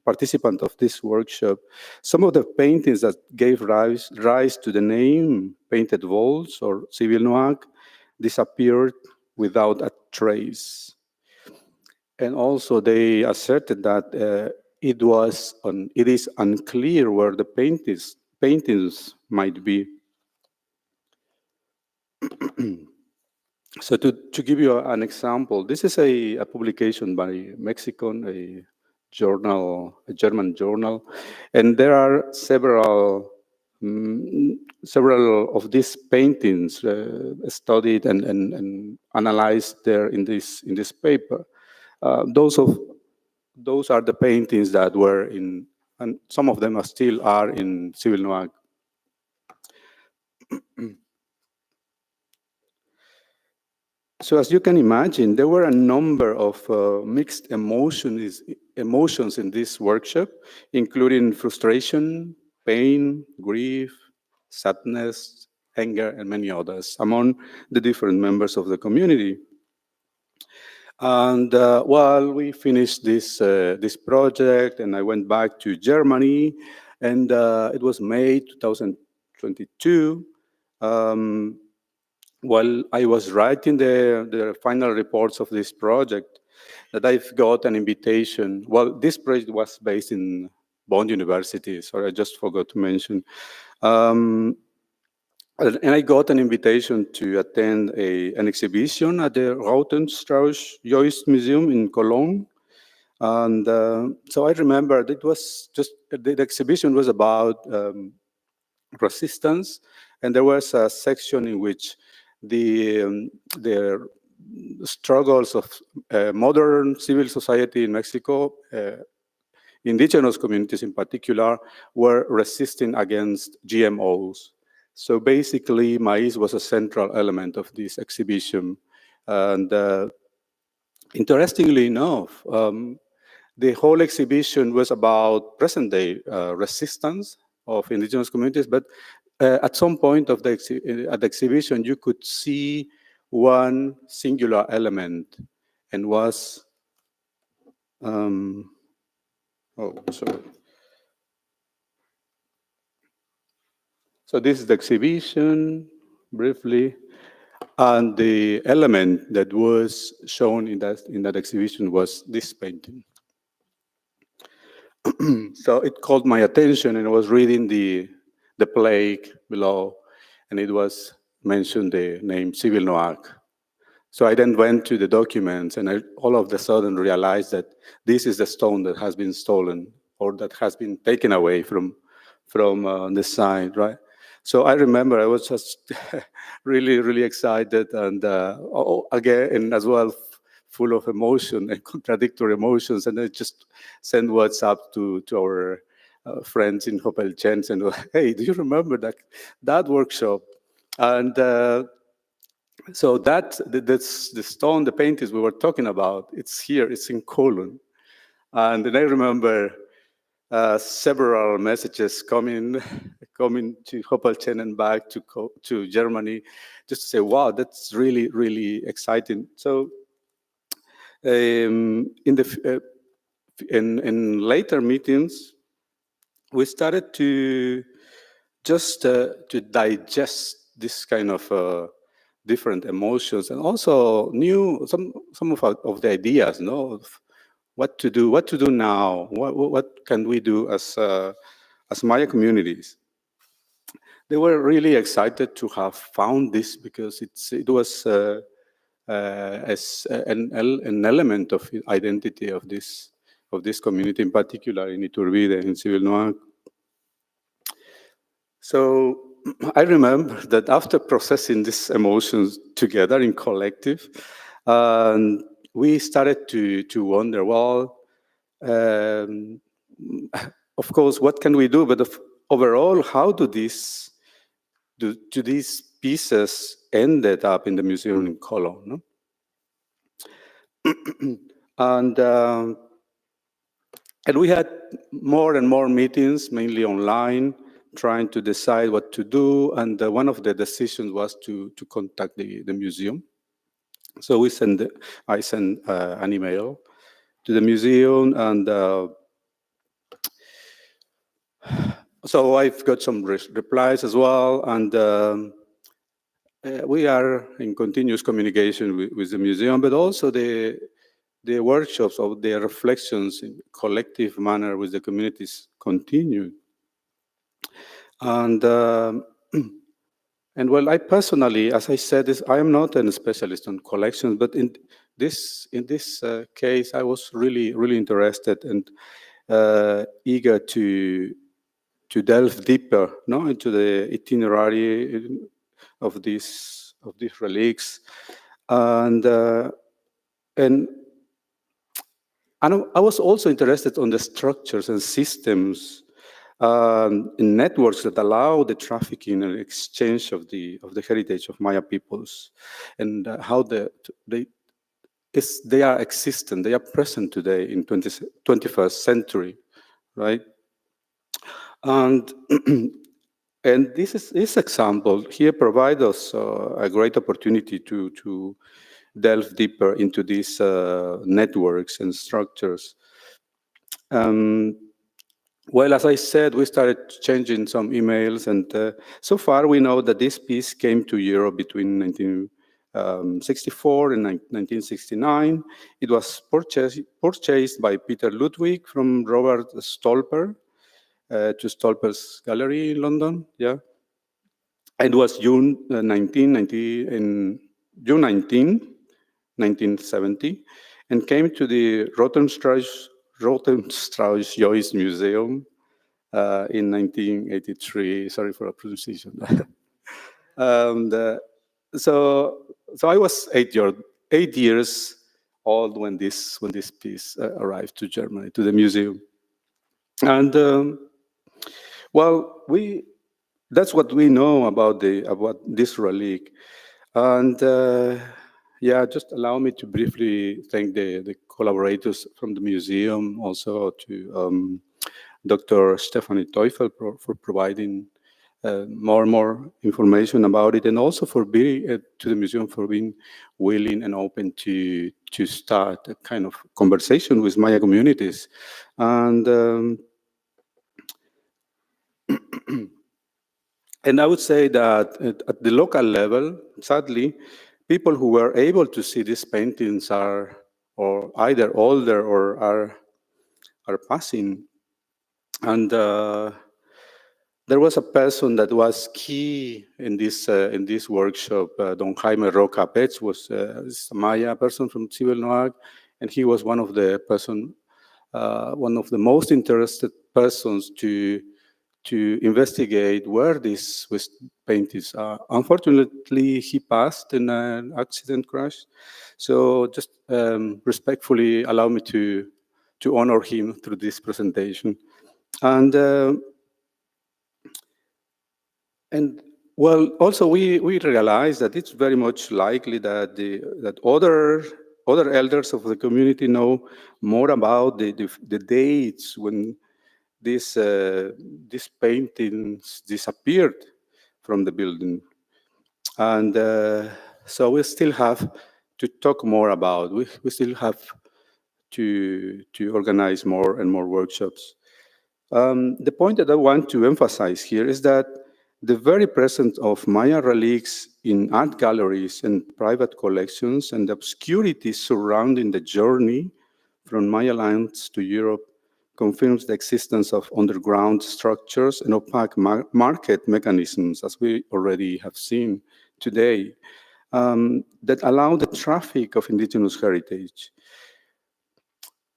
Speaker 17: participant of this workshop, some of the paintings that gave rise to the name Painted Vaults or Civil Noac disappeared without a trace. And also they asserted that it is unclear where the paintings might be. So to give you an example, this is a publication by Mexican, a German journal, and there are several of these paintings studied and analyzed there in this paper. Those are the paintings that were in, and some of them still are in Civil Noac. So as you can imagine, there were a number of mixed emotions in this workshop, including frustration, pain, grief, sadness, anger, and many others among the different members of the community. And while we finished this project, and I went back to Germany, and it was May 2022. While I was writing the final reports of this project, that I've got an invitation. Well, this project was based in Bonn University, sorry, I just forgot to mention. And I got an invitation to attend an exhibition at the Rautenstrauß-Joyce Museum in Cologne. And so I remember it was just, the exhibition was about resistance, and there was a section in which the struggles of modern civil society in Mexico, indigenous communities in particular, were resisting against GMOs. So basically, maize was a central element of this exhibition. And interestingly enough, the whole exhibition was about present-day resistance of indigenous communities, but at some point of at the exhibition, you could see one singular element, and was, oh, sorry. So this is the exhibition, briefly, and the element that was shown in that exhibition was this painting. So it caught my attention, and I was reading the plaque below, and it was mentioned the name Civil Noac. So I then went to the documents, and I all of a sudden realized that this is the stone that has been stolen, or that has been taken away from the site, right? So I remember I was just really, really excited, and again, and as well, full of emotion and contradictory emotions, and I just sent WhatsApp to our friends in Hopelchen, and hey, do you remember that workshop? And so that's the stone, the paintings we were talking about. It's here, it's in Cologne. And then I remember several messages coming to Hoppelchen and back to Germany, just to say, wow, that's really, really exciting. So in later meetings, we started to just to digest this kind of different emotions, and also some of the ideas, of what to do now, what can we do as Maya communities. They were really excited to have found this, because it was as an element of identity of this community, in particular in Iturbide, in Civilnoac. So I remember that after processing these emotions together in collective, we started to wonder, well, of course, what can we do? But overall, how do these pieces ended up in the museum in Cologne? No? And we had more and more meetings, mainly online, trying to decide what to do. And one of the decisions was to contact the museum. So I sent an email to the museum, and so I've got some replies as well. And we are in continuous communication with the museum, but also the workshops of the reflections in collective manner with the communities continue. And well, I personally, as I said, I am not a specialist on collections, but in this case, I was really, really interested and eager to delve deeper, into the itinerary of these relics, and I was also interested on the structures and systems, in networks that allow the trafficking and exchange of the heritage of Maya peoples, and how they are existent, they are present today in 21st century, right? And and this example here provides us a great opportunity to delve deeper into these networks and structures. Well, as I said, we started changing some emails, and so far we know that this piece came to Europe between 1964 and 1969. It was purchased by Peter Ludwig from Robert Stolper to Stolper's gallery in London. Yeah, it was June 1970, and came to the Rotenstrauss-Joyce Museum in 1983. Sorry for the pronunciation. And so I was 8 years old when this piece arrived to Germany, to the museum. And well, that's what we know about this relic. And yeah, just allow me to briefly thank the collaborators from the museum, also to Dr. Stephanie Teufel for providing more and more information about it, and also for being to the museum for being willing and open to start a kind of conversation with Maya communities. And and I would say that at the local level, sadly, people who were able to see these paintings are either older or are passing. And there was a person that was key in this workshop. Don Jaime Roca Pech was a Maya person from Civilnoac, and he was one of the most interested persons to investigate where these paintings are. Unfortunately, he passed in an accident crash. So just respectfully allow me to honor him through this presentation. And well, also we realize that it's very much likely that that other elders of the community know more about the dates when these paintings disappeared from the building. And so we still have to talk more about, we still have to organize more and more workshops. The point that I want to emphasize here is that the very presence of Maya relics in art galleries and private collections and the obscurity surrounding the journey from Maya lands to Europe confirms the existence of underground structures and opaque market mechanisms, as we already have seen today, that allow the traffic of indigenous heritage.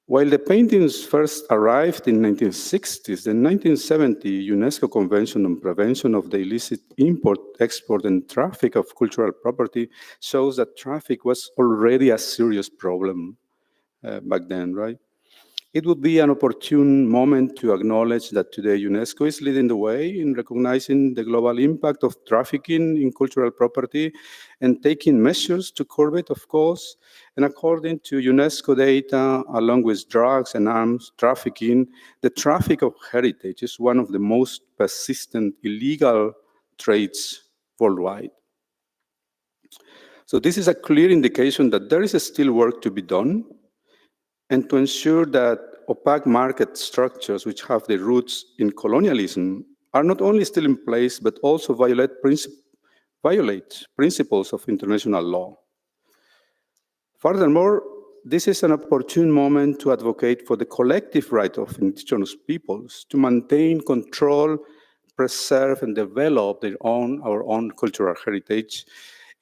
Speaker 17: While the paintings first arrived in 1960s, the 1970 UNESCO Convention on Prevention of the Illicit Import, Export, and Traffic of Cultural Property shows that traffic was already a serious problem back then, right? It would be an opportune moment to acknowledge that today UNESCO is leading the way in recognizing the global impact of trafficking in cultural property and taking measures to curb it, of course. And according to UNESCO data, along with drugs and arms trafficking, the traffic of heritage is one of the most persistent illegal trades worldwide. So this is a clear indication that there is still work to be done, and to ensure that opaque market structures, which have their roots in colonialism, are not only still in place, but also violate principles of international law. Furthermore, this is an opportune moment to advocate for the collective right of indigenous peoples to maintain, control, preserve, and develop our own cultural heritage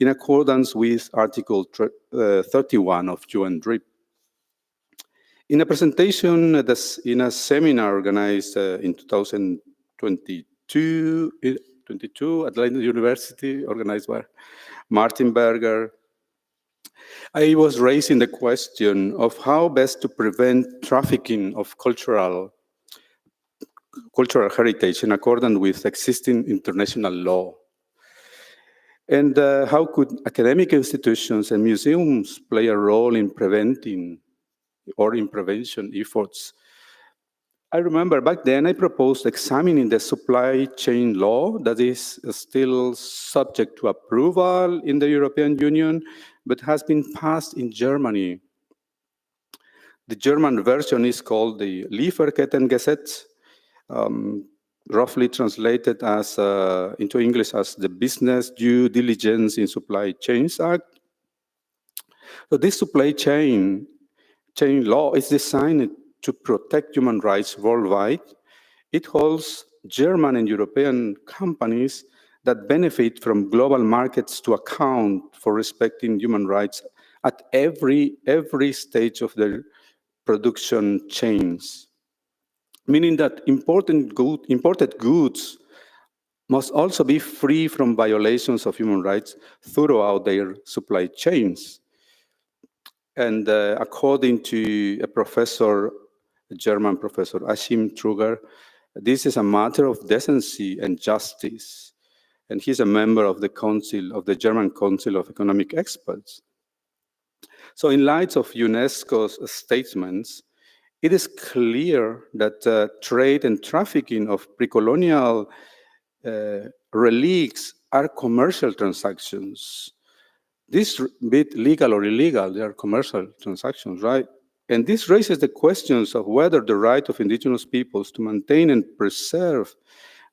Speaker 17: in accordance with Article 31 of UN DRIP. In a presentation in a seminar organized in 2022 at Leiden University, organized by Martin Berger, I was raising the question of how best to prevent trafficking of cultural heritage in accordance with existing international law. And how could academic institutions and museums play a role in preventing or in prevention efforts? I remember back then I proposed examining the supply chain law that is still subject to approval in the European Union, but has been passed in Germany. The German version is called the Lieferkettengesetz, roughly translated as into English as the Business Due Diligence in Supply Chains Act. So this supply chain law is designed to protect human rights worldwide. It holds German and European companies that benefit from global markets to account for respecting human rights at every stage of their production chains, meaning that imported goods must also be free from violations of human rights throughout their supply chains. And according to a German professor, Achim Truger, this is a matter of decency and justice. And he's a member of the German Council of Economic Experts. So in light of UNESCO's statements, it is clear that trade and trafficking of pre-colonial relics are commercial transactions. This, be it legal or illegal, they are commercial transactions, right? And this raises the questions of whether the right of indigenous peoples to maintain and preserve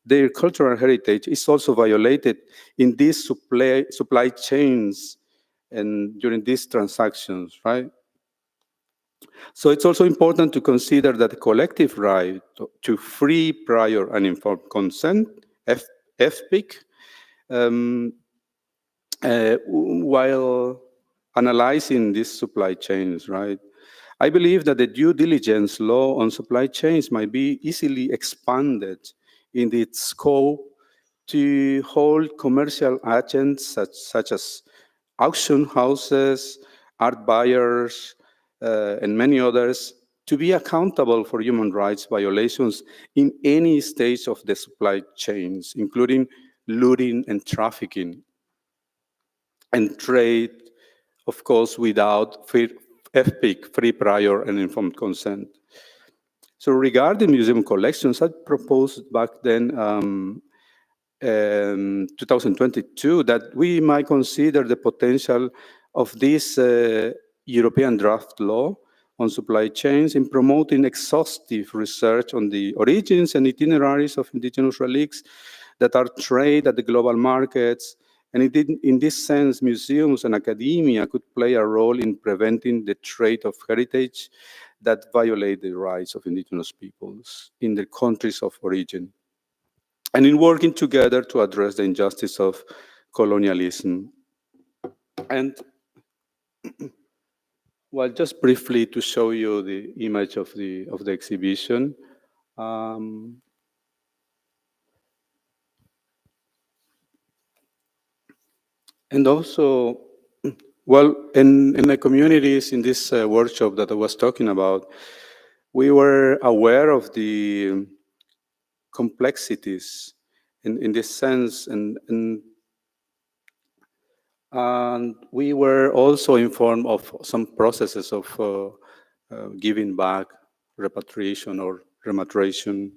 Speaker 17: their cultural heritage is also violated in these supply chains and during these transactions, right? So it's also important to consider that the collective right to free, prior, and informed consent, FPIC, while analyzing these supply chains, right? I believe that the due diligence law on supply chains might be easily expanded in its scope to hold commercial agents such as auction houses, art buyers, and many others to be accountable for human rights violations in any stage of the supply chains, including looting and trafficking, and trade, of course, without FPIC, free, prior, and informed consent. So regarding museum collections, I proposed back then, 2022, that we might consider the potential of this European draft law on supply chains in promoting exhaustive research on the origins and itineraries of indigenous relics that are traded at the global markets. And in this sense, museums and academia could play a role in preventing the trade of heritage that violate the rights of indigenous peoples in their countries of origin, and in working together to address the injustice of colonialism. And well, just briefly to show you the image of the exhibition. And also, well, in the communities in this workshop that I was talking about, we were aware of the complexities in this sense, and we were also informed of some processes of giving back, repatriation or rematriation,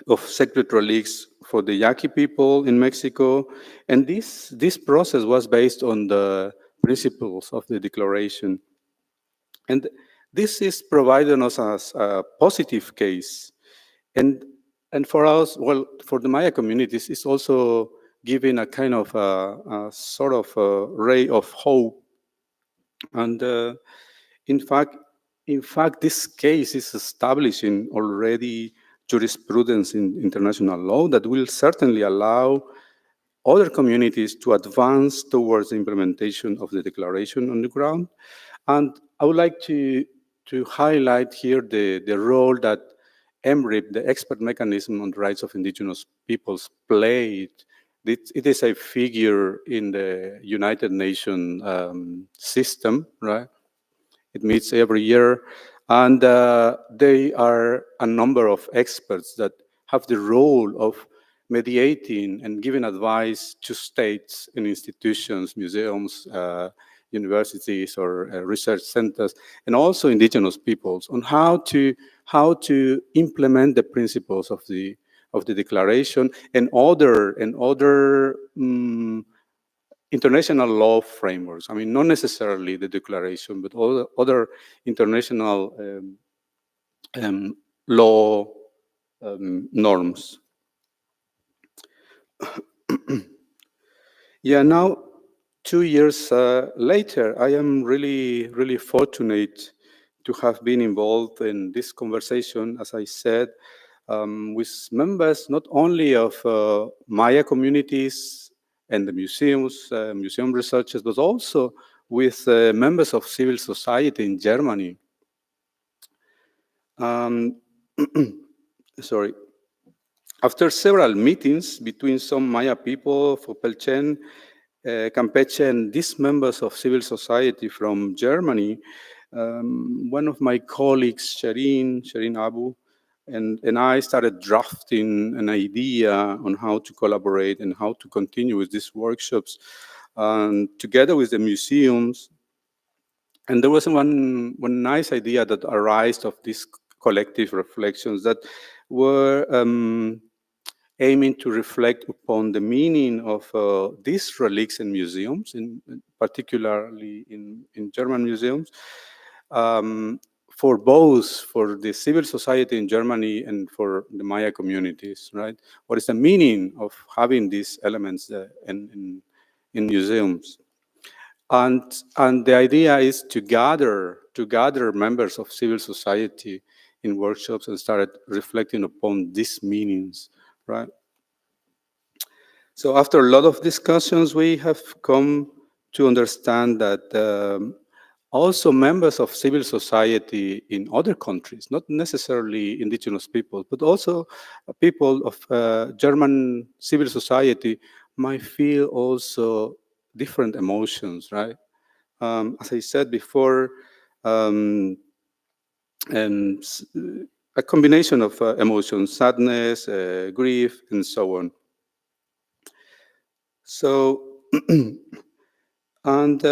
Speaker 17: of sacred relics for the Yaqui people in Mexico. And this process was based on the principles of the declaration. And this is providing us as a positive case. And for us, well, for the Maya communities, it's also giving a kind of a sort of a ray of hope. And in fact, this case is establishing already jurisprudence in international law that will certainly allow other communities to advance towards the implementation of the declaration on the ground. And I would like to highlight here the role that MRIP, the expert mechanism on the rights of indigenous peoples, played. It is a figure in the United Nations system, right? It meets every year, and they are a number of experts that have the role of mediating and giving advice to states and institutions, museums, universities, or research centers, and also indigenous peoples on how to implement the principles of the declaration and other international law frameworks. I mean, not necessarily the declaration, but all other international law norms. Yeah, now 2 years later, I am really fortunate to have been involved in this conversation, as I said, with members not only of Maya communities and the museums, museum researchers, but also with members of civil society in Germany. Sorry. After several meetings between some Maya people, Fopelchen, Campeche, and these members of civil society from Germany, one of my colleagues, Sherin Abu, and I started drafting an idea on how to collaborate and how to continue with these workshops together with the museums. And there was one nice idea that arose of these collective reflections that were aiming to reflect upon the meaning of these relics in museums, particularly in German museums, for the civil society in Germany and for the Maya communities, right? What is the meaning of having these elements in museums? And the idea is to gather members of civil society in workshops and start reflecting upon these meanings, right? So after a lot of discussions, we have come to understand that also members of civil society in other countries, not necessarily indigenous people, but also people of German civil society might feel also different emotions, right? As I said before, and a combination of emotions, sadness, grief, and so on. So, and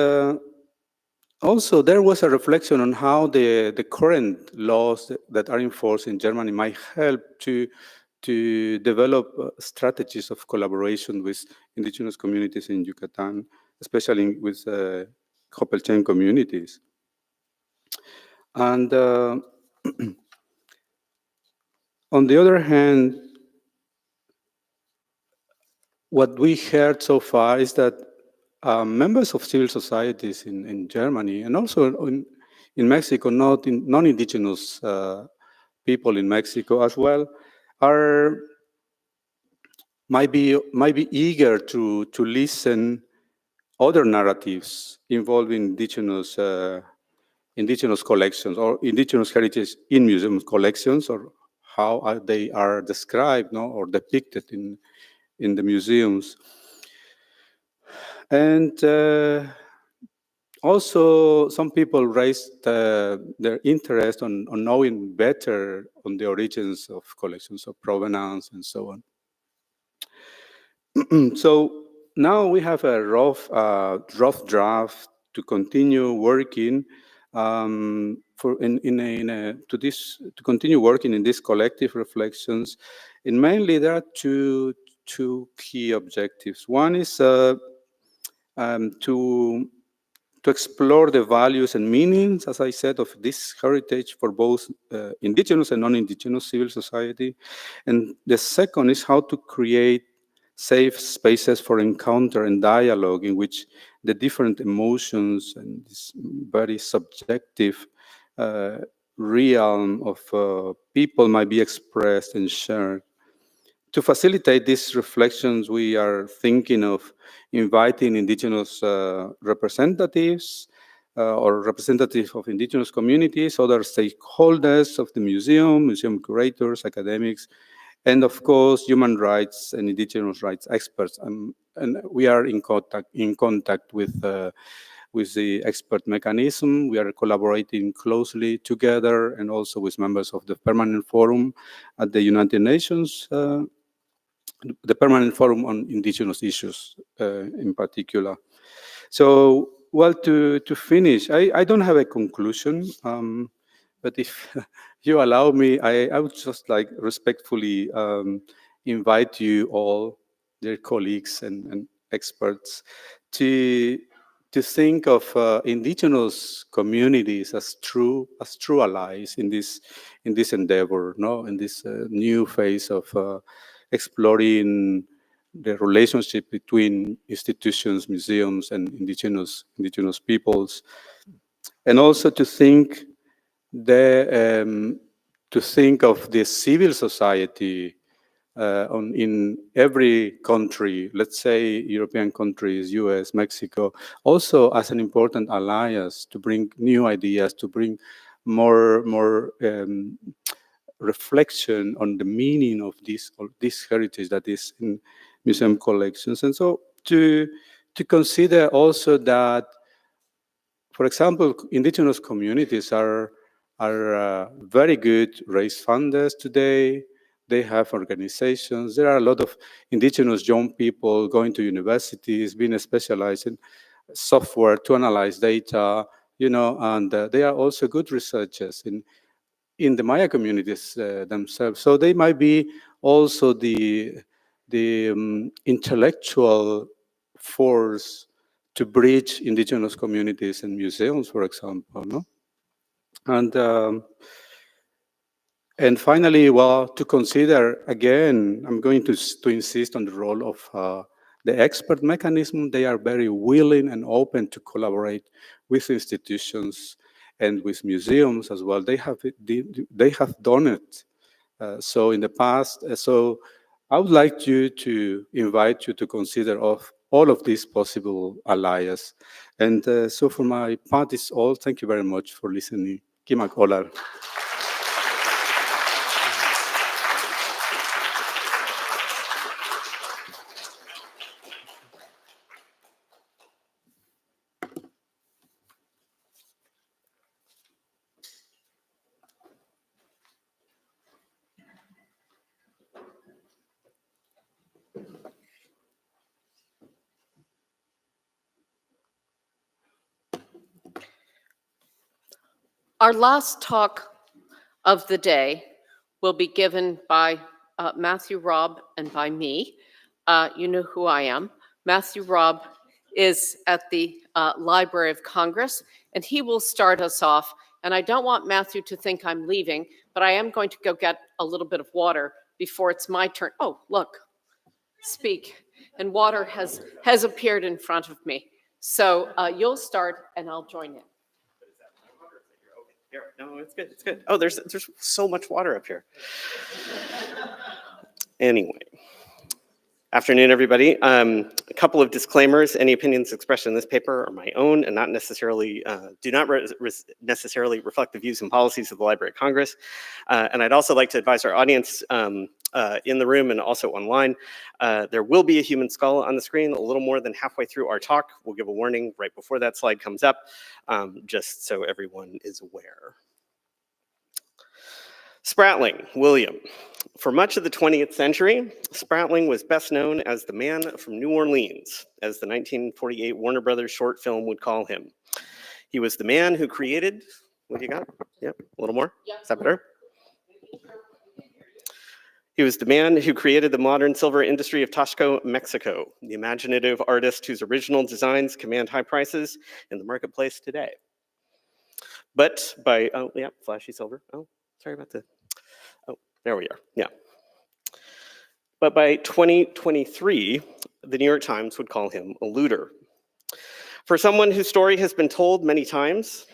Speaker 17: Also, there was a reflection on how the current laws that are enforced in Germany might help to develop strategies of collaboration with indigenous communities in Yucatan, especially with Hoppelchain communities. And on the other hand, what we heard so far is that members of civil societies in Germany and also in Mexico, non-indigenous people in Mexico as well, might be eager to listen other narratives involving indigenous collections or indigenous heritage in museum collections, or how they are described, no, or depicted in the museums. And also, some people raised their interest on knowing better on the origins of collections of provenance and so on. So now we have a rough draft to continue working to continue working in these collective reflections. And mainly there are two key objectives. One is to explore the values and meanings, as I said, of this heritage for both indigenous and non-indigenous civil society. And the second is how to create safe spaces for encounter and dialogue in which the different emotions and this very subjective realm of people might be expressed and shared. To facilitate these reflections, we are thinking of inviting indigenous representatives or representatives of indigenous communities, other stakeholders of the museum curators, academics, and of course, human rights and indigenous rights experts. And we are in contact with the expert mechanism. We are collaborating closely together and also with members of the Permanent Forum at the United Nations, the Permanent Forum on Indigenous Issues in particular. So, well, to finish, I don't have a conclusion, but if you allow me, I would just like respectfully invite you all, dear colleagues and experts, to think of indigenous communities as true allies in this endeavor, no, in this new phase of exploring the relationship between institutions, museums, and indigenous peoples, and also to think of the civil society in every country, let's say European countries, US, Mexico, also as an important alliance to bring new ideas, to bring more reflection on the meaning of this heritage that is in museum collections. And so to consider also that, for example, indigenous communities are very good raise funders today. They have organizations. There are a lot of indigenous young people going to universities, being specialized in software to analyze data, and they are also good researchers in the Maya communities themselves. So they might be also the intellectual force to bridge indigenous communities and museums, for example, no? And finally, well, to consider, again, I'm going to insist on the role of the expert mechanism. They are very willing and open to collaborate with institutions and with museums as well. They have done it. So in the past, so I would like to invite you to consider all of these possible allies. And so for my part is all. Thank you very much for listening. Kimak olar.
Speaker 2: Our last talk of the day will be given by Matthew Robb and by me. You know who I am. Matthew Robb is at the Library of Congress, and he will start us off. And I don't want Matthew to think I'm leaving, but I am going to go get a little bit of water before it's my turn. Oh, look, speak. And water has appeared in front of me. So you'll start, and I'll join in.
Speaker 18: Here, no, it's good, it's good. Oh, there's so much water up here. Anyway, afternoon, everybody. A couple of disclaimers. Any opinions expressed in this paper are my own and not necessarily, do not necessarily reflect the views and policies of the Library of Congress. And I'd also like to advise our audience in the room and also online, there will be a human skull on the screen a little more than halfway through our talk. We'll give a warning right before that slide comes up, just so everyone is aware. Spratling, William. For much of the 20th century, Spratling was best known as the man from New Orleans, as the 1948 Warner Brothers short film would call him. He was the man who created, what do you got? Yep, a little more, is that better? He was the man who created the modern silver industry of Taxco, Mexico, the imaginative artist whose original designs command high prices in the marketplace today. But by, oh yeah, flashy silver. Oh, sorry about the, oh, there we are, yeah. But by 2023, the New York Times would call him a looter. For someone whose story has been told many times,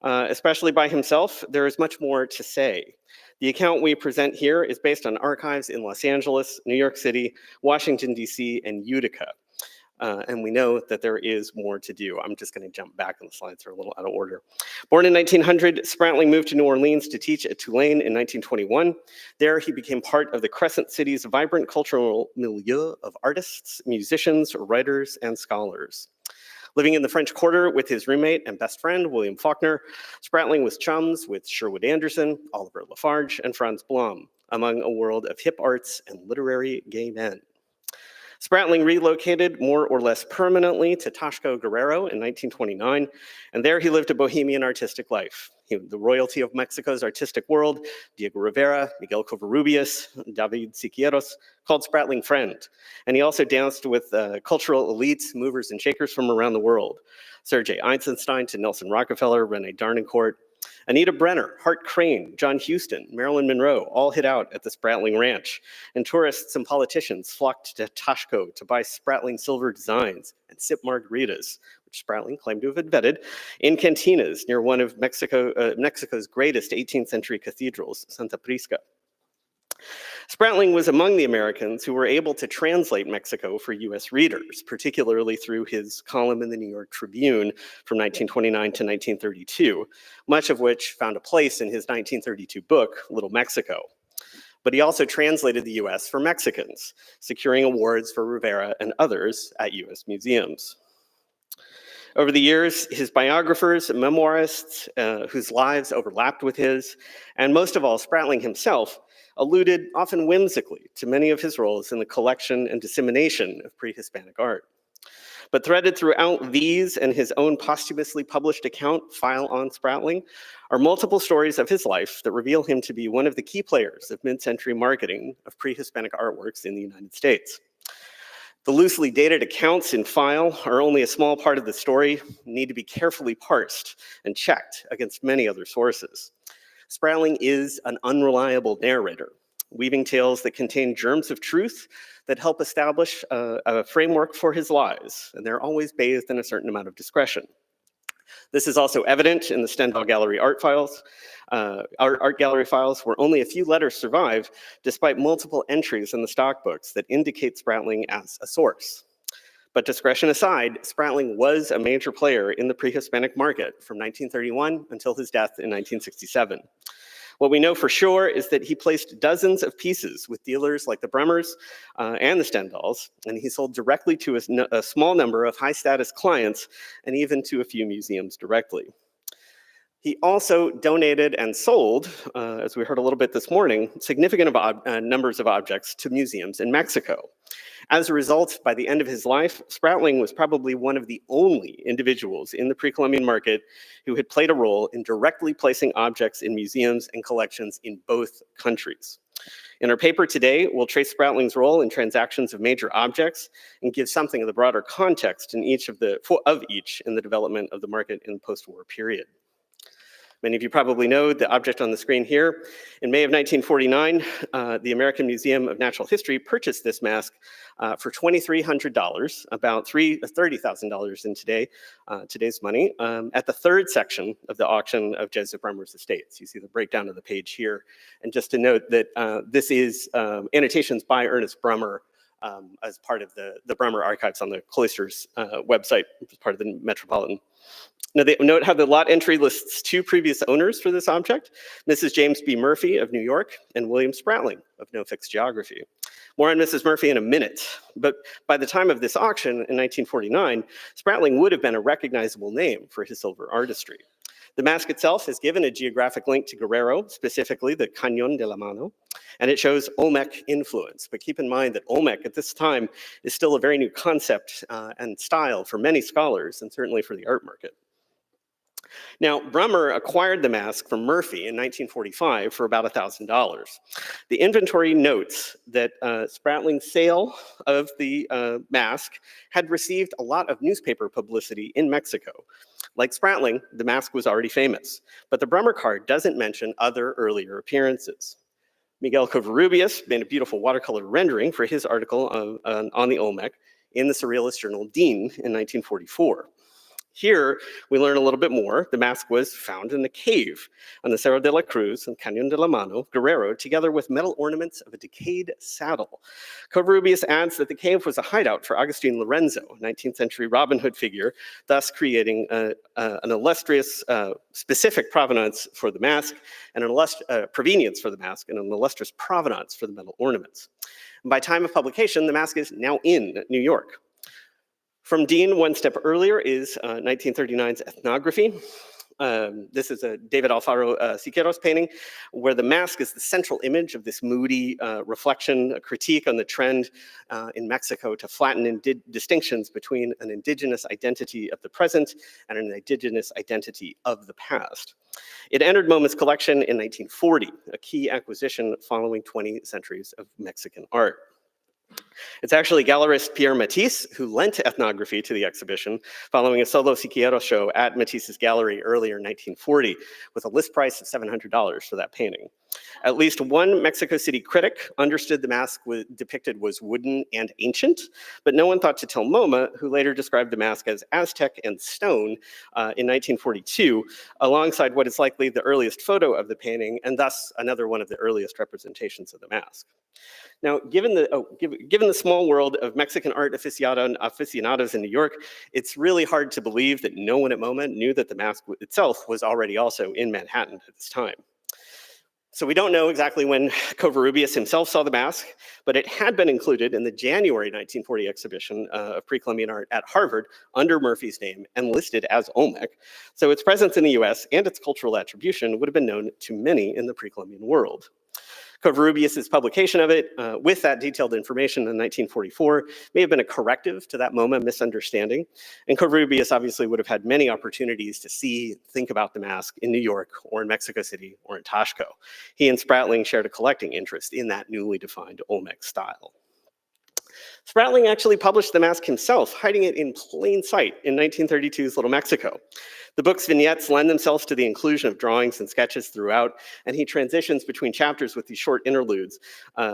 Speaker 18: especially by himself, there is much more to say. The account we present here is based on archives in Los Angeles, New York City, Washington, D.C., and Utica. And we know that there is more to do. I'm just going to jump back on the slides, they're a little out of order. Born in 1900, Spratling moved to New Orleans to teach at Tulane in 1921. There, he became part of the Crescent City's vibrant cultural milieu of artists, musicians, writers, and scholars. Living in the French Quarter with his roommate and best friend, William Faulkner, Spratling was chums with Sherwood Anderson, Oliver Lafarge, and Franz Blum, among a world of hip arts and literary gay men. Spratling relocated more or less permanently to Taxco, Guerrero in 1929, and there he lived a bohemian artistic life. The royalty of Mexico's artistic world, Diego Rivera, Miguel Covarrubias, David Siqueiros, called Spratling friend. And he also danced with cultural elites, movers and shakers from around the world. Sergei Eisenstein to Nelson Rockefeller, Rene Darnancourt, Anita Brenner, Hart Crane, John Huston, Marilyn Monroe all hid out at the Spratling Ranch, and tourists and politicians flocked to Taxco to buy Spratling silver designs and sip margaritas, which Spratling claimed to have invented, in cantinas near one of Mexico's greatest 18th century cathedrals, Santa Prisca. Spratling was among the Americans who were able to translate Mexico for US readers, particularly through his column in the New York Tribune from 1929 to 1932, much of which found a place in his 1932 book, Little Mexico. But he also translated the US for Mexicans, securing awards for Rivera and others at US museums. Over the years, his biographers and memoirists whose lives overlapped with his, and most of all, Spratling himself, alluded often whimsically to many of his roles in the collection and dissemination of pre-Hispanic art. But threaded throughout these and his own posthumously published account, File on Spratling, are multiple stories of his life that reveal him to be one of the key players of mid-century marketing of pre-Hispanic artworks in the United States. The loosely dated accounts in File are only a small part of the story, need to be carefully parsed and checked against many other sources. Spratling is an unreliable narrator, weaving tales that contain germs of truth that help establish a framework for his lies, and they're always bathed in a certain amount of discretion. This is also evident in the Stendahl Gallery art gallery files, where only a few letters survive, despite multiple entries in the stock books that indicate Spratling as a source. But discretion aside, Spratling was a major player in the pre-Hispanic market from 1931 until his death in 1967. What we know for sure is that he placed dozens of pieces with dealers like the Bremers and the Stendahls, and he sold directly to a small number of high-status clients and even to a few museums directly. He also donated and sold, as we heard a little bit this morning, significant numbers of objects to museums in Mexico. As a result, by the end of his life, Spratling was probably one of the only individuals in the pre-Columbian market who had played a role in directly placing objects in museums and collections in both countries. In our paper today, we'll trace Spratling's role in transactions of major objects and give something of the broader context in each in the development of the market in the post-war period. Many of you probably know the object on the screen here. In May of 1949, the American Museum of Natural History purchased this mask for $2,300, about $30,000 in today's money, at the third section of the auction of Joseph Brummer's estates. You see the breakdown of the page here. And just to note that this is annotations by Ernest Brummer as part of the Brummer archives on the Cloisters website, as part of the Metropolitan. Now, note how the lot entry lists two previous owners for this object, Mrs. James B. Murphy of New York and William Spratling of No Fixed Geography. More on Mrs. Murphy in a minute, but by the time of this auction in 1949, Spratling would have been a recognizable name for his silver artistry. The mask itself is given a geographic link to Guerrero, specifically the Cañón de la Mano, and it shows Olmec influence. But keep in mind that Olmec at this time is still a very new concept and style for many scholars, and certainly for the art market. Now, Brummer acquired the mask from Murphy in 1945 for about $1,000. The inventory notes that Spratling's sale of the mask had received a lot of newspaper publicity in Mexico. Like Spratling, the mask was already famous, but the Brummer card doesn't mention other earlier appearances. Miguel Covarrubias made a beautiful watercolor rendering for his article on the Olmec in the surrealist journal Dean in 1944. Here, we learn a little bit more. The mask was found in a cave on the Cerro de la Cruz and Cañón de la Mano, Guerrero, together with metal ornaments of a decayed saddle. Covarrubias adds that the cave was a hideout for Agustin Lorenzo, a 19th century Robin Hood figure, thus creating an illustrious specific provenance for the mask, and an provenience for the mask, and an illustrious provenance for the metal ornaments. And by time of publication, the mask is now in New York. From Dean, one step earlier is 1939's ethnography. This is a David Alfaro Siqueiros painting, where the mask is the central image of this moody reflection, a critique on the trend in Mexico to flatten distinctions between an indigenous identity of the present and an indigenous identity of the past. It entered MoMA's collection in 1940, a key acquisition following 20 centuries of Mexican art. It's actually gallerist Pierre Matisse who lent ethnography to the exhibition following a solo Siqueiros show at Matisse's gallery earlier in 1940 with a list price of $700 for that painting. At least one Mexico City critic understood the mask depicted was wooden and ancient, but no one thought to tell MoMA, who later described the mask as Aztec and stone in 1942, alongside what is likely the earliest photo of the painting and thus another one of the earliest representations of the mask. Now, given the small world of Mexican art aficionados in New York, it's really hard to believe that no one at MoMA knew that the mask itself was already also in Manhattan at this time. So we don't know exactly when Covarrubias himself saw the mask, but it had been included in the January 1940 exhibition of pre-Columbian art at Harvard under Murphy's name and listed as Olmec. So its presence in the US and its cultural attribution would have been known to many in the pre-Columbian world. Covarrubias' publication of it with that detailed information in 1944 may have been a corrective to that MoMA misunderstanding. And Covarrubias obviously would have had many opportunities to think about the mask in New York or in Mexico City or in Tashko. He and Spratling shared a collecting interest in that newly defined Olmec style. Spratling actually published the mask himself, hiding it in plain sight in 1932's Little Mexico. The book's vignettes lend themselves to the inclusion of drawings and sketches throughout, and he transitions between chapters with these short interludes.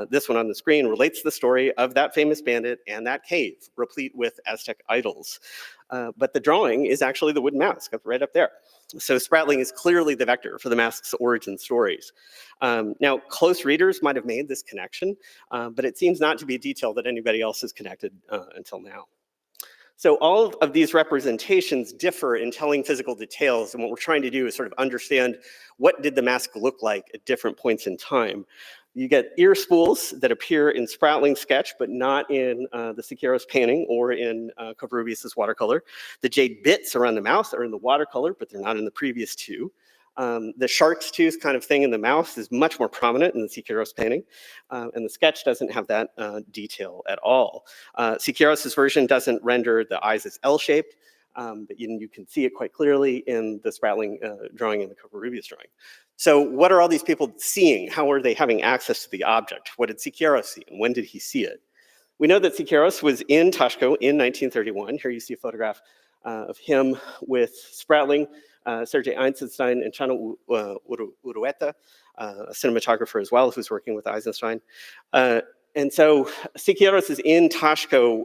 Speaker 18: This one on the screen relates the story of that famous bandit and that cave, replete with Aztec idols. But the drawing is actually the wooden mask right up there. So Spratling is clearly the vector for the mask's origin stories. Now, close readers might have made this connection, but it seems not to be a detail that anybody else has connected until now. So all of these representations differ in telling physical details, and what we're trying to do is sort of understand what did the mask look like at different points in time. You get ear spools that appear in Spratling's sketch, but not in the Siqueiros painting or in Covarrubias' watercolor. The jade bits around the mouth are in the watercolor, but they're not in the previous two. The shark's tooth kind of thing in the mouth is much more prominent in the Siqueiros painting, and the sketch doesn't have that detail at all. Siqueiros' version doesn't render the eyes as L-shaped, but you can see it quite clearly in the Spratling drawing and the Covarrubias drawing. So what are all these people seeing? How are they having access to the object? What did Siqueiros see, and when did he see it? We know that Siqueiros was in Taxco in 1931. Here you see a photograph of him with Spratling, Sergei Eisenstein, and Chano Urueta, a cinematographer as well, who's working with Eisenstein. And so Siqueiros is in Taxco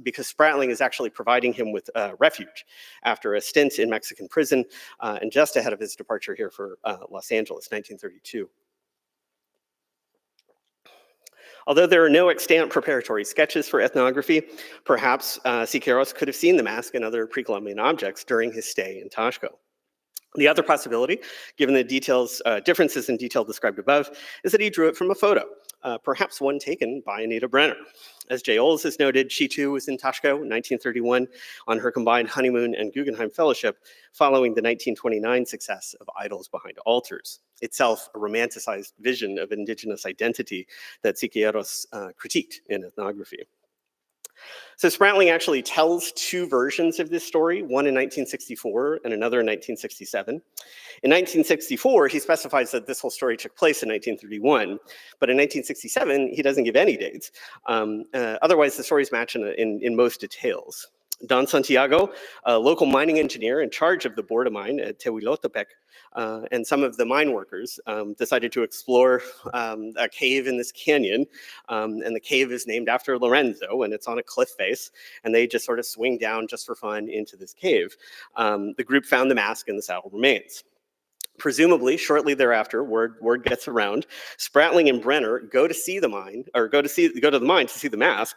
Speaker 18: because Spratling is actually providing him with refuge after a stint in Mexican prison and just ahead of his departure here for Los Angeles, 1932. Although there are no extant preparatory sketches for ethnography, perhaps Siqueiros could have seen the mask and other pre-Columbian objects during his stay in Taxco. The other possibility, given the differences in detail described above, is that he drew it from a photo, perhaps one taken by Anita Brenner. As Jay Oles has noted, she too was in Taxco in 1931 on her combined honeymoon and Guggenheim Fellowship following the 1929 success of Idols Behind Altars, itself a romanticized vision of indigenous identity that Siqueiros critiqued in ethnography. So Spratling actually tells two versions of this story, one in 1964 and another in 1967. In 1964, he specifies that this whole story took place in 1931, but in 1967, he doesn't give any dates. Otherwise, the stories match in most details. Don Santiago, a local mining engineer in charge of the Borda mine at Tehuilotepec, and some of the mine workers decided to explore a cave in this canyon, and the cave is named after Lorenzo, and it's on a cliff face, and they just sort of swing down just for fun into this cave. The group found the mask and the saddle remains. Presumably, shortly thereafter, word gets around. Spratling and Brenner go to see the mine, or go to the mine to see the mask.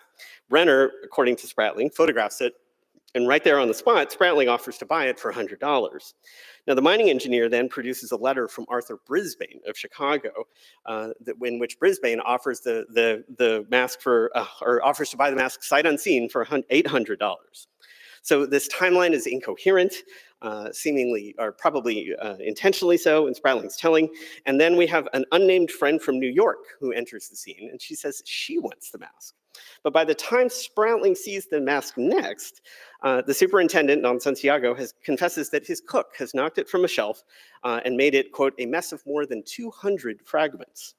Speaker 18: Brenner, according to Spratling, photographs it, and right there on the spot, Spratling offers to buy it for $100. Now, the mining engineer then produces a letter from Arthur Brisbane of Chicago, in which Brisbane offers the mask for, or offers to buy the mask sight unseen for $800. So this timeline is incoherent, seemingly, or probably intentionally so, in Spratling's telling. And then we have an unnamed friend from New York who enters the scene, and she says she wants the mask. But by the time Spratling sees the mask next, the superintendent, Don Santiago, confesses that his cook has knocked it from a shelf and made it, quote, a mess of more than 200 fragments.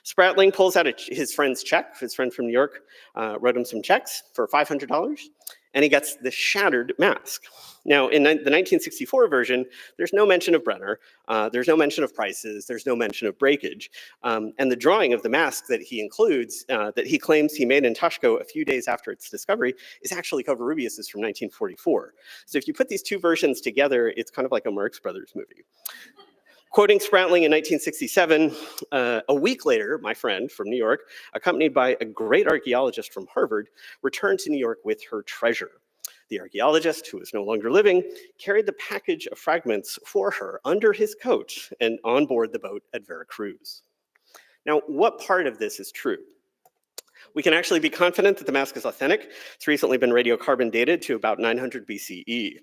Speaker 18: Spratling pulls out his friend's check. His friend from New York wrote him some checks for $500, and he gets the shattered mask. Now, in the 1964 version, there's no mention of Brenner, there's no mention of prices, there's no mention of breakage, and the drawing of the mask that he includes, that he claims he made in Taxco a few days after its discovery, is actually Covarrubias's from 1944. So if you put these two versions together, it's kind of like a Marx Brothers movie. Quoting Spratling in 1967, a week later, my friend from New York, accompanied by a great archaeologist from Harvard, returned to New York with her treasure. The archaeologist, who is no longer living, carried the package of fragments for her under his coat and on board the boat at Veracruz. Now, what part of this is true? We can actually be confident that the mask is authentic. It's recently been radiocarbon dated to about 900 BCE.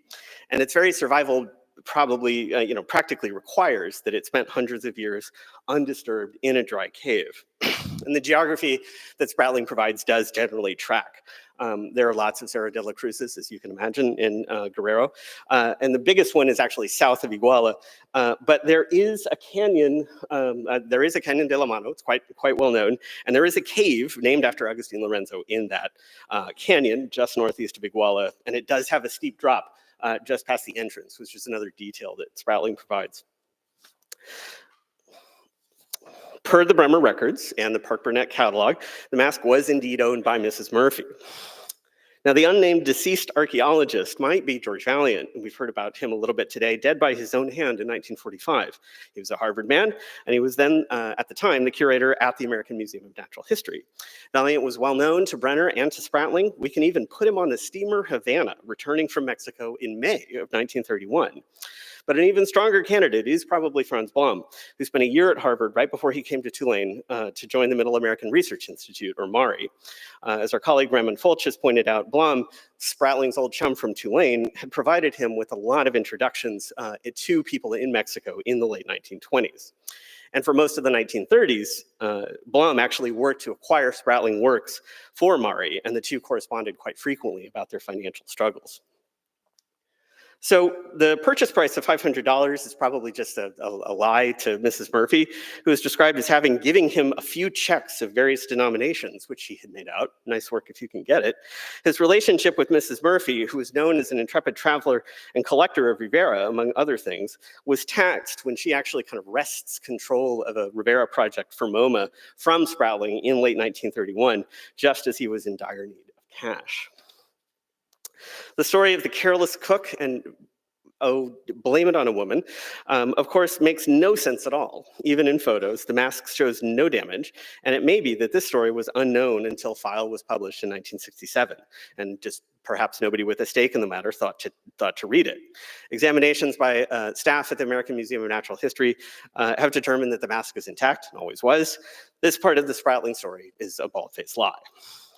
Speaker 18: And its very survival probably, practically requires that it spent hundreds of years undisturbed in a dry cave. And the geography that Spratling provides does generally track. There are lots of Cerro de la Cruces, as you can imagine, in Guerrero. And the biggest one is actually south of Iguala. But there is a canyon, de la Mano, it's quite well known. And there is a cave named after Agustin Lorenzo in that canyon, just northeast of Iguala. And it does have a steep drop just past the entrance, which is another detail that Spratling provides. Per the Bremer records and the Park Burnett catalog, the mask was indeed owned by Mrs. Murphy. Now, the unnamed deceased archaeologist might be George Valiant. We've heard about him a little bit today, dead by his own hand in 1945. He was a Harvard man, and he was then, at the time, the curator at the American Museum of Natural History. Valiant was well known to Brenner and to Spratling. We can even put him on the steamer Havana, returning from Mexico in May of 1931. But an even stronger candidate is probably Franz Blum, who spent a year at Harvard right before he came to Tulane to join the Middle American Research Institute, or MARI. As our colleague Raymond Fulch has pointed out, Blum, Spratling's old chum from Tulane, had provided him with a lot of introductions to people in Mexico in the late 1920s. And for most of the 1930s, Blum actually worked to acquire Spratling works for MARI, and the two corresponded quite frequently about their financial struggles. So the purchase price of $500 is probably just a lie to Mrs. Murphy, who is described as having giving him a few checks of various denominations, which she had made out. Nice work if you can get it. His relationship with Mrs. Murphy, who is known as an intrepid traveler and collector of Rivera, among other things, was taxed when she actually kind of wrests control of a Rivera project for MoMA from Spratling in late 1931, just as he was in dire need of cash. The story of the careless cook and, oh, blame it on a woman, of course, makes no sense at all. Even in photos, the mask shows no damage, and it may be that this story was unknown until File was published in 1967, and just perhaps nobody with a stake in the matter thought to read it. Examinations by staff at the American Museum of Natural History have determined that the mask is intact, and always was. This part of the Spratling story is a bald-faced lie.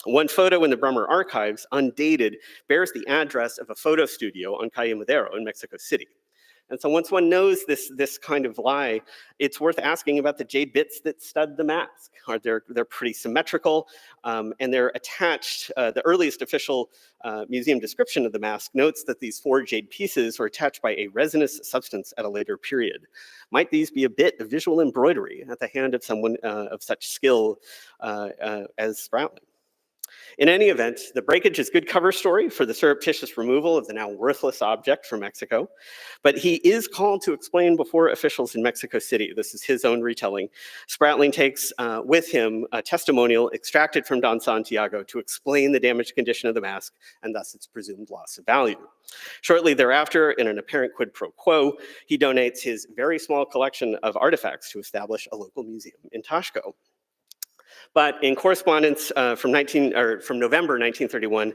Speaker 18: One photo in the Bremer archives, undated, bears the address of a photo studio on Calle Madero in Mexico City. And so once one knows this kind of lie, it's worth asking about the jade bits that stud the mask. They're pretty symmetrical, and they're attached. The earliest official museum description of the mask notes that these 4 jade pieces were attached by a resinous substance at a later period. Might these be a bit of visual embroidery at the hand of someone of such skill as Spratling? In any event, the breakage is good cover story for the surreptitious removal of the now worthless object from Mexico, but he is called to explain before officials in Mexico City. This is his own retelling. Spratling takes with him a testimonial extracted from Don Santiago to explain the damaged condition of the mask and thus its presumed loss of value. Shortly thereafter, in an apparent quid pro quo, he donates his very small collection of artifacts to establish a local museum in Taxco. But in correspondence from November 1931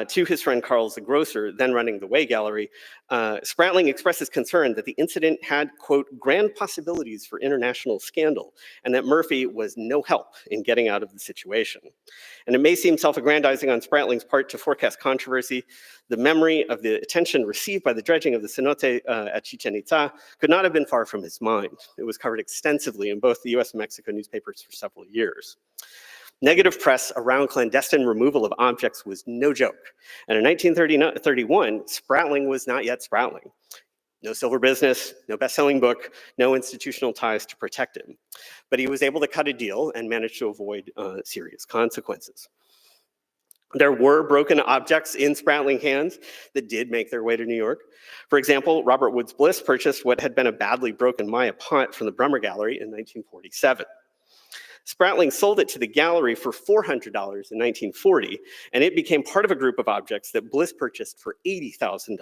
Speaker 18: to his friend Carl Zagrosser, then running the Way Gallery, Spratling expresses concern that the incident had, quote, grand possibilities for international scandal, and that Murphy was no help in getting out of the situation. And it may seem self-aggrandizing on Spratling's part to forecast controversy. The memory of the attention received by the dredging of the cenote at Chichen Itza could not have been far from his mind. It was covered extensively in both the US and Mexico newspapers for several years. Negative press around clandestine removal of objects was no joke. And in 1931, Spratling was not yet Spratling. No silver business, no best-selling book, no institutional ties to protect him. But he was able to cut a deal and managed to avoid serious consequences. There were broken objects in Spratling hands that did make their way to New York. For example, Robert Woods Bliss purchased what had been a badly broken Maya pot from the Bremer Gallery in 1947. Spratling sold it to the gallery for $400 in 1940, and it became part of a group of objects that Bliss purchased for $80,000.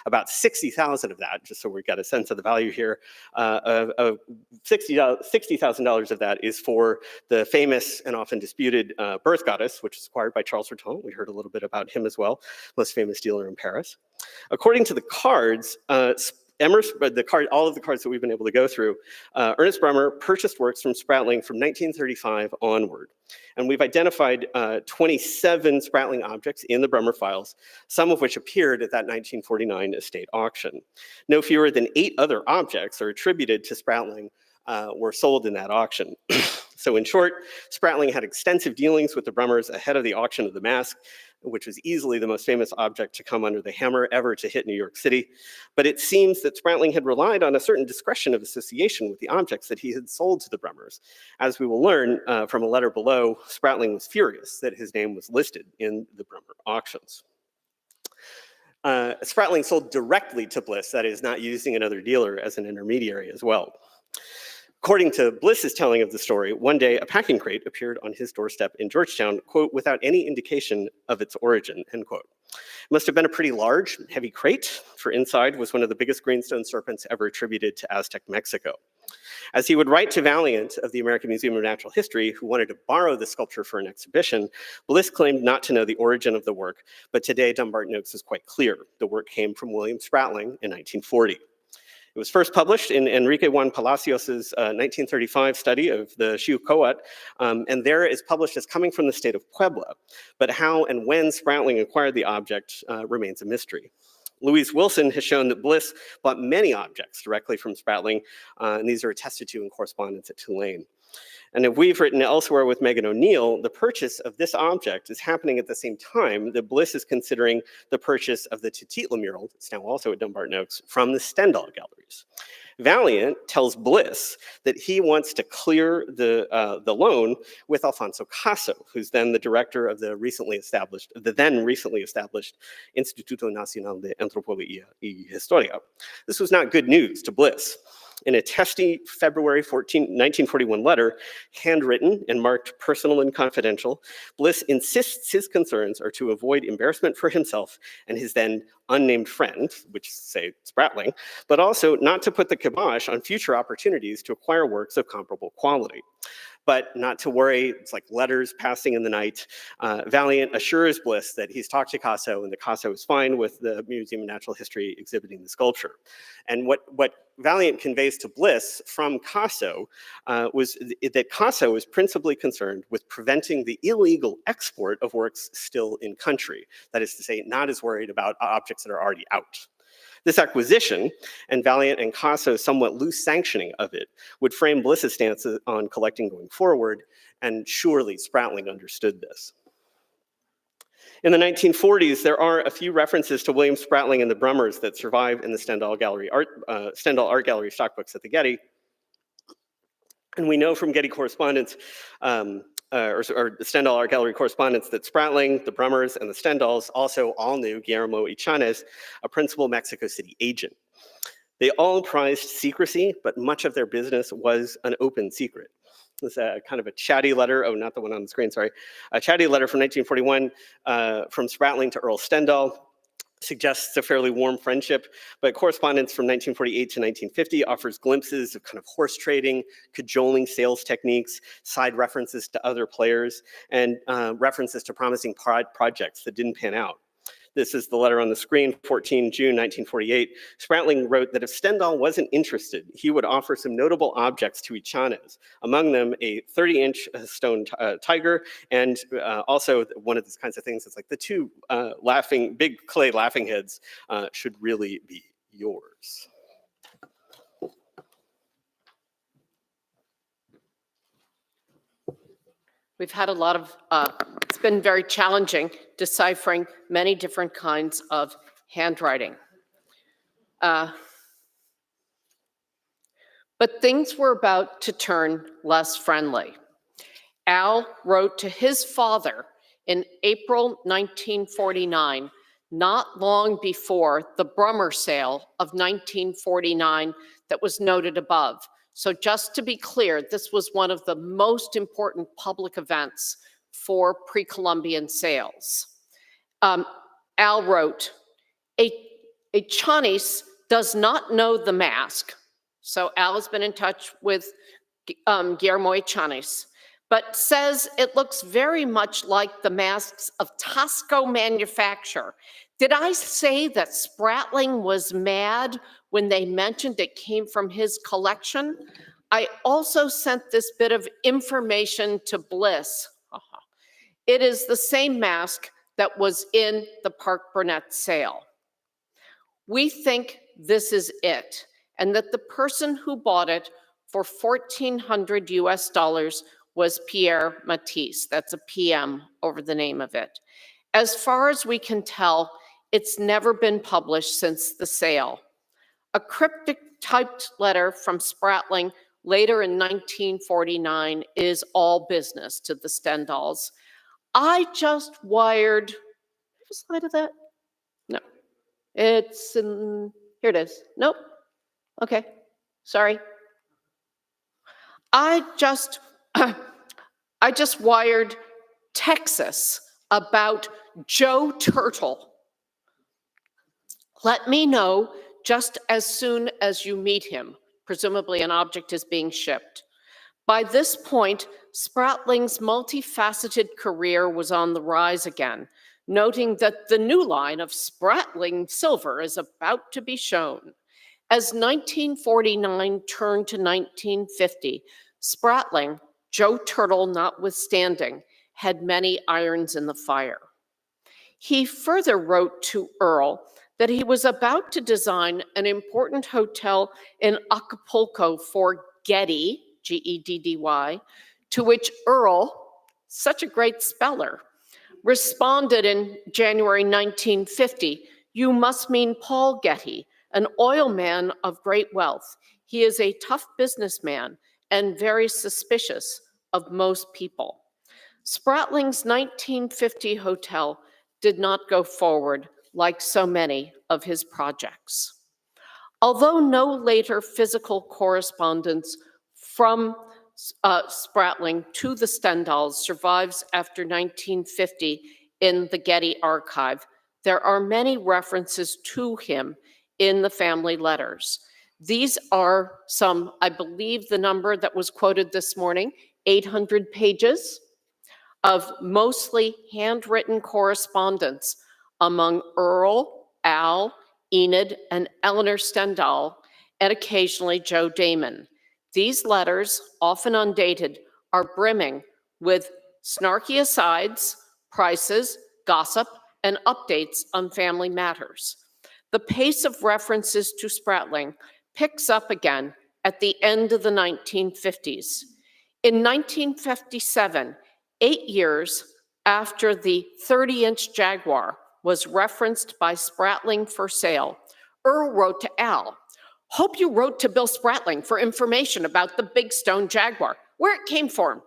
Speaker 18: About $60,000 of that, just so we've got a sense of the value here, $60,000 of that is for the famous and often disputed birth goddess, which was acquired by Charles Raton. We heard a little bit about him as well, most famous dealer in Paris. According to the cards, all of the cards that we've been able to go through, Ernest Bremer purchased works from Spratling from 1935 onward. And we've identified 27 Spratling objects in the Bremer files, some of which appeared at that 1949 estate auction. No fewer than 8 other objects are attributed to Spratling were sold in that auction. So in short, Spratling had extensive dealings with the Bremers ahead of the auction of the mask, which was easily the most famous object to come under the hammer ever to hit New York City. But it seems that Spratling had relied on a certain discretion of association with the objects that he had sold to the Bremers. As we will learn from a letter below, Spratling was furious that his name was listed in the Bremer auctions. Spratling sold directly to Bliss, that is, not using another dealer as an intermediary as well. According to Bliss's telling of the story, one day a packing crate appeared on his doorstep in Georgetown, quote, without any indication of its origin, end quote. It must have been a pretty large, heavy crate, for inside was one of the biggest greenstone serpents ever attributed to Aztec Mexico. As he would write to Valiant of the American Museum of Natural History, who wanted to borrow the sculpture for an exhibition, Bliss claimed not to know the origin of the work, but today Dumbarton Oaks is quite clear. The work came from William Spratling in 1940. It was first published in Enrique Juan Palacios's 1935 study of the Xiuhcoat, and there it's published as coming from the state of Puebla. But how and when Spratling acquired the object remains a mystery. Louise Wilson has shown that Bliss bought many objects directly from Spratling, and these are attested to in correspondence at Tulane. And if we've written elsewhere with Megan O'Neill, the purchase of this object is happening at the same time that Bliss is considering the purchase of the Tititla mural, it's now also at Dumbarton Oaks, from the Stendahl Galleries. Valiant tells Bliss that he wants to clear the loan with Alfonso Caso, who's then the director of the then recently established Instituto Nacional de Antropología y Historia. This was not good news to Bliss. In a testy February 1941 letter, handwritten and marked personal and confidential, Bliss insists his concerns are to avoid embarrassment for himself and his then unnamed friend, which say Spratling, but also not to put the kibosh on future opportunities to acquire works of comparable quality. But not to worry, it's like letters passing in the night. Valiant assures Bliss that he's talked to Caso and that Caso is fine with the Museum of Natural History exhibiting the sculpture. And what Valiant conveys to Bliss from Caso was that Caso is principally concerned with preventing the illegal export of works still in country. That is to say, not as worried about objects that are already out. This acquisition, and Valiant and Caso's somewhat loose sanctioning of it, would frame Bliss's stance on collecting going forward, and surely Spratling understood this. In the 1940s, there are a few references to William Spratling and the Brummers that survive in the Stendahl Art Gallery stockbooks at the Getty. And we know from Getty correspondence, or the Stendahl Art Gallery correspondence, that Spratling, the Brummers, and the Stendahls also all knew Guillermo Ichanes, a principal Mexico City agent. They all prized secrecy, but much of their business was an open secret. This is kind of a chatty letter, oh, not the one on the screen, sorry. A chatty letter from 1941 from Spratling to Earl Stendahl suggests a fairly warm friendship, but correspondence from 1948 to 1950 offers glimpses of kind of horse trading, cajoling sales techniques, side references to other players, and references to promising projects that didn't pan out. This is the letter on the screen, 14 June 1948. Spratling wrote that if Stendahl wasn't interested, he would offer some notable objects to Ichanes, among them a 30-inch stone tiger, and also one of these kinds of things that's like the two big clay laughing heads should really be yours.
Speaker 2: We've had a lot of, it's been very challenging deciphering many different kinds of handwriting. But things were about to turn less friendly. Al wrote to his father in April 1949, not long before the Brummer sale of 1949 that was noted above. So just to be clear, this was one of the most important public events for pre-Columbian sales. Al wrote, Ichanes does not know the mask. So Al has been in touch with Guillermo Ichanes, but says it looks very much like the masks of Tasco manufacture. Did I say that Spratling was mad when they mentioned it came from his collection? I also sent this bit of information to Bliss. It is the same mask that was in the Park Burnett sale. We think this is it, and that the person who bought it for $1,400 US was Pierre Matisse. That's a PM over the name of it. As far as we can tell, it's never been published since the sale. A cryptic typed letter from Spratling later in 1949 is all business to the Stendahls. I just wired, have a slide of that? No, it's in, here it is. Nope, okay, sorry. I just wired Texas about Joe Turtle. Let me know just as soon as you meet him. Presumably an object is being shipped. By this point, Spratling's multifaceted career was on the rise again, noting that the new line of Spratling silver is about to be shown. As 1949 turned to 1950, Spratling, Joe Turtle notwithstanding, had many irons in the fire. He further wrote to Earl that he was about to design an important hotel in Acapulco for Getty, Geddy, to which Earl, such a great speller, responded in January 1950, "You must mean Paul Getty, an oil man of great wealth. He is a tough businessman and very suspicious of most people." Spratling's 1950 hotel did not go forward like so many of his projects. Although no later physical correspondence from Spratling to the Stendahls survives after 1950 in the Getty archive, there are many references to him in the family letters. These are some, I believe the number that was quoted this morning, 800 pages of mostly handwritten correspondence among Earl, Al, Enid, and Eleanor Stendahl, and occasionally Joe Damon. These letters, often undated, are brimming with snarky asides, prices, gossip, and updates on family matters. The pace of references to Spratling picks up again at the end of the 1950s. In 1957, 8 years after the 30-inch Jaguar was referenced by Spratling for sale, Earl wrote to Al, "Hope you wrote to Bill Spratling for information about the big stone Jaguar, where it came from.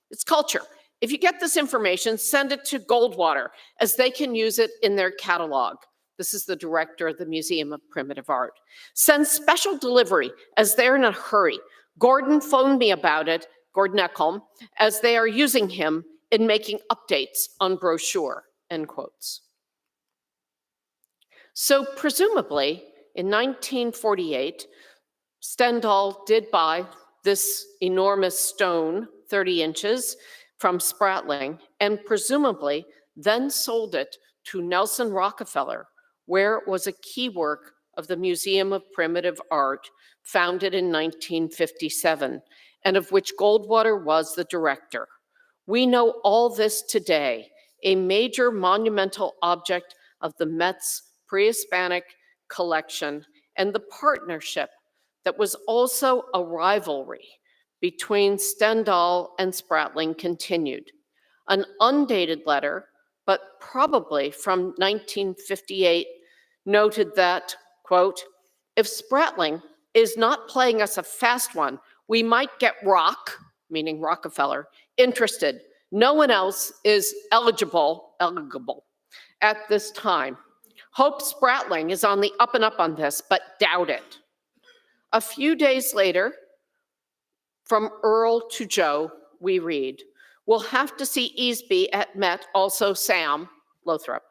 Speaker 2: It's culture. If you get this information, send it to Goldwater, as they can use it in their catalog." This is the director of the Museum of Primitive Art. "Send special delivery, as they're in a hurry. Gordon phoned me about it," Gordon Ekholm, "as they are using him in making updates on brochure," end quotes. So presumably, in 1948, Stendahl did buy this enormous stone, 30 inches, from Spratling, and presumably then sold it to Nelson Rockefeller, where it was a key work of the Museum of Primitive Art, founded in 1957, and of which Goldwater was the director. We know all this today, a major monumental object of the Met's Pre-Hispanic collection, and the partnership that was also a rivalry between Stendahl and Spratling continued. An undated letter, but probably from 1958, noted that, quote, "If Spratling is not playing us a fast one, we might get Rock," meaning Rockefeller, "interested. No one else is eligible at this time. Hope Spratling is on the up and up on this, but doubt it." A few days later, from Earl to Joe, we read, "We'll have to see Easby at Met, also Sam Lothrop.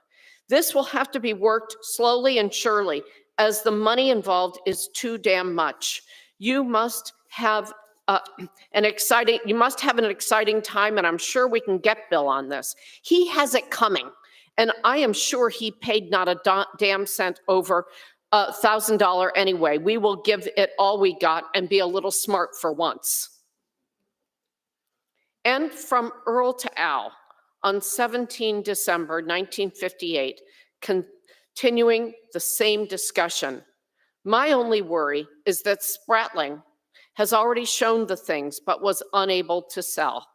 Speaker 2: This will have to be worked slowly and surely, as the money involved is too damn much. You must have an exciting time, and I'm sure we can get Bill on this. He has it coming, and I am sure he paid not a damn cent over $1,000 anyway. We will give it all we got and be a little smart for once." And from Earl to Al, on 17 December 1958, continuing the same discussion. "My only worry is that Spratling has already shown the things but was unable to sell.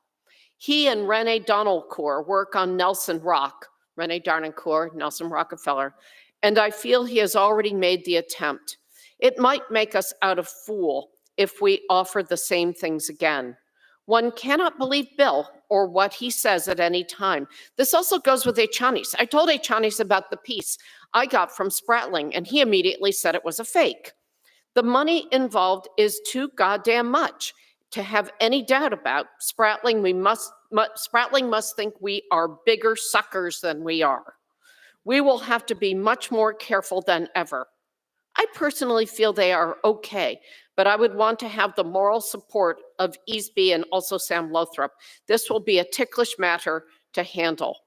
Speaker 2: He and Rene Donalcourt work on Nelson Rock," Rene Darnancourt, Nelson Rockefeller, "and I feel he has already made the attempt. It might make us out a fool if we offer the same things again. One cannot believe Bill or what he says at any time. This also goes with Echanis. I told Echanis about the piece I got from Spratling, and he immediately said it was a fake. The money involved is too goddamn much to have any doubt about. Spratling must think we are bigger suckers than we are. We will have to be much more careful than ever. I personally feel they are okay, but I would want to have the moral support of Easby and also Sam Lothrop. This will be a ticklish matter to handle."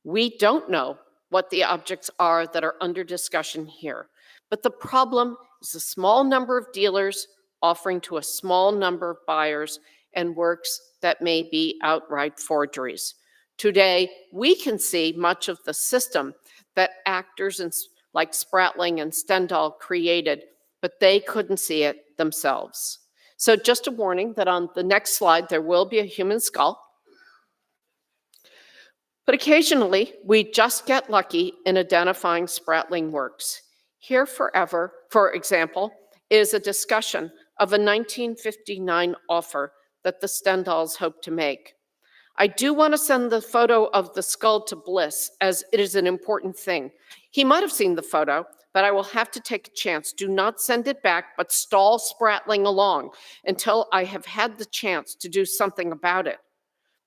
Speaker 2: We don't know what the objects are that are under discussion here, but the problem is a small number of dealers offering to a small number of buyers and works that may be outright forgeries. Today, we can see much of the system that actors like Spratling and Stendahl created, but they couldn't see it themselves. So just a warning that on the next slide, there will be a human skull. But occasionally, we just get lucky in identifying Spratling works. Here forever, for example, is a discussion of a 1959 offer that the Stendahls hope to make. I do want to send the photo of the skull to Bliss, as it is an important thing. He might have seen the photo, but I will have to take a chance. Do not send it back, but stall Spratling along until I have had the chance to do something about it.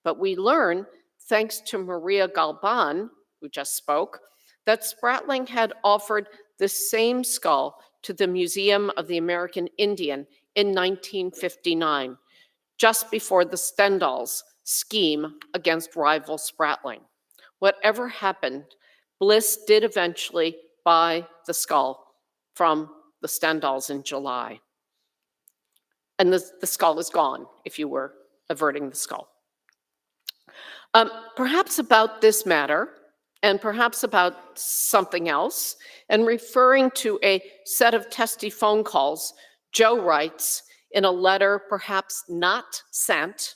Speaker 2: But we learn, thanks to Maria Galban, who just spoke, that Spratling had offered the same skull to the Museum of the American Indian in 1959, just before the Stendahls' scheme against rival Spratling. Whatever happened, Bliss did eventually buy the skull from the Stendahls in July. And the skull is gone, if you were averting the skull. Perhaps about this matter, and perhaps about something else, and referring to a set of testy phone calls, Joe writes in a letter perhaps not sent,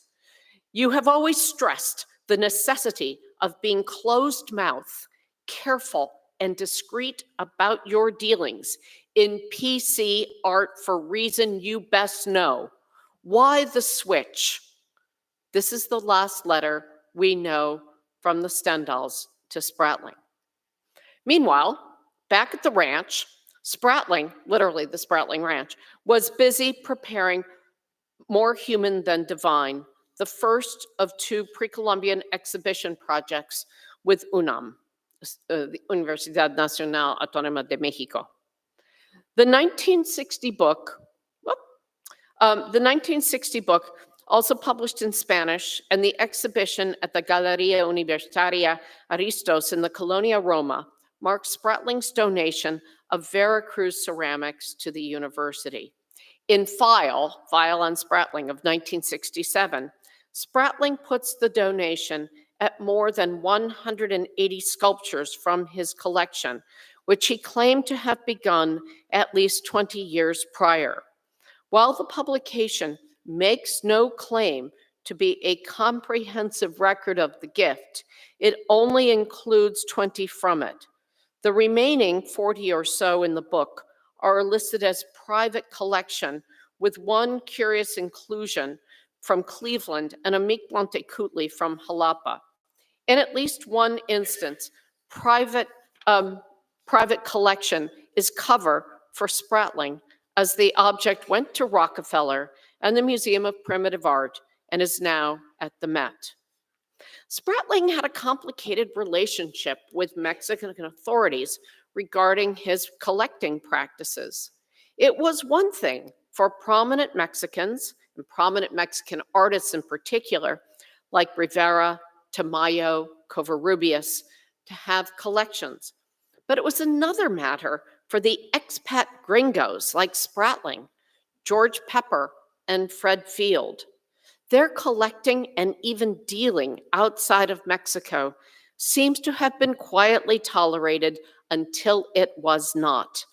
Speaker 2: "You have always stressed the necessity of being closed-mouthed, careful, and discreet about your dealings in PC art for reason you best know. Why the switch?" This is the last letter we know from the Stendahls to Spratling. Meanwhile, back at the ranch, Spratling, literally the Spratling Ranch, was busy preparing More Human Than Divine, the first of two pre-Columbian exhibition projects with UNAM, the Universidad Nacional Autónoma de México. The 1960 book, also published in Spanish, and the exhibition at the Galería Universitaria Aristos in the Colonia Roma marked Spratling's donation of Veracruz ceramics to the university. In File on Spratling of 1967, Spratling puts the donation at more than 180 sculptures from his collection, which he claimed to have begun at least 20 years prior. While the publication makes no claim to be a comprehensive record of the gift, it only includes 20 from it. The remaining 40 or so in the book are listed as private collection, with one curious inclusion from Cleveland and a Miquelantecutli from Jalapa. In at least one instance, private collection is cover for Spratling, as the object went to Rockefeller and the Museum of Primitive Art and is now at the Met. Spratling had a complicated relationship with Mexican authorities regarding his collecting practices. It was one thing for prominent Mexicans, and prominent Mexican artists in particular, like Rivera, Tamayo, Covarrubias, to have collections. But it was another matter for the expat gringos like Spratling, George Pepper, and Fred Field. Their collecting and even dealing outside of Mexico seems to have been quietly tolerated until it was not.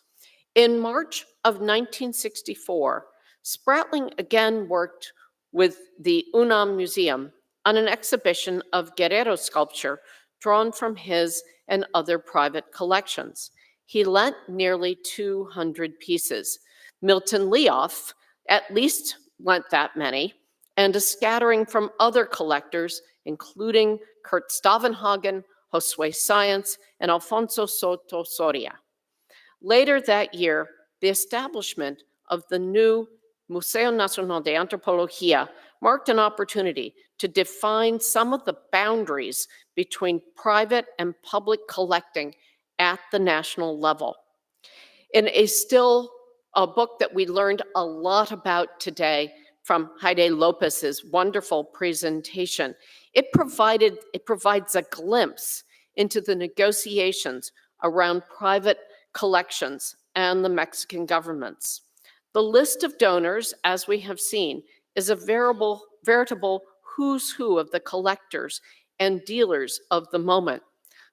Speaker 2: In March of 1964, Spratling again worked with the UNAM Museum on an exhibition of Guerrero sculpture drawn from his and other private collections. He lent nearly 200 pieces. Milton Leoff at least lent that many, and a scattering from other collectors, including Kurt Stavenhagen, Josue Science, and Alfonso Soto Soria. Later that year, the establishment of the new Museo Nacional de Antropología marked an opportunity to define some of the boundaries between private and public collecting at the national level. In a book that we learned a lot about today from Heide Lopez's wonderful presentation, it provides a glimpse into the negotiations around private collections and the Mexican governments. The list of donors, as we have seen, is a veritable who's who of the collectors and dealers of the moment.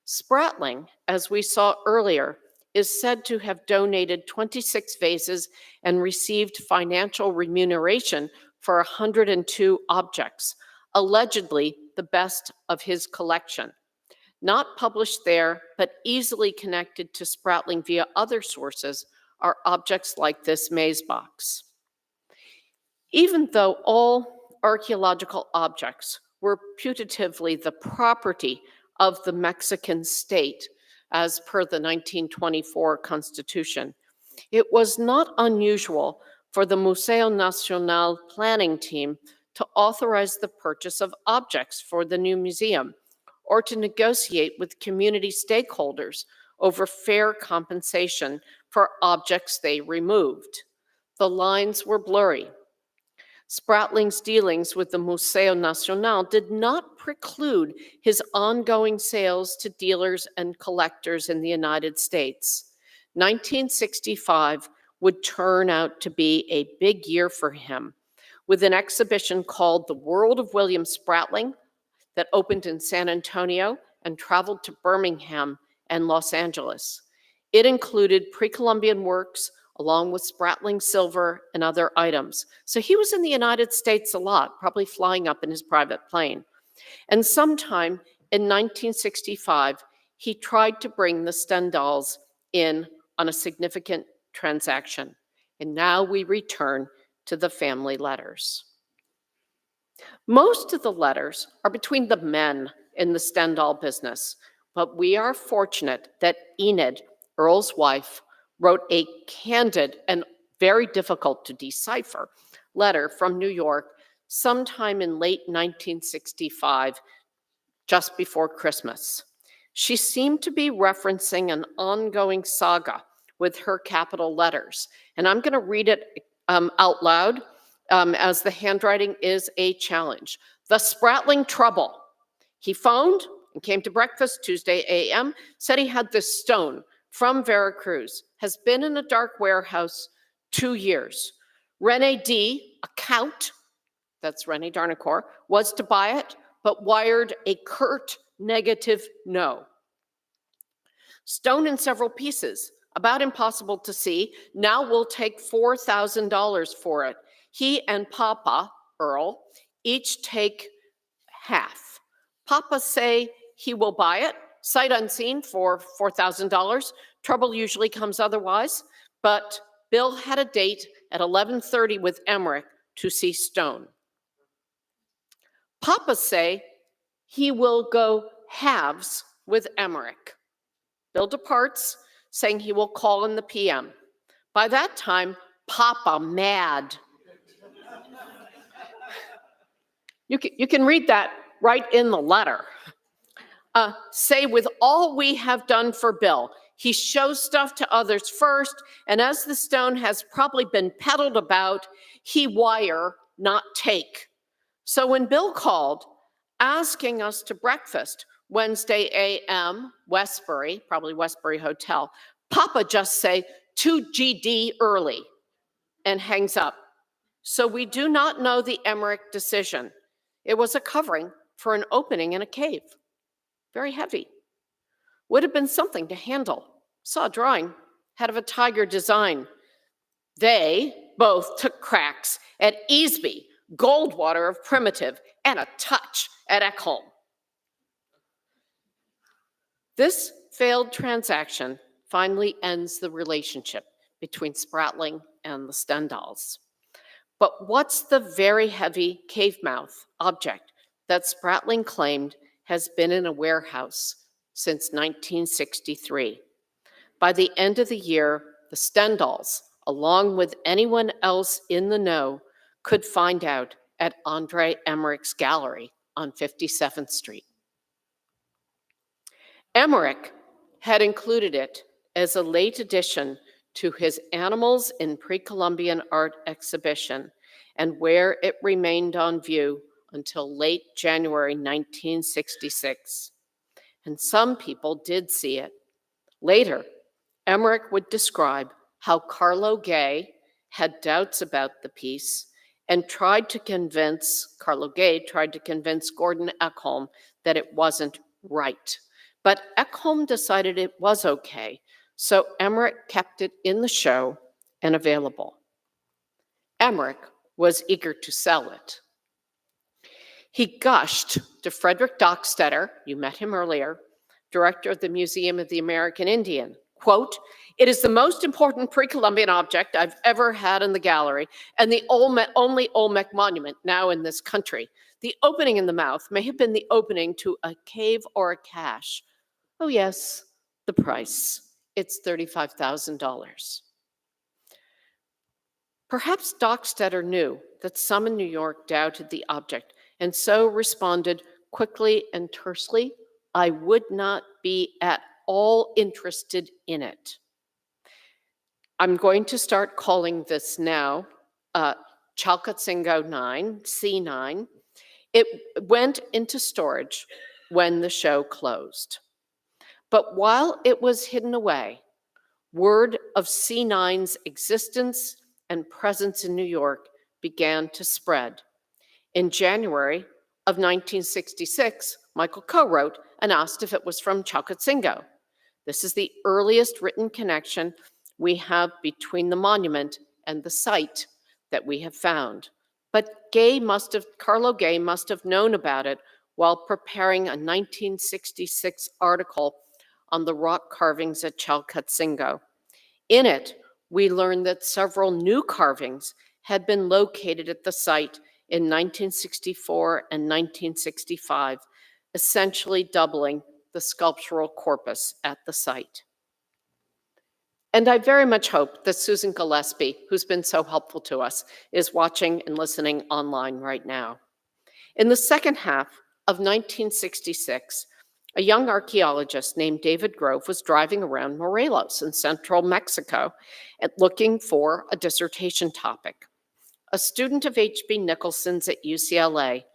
Speaker 2: Spratling, as we saw earlier, is said to have donated 26 vases and received financial remuneration for 102 objects, allegedly the best of his collection. Not published there, but easily connected to Spratling via other sources, are objects like this maze box. Even though all archaeological objects were putatively the property of the Mexican state, as per the 1924 Constitution, it was not unusual for the Museo Nacional planning team to authorize the purchase of objects for the new museum, or to negotiate with community stakeholders over fair compensation for objects they removed. The lines were blurry. Spratling's dealings with the Museo Nacional did not preclude his ongoing sales to dealers and collectors in the United States. 1965 would turn out to be a big year for him, with an exhibition called The World of William Spratling that opened in San Antonio and traveled to Birmingham and Los Angeles. It included pre-Columbian works along with Spratling silver and other items. So he was in the United States a lot, probably flying up in his private plane. And sometime in 1965, he tried to bring the Stendahls in on a significant transaction. And now we return to the family letters. Most of the letters are between the men in the Stendahl business, but we are fortunate that Enid, Earl's wife, wrote a candid and very difficult to decipher letter from New York sometime in late 1965, just before Christmas. She seemed to be referencing an ongoing saga with her capital letters. And I'm going to read it out loud as the handwriting is a challenge. The Spratling trouble. He phoned and came to breakfast Tuesday a.m., said he had this stone from Veracruz, has been in a dark warehouse 2 years. Rene D., a count, that's Rene Darnacourt, was to buy it, but wired a curt negative no. Stone in several pieces, about impossible to see. Now we'll take $4,000 for it. He and Papa, Earl, each take half. Papa say he will buy it, sight unseen, for $4,000. Trouble usually comes otherwise, but Bill had a date at 11:30 with Emmerich to see stone. Papa say he will go halves with Emmerich. Bill departs, saying he will call in the PM. By that time, Papa mad. You can read that right in the letter. Say, with all we have done for Bill, he shows stuff to others first, and as the stone has probably been peddled about, he wire, not take. So when Bill called, asking us to breakfast Wednesday a.m., Westbury, probably Westbury Hotel, Papa just say, 2 GD early, and hangs up. So we do not know the Emmerich decision. It was a covering for an opening in a cave. Very heavy. Would have been something to handle. Saw a drawing, head of a tiger design. They both took cracks at Easby, Goldwater of Primitive, and a touch at Ekholm. This failed transaction finally ends the relationship between Spratling and the Stendahls. But what's the very heavy cave mouth object that Spratling claimed has been in a warehouse since 1963? By the end of the year, the Stendahls, along with anyone else in the know, could find out at Andre Emmerich's gallery on 57th Street. Emmerich had included it as a late addition to his Animals in Pre-Columbian Art exhibition, and where it remained on view until late January 1966. And some people did see it. Later, Emmerich would describe how Carlo Gay had doubts about the piece and Carlo Gay tried to convince Gordon Ekholm that it wasn't right. But Ekholm decided it was okay, so Emmerich kept it in the show and available. Emmerich was eager to sell it. He gushed to Frederick Dockstetter, you met him earlier, director of the Museum of the American Indian, quote, "It is the most important pre-Columbian object I've ever had in the gallery and the only Olmec monument now in this country. The opening in the mouth may have been the opening to a cave or a cache. Oh yes, the price. It's $35,000. Perhaps Dockstetter knew that some in New York doubted the object and so responded quickly and tersely, "I would not be at all interested in it." I'm going to start calling this now Chalcatzingo 9, C9. It went into storage when the show closed. But while it was hidden away, word of C9's existence and presence in New York began to spread. In January of 1966, Michael co-wrote and asked if it was from Chalcatzingo. This is the earliest written connection we have between the monument and the site that we have found. But Carlo Gay must have known about it while preparing a 1966 article on the rock carvings at Chalcatzingo. In it, we learn that several new carvings had been located at the site in 1964 and 1965, essentially doubling the sculptural corpus at the site. And I very much hope that Susan Gillespie, who's been so helpful to us, is watching and listening online right now. In the second half of 1966, a young archaeologist named David Grove was driving around Morelos in central Mexico and looking for a dissertation topic. A student of H.B. Nicholson's at UCLA,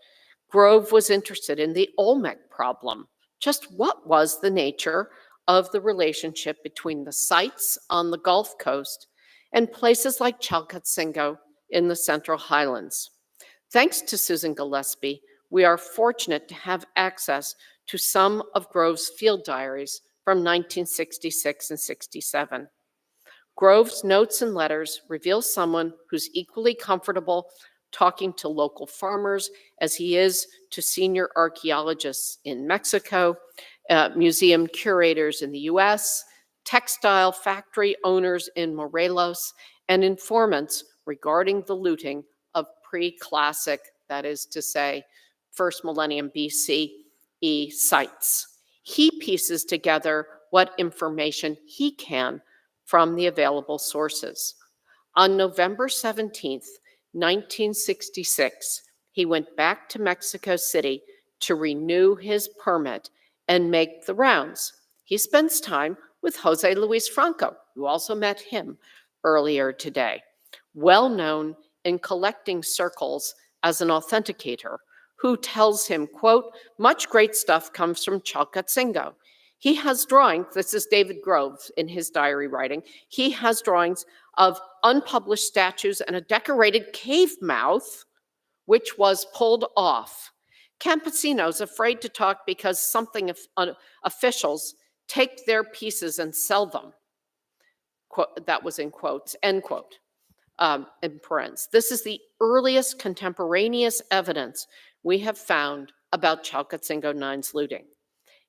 Speaker 2: Grove was interested in the Olmec problem. Just what was the nature of the relationship between the sites on the Gulf Coast and places like Chalcatzingo in the Central Highlands? Thanks to Susan Gillespie, we are fortunate to have access to some of Grove's field diaries from 1966 and 67. Grove's notes and letters reveal someone who's equally comfortable talking to local farmers as he is to senior archaeologists in Mexico, museum curators in the US, textile factory owners in Morelos, and informants regarding the looting of pre-classic, that is to say, first millennium BCE sites. He pieces together what information he can from the available sources. On November 17th, 1966, he went back to Mexico City to renew his permit and make the rounds. He spends time with Jose Luis Franco, who also met him earlier today, well known in collecting circles as an authenticator, who tells him, quote, "Much great stuff comes from Chalcatzingo. He has drawings," this is David Grove in his diary writing, "he has drawings of unpublished statues and a decorated cave mouth, which was pulled off. Campesinos afraid to talk because something officials take their pieces and sell them." Quote, that was in quotes, end quote, in parentheses. This is the earliest contemporaneous evidence we have found about Chalcatzingo 9's looting.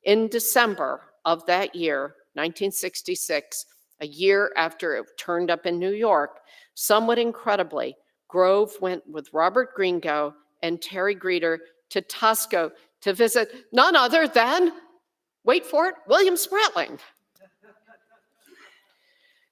Speaker 2: In December of that year, 1966, a year after it turned up in New York, somewhat incredibly, Grove went with Robert Gringo and Terry Greeter to Tasco to visit none other than, wait for it, William Spratling.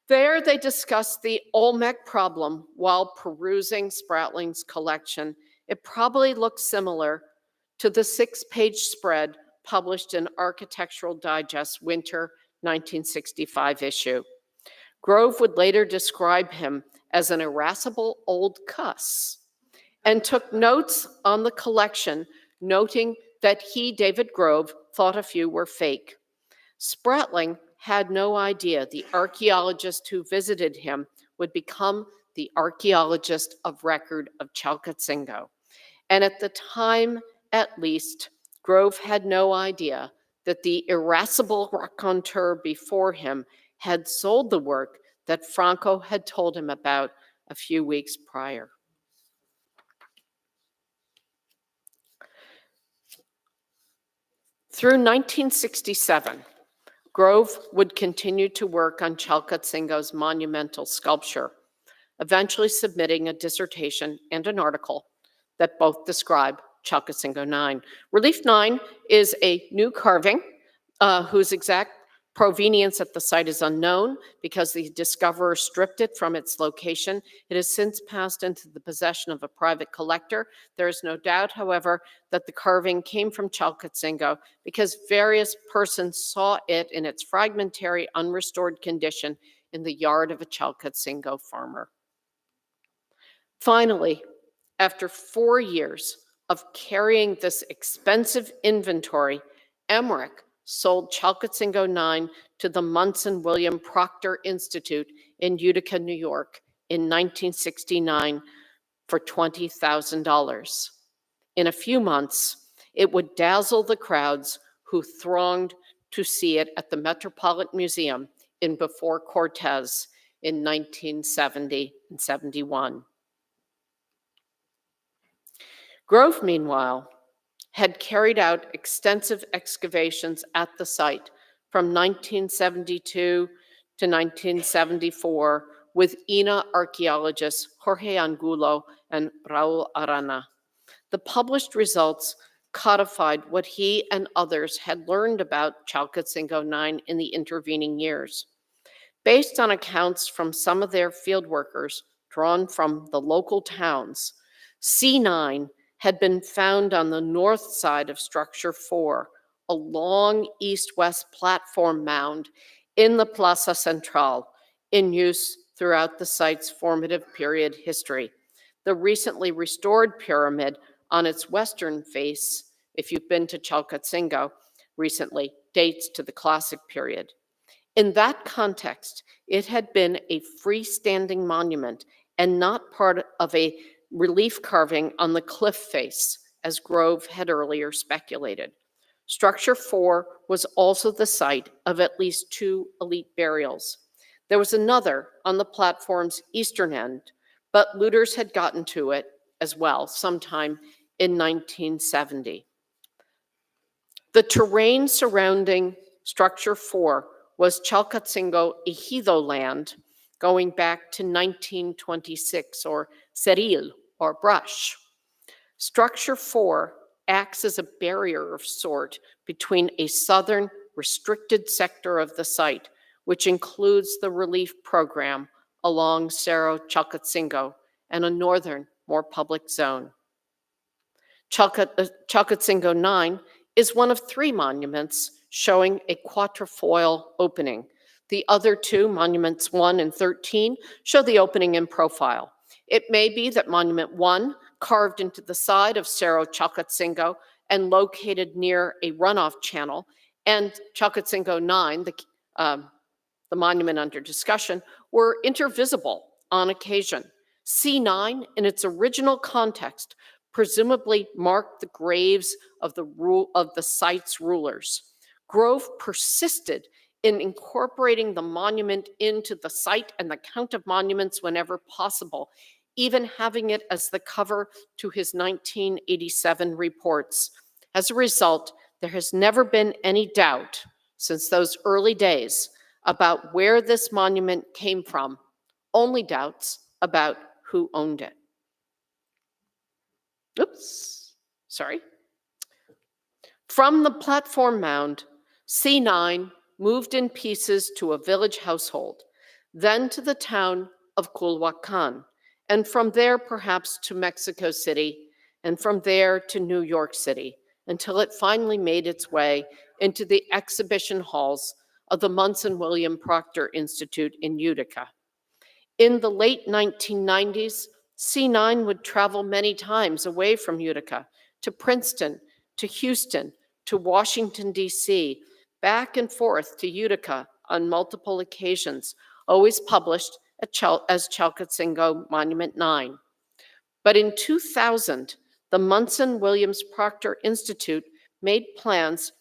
Speaker 2: There they discussed the Olmec problem while perusing Spratling's collection. It probably looks similar to the 6-page spread published in Architectural Digest Winter 1965 issue. Grove would later describe him as an irascible old cuss and took notes on the collection, noting that he, David Grove, thought a few were fake. Spratling had no idea the archaeologist who visited him would become the archaeologist of record of Chalcatzingo. And at the time, at least, Grove had no idea that the irascible raconteur before him had sold the work that Franco had told him about a few weeks prior. Through 1967, Grove would continue to work on Chalcatzingo's monumental sculpture, eventually submitting a dissertation and an article that both describe Chalcatzingo 9. Relief 9 is a new carving whose exact provenience at the site is unknown because the discoverer stripped it from its location. It has since passed into the possession of a private collector. There is no doubt, however, that the carving came from Chalcatzingo because various persons saw it in its fragmentary, unrestored condition in the yard of a Chalcatzingo farmer. Finally, after 4 years of carrying this expensive inventory, Emmerich sold Chalcatzingo 9 to the Munson William Proctor Institute in Utica, New York in 1969 for $20,000. In a few months, it would dazzle the crowds who thronged to see it at the Metropolitan Museum in Before Cortez in 1970 and 71. Grove, meanwhile, had carried out extensive excavations at the site from 1972 to 1974 with INA archaeologists Jorge Angulo and Raul Arana. The published results codified what he and others had learned about Chalcatzingo 9 in the intervening years. Based on accounts from some of their field workers drawn from the local towns, C9 had been found on the north side of Structure 4, a long east-west platform mound in the Plaza Central, in use throughout the site's formative period history. The recently restored pyramid on its western face, if you've been to Chalcatzingo recently, dates to the Classic period. In that context, it had been a freestanding monument and not part of a relief carving on the cliff face, as Grove had earlier speculated. Structure 4 was also the site of at least 2 elite burials. There was another on the platform's eastern end, but looters had gotten to it as well sometime in 1970. The terrain surrounding Structure 4 was Chalcatzingo ejido land going back to 1926, or ceril, or brush. Structure 4 acts as a barrier of sort between a southern restricted sector of the site, which includes the relief program along Cerro Chalcatzingo, and a northern, more public zone. Chalcatzingo 9 is one of 3 monuments showing a quatrefoil opening. The other 2, monuments 1 and 13, show the opening in profile. It may be that monument 1, carved into the side of Cerro Chalcatzingo and located near a runoff channel, and Chalcatzingo 9, the monument under discussion, were intervisible on occasion. C9, in its original context, presumably marked the graves of the site's rulers. Grove persisted in incorporating the monument into the site and the count of monuments whenever possible, even having it as the cover to his 1987 reports. As a result, there has never been any doubt since those early days about where this monument came from, only doubts about who owned it. Oops, sorry. From the platform mound, C9 moved in pieces to a village household, then to the town of Culhuacan, and from there perhaps to Mexico City, and from there to New York City, until it finally made its way into the exhibition halls of the Munson William Proctor Institute in Utica. In the late 1990s, C9 would travel many times away from Utica to Princeton, to Houston, to Washington, D.C., back and forth to Utica on multiple occasions, always published as Chalcatzingo Monument 9. But in 2000, the Munson Williams Proctor Institute made plans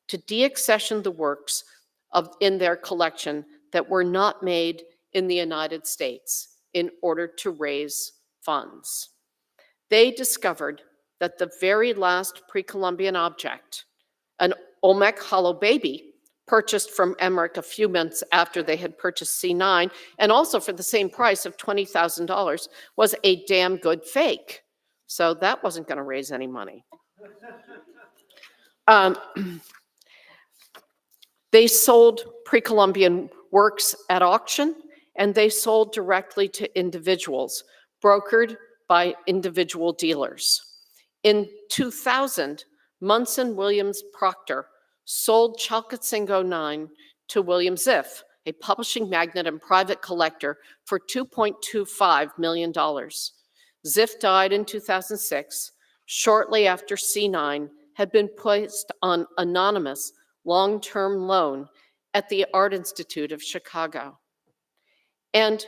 Speaker 2: to deaccession the works in their collection that were not made in the United States in order to raise funds. They discovered that the very last pre-Columbian object, an Olmec hollow baby, purchased from Emmerich a few months after they had purchased C9, and also for the same price of $20,000, was a damn good fake. So that wasn't going to raise any money. They sold pre-Columbian works at auction, and they sold directly to individuals, brokered by individual dealers. In 2000, Munson Williams Proctor sold Chalcatzingo 9 to William Ziff, a publishing magnate and private collector, for $2.25 million. Ziff died in 2006, shortly after C9 had been placed on anonymous long-term loan at the Art Institute of Chicago. And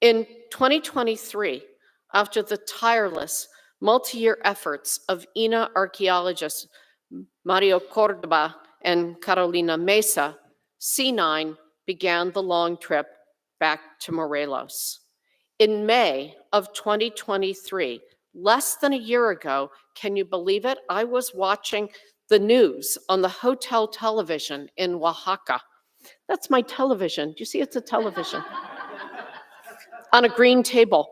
Speaker 2: in 2023, after the tireless multi-year efforts of INA archaeologists Mario Cordoba and Carolina Mesa, C9 began the long trip back to Morelos. In May of 2023, less than a year ago, can you believe it? I was watching the news on the hotel television in Oaxaca. That's my television. Do you see it's a television? On a green table.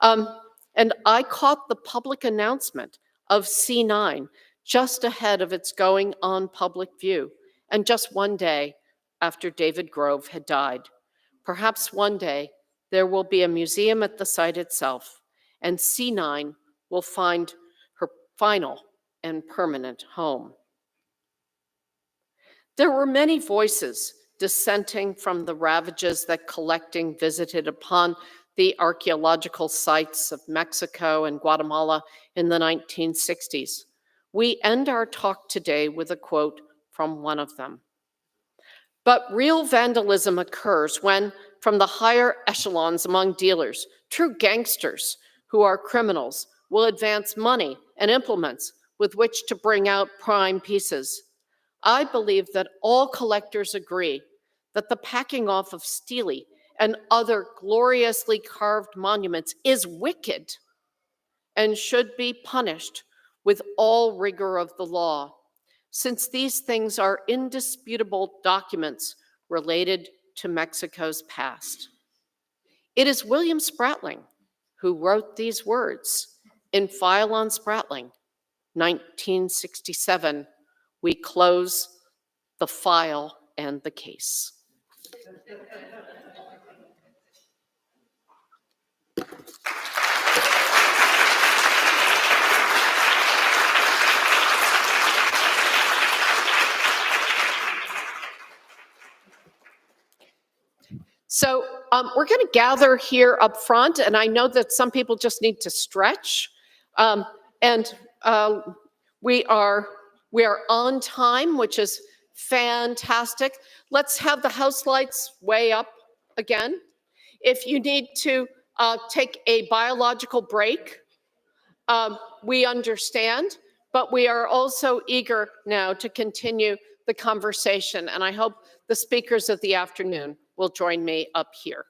Speaker 2: And I caught the public announcement of C9 just ahead of its going on public view, and just one day after David Grove had died. Perhaps one day there will be a museum at the site itself, and C9 will find her final and permanent home. There were many voices dissenting from the ravages that collecting visited upon the archaeological sites of Mexico and Guatemala in the 1960s. We end our talk today with a quote from one of them. But real vandalism occurs when, from the higher echelons among dealers, true gangsters who are criminals will advance money and implements with which to bring out prime pieces. I believe that all collectors agree that the packing off of stele and other gloriously carved monuments is wicked and should be punished with all rigor of the law, since these things are indisputable documents related to Mexico's past. It is William Spratling who wrote these words in File on Spratling, 1967. We close the file and the case. So we're going to gather here up front, and I know that some people just need to stretch. We are on time, which is fantastic. Let's have the house lights way up again. If you need to take a biological break, we understand, but we are also eager now to continue the conversation, and I hope the speakers of the afternoon will join me up here.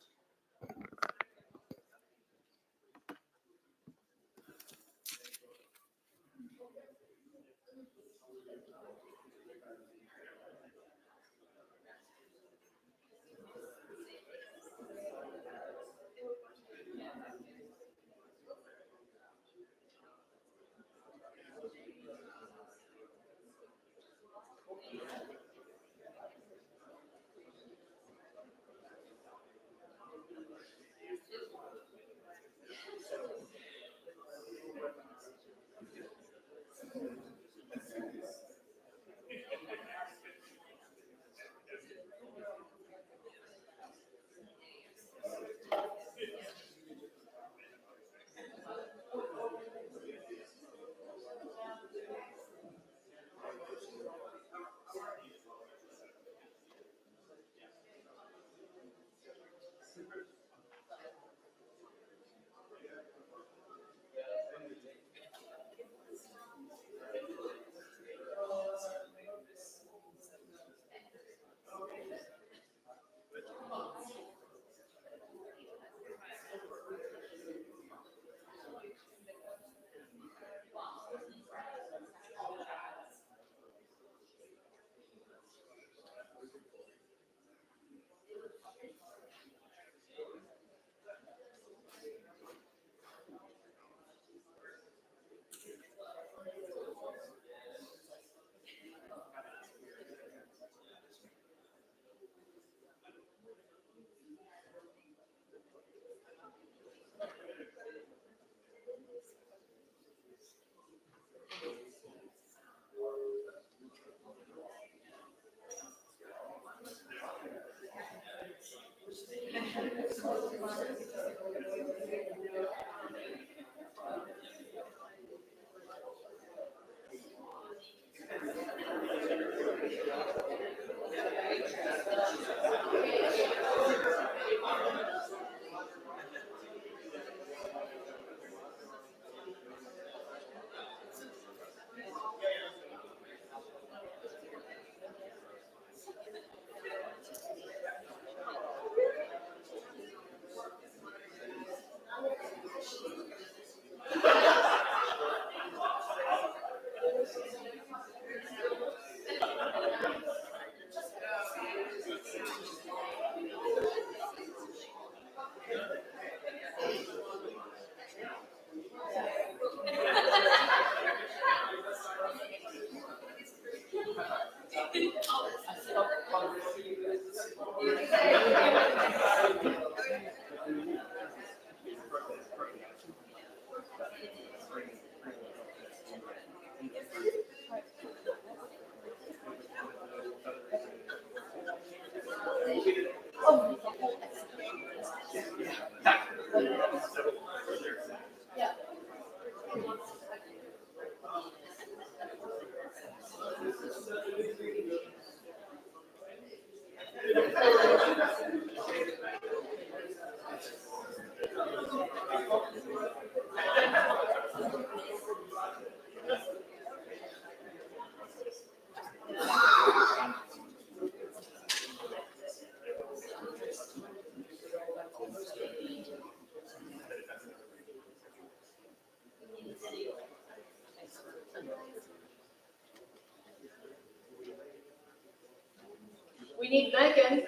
Speaker 2: We need Megan.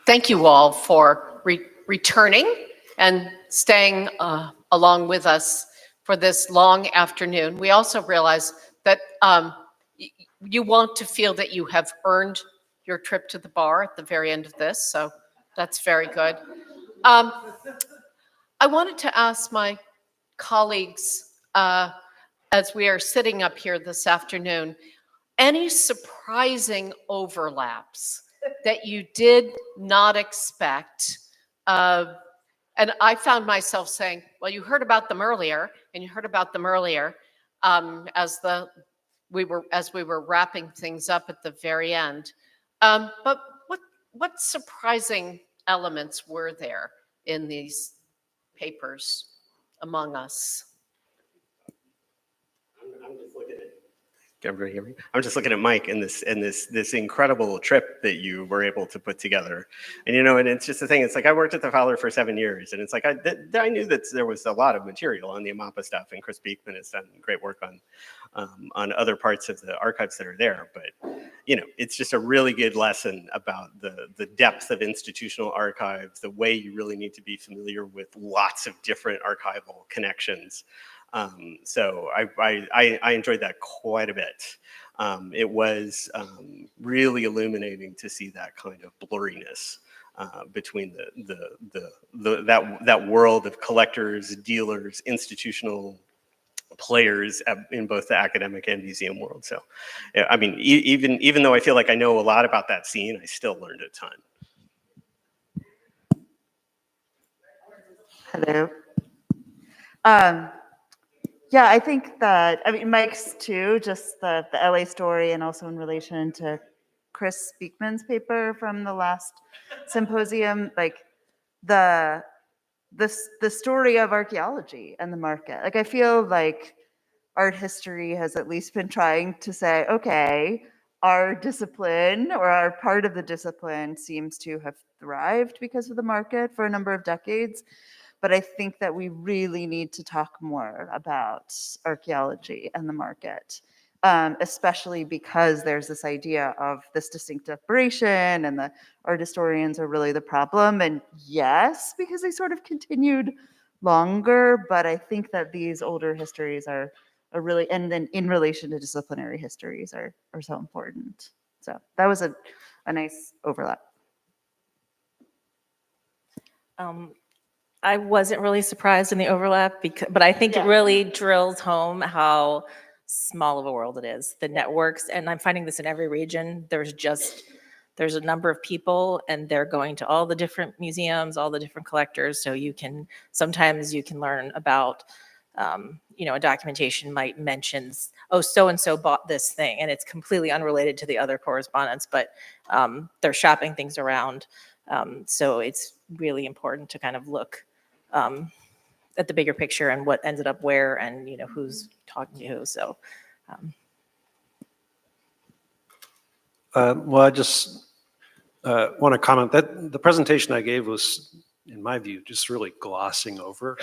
Speaker 2: Thank you all for returning and staying along with us for this long afternoon. We also realize that you want to feel that you have earned your trip to the bar at the very end of this, so that's very good. I wanted to ask my colleagues, as we are sitting up here this afternoon, any surprising overlaps that you did not expect? And I found myself saying, well, you heard about them earlier, and you heard about them earlier as we were wrapping things up at the very end. But what surprising elements were there in these papers among us?
Speaker 18: I'm just looking at. Can everybody hear me? I'm just looking at Mike and this incredible trip that you were able to put together. And and it's just the thing. It's like I worked at the Fowler for 7 years, and it's like I knew that there was a lot of material on the Amapa stuff, and Chris Beekman has done great work on other parts of the archives that are there. But it's just a really good lesson about the depth of institutional archives, the way you really need to be familiar with lots of different archival connections. So I enjoyed that quite a bit. It was really illuminating to see that kind of blurriness between that world of collectors, dealers, institutional players in both the academic and museum world. So, I mean, even though I feel like I know a lot about that scene, I still learned a ton.
Speaker 16: Hello. Yeah, I think that, Mike's too, just the LA story, and also in relation to Chris Beekman's paper from the last symposium, like the story of archaeology and the market. Like, I feel like art history has at least been trying to say, okay, our discipline or our part of the discipline seems to have thrived because of the market for a number of decades. But I think that we really need to talk more about archaeology and the market, especially because there's this idea of this distinct separation, and the art historians are really the problem. And yes, because they sort of continued longer, but I think that these older histories are really, and then in relation to disciplinary histories, are so important. So that was a nice overlap.
Speaker 15: I wasn't really surprised in the overlap, but I think it really drills home how small of a world it is. The networks, and I'm finding this in every region, there's a number of people, and they're going to all the different museums, all the different collectors. So sometimes you can learn about, a documentation might mention, oh, so-and-so bought this thing, and it's completely unrelated to the other correspondence, but they're shopping things around. So it's really important to kind of look at the bigger picture and what ended up where, and who's talking to who. So,
Speaker 19: well, I just want to comment that the presentation I gave was, in my view, just really glossing over,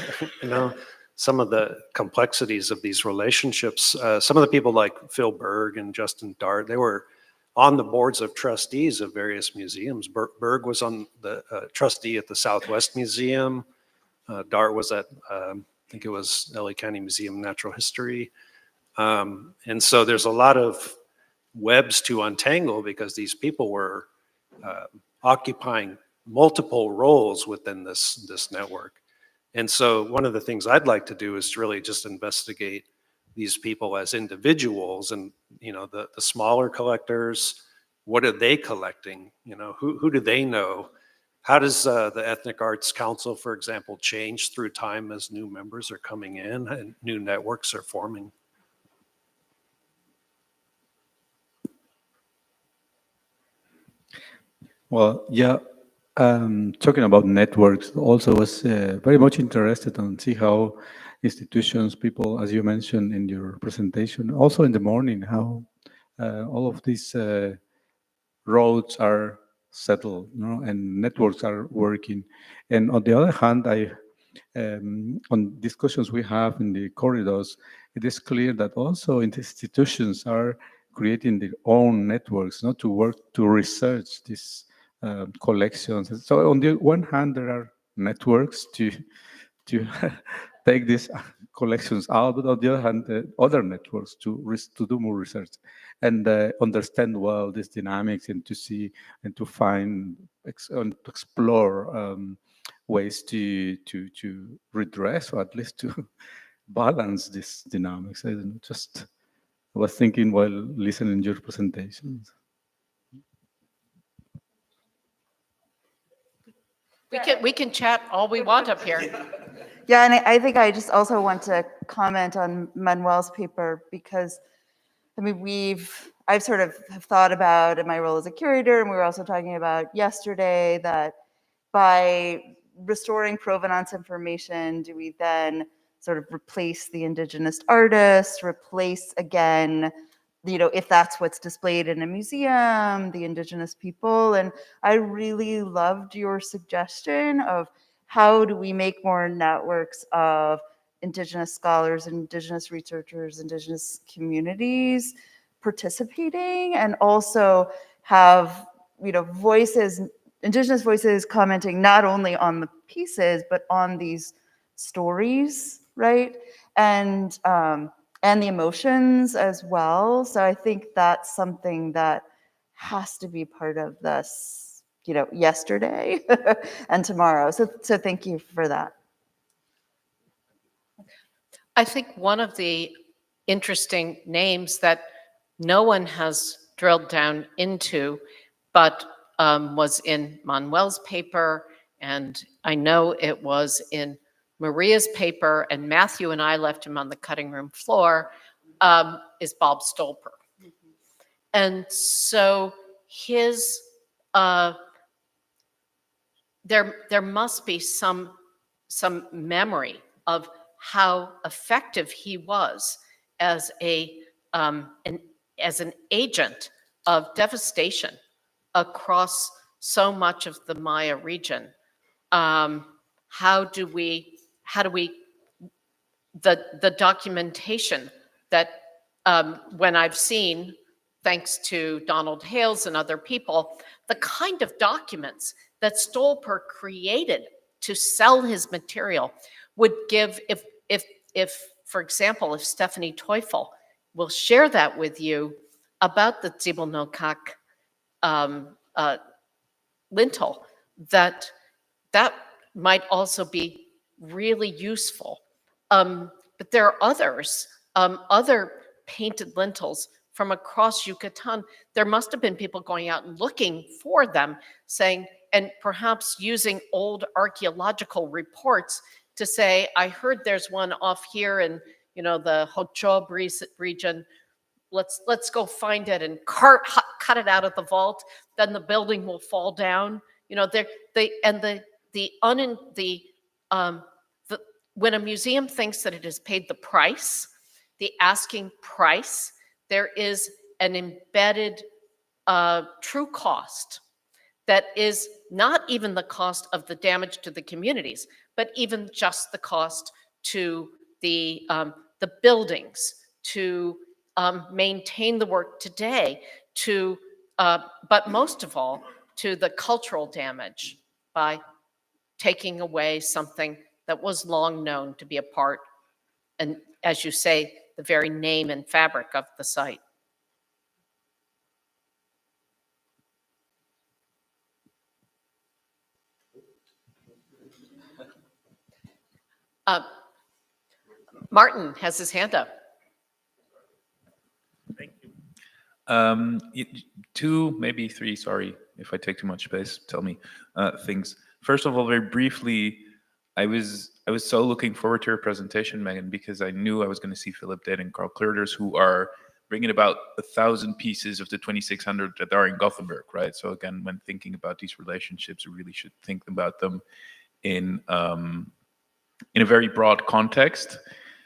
Speaker 19: some of the complexities of these relationships. Some of the people like Phil Berg and Justin Dart, they were on the boards of trustees of various museums. Berg was on the trustee at the Southwest Museum. Dart was at, I think it was LA County Museum of Natural History. And so there's a lot of webs to untangle because these people were occupying multiple roles within this network. And so one of the things I'd like to do is really just investigate these people as individuals, and, you know, the smaller collectors, what are they collecting? You know, who do they know? How does the Ethnic Arts Council, for example, change through time as new members are coming in and new networks are forming?
Speaker 17: Well, yeah, talking about networks, also was very much interested on see how institutions, people, as you mentioned in your presentation, also in the morning, how all of these roads are settled, you know, and networks are working. And on the other hand, on discussions we have in the corridors, it is clear that also institutions are creating their own networks, not to work to research these collections. So on the one hand, there are networks to take these collections out, but on the other hand, other networks to do more research and understand well these dynamics and to see and to find and to explore ways to redress or at least to balance these dynamics. I don't know, just I was thinking while listening to your presentations.
Speaker 2: We can chat all we want up here.
Speaker 16: Yeah, and I think I just also want to comment on Manuel's paper because, I mean, I've sort of have thought about in my role as a curator, and we were also talking about yesterday that by restoring provenance information, do we then sort of replace the indigenous artist, replace again, you know, if that's what's displayed in a museum, the indigenous people? And I really loved your suggestion of how do we make more networks of indigenous scholars, indigenous researchers, indigenous communities participating, and also have, you know, voices, indigenous voices commenting not only on the pieces, but on these stories, right? And the emotions as well. So I think that's something that has to be part of this, you know, yesterday and tomorrow. So thank you for that.
Speaker 2: I think one of the interesting names that no one has drilled down into, but was in Manuel's paper, and I know it was in Maria's paper, and Matthew and I left him on the cutting room floor, is Bob Stolper. And so his, there must be some memory of how effective he was as as an agent of devastation across so much of the Maya region. How do we, the documentation that when I've seen, thanks to Donald Hales and other people, the kind of documents that Stolper created to sell his material would give, if for example, if Stephanie Teufel will share that with you about the Zibelnokak lintel, that might also be really useful. But there are others, other painted lintels from across Yucatan. There must have been people going out and looking for them, saying, and perhaps using old archaeological reports to say, I heard there's one off here in, you know, the Hochob region. Let's go find it and cut it out of the vault. Then the building will fall down. You know, when a museum thinks that it has paid the price, the asking price, there is an embedded true cost that is not even the cost of the damage to the communities, but even just the cost to the buildings, to maintain the work today, but most of all, to the cultural damage by taking away something that was long known to be a part, and as you say, the very name and fabric of the site. Martin has his hand up.
Speaker 5: Two, maybe three, sorry if I take too much space, tell me things. First of all, very briefly, I was so looking forward to your presentation, Megan, because I knew I was going to see Philip Dade and Carl Kleurders, who are bringing about 1,000 pieces of the 2600 that are in Gothenburg, right? So again, when thinking about these relationships, we really should think about them in a very broad context.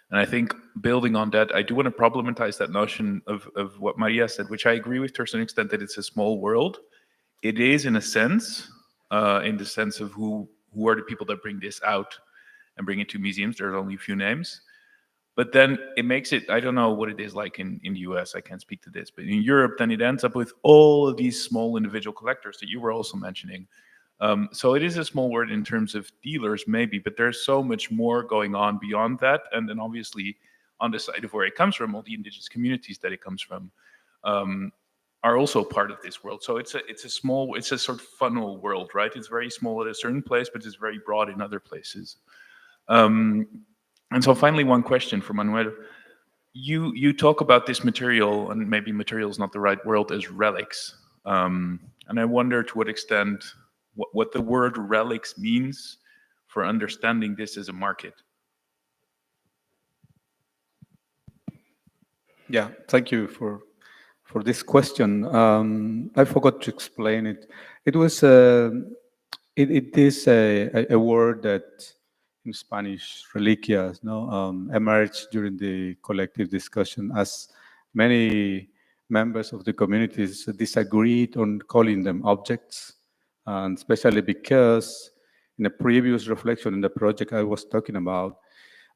Speaker 5: And I think building on that, I do want to problematize that notion of what Maria said, which I agree with to a certain extent, that it's a small world. It is in a sense, in the sense of who are the people that bring this out and bring it to museums. There's only a few names. But then it makes it, I don't know what it is like in the US, I can't speak to this, but in Europe, then it ends up with all of these small individual collectors that you were also mentioning. So it is a small word in terms of dealers, maybe, but there's so much more going on beyond that. And then obviously on the side of where it comes from, all the indigenous communities that it comes from are also part of this world. So it's a sort of funnel world, right? It's very small at a certain place, but it's very broad in other places. And so finally, one question for Manuel. You talk about this material, and maybe material is not the right word, as relics. And I wonder to what extent what the word relics means for understanding this as a market.
Speaker 17: Yeah, thank you for this question. I forgot to explain it. It was it is a word that in Spanish, reliquias, emerged during the collective discussion, as many members of the communities disagreed on calling them objects, and especially because in a previous reflection in the project I was talking about,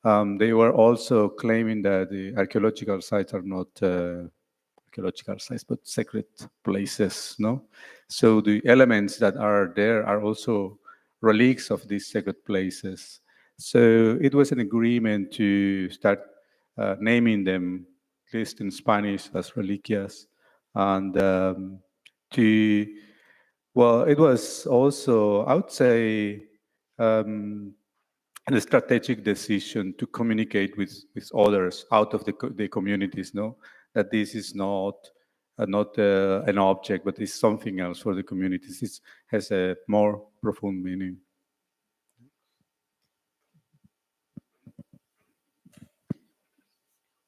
Speaker 17: they were also claiming that the archaeological sites are not archaeological sites, but sacred places, no? So the elements that are there are also relics of these sacred places. So it was an agreement to start naming them, at least in Spanish, as reliquias. And well, it was also, I would say, a strategic decision to communicate with others out of the communities, no? That this is not an object, but it's something else for the communities. It has a more profound meaning.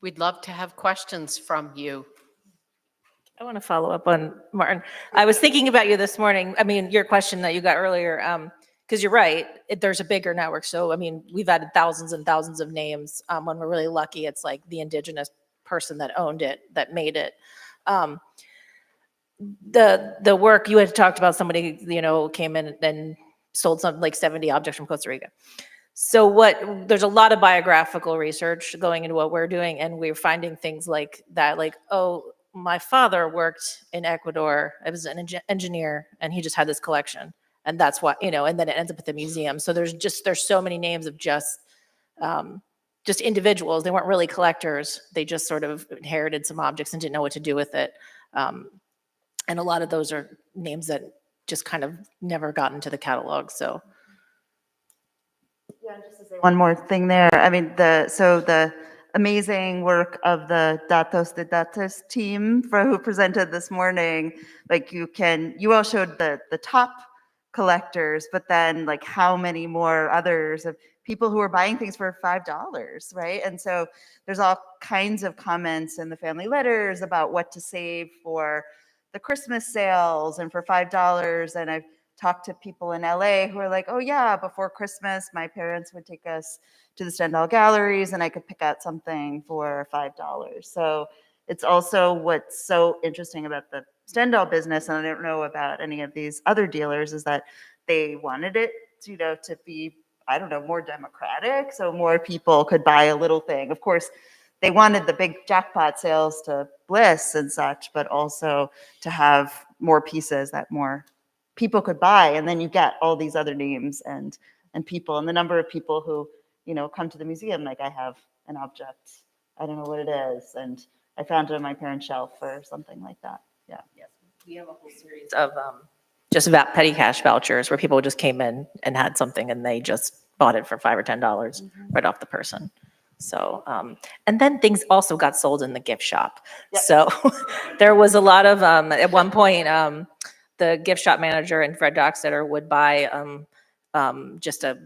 Speaker 2: We'd love to have questions from you.
Speaker 15: I want to follow up on Martin. I was thinking about you this morning. I mean, your question that you got earlier, because you're right, there's a bigger network. So, I mean, we've added thousands and thousands of names. When we're really lucky, it's like the indigenous person that owned it, that made it. The work you had talked about, somebody, came in and sold something like 70 objects from Costa Rica. So there's a lot of biographical research going into what we're doing, and we're finding things like that, like, oh, my father worked in Ecuador. I was an engineer, and he just had this collection, and that's why, and then it ends up at the museum. So there's so many names of just individuals. They weren't really collectors. They just sort of inherited some objects and didn't know what to do with it. And a lot of those are names that just kind of never got into the catalog. So.
Speaker 16: Yeah, just to say one more thing there. I mean, the amazing work of the Datos de Datos team who presented this morning, like you all showed the top collectors, but then like how many more others of people who are buying things for $5, right? And so there's all kinds of comments in the family letters about what to save for the Christmas sales and for $5. And I've talked to people in LA who are like, oh yeah, before Christmas, my parents would take us to the Stendahl Galleries and I could pick out something for $5. So it's also what's so interesting about the Stendahl business, and I don't know about any of these other dealers, is that they wanted it, to be, I don't know, more democratic, so more people could buy a little thing. Of course, they wanted the big jackpot sales to bliss and such, but also to have more pieces that more people could buy, and then you get all these other names and people, and the number of people who come to the museum. Like, I have an object, I don't know what it is, and I found it on my parents' shelf or something like that. Yeah.
Speaker 15: Yes, we have a whole series of just petty cash vouchers where people just came in and had something and they just bought it for $5 or $10 right off the person. So, and then things also got sold in the gift shop. So there was a lot of, at one point, the gift shop manager in Fred Dockstetter would buy just a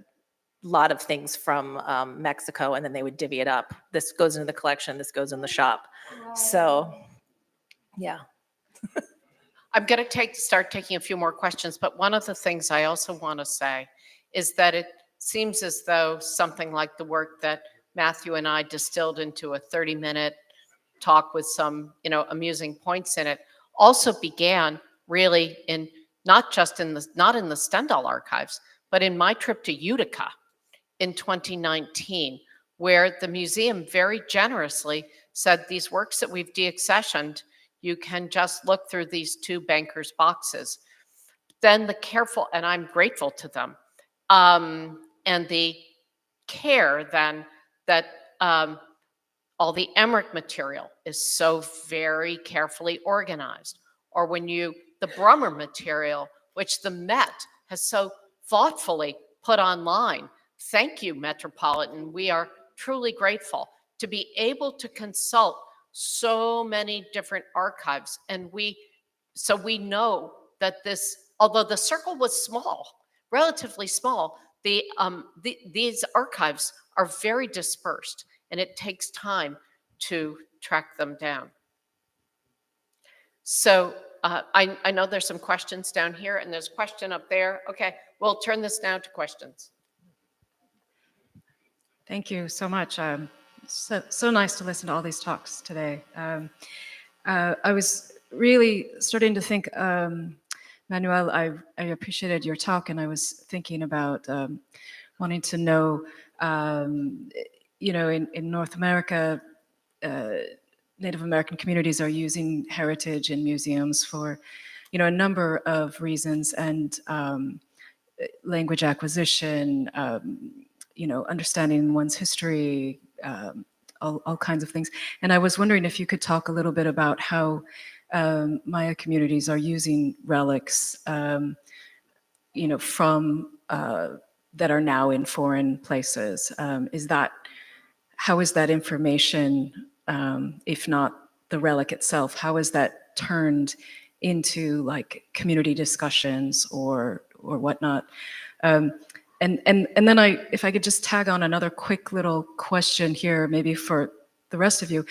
Speaker 15: lot of things from Mexico, and then they would divvy it up. This goes into the collection, this goes in the shop. So, yeah.
Speaker 2: I'm going to start taking a few more questions, but one of the things I also want to say is that it seems as though something like the work that Matthew and I distilled into a 30-minute talk with some, amusing points in it, also began really in not in the Stendahl archives, but in my trip to Utica in 2019, where the museum very generously said these works that we've deaccessioned, you can just look through these two bankers' boxes. Then and I'm grateful to them, and the care then that all the Emmerich material is so very carefully organized, or when the Brummer material, which the Met has so thoughtfully put online. Thank you, Metropolitan. We are truly grateful to be able to consult so many different archives. And so we know that although the circle was small, relatively small, these archives are very dispersed, and it takes time to track them down. So I know there's some questions down here, and there's a question up there. Okay, we'll turn this now to questions.
Speaker 20: Thank you so much. So nice to listen to all these talks today. I was really starting to think, Manuel, I appreciated your talk, and I was thinking about wanting to know, in North America, Native American communities are using heritage in museums for, a number of reasons, and language acquisition, understanding one's history, all kinds of things. And I was wondering if you could talk a little bit about how Maya communities are using relics, from that are now in foreign places. How is that information, if not the relic itself, how is that turned into like community discussions or whatnot? And then if I could just tag on another quick little question here, maybe for the rest of you.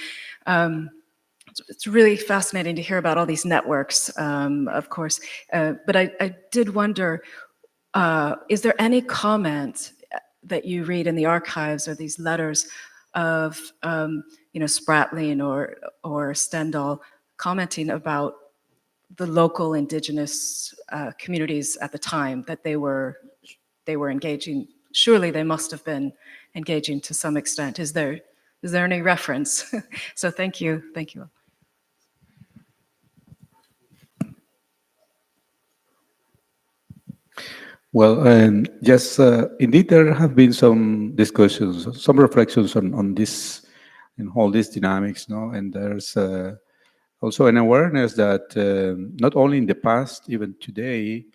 Speaker 20: It's really fascinating to hear about all these networks, of course, but I did wonder, is there any comment that you read in the archives or these letters of, Spratling or Stendahl commenting about the local indigenous communities at the time that they were engaging? Surely they must have been engaging to some extent. Is there any reference? So thank you.
Speaker 17: Well, yes, indeed, there have been some discussions, some reflections on this, and all these dynamics, no? And there's also an awareness that not only in the past, even today,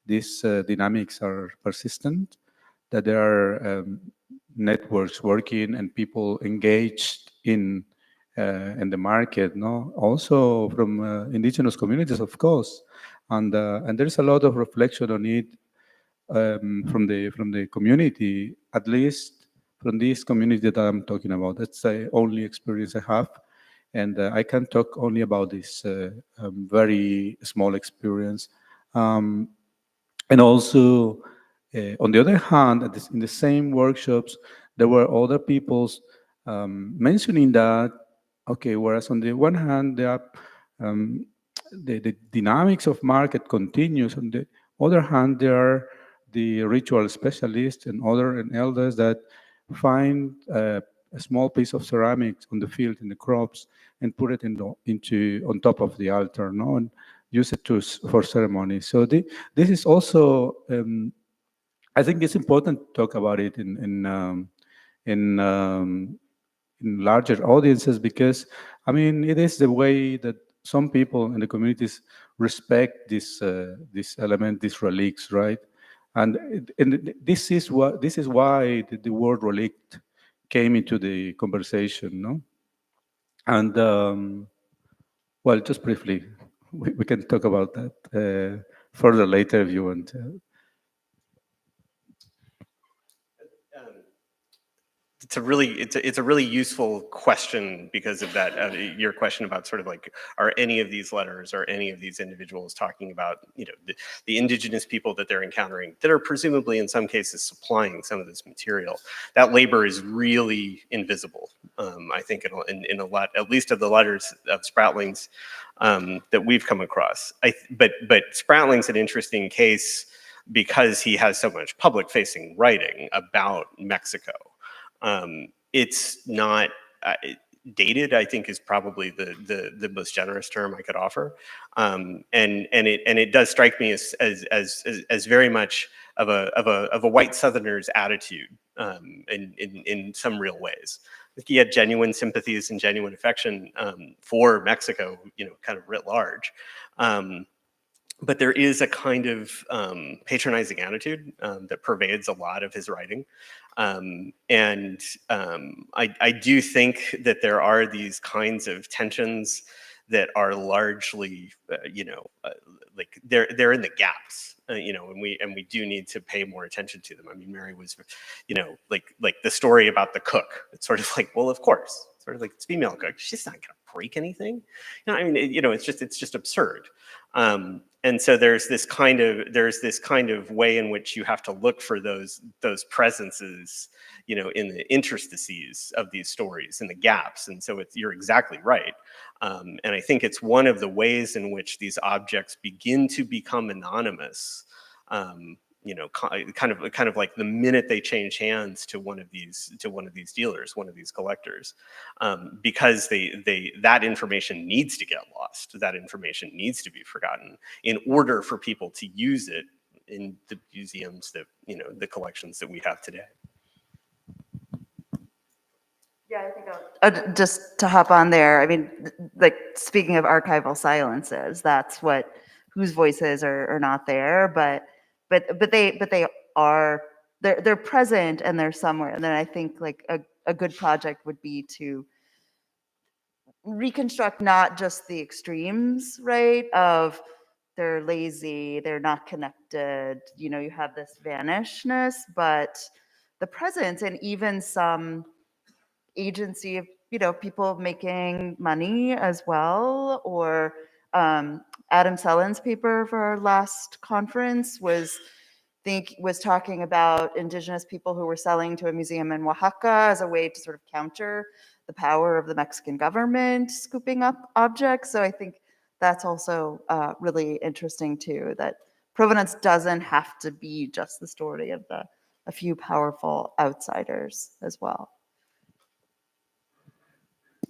Speaker 17: these dynamics are persistent, that there are networks working and people engaged in the market, no? Also from indigenous communities, of course, and there's a lot of reflection on it. From the community, at least from this community that I'm talking about. That's the only experience I have, and I can talk only about this very small experience. And also, on the other hand, in the same workshops, there were other people's mentioning that, okay, whereas on the one hand, the dynamics of market continues, on the other hand, there are the ritual specialists and elders that find a small piece of ceramics on the field in the crops and put it on top of the altar, no, and use it for ceremony. So this is also, I think it's important to talk about it in larger audiences, because I mean it is the way that some people in the communities respect this element, these relics, right? And this is why the word relic came into the conversation, no? And well, just briefly, we can talk about that further later if you want.
Speaker 18: It's a really useful question because of that, your question about sort of like, are any of these letters or any of these individuals talking about, you know, the indigenous people that they're encountering that are presumably in some cases supplying some of this material. That labor is really invisible, I think, in a lot, at least of the letters of Spratling's that we've come across. But Spratling's an interesting case because he has so much public-facing writing about Mexico. It's not dated, I think, is probably the most generous term I could offer, and it does strike me as very much of a white Southerner's attitude in some real ways. He had genuine sympathies and genuine affection for Mexico, you know, kind of writ large. But there is a kind of patronizing attitude that pervades a lot of his writing. I do think that there are these kinds of tensions that are largely, like they're in the gaps, and we do need to pay more attention to them. I mean, Mary was, like the story about the cook. It's sort of like, well, of course, sort of like it's female cook. She's not going to break anything. I mean, it's just absurd. And so there's this kind of way in which you have to look for those presences, in the interstices of these stories, in the gaps. And so you're exactly right. And I think it's one of the ways in which these objects begin to become anonymous. Kind of like the minute they change hands to one of these dealers, one of these collectors, because that information needs to get lost. That information needs to be forgotten in order for people to use it in the museums that, the collections that we have today.
Speaker 16: Yeah, I think just to hop on there. I mean, like speaking of archival silences, that's whose voices are not there, but they are, they're present and they're somewhere. And then I think like a good project would be to reconstruct not just the extremes, right? Of they're lazy, they're not connected, you have this vanishness, but the presence and even some agency of, people making money as well, or Adam Sellen's paper for our last conference was talking about indigenous people who were selling to a museum in Oaxaca as a way to sort of counter the power of the Mexican government scooping up objects. So I think that's also really interesting too, that provenance doesn't have to be just the story of a few powerful outsiders as well.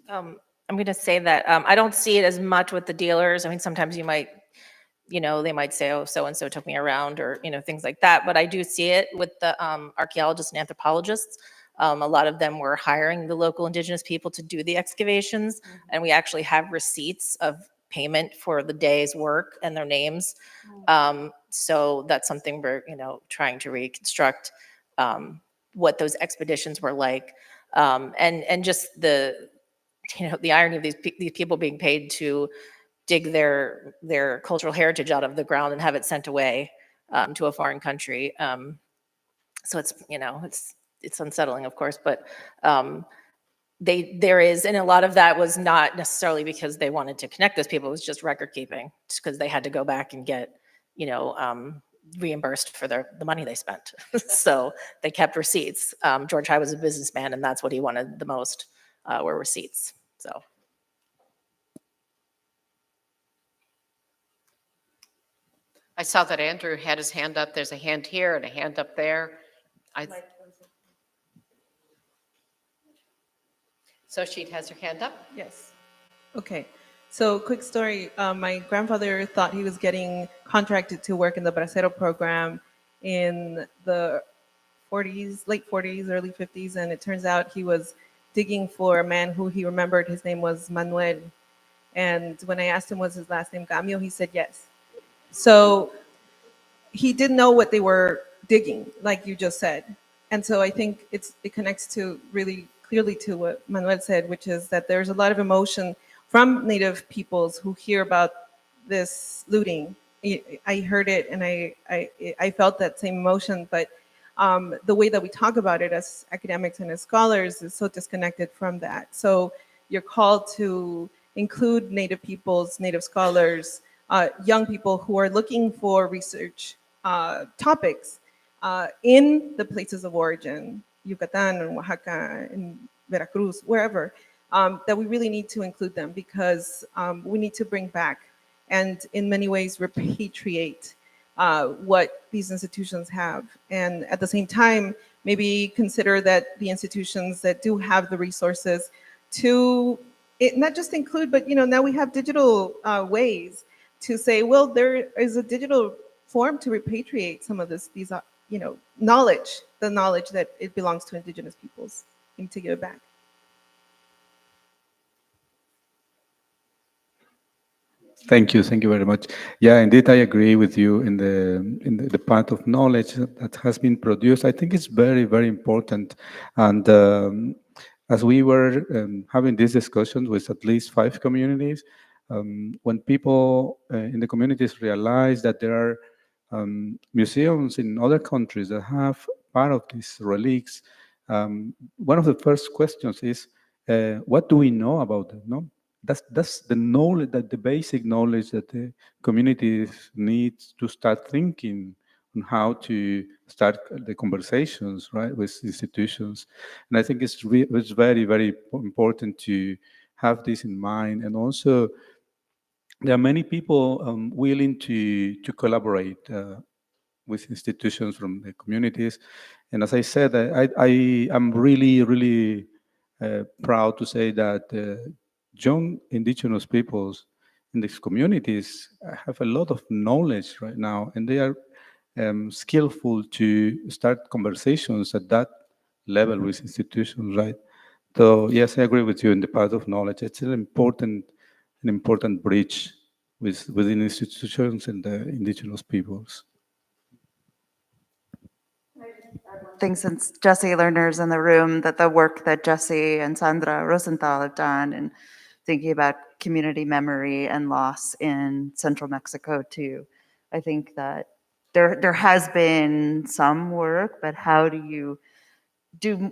Speaker 15: I'm going to say that I don't see it as much with the dealers. I mean, sometimes you might, they might say, oh, so-and-so took me around, or, things like that. But I do see it with the archaeologists and anthropologists. A lot of them were hiring the local indigenous people to do the excavations. Mm-hmm. And we actually have receipts of payment for the day's work and their names. Mm-hmm. So that's something we're, trying to reconstruct what those expeditions were like. And just the irony of these people being paid to dig their cultural heritage out of the ground and have it sent away to a foreign country. So it's, it's unsettling, of course, but there is, and a lot of that was not necessarily because they wanted to connect those people. It was just record keeping, just because they had to go back and get, reimbursed for the money they spent. So they kept receipts. George High was a businessman, and that's what he wanted the most, were receipts. So.
Speaker 2: I saw that Andrew had his hand up. There's a hand here and a hand up there. So she has her hand up?
Speaker 21: Yes. Okay. So quick story. My grandfather thought he was getting contracted to work in the Bracero program in the 40s, late 40s, early 50s. And it turns out he was digging for a man who he remembered. His name was Manuel. And when I asked him, was his last name Gamio, he said yes. So he didn't know what they were digging, like you just said. And so I think it connects to really clearly to what Manuel said, which is that there's a lot of emotion from Native peoples who hear about this looting. I heard it and I felt that same emotion, but the way that we talk about it as academics and as scholars is so disconnected from that. So you're called to include Native peoples, Native scholars, young people who are looking for research topics in the places of origin, Yucatan and Oaxaca and Veracruz, wherever, that we really need to include them because we need to bring back and in many ways repatriate what these institutions have. And at the same time, maybe consider that the institutions that do have the resources to not just include, but now we have digital ways to say, well, there is a digital form to repatriate some of these knowledge, the knowledge that it belongs to indigenous peoples. We need to give it back.
Speaker 17: Thank you very much. Yeah, indeed, I agree with you in the part of knowledge that has been produced. I think it's very, very important. And as we were having this discussion with at least 5 communities, when people in the communities realize that there are museums in other countries that have part of these relics, one of the first questions is, what do we know about them? No? That's the knowledge, that the basic knowledge that the communities need to start thinking on how to start the conversations, right, with institutions. And I think it's very, very important to have this in mind. And also, there are many people willing to collaborate with institutions from the communities. And as I said, I am really, really proud to say that young indigenous peoples in these communities have a lot of knowledge right now, and they are skillful to start conversations at that level with institutions, right? So yes, I agree with you in the part of knowledge. It's an important bridge within institutions and the indigenous peoples.
Speaker 16: I think since Jesse Lerner's in the room, that the work that Jesse and Sandra Rosenthal have done and thinking about community memory and loss in central Mexico too. I think that there has been some work, but how do you do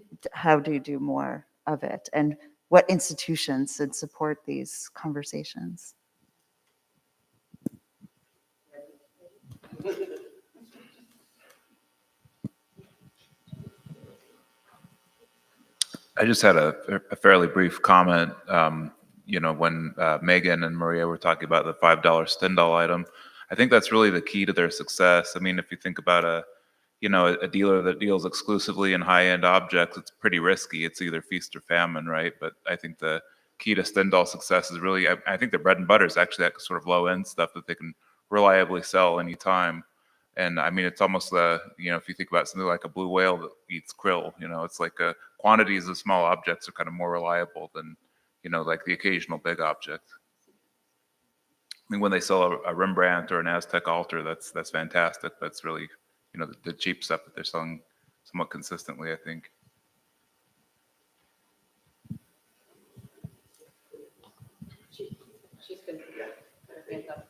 Speaker 16: more of it? And what institutions should support these conversations?
Speaker 3: I just had a fairly brief comment. When Megan and Maria were talking about the $5 Stendahl item, I think that's really the key to their success. I mean, if you think about a dealer that deals exclusively in high-end objects, it's pretty risky. It's either feast or famine, right? But I think the key to Stendahl's success is really, I think their bread and butter is actually that sort of low-end stuff that they can reliably sell anytime. And I mean, it's almost if you think about something like a blue whale that eats krill, it's like quantities of small objects are kind of more reliable than, like the occasional big object. I mean, when they sell a Rembrandt or an Aztec altar, that's fantastic. That's really, the cheap stuff that they're selling somewhat consistently, I think.
Speaker 2: She's been up.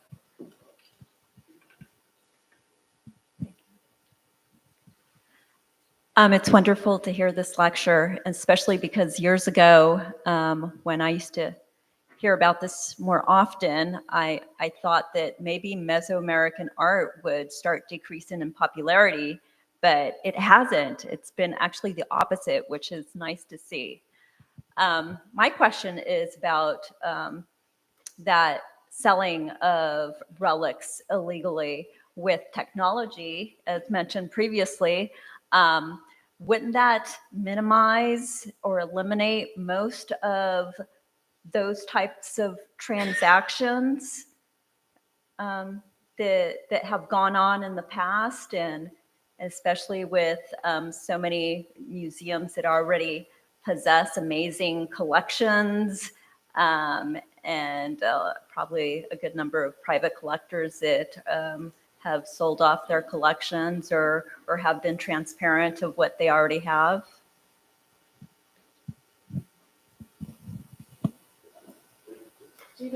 Speaker 1: It's wonderful to hear this lecture, especially because years ago, when I used to hear about this more often, I thought that maybe Mesoamerican art would start decreasing in popularity, but it hasn't. It's been actually the opposite, which is nice to see. My question is about that selling of relics illegally with technology, as mentioned previously. Wouldn't that minimize or eliminate most of those types of transactions that have gone on in the past, and especially with so many museums that already possess amazing collections, and probably a good number of private collectors that have sold off their collections or have been transparent of what they already have?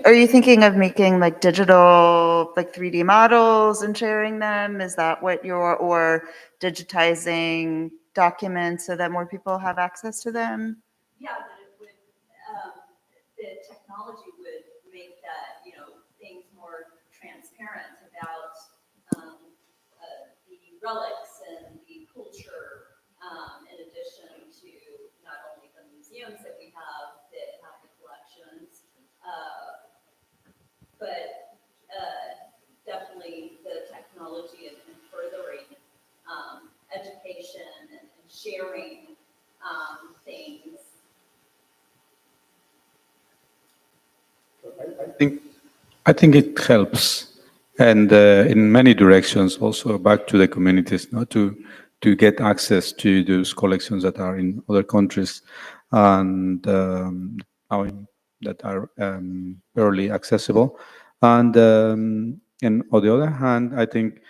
Speaker 16: Are you thinking of making like digital, like 3D models and sharing them? Is that what you're, or digitizing documents so that more people have access to them?
Speaker 1: Yeah, that it would, the technology would make that, things more transparent about the relics and the culture, in addition to not only the museums that we have that have the collections, but definitely the technology and furthering education and sharing things.
Speaker 17: I think it helps, and in many directions. Also, back to the communities, not to get access to those collections that are in other countries, and that are early accessible. And on the other hand, I think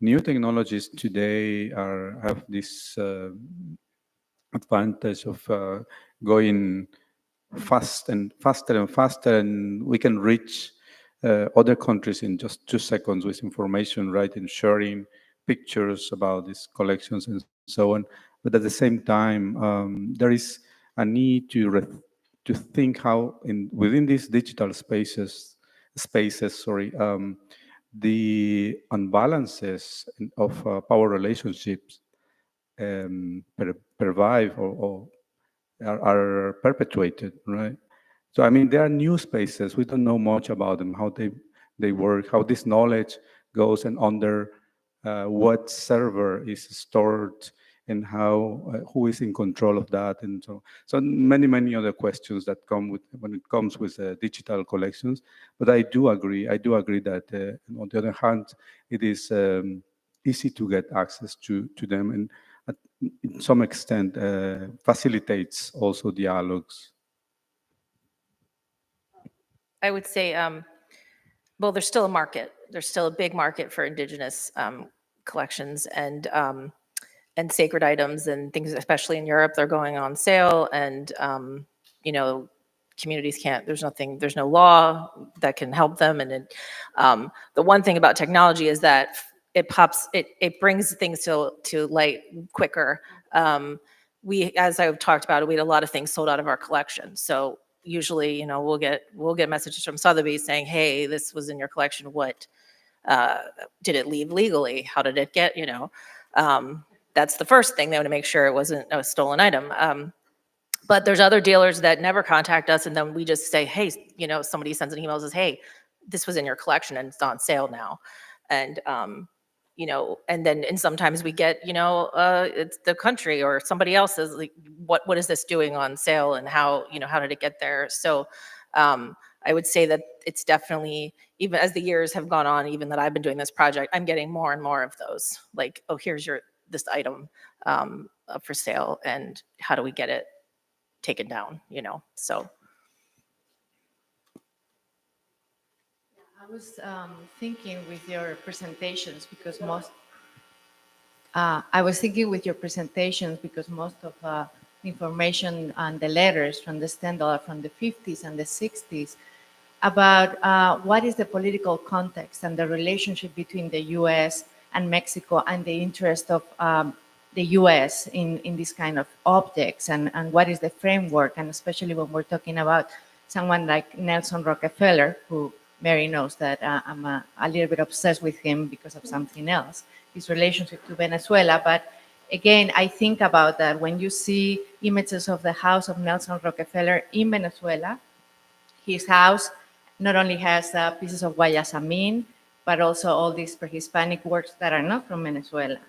Speaker 17: new technologies today have this advantage of going fast and faster and faster, and we can reach other countries in just 2 seconds with information, right, and sharing pictures about these collections and so on. But at the same time, there is a need to think how within these digital spaces, the imbalances of power relationships survive or are perpetuated, right? So I mean, there are new spaces. We don't know much about them, how they work, how this knowledge goes, and under what server is stored, and how who is in control of that, and so many other questions that come with when it comes with digital collections. But I do agree that on the other hand, it is easy to get access to them, and in some extent facilitates also dialogues.
Speaker 15: I would say, well, there's still a market. There's still a big market for indigenous collections and sacred items and things, especially in Europe. They're going on sale, and communities can't. There's no law that can help them. And the one thing about technology is that it brings things to light quicker. As I've talked about, we had a lot of things sold out of our collection. So usually, we'll get messages from Sotheby's saying, "Hey, this was in your collection. What did it leave legally? How did it get?" That's the first thing. They want to make sure it wasn't a stolen item. But there's other dealers that never contact us, and then we just say, "Hey," somebody sends an email and says, "Hey, this was in your collection and it's on sale now," and and sometimes we get, it's the country or somebody else says, like, what is this doing on sale, and how did it get there? So I would say that it's definitely, even as the years have gone on, even that I've been doing this project, I'm getting more and more of those, like, oh, here's this item up for sale, and how do we get it taken down, so.
Speaker 7: I was thinking with your presentations because most of the information and the letters from the Stendahl are from the 50s and the 60s about what is the political context and the relationship between the U.S. and Mexico and the interest of the U.S. in this kind of objects, and what is the framework, and especially when we're talking about someone like Nelson Rockefeller, who Mary knows that I'm a little bit obsessed with him because of something else, his relationship to Venezuela. But again, I think about that when you see images of the house of Nelson Rockefeller in Venezuela. His house not only has pieces of Guayasamín, but also all these pre-Hispanic works that are not from Venezuela.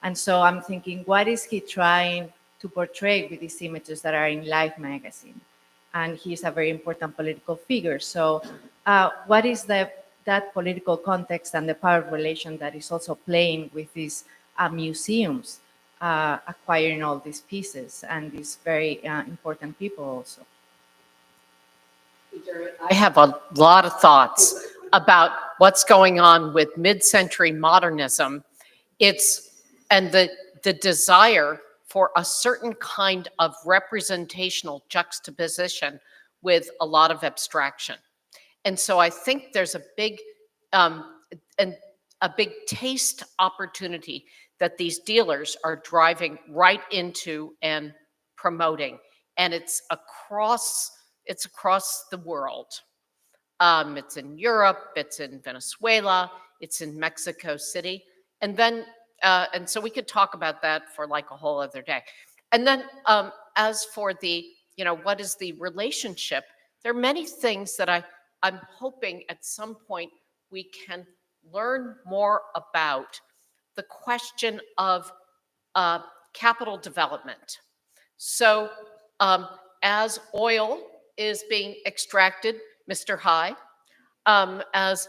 Speaker 7: And so I'm thinking, what is he trying to portray with these images that are in Life magazine? And he's a very important political figure. So what is that political context and the power relation that is also playing with these museums acquiring all these pieces and these very important people also?
Speaker 2: I have a lot of thoughts about what's going on with mid-century modernism, and the desire for a certain kind of representational juxtaposition with a lot of abstraction. And so I think there's a big taste opportunity that these dealers are driving right into and promoting, and it's across the world. It's in Europe, it's in Venezuela, it's in Mexico City, and then and so we could talk about that for like a whole other day. And then as for the, what is the relationship? There are many things that I'm hoping at some point we can learn more about the question of capital development. So as oil is being extracted, Mr. High, as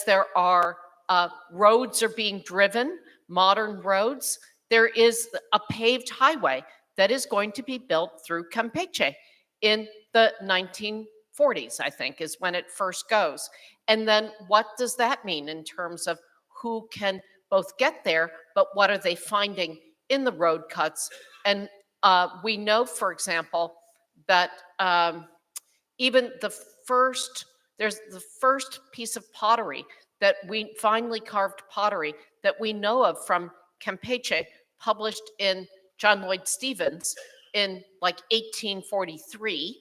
Speaker 2: there are roads are being driven, modern roads, there is a paved highway that is going to be built through Campeche in the 1940s, I think, is when it first goes. And then what does that mean in terms of who can both get there, but what are they finding in the road cuts? And we know, for example, that even there's the first piece of pottery that finely carved pottery that we know of from Campeche, published in John Lloyd Stevens in like 1843,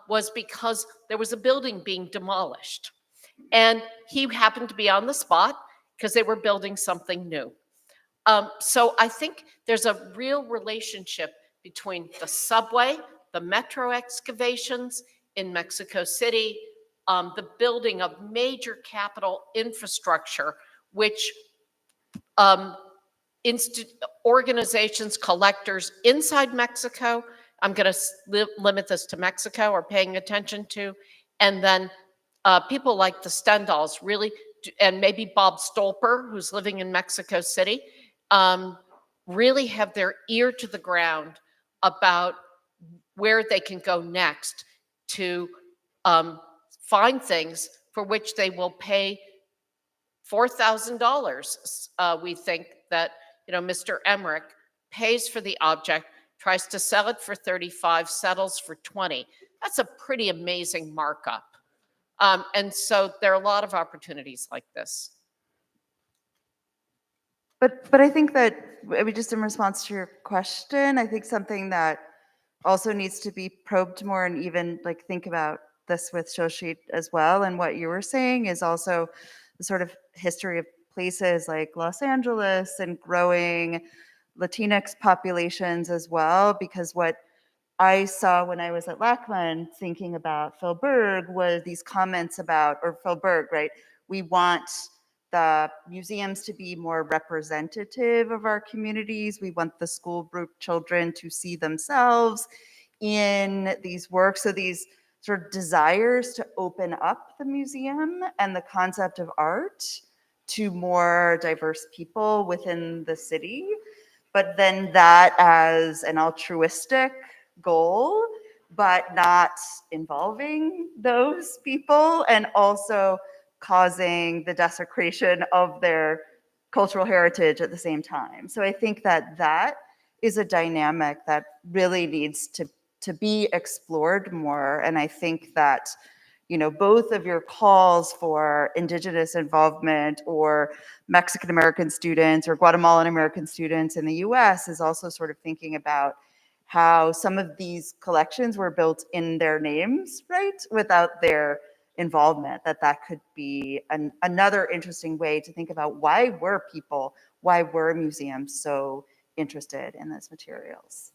Speaker 2: was because there was a building being demolished. And he happened to be on the spot because they were building something new. So I think there's a real relationship between the subway, the metro excavations in Mexico City, the building of major capital infrastructure, which organizations, collectors inside Mexico, I'm going to limit this to Mexico, are paying attention to, and then people like the Stendahls really, and maybe Bob Stolper, who's living in Mexico City, really have their ear to the ground about where they can go next to find things for which they will pay $4,000. We think that Mr. Emmerich pays for the object, tries to sell it for 35, settles for 20. That's a pretty amazing markup. And so there are a lot of opportunities like this.
Speaker 16: But I think that, just in response to your question, I think something that also needs to be probed more, and even like think about this with Shoshi as well, and what you were saying is also the sort of history of places like Los Angeles and growing Latinx populations as well, because what I saw when I was at Lachman thinking about Phil Berg was these comments about, or Phil Berg, right? We want the museums to be more representative of our communities. We want the school group children to see themselves in these works. So these sort of desires to open up the museum and the concept of art to more diverse people within the city, but then that as an altruistic goal, but not involving those people, and also causing the desecration of their cultural heritage at the same time. So I think that that is a dynamic that really needs to be explored more. And I think that, both of your calls for Indigenous involvement or Mexican American students or Guatemalan American students in the US is also sort of thinking about how some of these collections were built in their names, right? Without their involvement, that could be another interesting way to think about why were museums so interested in these materials?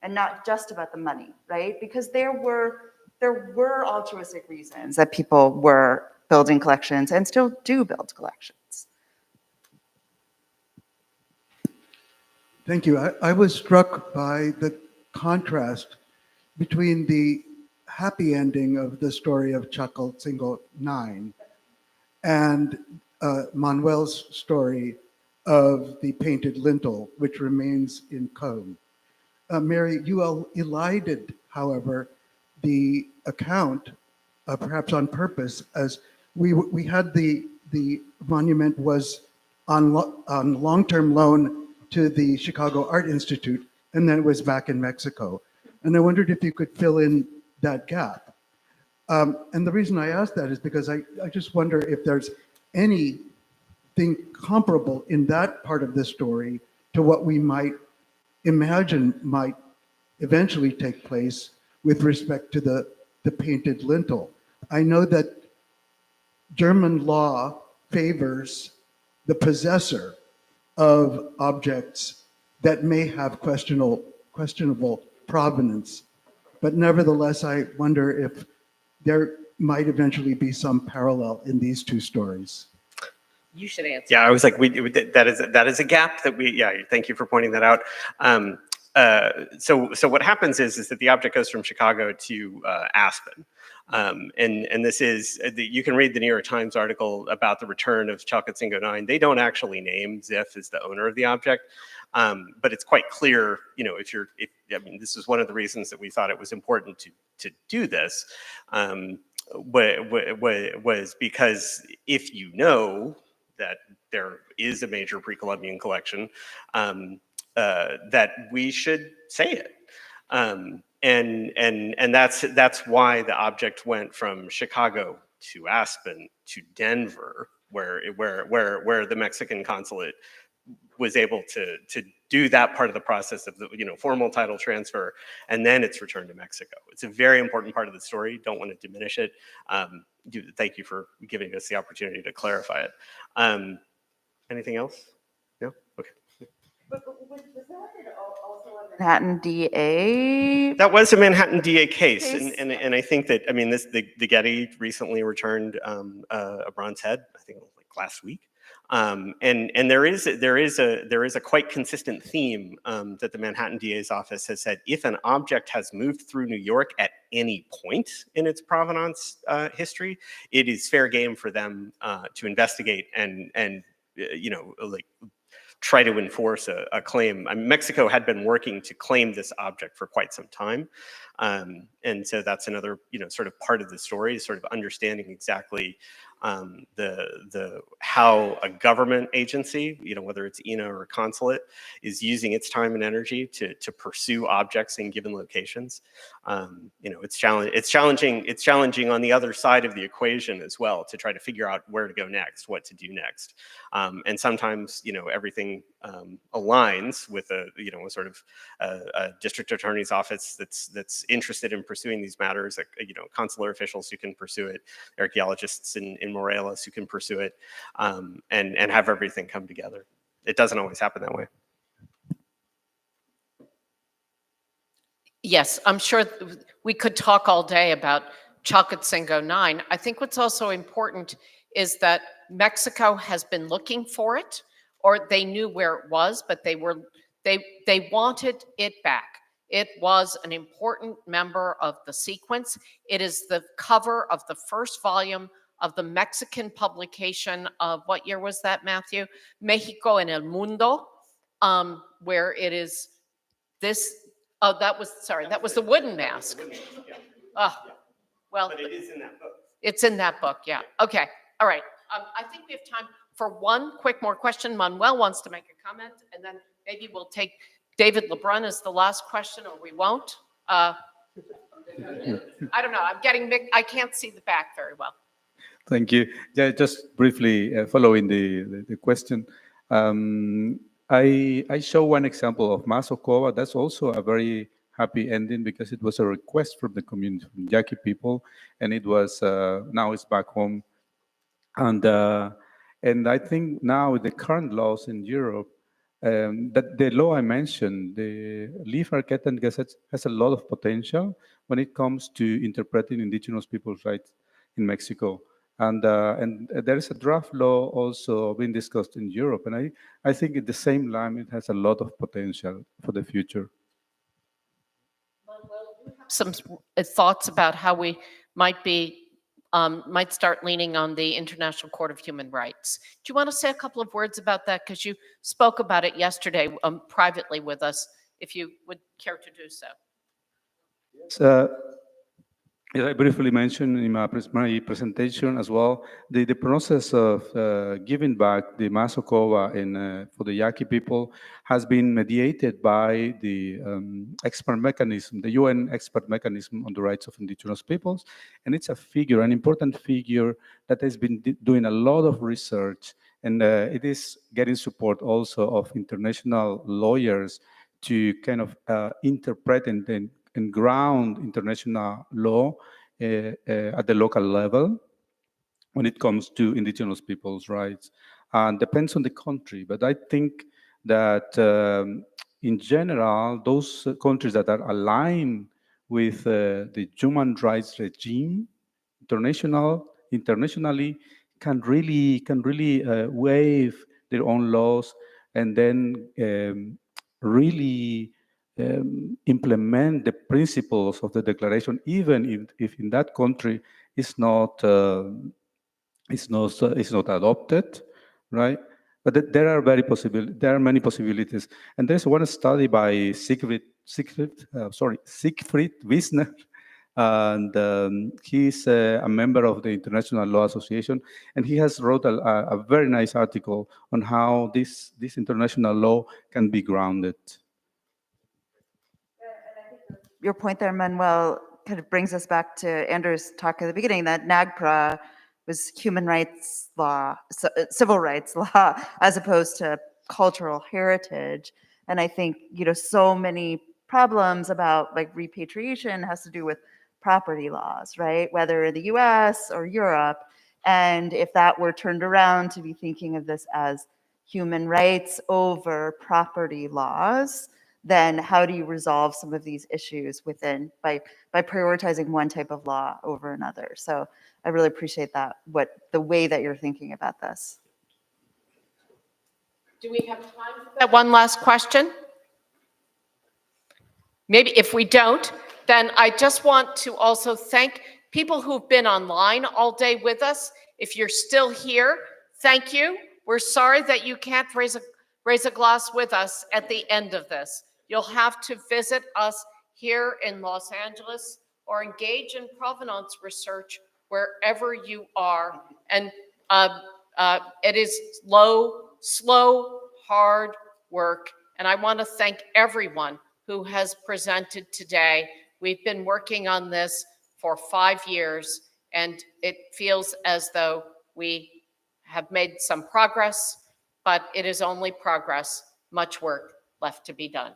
Speaker 16: And not just about the money, right? Because there were altruistic reasons that people were building collections and still do build collections.
Speaker 8: Thank you. I was struck by the contrast between the happy ending of the story of Chacaltzingo 9 and Manuel's story of the painted lintel, which remains in code. Mary, you elided, however, the account, perhaps on purpose, as we had the monument was on long-term loan to the Chicago Art Institute, and then it was back in Mexico. And I wondered if you could fill in that gap. And the reason I asked that is because I just wonder if there's anything comparable in that part of the story to what we might imagine might eventually take place with respect to the painted lintel. I know that German law favors the possessor of objects that may have questionable provenance. But nevertheless, I wonder if there might eventually be some parallel in these two stories.
Speaker 18: You should answer. Yeah, I was like, that is a gap that we, yeah, thank you for pointing that out. So what happens is that the object goes from Chicago to Aspen. And this is, you can read the New York Times article about the return of Chalcatzingo 9. They don't actually name Ziff as the owner of the object, but it's quite clear, you know, I mean, this is one of the reasons that we thought it was important to do this, was because if you know that there is a major pre-Columbian collection, that we should say it. And that's why the object went from Chicago to Aspen to Denver, where the Mexican consulate was able to do that part of the process of the, you know, formal title transfer, and then it's returned to Mexico. It's a very important part of the story. Don't want to diminish it. Thank you for giving us the opportunity to clarify it. Anything else? No? Okay.
Speaker 16: But was that also a Manhattan DA?
Speaker 18: That was a Manhattan DA case. And I think that, I mean, the Getty recently returned a bronze head, I think like last week. And there is a quite consistent theme that the Manhattan DA's office has said: if an object has moved through New York at any point in its provenance history, it is fair game for them to investigate and you know, like, try to enforce a claim. I mean, Mexico had been working to claim this object for quite some time. And so that's another, you know, sort of part of the story, sort of understanding exactly how a government agency, you know, whether it's INA or a consulate, is using its time and energy to pursue objects in given locations. You know, it's challenging on the other side of the equation as well, to try to figure out where to go next, what to do next. And sometimes, you know, everything aligns with a, you know, a sort of a district attorney's office that's interested in pursuing these matters, like, you know, consular officials who can pursue it, archaeologists in Morelos who can pursue it, and have everything come together. It doesn't always happen that way.
Speaker 2: Yes, I'm sure we could talk all day about Chalcatzingo 9. I think what's also important is that Mexico has been looking for it, or they knew where it was, but they wanted it back. It was an important member of the sequence. It is the cover of the first volume of the Mexican publication of, what year was that, Matthew? Mexico en el Mundo, where it is this, oh, that was the wooden mask. Well, but it is in that book. It's in that book, yeah. Okay, all right. I think we have time for one more question. Manuel wants to make a comment, and then maybe we'll take David LeBrun as the last question, or we won't. I don't know. I'm getting mixed. I can't see the back very well.
Speaker 17: Thank you. Yeah, just briefly following the question. I show one example of Masokova. That's also a very happy ending because it was a request from the community, from Yaqui people, and it was now it's back home. And I think now the current laws in Europe, that the law I mentioned, the Leaf Arquette Gazette, has a lot of potential when it comes to interpreting indigenous people's rights in Mexico. And there is a draft law also being discussed in Europe. And I think at the same line, it has a lot of potential for the future.
Speaker 2: Some thoughts about how we might start leaning on the International Court of Human Rights. Do you want to say a couple of words about that? Because you spoke about it yesterday privately with us, if you would care to do so.
Speaker 17: as I briefly mentioned in my presentation as well, the process of giving back the Masokova for the Yaqui people has been mediated by the expert mechanism, the UN expert mechanism on the rights of indigenous peoples. And it's a figure, an important figure that has been doing a lot of research, and it is getting support also of international lawyers to kind of interpret and ground international law at the local level when it comes to indigenous people's rights. And depends on the country, but I think that in general, those countries that are aligned with the human rights regime, internationally, can really waive their own laws and then really implement the principles of the declaration, even if in that country it's not adopted, right? But there are many possibilities, and there's one study by Siegfried Wisner, and he's a member of the International Law Association, and he has wrote a very nice article on how this international law can be grounded.
Speaker 16: Your point there, Manuel, kind of brings us back to Andrew's talk at the beginning, that NAGPRA was human rights law, civil rights law, as opposed to cultural heritage. And I think, so many problems about like repatriation has to do with property laws, right? Whether in the US or Europe. And if that were turned around to be thinking of this as human rights over property laws, then how do you resolve some of these issues by prioritizing one type of law over another? So I really appreciate that, the way that you're thinking about this.
Speaker 2: Do we have time for that one last question? Maybe if we don't, then I just want to also thank people who've been online all day with us. If you're still here, thank you. We're sorry that you can't raise a glass with us at the end of this. You'll have to visit us here in Los Angeles or engage in provenance research wherever you are. And it is slow, hard work. And I want to thank everyone who has presented today. We've been working on this for 5 years, and it feels as though we have made some progress, but it is only progress, much work left to be done.